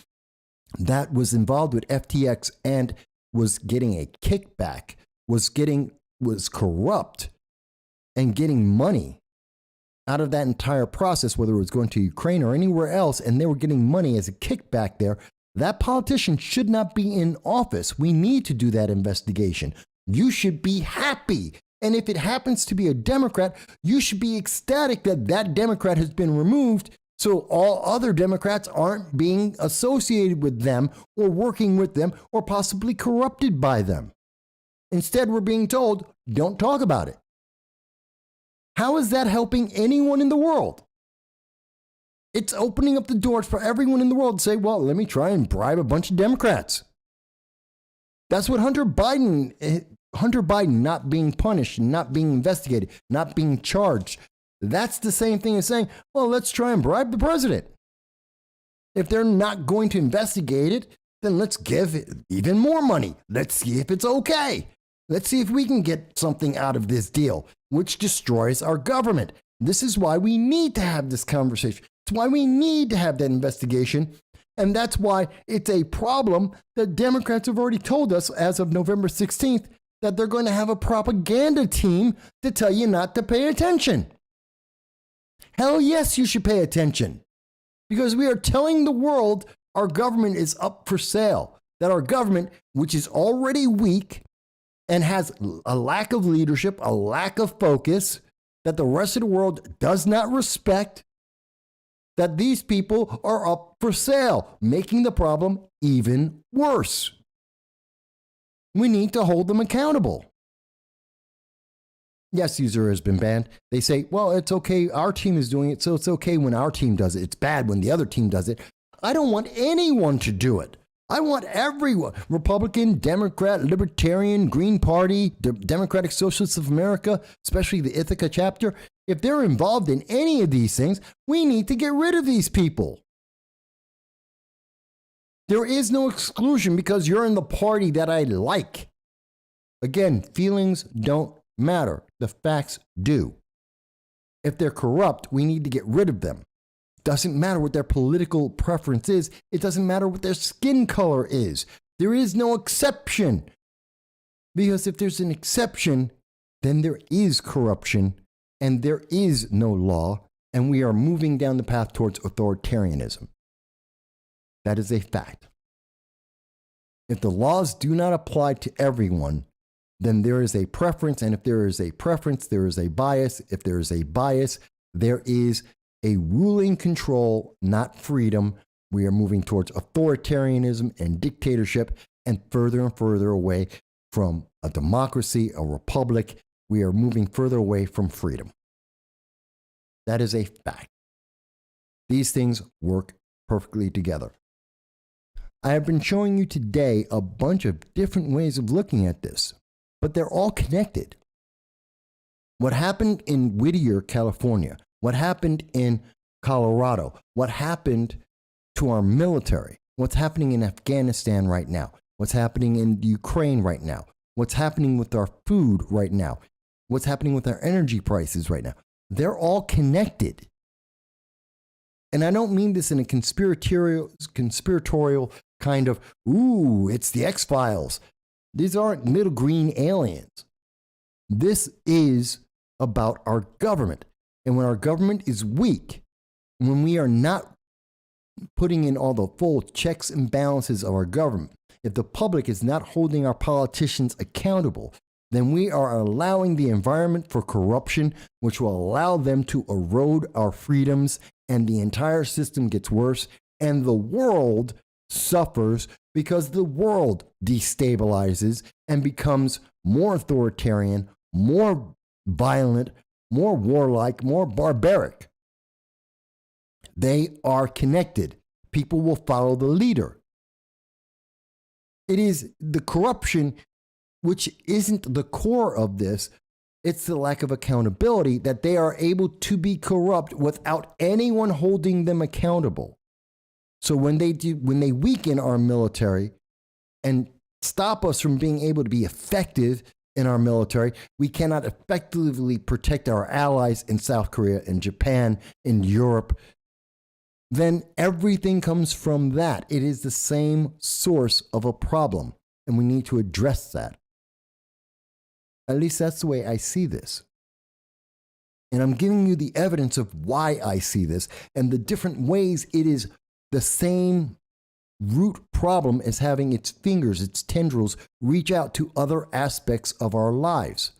A: that was involved with FTX and was getting a kickback, was corrupt and getting money out of that entire process, whether it was going to Ukraine or anywhere else, and they were getting money as a kickback there, that politician should not be in office. We need to do that investigation. You should be happy. And if it happens to be a Democrat, you should be ecstatic that that Democrat has been removed so all other Democrats aren't being associated with them or working with them or possibly corrupted by them. Instead, we're being told, don't talk about it. How is that helping anyone in the world? It's opening up the doors for everyone in the world to say, well, let me try and bribe a bunch of Democrats. That's what Hunter Biden not being punished, not being investigated, not being charged. That's the same thing as saying, well, let's try and bribe the president. If they're not going to investigate it, then let's give it even more money. Let's see if it's okay. Let's see if we can get something out of this deal, which destroys our government. This is why we need to have this conversation. It's why we need to have that investigation. And that's why it's a problem that Democrats have already told us as of November 16th that they're going to have a propaganda team to tell you not to pay attention. Hell yes, you should pay attention. Because we are telling the world our government is up for sale. That our government, which is already weak and has a lack of leadership, a lack of focus, that the rest of the world does not respect, that these people are up for sale, making the problem even worse. We need to hold them accountable. Yes, user has been banned. They say, well, it's okay. Our team is doing it, so it's okay when our team does it. It's bad when the other team does it. I don't want anyone to do it. I want everyone, Republican, Democrat, Libertarian, Green Party, Democratic Socialists of America, especially the Ithaca chapter. If they're involved in any of these things, we need to get rid of these people. There is no exclusion because you're in the party that I like. Again, feelings don't matter. The facts do. If they're corrupt, we need to get rid of them. Doesn't matter what their political preference is. It doesn't matter what their skin color is. There is no exception. Because if there's an exception, then there is corruption and there is no law, and we are moving down the path towards authoritarianism. That is a fact. If the laws do not apply to everyone, then there is a preference, and if there is a preference, there is a bias. If there is a bias, there is a ruling control, not freedom. We are moving towards authoritarianism and dictatorship and further away from a democracy, a republic. We are moving further away from freedom. That is a fact. These things work perfectly together. I have been showing you today a bunch of different ways of looking at this, but they're all connected. What happened in Whittier, California, what happened in Colorado, what happened to our military, what's happening in Afghanistan right now, what's happening in Ukraine right now, what's happening with our food right now, what's happening with our energy prices right now. They're all connected. And I don't mean this in a conspiratorial kind of, ooh, it's the X-Files. These aren't little green aliens. This is about our government. And when our government is weak, when we are not putting in all the full checks and balances of our government, if the public is not holding our politicians accountable, then we are allowing the environment for corruption, which will allow them to erode our freedoms, and the entire system gets worse, and the world suffers because the world destabilizes and becomes more authoritarian, more violent, more warlike, more barbaric. They are connected. People will follow the leader. It is the corruption, which isn't the core of this. It's the lack of accountability that they are able to be corrupt without anyone holding them accountable. So when they weaken our military and stop us from being able to be effective in our military, we cannot effectively protect our allies in South Korea, in Japan, in Europe, then everything comes from that. It is the same source of a problem, and we need to address that. At least that's the way I see this. And I'm giving you the evidence of why I see this and the different ways it is the same root problem as having its fingers, its tendrils, reach out to other aspects of our lives.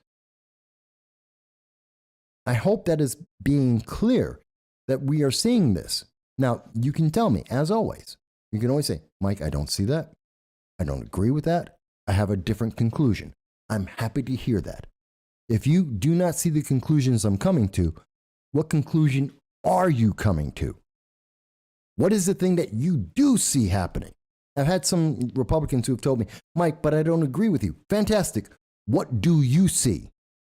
A: I hope that is being clear, that we are seeing this. Now, you can tell me, as always, you can always say, Mike, I don't see that. I don't agree with that. I have a different conclusion. I'm happy to hear that. If you do not see the conclusions I'm coming to, what conclusion are you coming to? What is the thing that you do see happening? I've had some Republicans who have told me, Mike, but I don't agree with you. Fantastic. What do you see?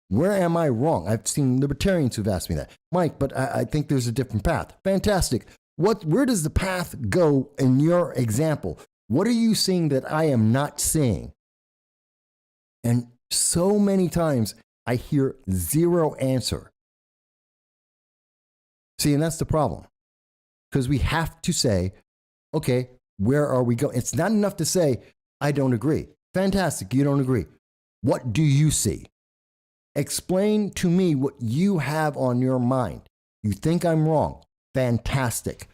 A: Where am I wrong? I've seen libertarians who've asked me that. Mike, but I think there's a different path. Fantastic. Where does the path go in your example? What are you seeing that I am not seeing? And so many times I hear zero answer. See, and that's the problem. Because we have to say, okay, where are we going? It's not enough to say, I don't agree. Fantastic, you don't agree. What do you see? Explain to me what you have on your mind. You think I'm wrong. Fantastic.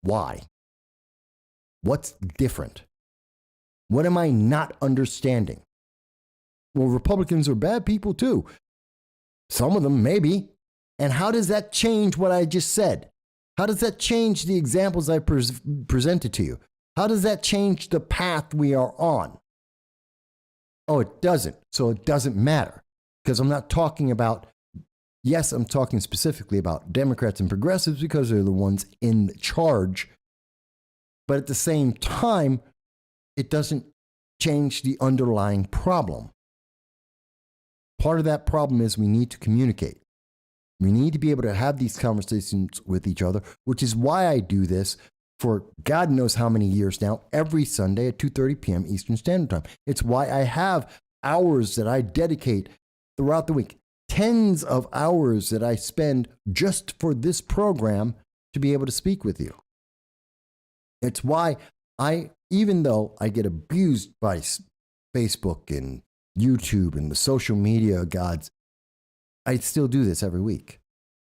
A: Why? What's different? What am I not understanding? Well, Republicans are bad people too. Some of them, maybe. And how does that change what I just said? How does that change the examples I presented to you? How does that change the path we are on? Oh, it doesn't. So it doesn't matter. Because I'm not talking about, yes, I'm talking specifically about Democrats and progressives because they're the ones in charge. But at the same time, it doesn't change the underlying problem. Part of that problem is we need to communicate. We need to be able to have these conversations with each other, which is why I do this for God knows how many years now, every Sunday at 2:30 p.m. Eastern Standard Time. It's why I have hours that I dedicate throughout the week, tens of hours that I spend just for this program to be able to speak with you. It's why even though I get abused by Facebook and YouTube and the social media gods, I still do this every week.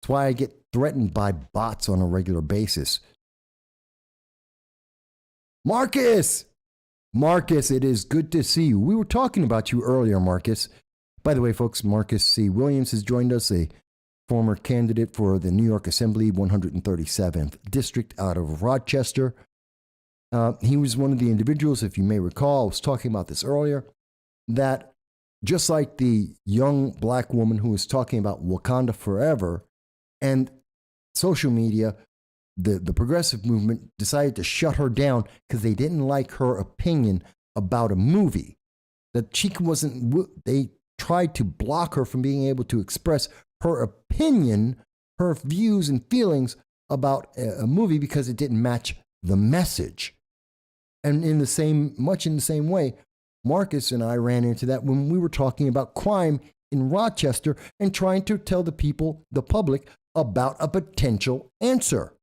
A: It's why I get threatened by bots on a regular basis. Marcus, it is good to see you. We were talking about you earlier, Marcus. By the way, folks, Marcus C. Williams has joined us, a former candidate for the New York Assembly, 137th District out of Rochester. He was one of the individuals, if you may recall, I was talking about this earlier, that just like the young black woman who was talking about Wakanda Forever, and social media, the progressive movement decided to shut her down because they didn't like her opinion about a movie. That she wasn't, they tried to block her from being able to express her opinion, her views and feelings about a movie because it didn't match the message. And much in the same way, Marcus and I ran into that when we were talking about crime in Rochester and trying to tell the people, the public, about a potential answer.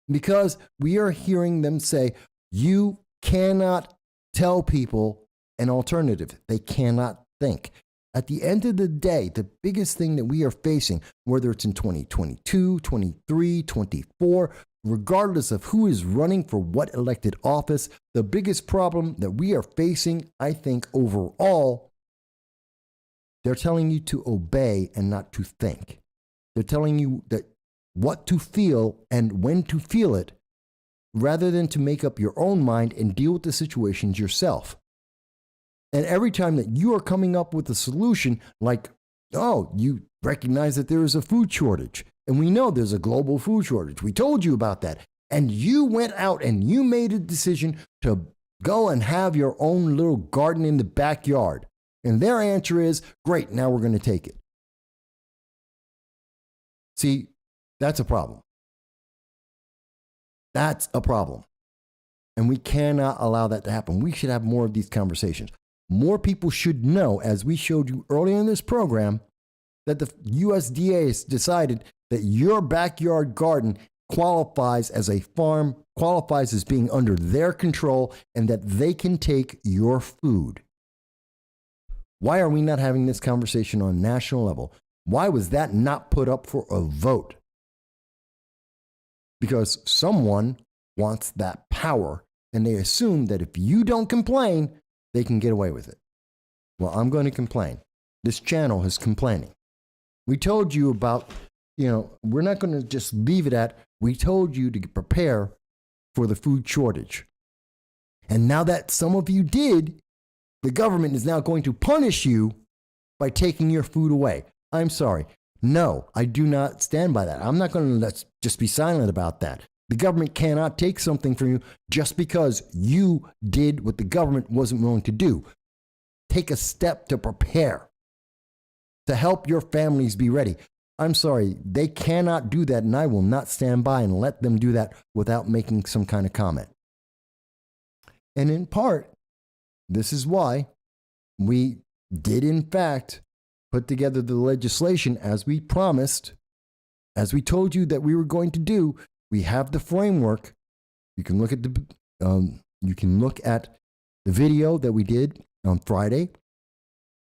A: Because we are hearing them say, you cannot tell people an alternative. They cannot think. At the end of the day, the biggest thing that we are facing, whether it's in 2022, 23, 24, regardless of who is running for what elected office, the biggest problem that we are facing, I think, overall, they're telling you to obey and not to think. They're telling you that what to feel and when to feel it, rather than to make up your own mind and deal with the situations yourself. And every time that you are coming up with a solution, like, oh, you recognize that there is a food shortage, and we know there's a global food shortage. We told you about that. And you went out and you made a decision to go and have your own little garden in the backyard. And their answer is, great, now we're going to take it. See, that's a problem. That's a problem. And we cannot allow that to happen. We should have more of these conversations. More people should know, as we showed you earlier in this program, that the USDA has decided that your backyard garden qualifies as a farm, qualifies as being under their control, and that they can take your food. Why are we not having this conversation on a national level? Why was that not put up for a vote? Because someone wants that power, and they assume that if you don't complain, they can get away with it. Well, I'm going to complain. This channel is complaining. We told you about, we're not going to just leave it at, we told you to prepare for the food shortage. And now that some of you did, the government is now going to punish you by taking your food away. I'm sorry. No, I do not stand by that. I'm not going to just be silent about that. The government cannot take something from you just because you did what the government wasn't willing to do. Take a step to prepare, to help your families be ready. I'm sorry, they cannot do that, and I will not stand by and let them do that without making some kind of comment. And in part, this is why we did, in fact, put together the legislation as we promised, as we told you that we were going to do. We have the framework. You can look at the video that we did on Friday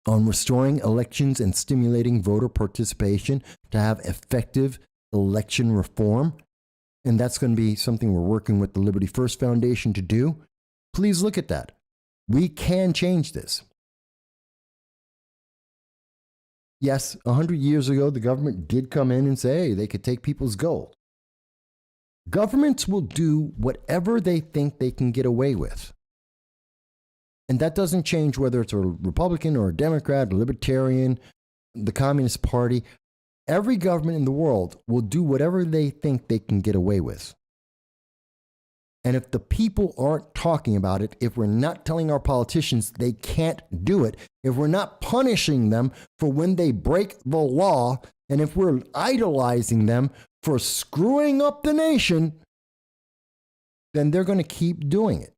A: on restoring elections and stimulating voter participation to have effective election reform. And that's going to be something we're working with the Liberty First Foundation to do. Please look at that. We can change this. Yes, 100 years ago, the government did come in and say, hey, they could take people's gold. Governments will do whatever they think they can get away with. And that doesn't change whether it's a Republican or a Democrat, a Libertarian, the Communist Party. Every government in the world will do whatever they think they can get away with. And if the people aren't talking about it, if we're not telling our politicians they can't do it, if we're not punishing them for when they break the law, and if we're idolizing them for screwing up the nation, then they're going to keep doing it.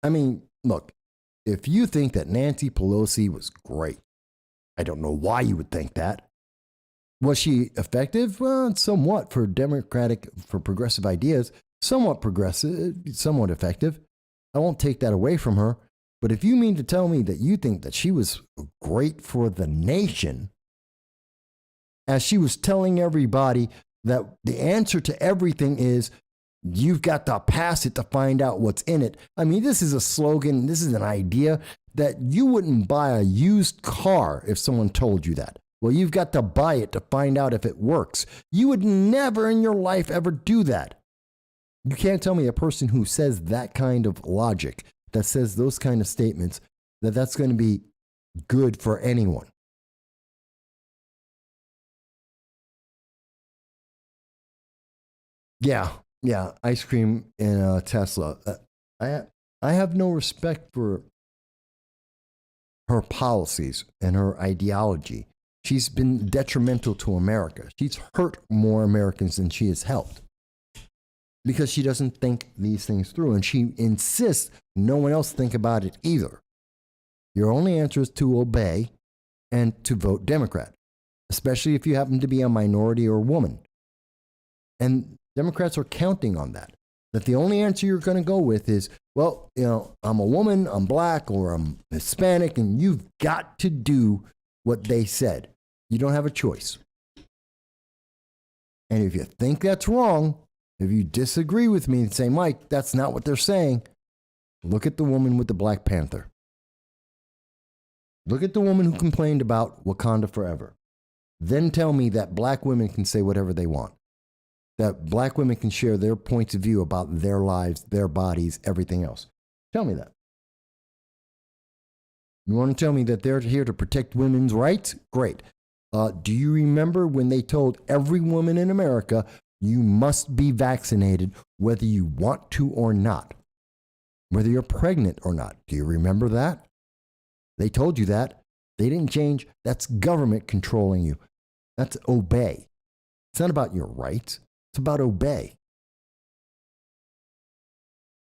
A: I mean, look, if you think that Nancy Pelosi was great, I don't know why you would think that. Was she effective? Well, somewhat for progressive ideas. Somewhat progressive, somewhat effective. I won't take that away from her. But if you mean to tell me that you think that she was great for the nation, as she was telling everybody that the answer to everything is you've got to pass it to find out what's in it. I mean, this is a slogan. This is an idea that you wouldn't buy a used car if someone told you that. Well, you've got to buy it to find out if it works. You would never in your life ever do that. You can't tell me a person who says that kind of logic, that says those kind of statements, that that's going to be good for anyone. Yeah, ice cream in a Tesla. I have no respect for her policies and her ideology. She's been detrimental to America. She's hurt more Americans than she has helped because she doesn't think these things through, and she insists no one else think about it either. Your only answer is to obey and to vote Democrat, especially if you happen to be a minority or a woman. And Democrats are counting on that. That the only answer you're going to go with is, well, I'm a woman, I'm black, or I'm Hispanic, and you've got to do what they said. You don't have a choice. And if you think that's wrong, if you disagree with me and say, Mike, that's not what they're saying, look at the woman with the Black Panther. Look at the woman who complained about Wakanda Forever. Then tell me that black women can say whatever they want. That black women can share their points of view about their lives, their bodies, everything else. Tell me that. You want to tell me that they're here to protect women's rights? Great. Do you remember when they told every woman in America, you must be vaccinated whether you want to or not, whether you're pregnant or not? Do you remember that? They told you that. They didn't change. That's government controlling you. That's obey. It's not about your rights. It's about obey.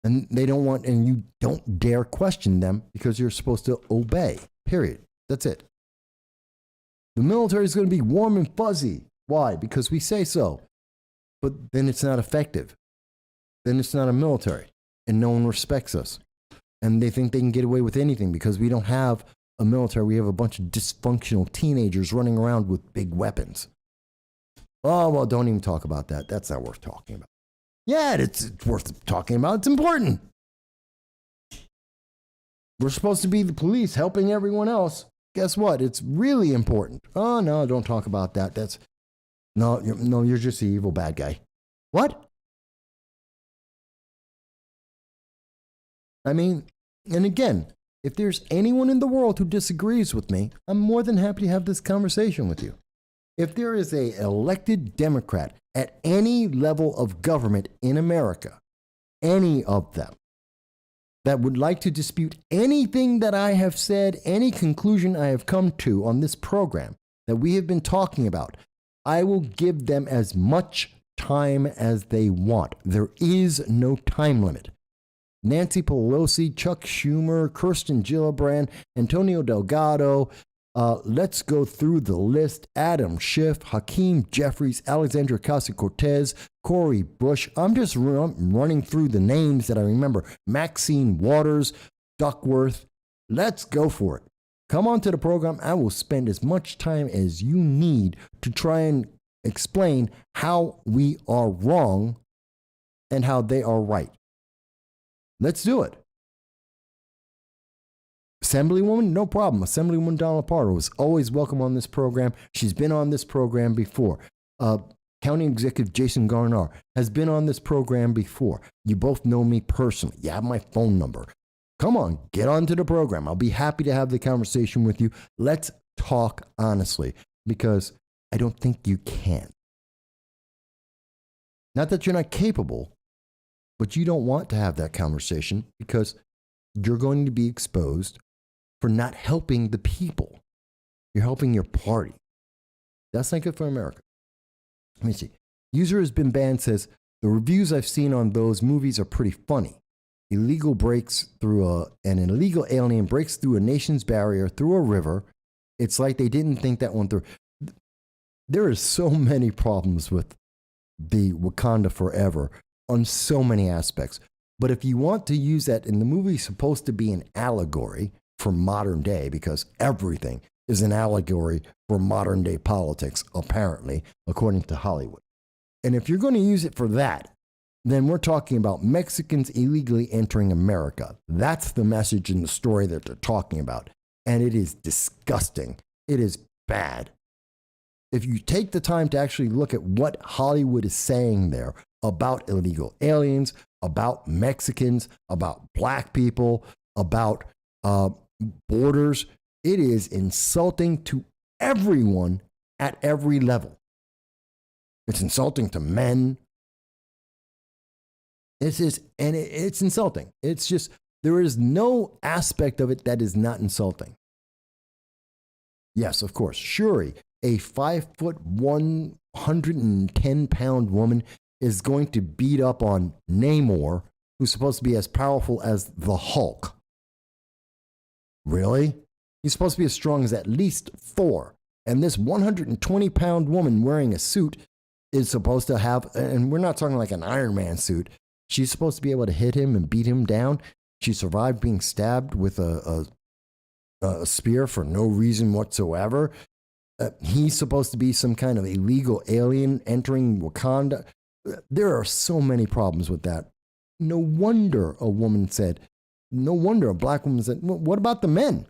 A: And they don't want, and you don't dare question them because you're supposed to obey, period. That's it. The military is going to be warm and fuzzy. Why? Because we say so. But then it's not effective. Then it's not a military, and no one respects us. And they think they can get away with anything because we don't have a military. We have a bunch of dysfunctional teenagers running around with big weapons. Oh, well, don't even talk about that. That's not worth talking about. Yeah, it's worth talking about. It's important. We're supposed to be the police helping everyone else. Guess what? It's really important. Oh, no, don't talk about that. You're just the evil bad guy. What? I mean, and again, if there's anyone in the world who disagrees with me, I'm more than happy to have this conversation with you. If there is an elected Democrat at any level of government in America, any of them, that would like to dispute anything that I have said, any conclusion I have come to on this program that we have been talking about, I will give them as much time as they want. There is no time limit. Nancy Pelosi, Chuck Schumer, Kirsten Gillibrand, Antonio Delgado. Let's go through the list. Adam Schiff, Hakeem Jeffries, Alexandria Ocasio-Cortez, Cori Bush. I'm just running through the names that I remember. Maxine Waters, Duckworth. Let's go for it. Come on to the program. I will spend as much time as you need to try and explain how we are wrong and how they are right. Let's do it. Assemblywoman, no problem. Assemblywoman Donna Pardo is always welcome on this program. She's been on this program before. County Executive Jason Garnar has been on this program before. You both know me personally. You have my phone number. Come on, get onto the program. I'll be happy to have the conversation with you. Let's talk honestly, because I don't think you can. Not that you're not capable, but you don't want to have that conversation because you're going to be exposed for not helping the people. You're helping your party. That's not good for America. Let me see. User has been banned says, the reviews I've seen on those movies are pretty funny. An illegal alien breaks through a nation's barrier through a river. It's like they didn't think that one through. There are so many problems with the Wakanda Forever on so many aspects. But if you want to use that, and the movie is supposed to be an allegory for modern day, because everything is an allegory for modern day politics, apparently, according to Hollywood. And if you're going to use it for that, then we're talking about Mexicans illegally entering America. That's the message in the story that they're talking about. And it is disgusting. It is bad. If you take the time to actually look at what Hollywood is saying there about illegal aliens, about Mexicans, about black people, about borders, it is insulting to everyone at every level. It's insulting to men. It's insulting. It's just, there is no aspect of it that is not insulting. Yes, of course. Shuri, a 5'1", 110-pound woman, is going to beat up on Namor, who's supposed to be as powerful as the Hulk. Really? He's supposed to be as strong as at least Thor. And this 120-pound woman wearing a suit is supposed to have, and we're not talking like an Iron Man suit, she's supposed to be able to hit him and beat him down. She survived being stabbed with a spear for no reason whatsoever. He's supposed to be some kind of illegal alien entering Wakanda. There are so many problems with that. No wonder a woman said, no wonder a black woman said, well, what about the men?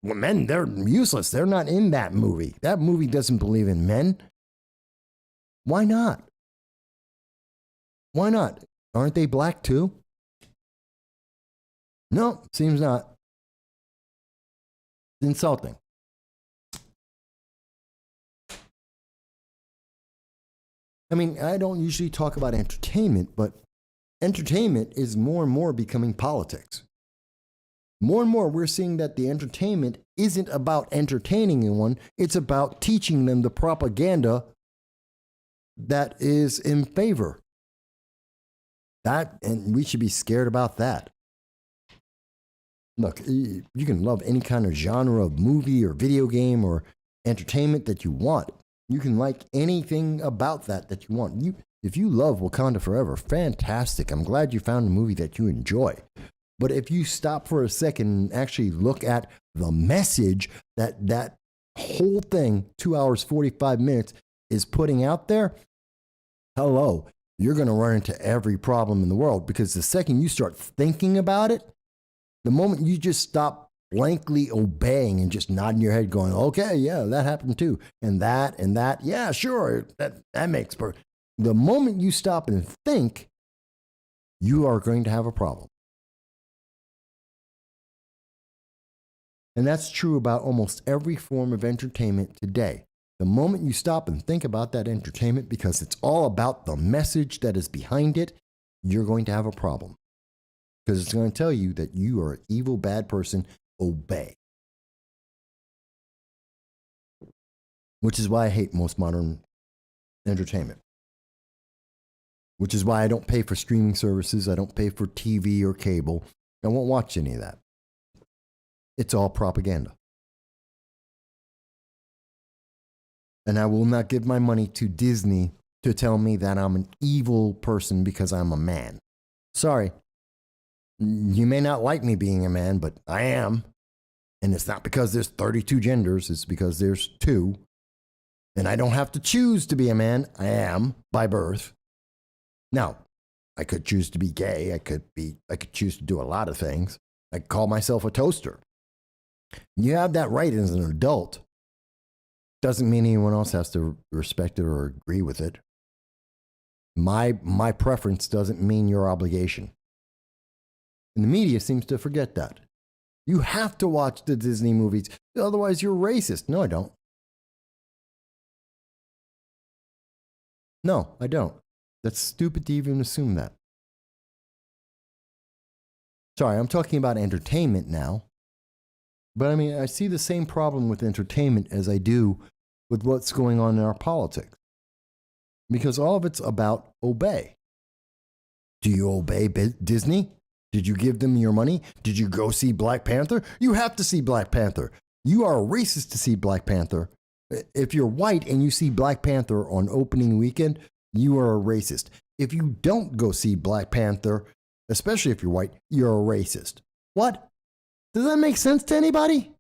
A: Well, men, they're useless. They're not in that movie. That movie doesn't believe in men. Why not? Why not? Aren't they black too? No, seems not. It's insulting. I mean, I don't usually talk about entertainment, but entertainment is more and more becoming politics. More and more, we're seeing that the entertainment isn't about entertaining anyone, it's about teaching them the propaganda that is in favor. That, and we should be scared about that. Look, you can love any kind of genre of movie or video game or entertainment that you want. You can like anything about that you want. If you love Wakanda Forever, fantastic. I'm glad you found a movie that you enjoy. But if you stop for a second and actually look at the message that whole thing, 2 hours, 45 minutes, is putting out there, hello, you're going to run into every problem in the world, because the second you start thinking about it, the moment you just stop blankly obeying and just nodding your head going, okay, yeah, that happened too. And that, yeah, sure, that makes perfect. The moment you stop and think, you are going to have a problem. And that's true about almost every form of entertainment today. The moment you stop and think about that entertainment, because it's all about the message that is behind it, you're going to have a problem. Because it's going to tell you that you are an evil, bad person. Obey. Which is why I hate most modern entertainment. Which is why I don't pay for streaming services. I don't pay for TV or cable. I won't watch any of that. It's all propaganda. And I will not give my money to Disney to tell me that I'm an evil person because I'm a man. Sorry. You may not like me being a man, but I am. And it's not because there's 32 genders. It's because there's 2. And I don't have to choose to be a man. I am by birth. Now, I could choose to be gay. I could choose to do a lot of things. I could call myself a toaster. You have that right as an adult. Doesn't mean anyone else has to respect it or agree with it. My preference doesn't mean your obligation. And the media seems to forget that. You have to watch the Disney movies, otherwise you're racist. No, I don't. No, I don't. That's stupid to even assume that. Sorry, I'm talking about entertainment now. But I mean, I see the same problem with entertainment as I do with what's going on in our politics. Because all of it's about obey. Do you obey Disney? Did you give them your money? Did you go see Black Panther? You have to see Black Panther. You are a racist to see Black Panther. If you're white and you see Black Panther on opening weekend, you are a racist. If you don't go see Black Panther, especially if you're white, you're a racist. What? Does that make sense to anybody?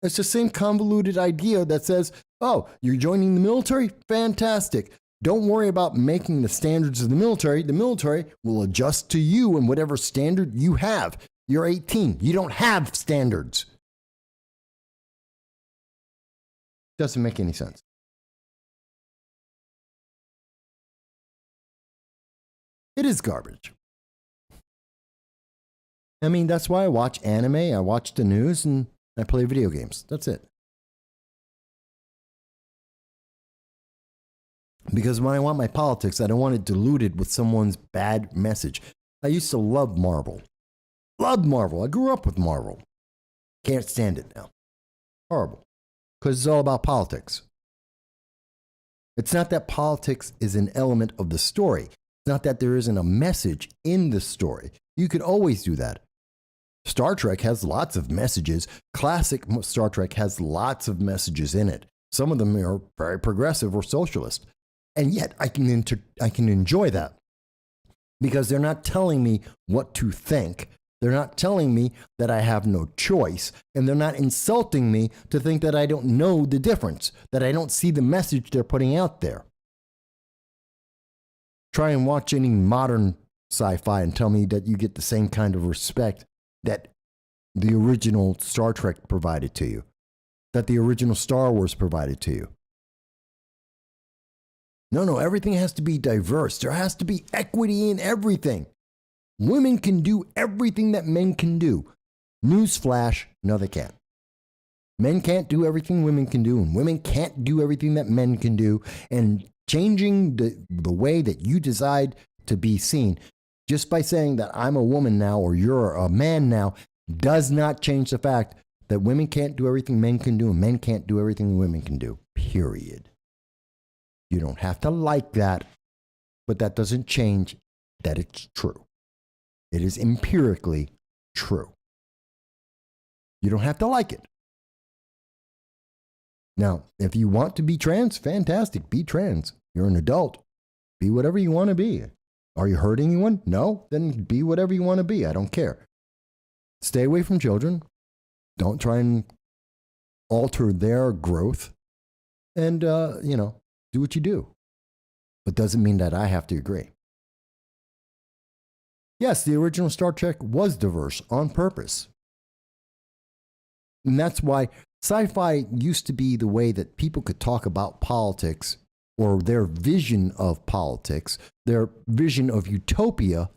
A: It's the same convoluted idea that says, oh, you're joining the military? Fantastic. Don't worry about making the standards of the military. The military will adjust to you and whatever standard you have. You're 18. You don't have standards. Doesn't make any sense. It is garbage. I mean, that's why I watch anime, I watch the news, and I play video games. That's it. Because when I want my politics, I don't want it diluted with someone's bad message. I used to love Marvel. Loved Marvel. I grew up with Marvel. Can't stand it now. Horrible. Because it's all about politics. It's not that politics is an element of the story. It's not that there isn't a message in the story. You could always do that. Star Trek has lots of messages. Classic Star Trek has lots of messages in it. Some of them are very progressive or socialist. And yet I can enjoy that because they're not telling me what to think. They're not telling me that I have no choice. And they're not insulting me to think that I don't know the difference, that I don't see the message they're putting out there. Try and watch any modern sci-fi and tell me that you get the same kind of respect that the original Star Trek provided to you, that the original Star Wars provided to you. No, everything has to be diverse. There has to be equity in everything. Women can do everything that men can do. Newsflash, no, they can't. Men can't do everything women can do, and women can't do everything that men can do. And changing the way that you decide to be seen, just by saying that I'm a woman now or you're a man now, does not change the fact that women can't do everything men can do and men can't do everything women can do, period. You don't have to like that, but that doesn't change that it's true. It is empirically true. You don't have to like it. Now, if you want to be trans, fantastic, be trans. You're an adult. Be whatever you want to be. Are you hurting anyone? No? Then be whatever you want to be. I don't care. Stay away from children. Don't try and alter their growth. And, do what you do. But doesn't mean that I have to agree. Yes, the original Star Trek was diverse on purpose. And that's why sci-fi used to be the way that people could talk about politics or their vision of politics, their vision of utopia,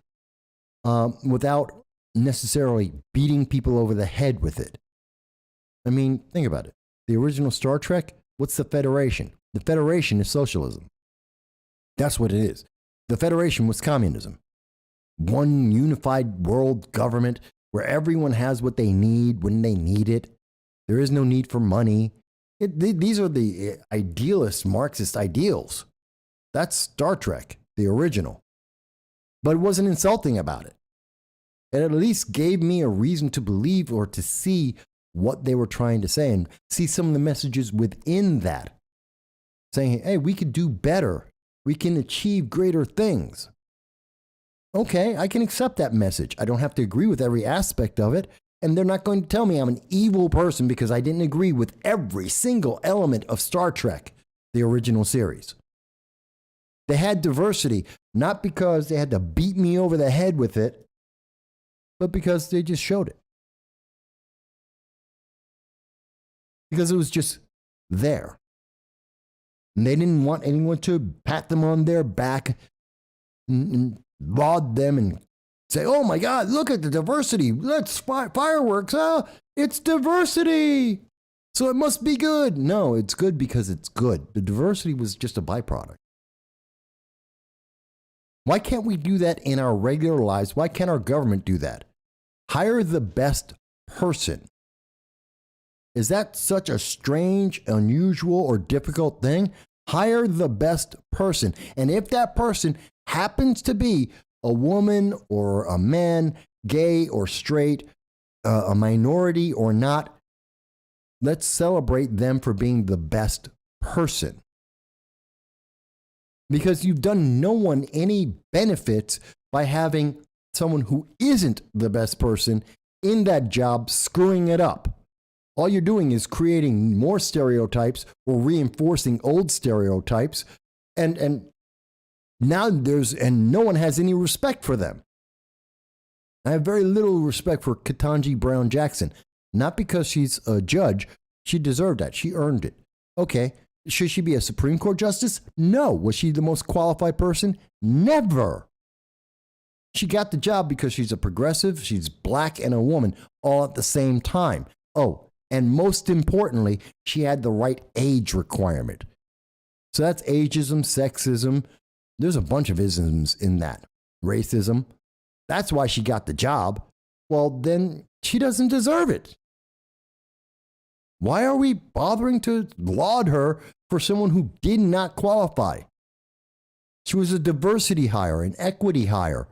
A: without necessarily beating people over the head with it. I mean, think about it. The original Star Trek, what's the Federation? The Federation is socialism. That's what it is. The Federation was communism. One unified world government where everyone has what they need when they need it. There is no need for money. These are the idealist Marxist ideals. That's Star Trek, the original. But it wasn't insulting about it. It at least gave me a reason to believe or to see what they were trying to say and see some of the messages within that. Saying, hey, we could do better. We can achieve greater things. Okay, I can accept that message. I don't have to agree with every aspect of it. And they're not going to tell me I'm an evil person because I didn't agree with every single element of Star Trek, the original series. They had diversity, not because they had to beat me over the head with it, but because they just showed it. Because it was just there. And they didn't want anyone to pat them on their back and laud them and say, oh my God, look at the diversity. Let's fireworks. Oh, it's diversity. So it must be good. No, it's good because it's good. The diversity was just a byproduct. Why can't we do that in our regular lives? Why can't our government do that? Hire the best person. Is that such a strange, unusual, or difficult thing? Hire the best person. And if that person happens to be a woman or a man, gay or straight, a minority or not, let's celebrate them for being the best person. Because you've done no one any benefits by having someone who isn't the best person in that job screwing it up. All you're doing is creating more stereotypes or reinforcing old stereotypes, and now no one has any respect for them. I have very little respect for Ketanji Brown Jackson, not because she's a judge. She deserved that. She earned it. Okay, should she be a Supreme Court justice? No. Was she the most qualified person? Never. She got the job because she's a progressive, she's black, and a woman all at the same time. Oh, and most importantly, she had the right age requirement. So that's ageism, sexism. There's a bunch of isms in that. Racism. That's why she got the job. Well, then she doesn't deserve it. Why are we bothering to laud her for someone who did not qualify? She was a diversity hire, an equity hire.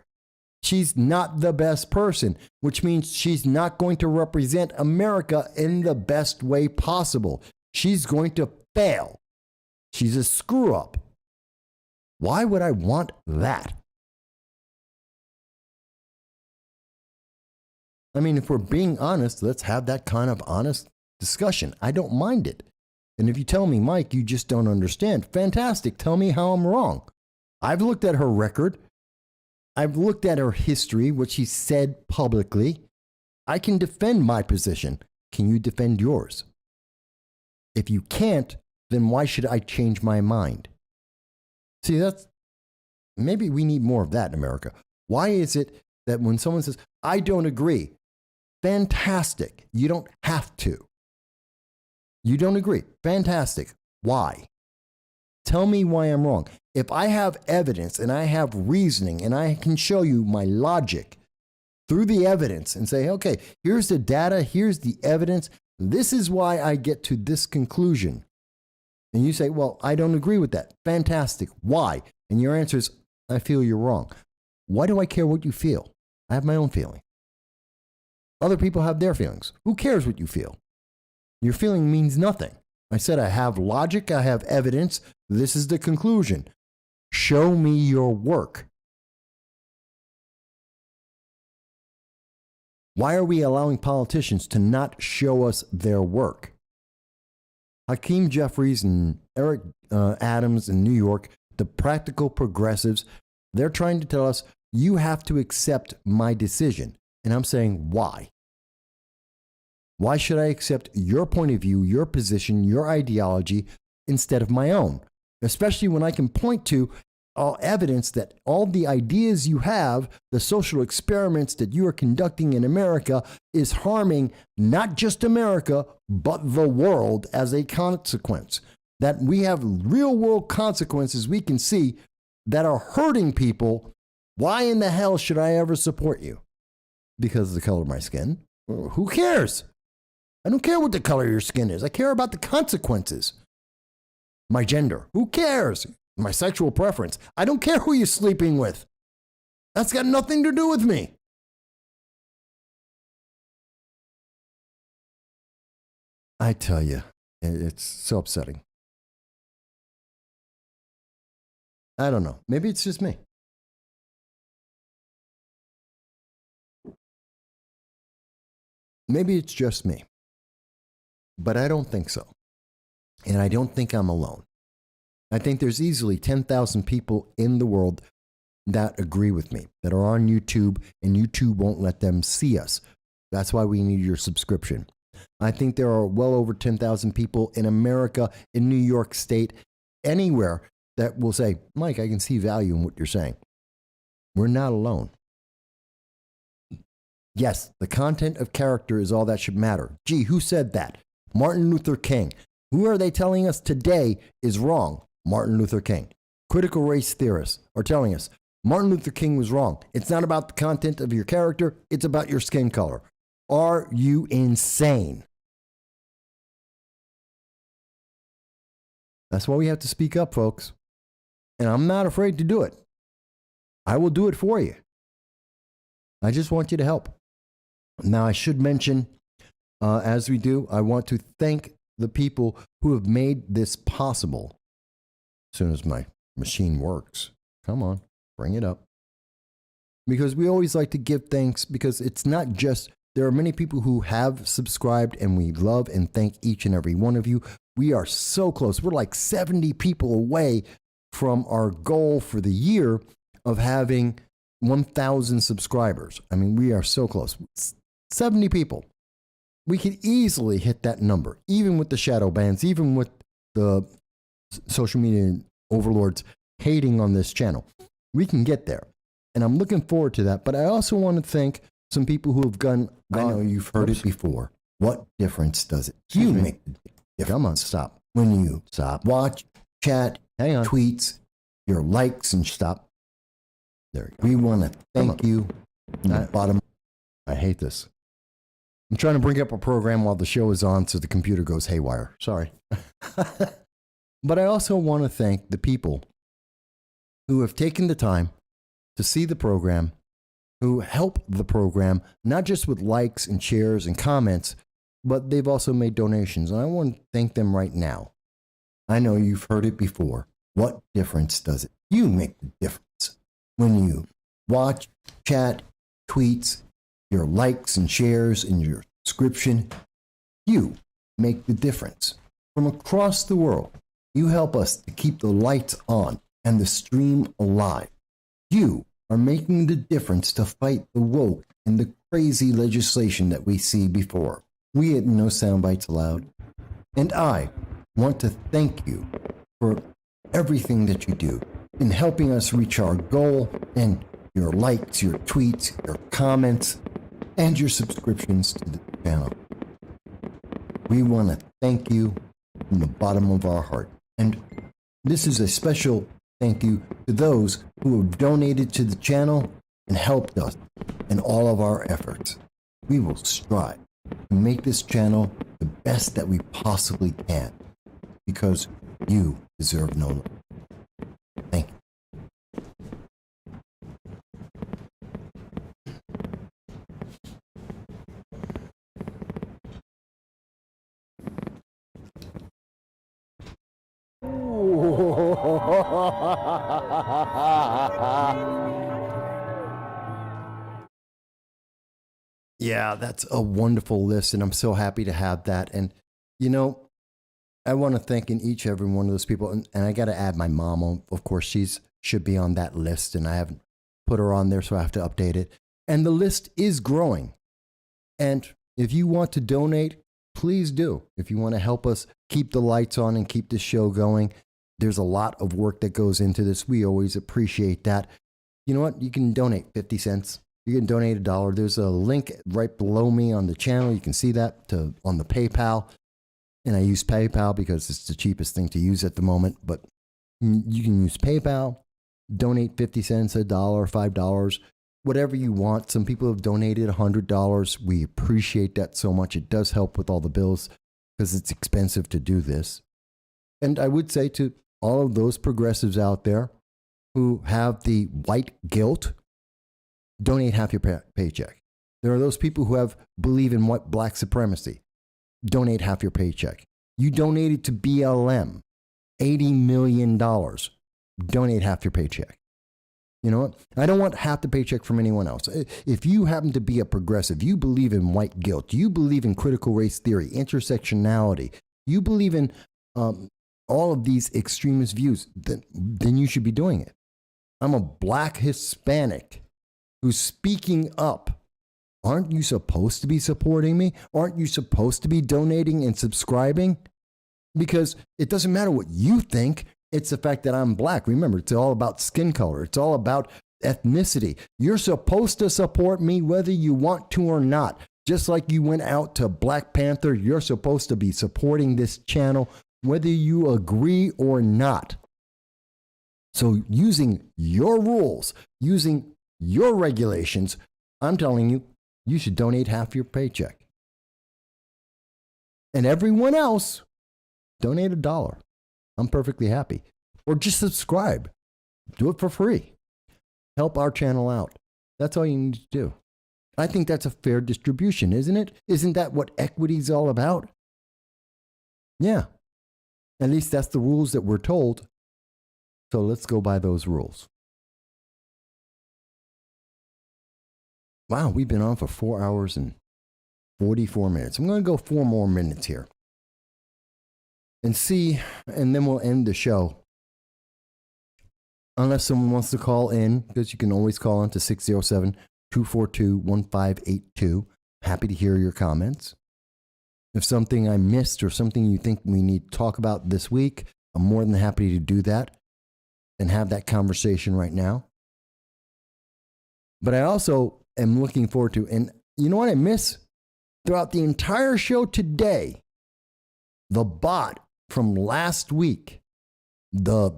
A: She's not the best person, which means she's not going to represent America in the best way possible. She's going to fail. She's a screw up. Why would I want that? I mean, if we're being honest, let's have that kind of honest discussion. I don't mind it. And if you tell me, Mike, you just don't understand, fantastic. Tell me how I'm wrong. I've looked at her record. I've looked at her history, what she said publicly. I can defend my position. Can you defend yours? If you can't, then why should I change my mind? See, maybe we need more of that in America. Why is it that when someone says, I don't agree, fantastic, you don't have to. You don't agree, fantastic. Why? Tell me why I'm wrong. If I have evidence and I have reasoning and I can show you my logic through the evidence and say, okay, here's the data, here's the evidence, this is why I get to this conclusion. And you say, well, I don't agree with that. Fantastic. Why? And your answer is, I feel you're wrong. Why do I care what you feel? I have my own feeling. Other people have their feelings. Who cares what you feel? Your feeling means nothing. I said I have logic, I have evidence. This is the conclusion. Show me your work. Why are we allowing politicians to not show us their work? Hakeem Jeffries and Eric Adams in New York, the practical progressives, they're trying to tell us, you have to accept my decision. And I'm saying, why? Why should I accept your point of view, your position, your ideology instead of my own? Especially when I can point to all evidence that all the ideas you have, the social experiments that you are conducting in America is harming not just America, but the world as a consequence. That we have real world consequences we can see that are hurting people. Why in the hell should I ever support you? Because of the color of my skin? Who cares? I don't care what the color of your skin is. I care about the consequences. My gender. Who cares? My sexual preference. I don't care who you're sleeping with. That's got nothing to do with me. I tell you, it's so upsetting. I don't know. Maybe it's just me. Maybe it's just me. But I don't think so. And I don't think I'm alone. I think there's easily 10,000 people in the world that agree with me, that are on YouTube, and YouTube won't let them see us. That's why we need your subscription. I think there are well over 10,000 people in America, in New York State, anywhere that will say, Mike, I can see value in what you're saying. We're not alone. Yes, the content of character is all that should matter. Gee, who said that? Martin Luther King. Who are they telling us today is wrong? Martin Luther King. Critical race theorists are telling us Martin Luther King was wrong. It's not about the content of your character. It's about your skin color. Are you insane? That's why we have to speak up, folks. And I'm not afraid to do it. I will do it for you. I just want you to help. Now, I should mention, as we do, I want to thank the people who have made this possible. As soon as my machine works, come on, bring it up. Because we always like to give thanks, because it's not just, there are many people who have subscribed, and we love and thank each and every one of you. We are so close. We're like 70 people away from our goal for the year of having 1,000 subscribers. I mean, we are so close. 70 people. We could easily hit that number, even with the shadow bans, even with the social media overlords hating on this channel. We can get there. And I'm looking forward to that. But I also want to thank some people who have gone, I know you've heard it before. What difference does it? You make the difference. Come on, stop. When you stop, watch, chat, hang on, tweets, your likes, and stop. There you go. We want to thank you from the bottom. I hate this. I'm trying to bring up a program while the show is on so the computer goes haywire. Sorry. But I also want to thank the people who have taken the time to see the program, who help the program, not just with likes and shares and comments, but they've also made donations. And I want to thank them right now. I know you've heard it before. What difference does it? You make the difference. When you watch, chat, tweets, your likes and shares and your subscription, you make the difference. From across the world, you help us to keep the lights on and the stream alive. You are making the difference to fight the woke and the crazy legislation that we see before. We at No Soundbites Allowed, and I want to thank you for everything that you do in helping us reach our goal, and your likes, your tweets, your comments, and your subscriptions to the channel. We want to thank you from the bottom of our heart. And this is a special thank you to those who have donated to the channel and helped us in all of our efforts. We will strive to make this channel the best that we possibly can, because you deserve no less. Thank you. Yeah, that's a wonderful list, and I'm so happy to have that. And, you know, I want to thank in each every one of those people. And I got to add my mom on. Of course, should be on that list, and I haven't put her on there, so I have to update it. And the list is growing. And if you want to donate, please do. If you want to help us keep the lights on and keep this show going, there's a lot of work that goes into this. We always appreciate that. You know what? You can donate 50 cents. You can donate $1. There's a link right below me on the channel. You can see that on the PayPal. And I use PayPal because it's the cheapest thing to use at the moment. But you can use PayPal, donate 50 cents, $1, $5, whatever you want. Some people have donated $100. We appreciate that so much. It does help with all the bills because it's expensive to do this. And I would say to all of those progressives out there who have the white guilt, donate half your paycheck. There are those people who believe in what black supremacy. Donate half your paycheck. You donated to BLM $80 million. Donate half your paycheck. You know what? I don't want half the paycheck from anyone else. If you happen to be a progressive, you believe in white guilt, you believe in critical race theory, intersectionality, you believe in all of these extremist views, then you should be doing it. I'm a black Hispanic who's speaking up. Aren't you supposed to be supporting me? Aren't you supposed to be donating and subscribing? Because it doesn't matter what you think. It's the fact that I'm black. Remember, it's all about skin color. It's all about ethnicity. You're supposed to support me whether you want to or not. Just like you went out to Black Panther, you're supposed to be supporting this channel whether you agree or not. So using your rules, using your regulations, I'm telling you, you should donate half your paycheck. And everyone else, donate $1. I'm perfectly happy. Or just subscribe. Do it for free. Help our channel out. That's all you need to do. I think that's a fair distribution, isn't it? Isn't that what equity is all about? Yeah. At least that's the rules that we're told. So let's go by those rules. Wow, we've been on for 4 hours and 44 minutes. I'm going to go 4 more minutes here. And see, and then we'll end the show. Unless someone wants to call in, because you can always call in to 607-242-1582. Happy to hear your comments. If something I missed or something you think we need to talk about this week, I'm more than happy to do that and have that conversation right now. But I also am looking forward to, and you know what I miss? Throughout the entire show today, the bot from last week, the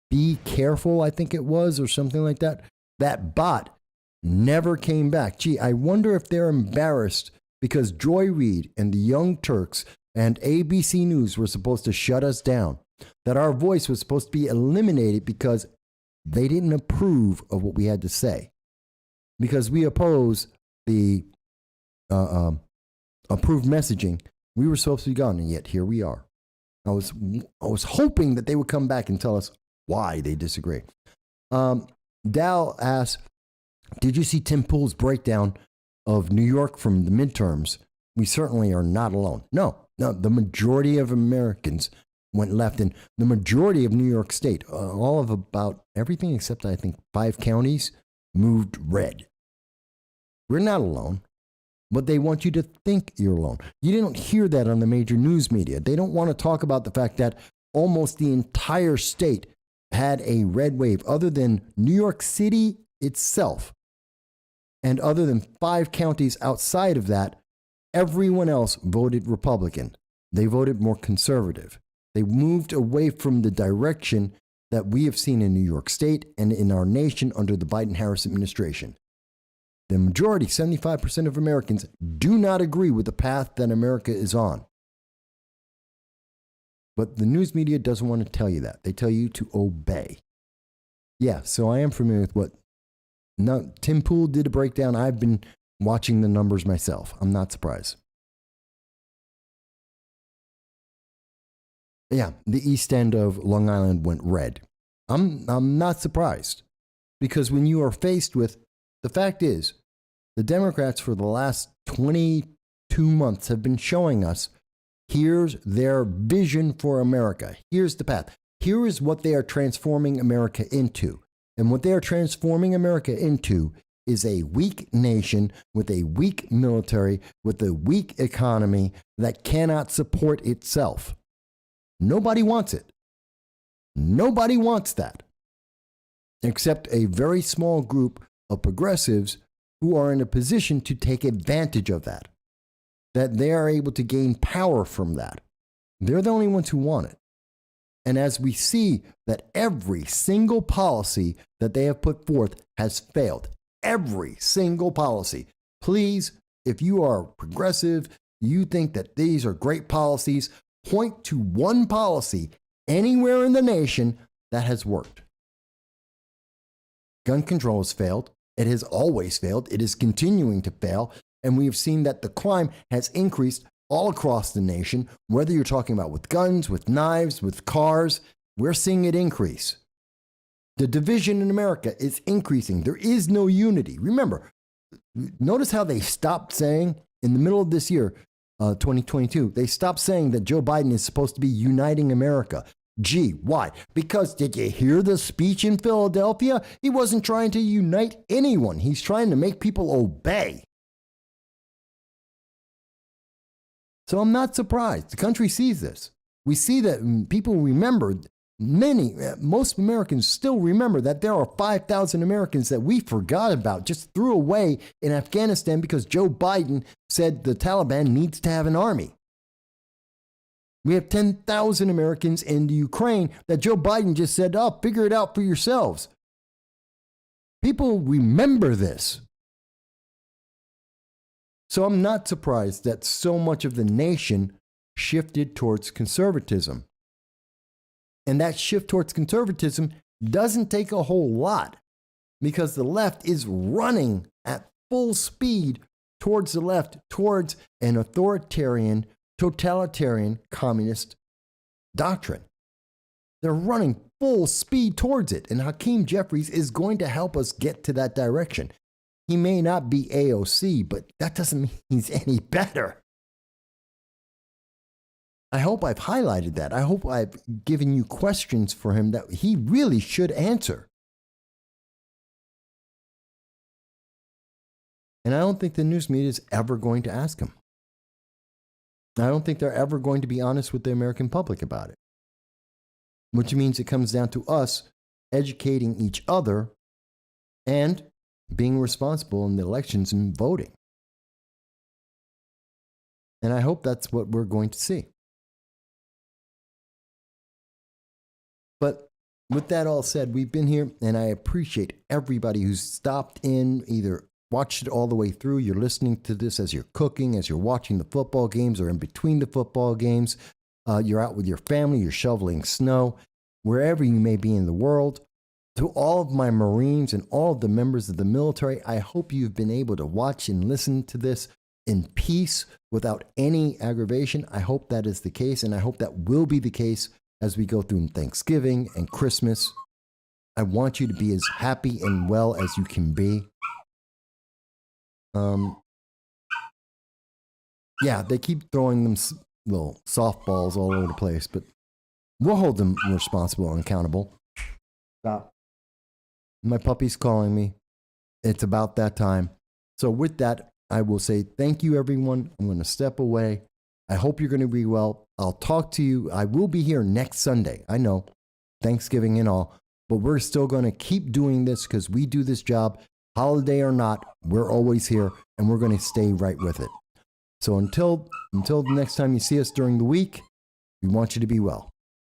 A: Be Careful, I think it was, or something like that, that bot never came back. Gee, I wonder if they're embarrassed because Joy Reid and the Young Turks and ABC News were supposed to shut us down, that our voice was supposed to be eliminated because they didn't approve of what we had to say, because we oppose the approved messaging. We were supposed to be gone, and yet here we are. I was hoping that they would come back and tell us why they disagree. Dal asks, did you see Tim Pool's breakdown of New York from the midterms? We certainly are not alone. No, the majority of Americans went left, and the majority of New York State, all of about everything except I think 5 counties, moved red. We're not alone, but they want you to think you're alone. You don't hear that on the major news media. They don't want to talk about the fact that almost the entire state had a red wave, other than New York City itself. And other than 5 counties outside of that, everyone else voted Republican. They voted more conservative. They moved away from the direction that we have seen in New York State and in our nation under the Biden-Harris administration. The majority, 75% of Americans, do not agree with the path that America is on. But the news media doesn't want to tell you that. They tell you to obey. Yeah, so I am familiar with what Tim Pool did a breakdown. I've been watching the numbers myself. I'm not surprised. Yeah, the east end of Long Island went red. I'm not surprised, because when you are faced with, the fact is, the Democrats for the last 22 months have been showing us, here's their vision for America. Here's the path. Here is what they are transforming America into. And what they are transforming America into is a weak nation with a weak military, with a weak economy that cannot support itself. Nobody wants it. Nobody wants that, except a very small group of progressives who are in a position to take advantage of that they are able to gain power from that. They're the only ones who want it. And as we see that every single policy that they have put forth has failed, every single policy. Please, if you are progressive, you think that these are great policies, point to one policy anywhere in the nation that has worked. Gun control has failed. It has always failed. It is continuing to fail. And we have seen that the crime has increased all across the nation, whether you're talking about with guns, with knives, with cars, we're seeing it increase. The division in America is increasing. There is no unity. Remember, notice how they stopped saying in the middle of this year, 2022, they stopped saying that Joe Biden is supposed to be uniting America. Gee, why? Because did you hear the speech in Philadelphia? He wasn't trying to unite anyone. He's trying to make people obey. So I'm not surprised. The country sees this. We see that people remember, most Americans still remember that there are 5,000 Americans that we forgot about, just threw away in Afghanistan because Joe Biden said the Taliban needs to have an army. We have 10,000 Americans in the Ukraine that Joe Biden just said, oh, figure it out for yourselves. People remember this. So I'm not surprised that so much of the nation shifted towards conservatism. And that shift towards conservatism doesn't take a whole lot, because the left is running at full speed towards the left, towards an authoritarian, totalitarian, communist doctrine. They're running full speed towards it. And Hakeem Jeffries is going to help us get to that direction. He may not be AOC, but that doesn't mean he's any better. I hope I've highlighted that. I hope I've given you questions for him that he really should answer. And I don't think the news media is ever going to ask him. I don't think they're ever going to be honest with the American public about it. Which means it comes down to us educating each other and being responsible in the elections and voting. And I hope that's what we're going to see. But with that all said, we've been here, and I appreciate everybody who's stopped in either watched it all the way through. You're listening to this as you're cooking, as you're watching the football games or in between the football games. You're out with your family, you're shoveling snow, wherever you may be in the world. To all of my Marines and all of the members of the military, I hope you've been able to watch and listen to this in peace without any aggravation. I hope that is the case, and I hope that will be the case as we go through Thanksgiving and Christmas. I want you to be as happy and well as you can be. Yeah, they keep throwing them little softballs all over the place, but we'll hold them responsible and accountable. Stop. My puppy's calling me. It's about that time. So with that, I will say thank you, everyone. I'm going to step away. I hope you're going to be well. I'll talk to you. I will be here next Sunday. I know, Thanksgiving and all, but we're still going to keep doing this because we do this job, holiday or not. We're always here, and we're going to stay right with it. So until the next time you see us during the week, we want you to be well.